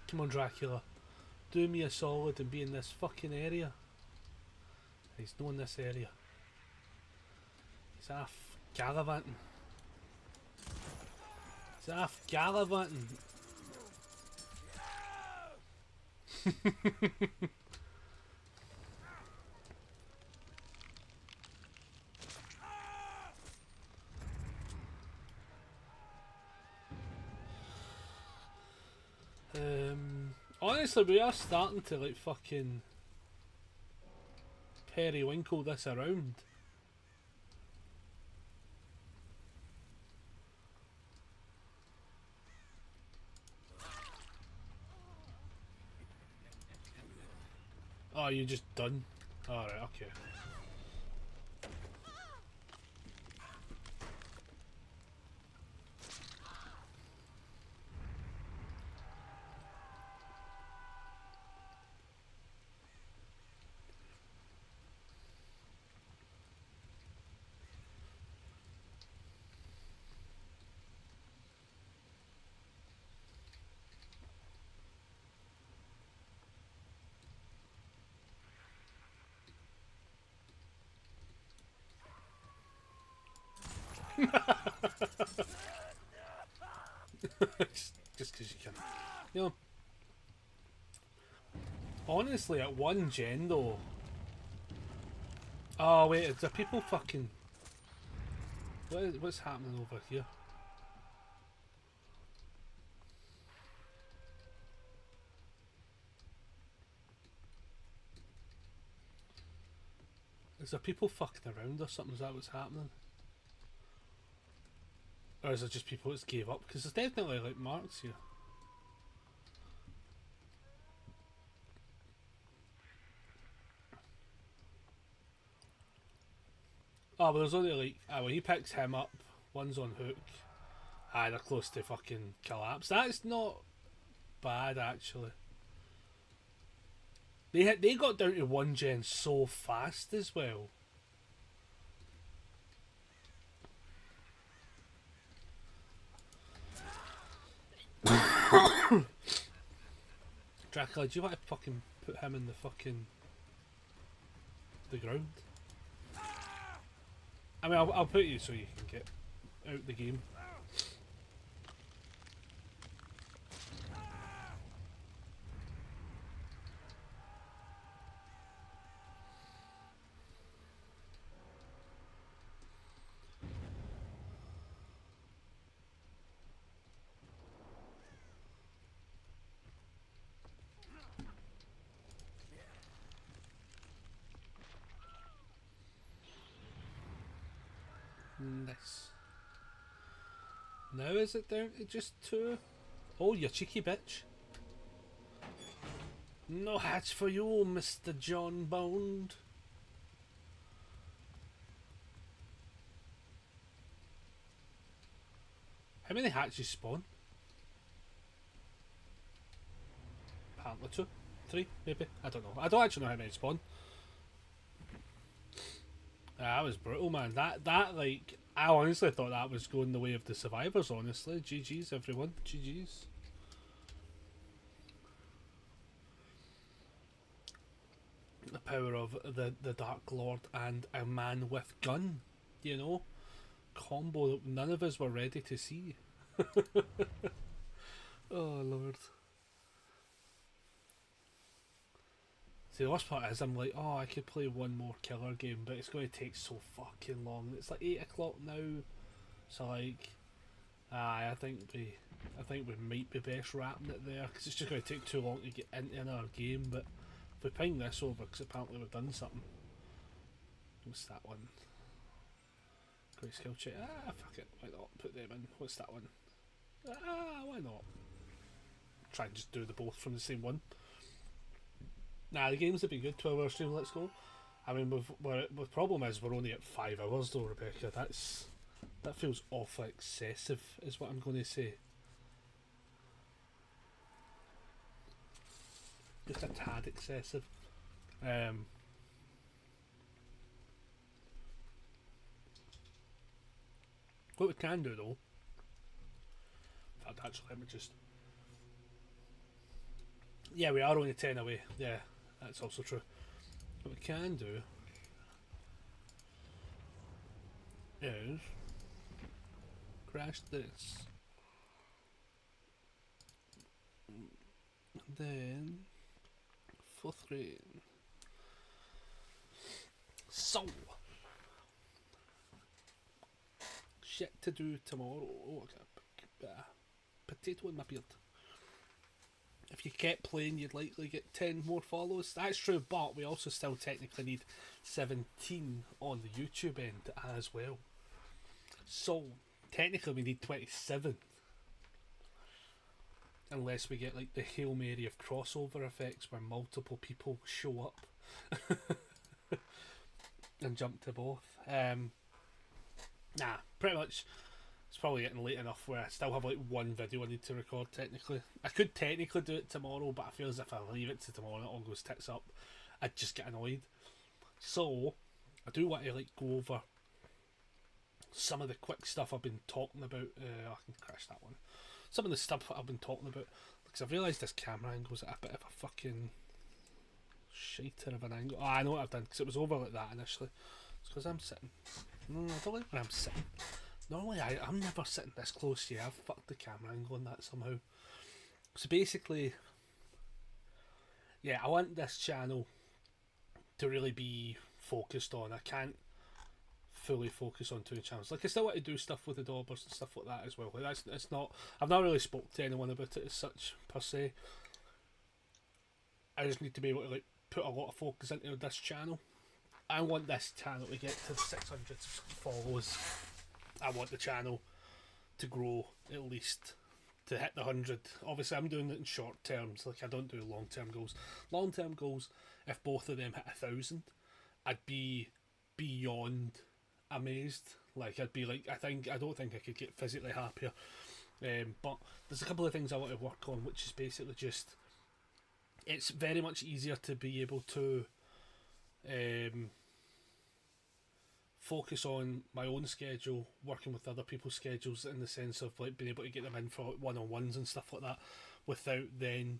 Speaker 1: Come on, Dracula. Do me a solid and be in this fucking area. He's not in this area. He's off gallivanting. He's off gallivanting. Honestly, we are starting to like fucking periwinkle this around. Oh, you just done? Alright, okay. just because you can. You know, honestly, at one gen though. Oh wait, is there people fucking? What's happening over here? Is there people fucking around or something? Is that what's happening? Or is it just people that gave up? Because there's definitely like marks here. Oh, but there's only like, when he picks him up, one's on hook. They're close to fucking collapse. That's not bad actually. They got down to one gen so fast as well. Dracula, do you want to fucking put him in the fucking the ground? I mean, I'll put you so you can get out the game. Nice. Now is it down to just two? Oh, you cheeky bitch. No hats for you, Mr. John Bond. How many hatches spawn? Apparently 2, 3, maybe. I don't know. I don't actually know how many spawn. That was brutal, man. That like, I honestly thought that was going the way of the survivors, honestly. GG's, everyone. GG's. The power of the Dark Lord and a man with gun, you know? Combo that none of us were ready to see. Oh, Lord. See, the worst part is I'm like, oh, I could play one more killer game, but it's going to take so fucking long. It's like 8 o'clock now, so like, I think we might be best wrapping it there because it's just going to take too long to get into another game. But if we ping this over, because apparently we've done something. What's that one? Great skill check. Fuck it. Why not? Put them in. What's that one? Why not? Try and just do the both from the same one. Nah, the games have been good. 12-hour stream. Let's go. I mean, the problem is we're only at 5 hours though, Rebecca. That feels awfully excessive, is what I'm going to say. Just a tad excessive. What we can do though. In fact, actually, let me just. Yeah, we are only 10 away. Yeah, that's also true. What we can do is crash this, and then full screen. So shit to do tomorrow. Oh, I got a potato in my beard. if you kept playing, you'd likely get 10 more follows. That's true, but we also still technically need 17 on the YouTube end as well. So, technically, we need 27. Unless we get like the Hail Mary of crossover effects where multiple people show up and jump to both. Nah, pretty much. It's probably getting late enough where I still have like one video I need to record technically. I could technically do it tomorrow, but I feel as if I leave it to tomorrow and it all goes tits up, I'd just get annoyed. So, I do want to like go over some of the quick stuff I've been talking about. I can crash that one. Some of the stuff that I've been talking about, because I've realised this camera angle's at a bit of a fucking shiter of an angle. Oh, I know what I've done, because it was over like that initially. It's because I'm sitting. I don't like when I'm sitting. Normally I'm never sitting this close here. I've fucked the camera angle on that somehow. So basically, yeah, I want this channel to really be focused on. I can't fully focus on two channels. Like, I still want to do stuff with the Daubers and stuff like that as well. Like, it's not. I've not really spoke to anyone about it as such per se. I just need to be able to like put a lot of focus into this channel. I want this channel to get to 600 followers. I want the channel to grow at least to hit the 100. Obviously, I'm doing it in short terms. Like, I don't do long term goals. Long term goals, if both of them hit 1,000, I'd be beyond amazed. Like, I'd be like, I don't think I could get physically happier. But there's a couple of things I want to work on, which is basically just, it's very much easier to be able to focus on my own schedule, working with other people's schedules, in the sense of like being able to get them in for like one-on-ones and stuff like that, without then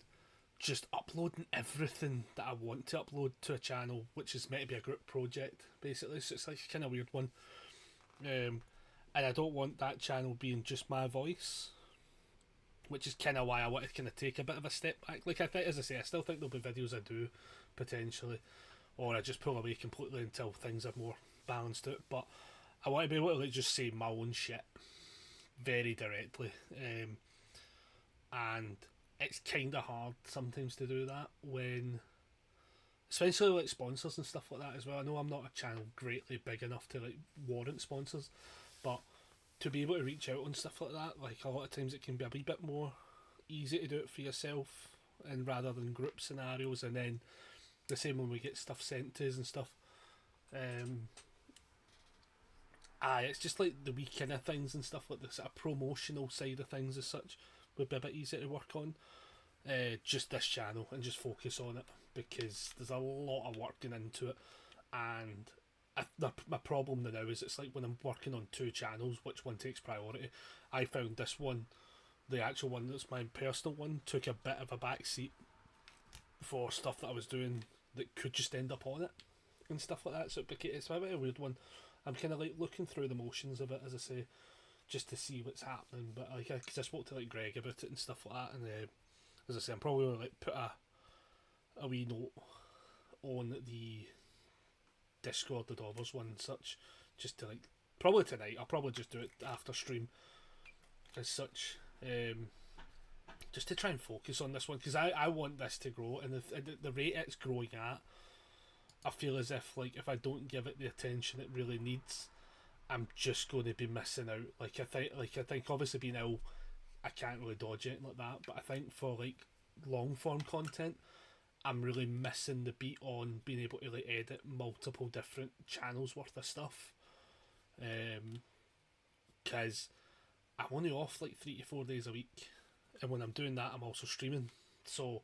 Speaker 1: just uploading everything that I want to upload to a channel, which is meant to be a group project basically. So it's like a kind of weird one, and I don't want that channel being just my voice, which is kind of why I want to kind of take a bit of a step back. Like, I think, as I say, I still think there'll be videos I do potentially, or I just pull away completely until things are more balanced out. But I want to be able to like just say my own shit very directly, and it's kind of hard sometimes to do that when, especially like sponsors and stuff like that as well. I know I'm not a channel greatly big enough to like warrant sponsors, but to be able to reach out on stuff like that, like a lot of times it can be a wee bit more easy to do it for yourself, and rather than group scenarios. And then the same when we get stuff sent to us and stuff. It's just like the wee kind of things and stuff like this, a promotional side of things as such would be a bit easier to work on. Just this channel and just focus on it, because there's a lot of work going into it. And my problem now is it's like when I'm working on two channels, which one takes priority? I found this one, the actual one that's my personal one, took a bit of a back seat for stuff that I was doing that could just end up on it and stuff like that. So it's a bit of a weird one. I'm kind of like looking through the motions of it, as I say, just to see what's happening. But like, because I spoke to like Greg about it and stuff like that, and as I say, I'm probably gonna like put a wee note on the Discord, the Daubers one and such, just to like, probably tonight. I'll probably just do it after stream as such, just to try and focus on this one, because I want this to grow, and the rate it's growing at, I feel as if like if I don't give it the attention it really needs, I'm just going to be missing out. Like I think obviously being ill, I can't really dodge it like that, but I think for like long form content, I'm really missing the beat on being able to like edit multiple different channels worth of stuff, because I'm only off like 3 to 4 days a week, and when I'm doing that I'm also streaming, so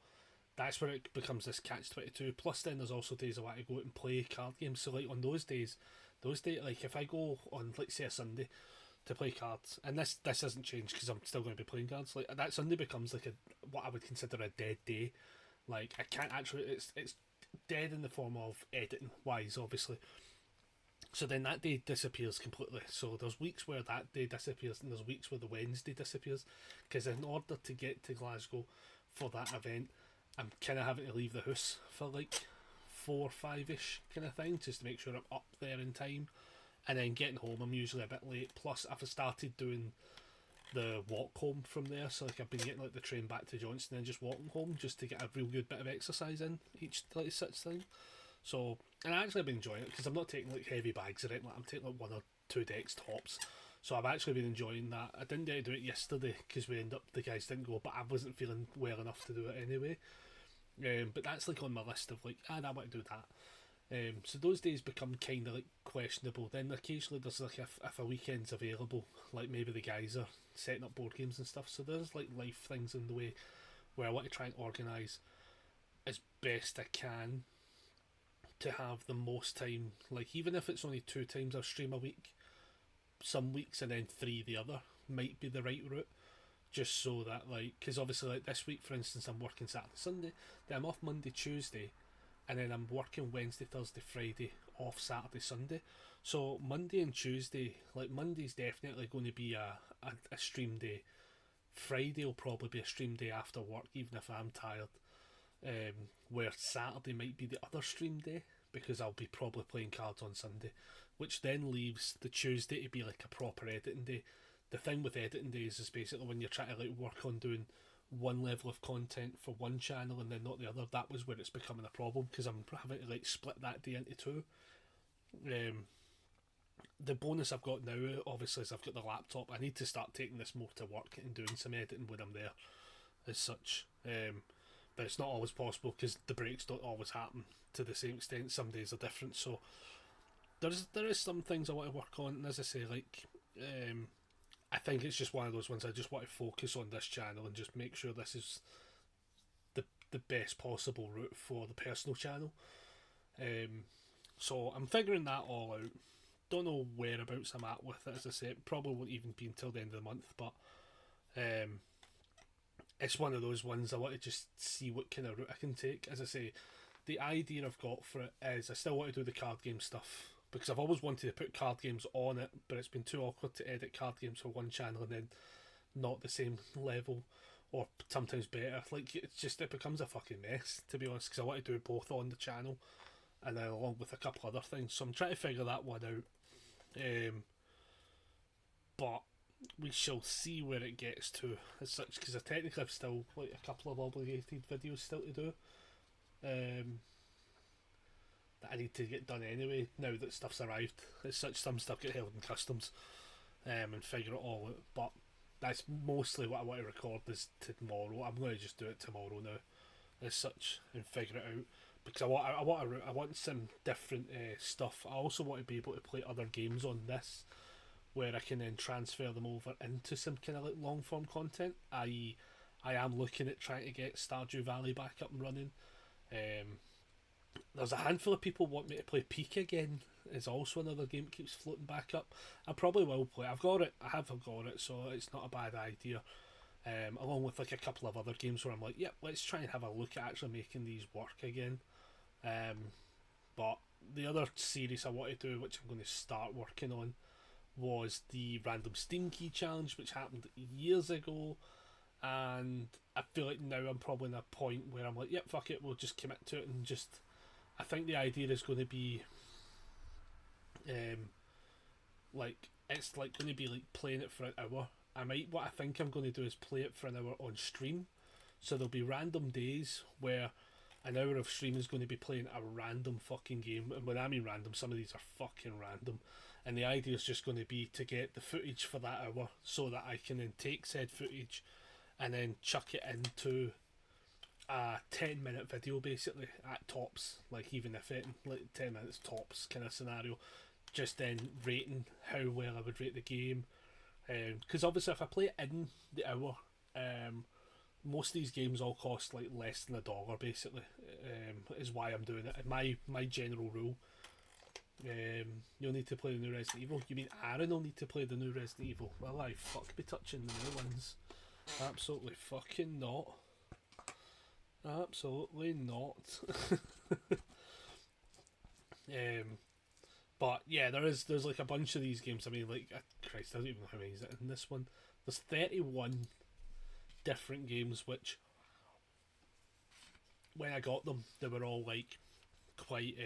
Speaker 1: that's where it becomes this catch-22. Plus then there's also days I want to go out and play card games, so like on those days, like if I go on like say a Sunday to play cards, and this hasn't changed because I'm still going to be playing cards, like that Sunday becomes like what I would consider a dead day. Like I can't actually, it's dead in the form of editing wise, obviously. So then that day disappears completely. So there's weeks where that day disappears, and there's weeks where the Wednesday disappears, because in order to get to Glasgow for that event, I'm kind of having to leave the house for like 4 or 5ish kind of thing, just to make sure I'm up there in time. And then getting home, I'm usually a bit late. Plus, I've started doing the walk home from there. So like I've been getting like the train back to Johnston and just walking home just to get a real good bit of exercise in each like such thing. So, and I actually been enjoying it because I'm not taking like heavy bags or anything. Like I'm taking like 1 or 2 decks tops. So I've actually been enjoying that. I didn't get to do it yesterday because the guys didn't go, but I wasn't feeling well enough to do it anyway. But that's like on my list of like, I want to do that. So those days become kind of like questionable. Then occasionally there's like if a weekend's available, like maybe the guys are setting up board games and stuff. So there's like life things in the way where I want to try and organise as best I can to have the most time. Like even if it's only 2 times I stream a week, some weeks and then 3 the other might be the right route. Just so that like, because obviously like this week for instance I'm working Saturday Sunday, then I'm off Monday Tuesday, and then I'm working Wednesday Thursday Friday, off Saturday Sunday. So Monday and Tuesday, like Monday's definitely going to be a stream day. Friday will probably be a stream day after work even if I'm tired, where Saturday might be the other stream day because I'll be probably playing cards on Sunday, which then leaves the Tuesday to be like a proper editing day. The thing with editing days is basically when you're trying to like work on doing one level of content for one channel and then not the other. That was where it's becoming a problem because I'm having to like split that day into 2. The bonus I've got now obviously is I've got the laptop. I need to start taking this more to work and doing some editing when I'm there as such. But it's not always possible because the breaks don't always happen to the same extent. Some days are different, so there is some things I want to work on. And as I say, like I think it's just one of those ones I just want to focus on this channel and just make sure this is the best possible route for the personal channel. So I'm figuring that all out. Don't know whereabouts I'm at with it. As I say, it probably won't even be until the end of the month, but it's one of those ones I want to just see what kind of route I can take. As I say, the idea I've got for it is I still want to do the card game stuff because I've always wanted to put card games on it, but it's been too awkward to edit card games for one channel and then not the same level or sometimes better. Like it becomes a fucking mess, to be honest, because I want to do both on the channel and then along with a couple other things. So I'm trying to figure that one out. But we shall see where it gets to as such, because I technically have still like a couple of obligated videos still to do. That I need to get done anyway now that stuff's arrived. As such, some stuff get held in customs and figure it all out. But that's mostly what I want to record is tomorrow. I'm going to just do it tomorrow now, as such, and figure it out because I want some different stuff. I also want to be able to play other games on this, where I can then transfer them over into some kind of like long form content. I am looking at trying to get Stardew Valley back up and running. There's a handful of people want me to play Peak again. It's also another game that keeps floating back up. I probably will play. I have got it, so it's not a bad idea. Along with like a couple of other games where I'm like, yep, let's try and have a look at actually making these work again. But the other series I want to do, which I'm going to start working on, was the Random Steam Key Challenge, which happened years ago. And I feel like now I'm probably in a point where I'm like, yep, fuck it, we'll just commit to it and just. I think the idea is going to be, like it's like going to be like playing it for an hour. What I think I'm going to do is play it for an hour on stream. So there'll be random days where an hour of stream is going to be playing a random fucking game. And when I mean random, some of these are fucking random. And the idea is just going to be to get the footage for that hour so that I can then take said footage and then chuck it into a 10-minute video basically at tops, like even if it like 10 minutes tops kind of scenario, just then rating how well I would rate the game, because obviously if I play it in the hour, most of these games all cost like less than $1 basically, is why I'm doing it. And my general rule, you'll need to play the new Resident Evil. You mean Aaron will need to play the new Resident Evil? Well, I fuck be touching the new ones. Absolutely fucking not. Absolutely not. But yeah, there's like a bunch of these games. I mean, like Christ, I don't even know how many is it in this one. There's 31 different games, which when I got them, they were all like quite.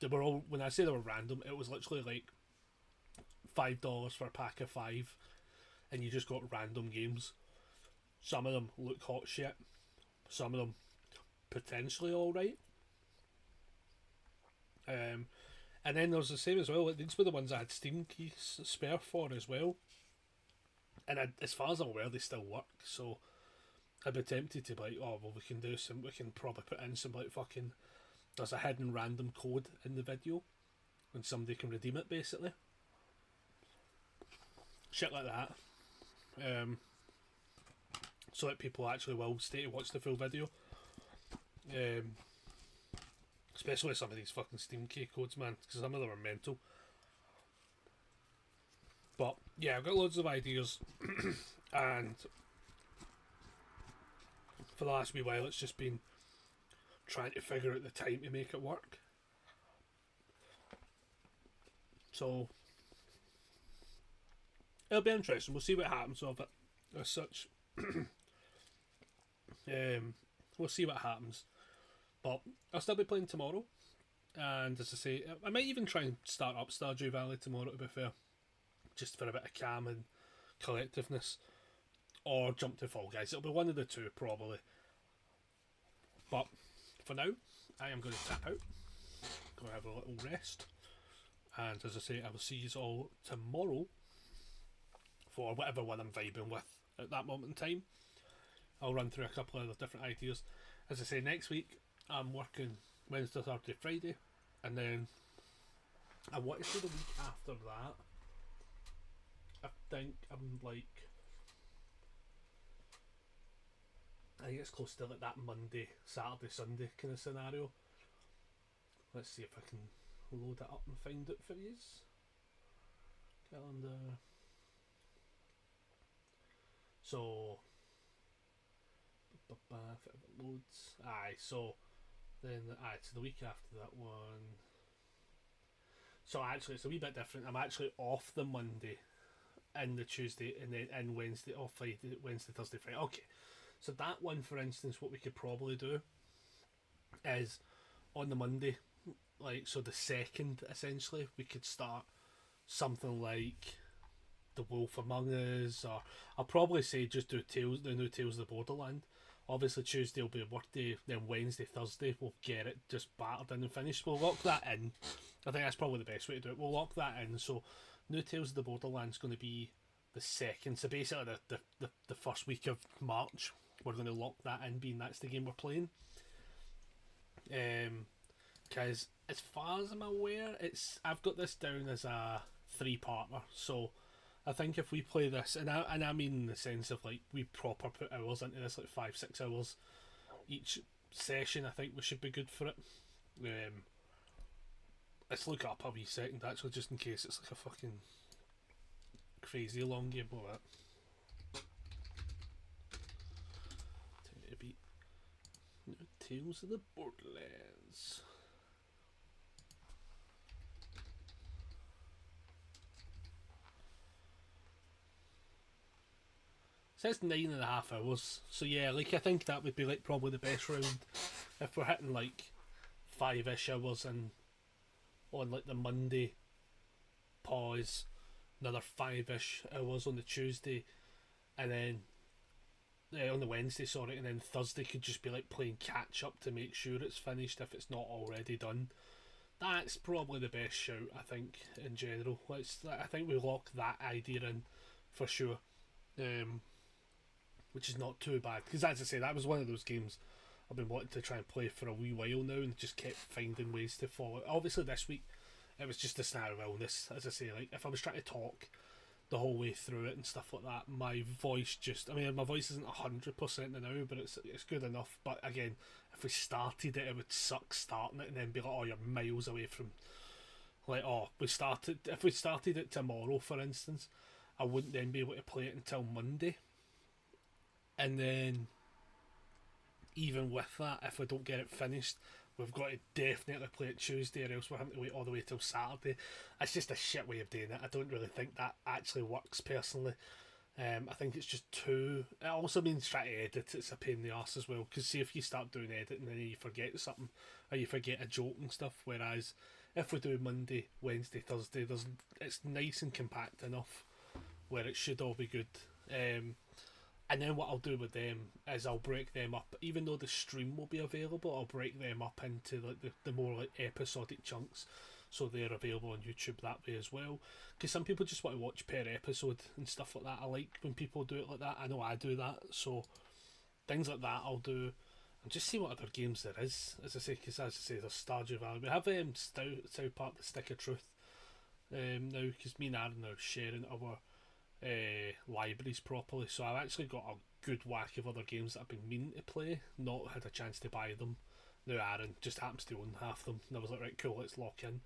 Speaker 1: They were all, when I say they were random, it was literally like $5 for a pack of 5. and you just got random games. Some of them look hot shit, some of them potentially alright. And then there's the same as well, like, these were the ones I had Steam keys spare for as well. And as far as I'm aware, they still work, so I'd be tempted to be like, oh, well, we can probably put in some, like, fucking, there's a hidden random code in the video, and somebody can redeem it, basically. Shit like that. So that people actually will stay to watch the full video. Especially some of these fucking Steam key codes, man, because some of them are mental. But yeah, I've got loads of ideas, and for the last wee while it's just been trying to figure out the time to make it work. So it'll be interesting. We'll see what happens with it as such. We'll see what happens. But I'll still be playing tomorrow. And as I say, I might even try and start up Stardew Valley tomorrow, to be fair. Just for a bit of calm and collectiveness. Or jump to Fall Guys. It'll be one of the two, probably. But for now, I am going to tap out. Going to have a little rest. And as I say, I will see you all tomorrow for whatever one I'm vibing with at that moment in time. I'll run through a couple of other different ideas. As I say, next week I'm working Wednesday, Thursday, Friday, and then I want to say the week after that, I think I think it's close to like that Monday, Saturday, Sunday kind of scenario. Let's see if I can load it up and find it for you. Calendar. So if it loads, so then so the week after that one. So actually it's a wee bit different. I'm actually off the Monday and the Tuesday, and then in Wednesday, off Friday, Wednesday, Thursday, Friday. Okay, so that one, for instance, what we could probably do is on the Monday, like, so the 2nd, essentially, we could start something like The Wolf Among Us, or I'll probably say just do the new Tales of the Borderland. Obviously Tuesday will be a work day, then Wednesday, Thursday we'll get it just battered in and finished. We'll lock that in. I think that's probably the best way to do it. We'll lock that in. So new Tales of the Borderland's going to be the 2nd. So basically the first week of March, we're going to lock that in, being that's the game we're playing. Because as far as I'm aware, I've got this down as a 3-parter. So I think if we play this, and I mean in the sense of like we proper put hours into this, like 5-6 hours each session, I think we should be good for it. Let's look up a wee second actually, just in case it's like a fucking crazy long game. All that. Time to beat Tales of the Borderlands. It says 9.5 hours, so yeah, like I think that would be like probably the best round if we're hitting like 5-ish hours, and on like the Monday pause, another 5-ish hours on the Tuesday, and then on the Wednesday, sorry, and then Thursday could just be like playing catch up to make sure it's finished if it's not already done. That's probably the best shout, I think, in general. I think we lock that idea in for sure. Which is not too bad, because as I say, that was one of those games I've been wanting to try and play for a wee while now, and just kept finding ways to follow. Obviously this week it was just a snare of illness, as I say. Like, if I was trying to talk the whole way through it and stuff like that, my voice my voice isn't 100% now, but it's good enough. But again, if we started it would suck starting it and then be like, oh, you're miles away from, like, if we started it tomorrow, for instance, I wouldn't then be able to play it until Monday. And then, even with that, if we don't get it finished, we've got to definitely play it Tuesday, or else we're having to wait all the way till Saturday. It's just a shit way of doing it. I don't really think that actually works, personally. I think it's just too... It also means trying to edit, it's a pain in the arse as well, because see, if you start doing editing and then you forget something, or you forget a joke and stuff, whereas if we do Monday, Wednesday, Thursday, it's nice and compact enough where it should all be good. And then what I'll do with them is I'll break them up. Even though the stream will be available, I'll break them up into like the more like episodic chunks, so they're available on YouTube that way as well. Because some people just want to watch per episode and stuff like that. I like when people do it like that. I know I do that. So things like that I'll do. And just see what other games there is. As I say, because as I say, there's Stardew Valley. We have South Park: The Stick of Truth now, because me and Aaron are sharing our libraries properly. So I've actually got a good whack of other games that I've been meaning to play, not had a chance to buy them. Now Aaron just happens to own half them, and I was like, right, cool, let's lock in.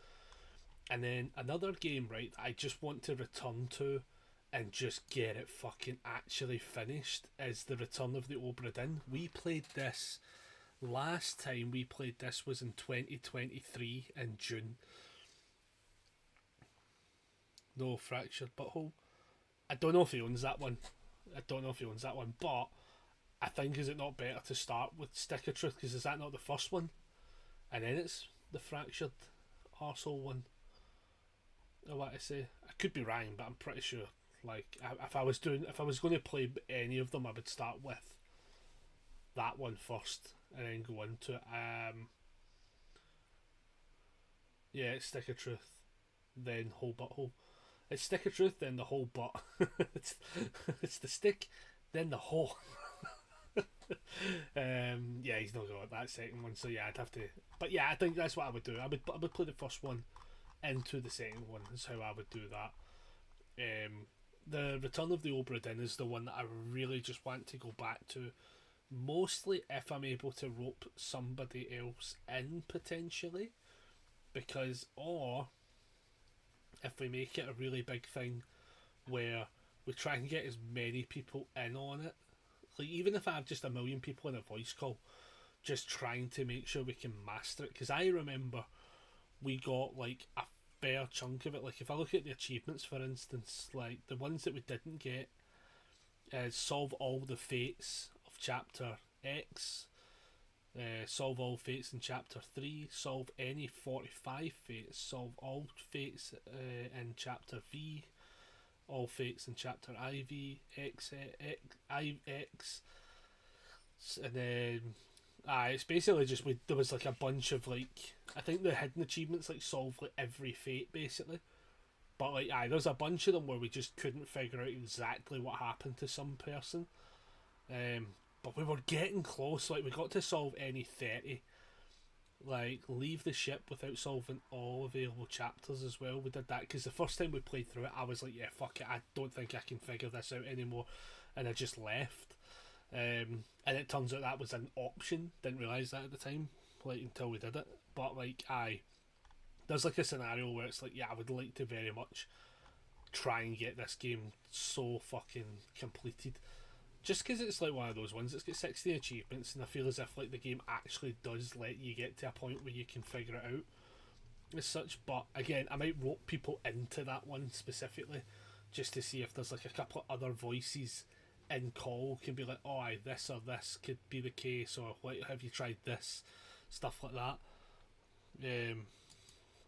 Speaker 1: And then another game, right, I just want to return to and just get it fucking actually finished is the Return of the Obra Dinn. We played this last time we played this was in 2023 in June. No Fractured Butthole. I don't know if he owns that one. But I think, is it not better to start with Stick of Truth, because is that not the first one? And then it's the Fractured Arsehole one. I want to say. I could be wrong, but I'm pretty sure. Like, if I was going to play any of them, I would start with that one first and then go into it. Yeah, it's Stick of Truth, then Whole Butthole. It's Stick of Truth, then the whole butt. it's the stick, then the hole. Yeah, he's not got that second one, so yeah, I'd have to. But yeah, I think that's what I would do. I would play the first one into the second one. Is how I would do that. The Return of the Obra Dinn is the one that I really just want to go back to. Mostly if I'm able to rope somebody else in potentially, because or if we make it a really big thing where we try and get as many people in on it, like even if I have just 1 million people in a voice call, just trying to make sure we can master it. Because I remember we got like a fair chunk of it. Like if I look at the achievements, for instance, like the ones that we didn't get is solve all the fates of chapter X, solve all fates in chapter 3, solve any 45 fates, solve all fates in chapter V, all fates in chapter IV, X, and then it's basically just there was like a bunch of like, I think the hidden achievements like solve like every fate basically, but like there's a bunch of them where we just couldn't figure out exactly what happened to some person. But we were getting close. Like we got to solve any 30. Like leave the ship without solving all available chapters as well. We did that because the first time we played through it, I was like, yeah, fuck it, I don't think I can figure this out anymore, and I just left. And it turns out that was an option. Didn't realise that at the time, like until we did it. But like, there's like a scenario where it's like, yeah, I would like to very much try and get this game so fucking completed. Just because it's like one of those ones, it's got 60 achievements, and I feel as if like the game actually does let you get to a point where you can figure it out as such. But again, I might rope people into that one specifically, just to see if there's like a couple of other voices in call can be like, oh, this or this could be the case, or like, have you tried this, stuff like that.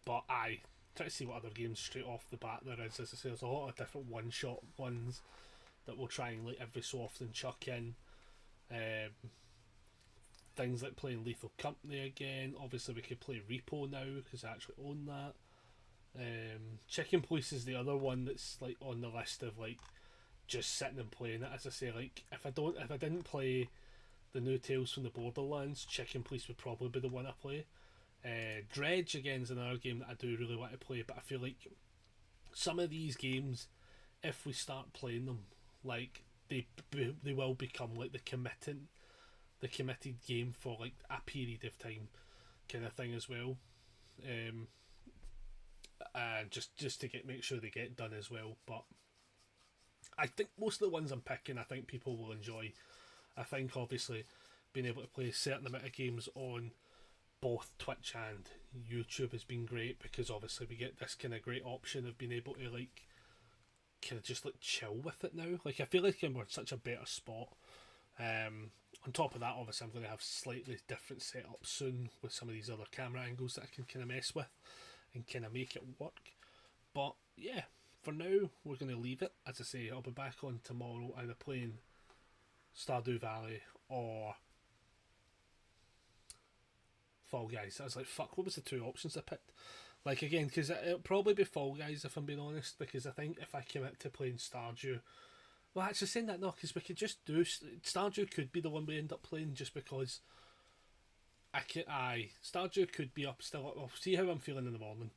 Speaker 1: But try to see what other games straight off the bat there is. As I say, there's a lot of different one-shot ones that we'll try and like every so often chuck in. Things like playing Lethal Company again. Obviously we could play Repo now because I actually own that. Chicken Police is the other one that's like on the list of like just sitting and playing it. As I say, like if I didn't play the new Tales from the Borderlands, Chicken Police would probably be the one I play. Dredge again is another game that I do really want to play, but I feel like some of these games, if we start playing them, like they will become like the committed game for like a period of time kind of thing as well. And just to make sure they get done as well. But I think most of the ones I'm picking, I think people will enjoy. I think obviously being able to play a certain amount of games on both Twitch and YouTube has been great, because obviously we get this kind of great option of being able to like kind of just like chill with it now. Like I feel like we're in such a better spot. On top of that, obviously I'm going to have slightly different setups soon with some of these other camera angles that I can kind of mess with and kind of make it work. But yeah, for now, we're going to leave it. As I say, I'll be back on tomorrow either playing Stardew Valley or Fall Guys. I was like, fuck, what was the two options I picked? Like, again, because it'll probably be Fall Guys if I'm being honest, because I think if I commit to playing Stardew, well, actually saying that, no, because we could just do Stardew could be the one we end up playing, just because Stardew could be up still. I'll see how I'm feeling in the morning,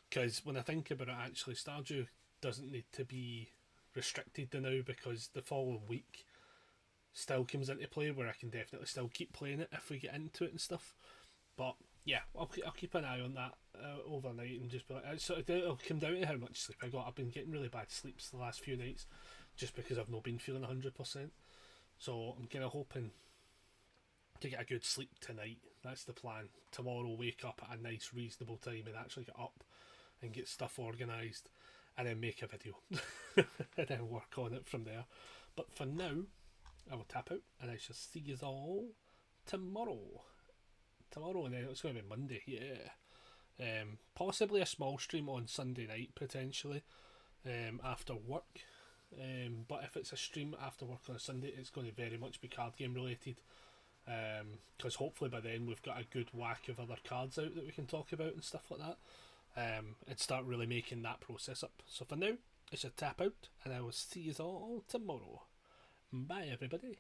Speaker 1: because when I think about it, actually, Stardew doesn't need to be restricted to now, because the following week still comes into play where I can definitely still keep playing it if we get into it and stuff. But yeah, I'll keep an eye on that overnight and just be like, it'll come down to how much sleep I got. I've been getting really bad sleeps the last few nights just because I've not been feeling 100%. So I'm kind of hoping to get a good sleep tonight. That's the plan. Tomorrow wake up at a nice reasonable time and actually get up and get stuff organised and then make a video and then work on it from there. But for now, I will tap out and I shall see you all tomorrow. And then it's going to be Monday, yeah. Possibly a small stream on Sunday night, potentially, after work. But if it's a stream after work on a Sunday, it's going to very much be card game related. Because hopefully by then we've got a good whack of other cards out that we can talk about and stuff like that. And start really making that process up. So for now, it's a tap out, and I will see you all tomorrow. Bye, everybody.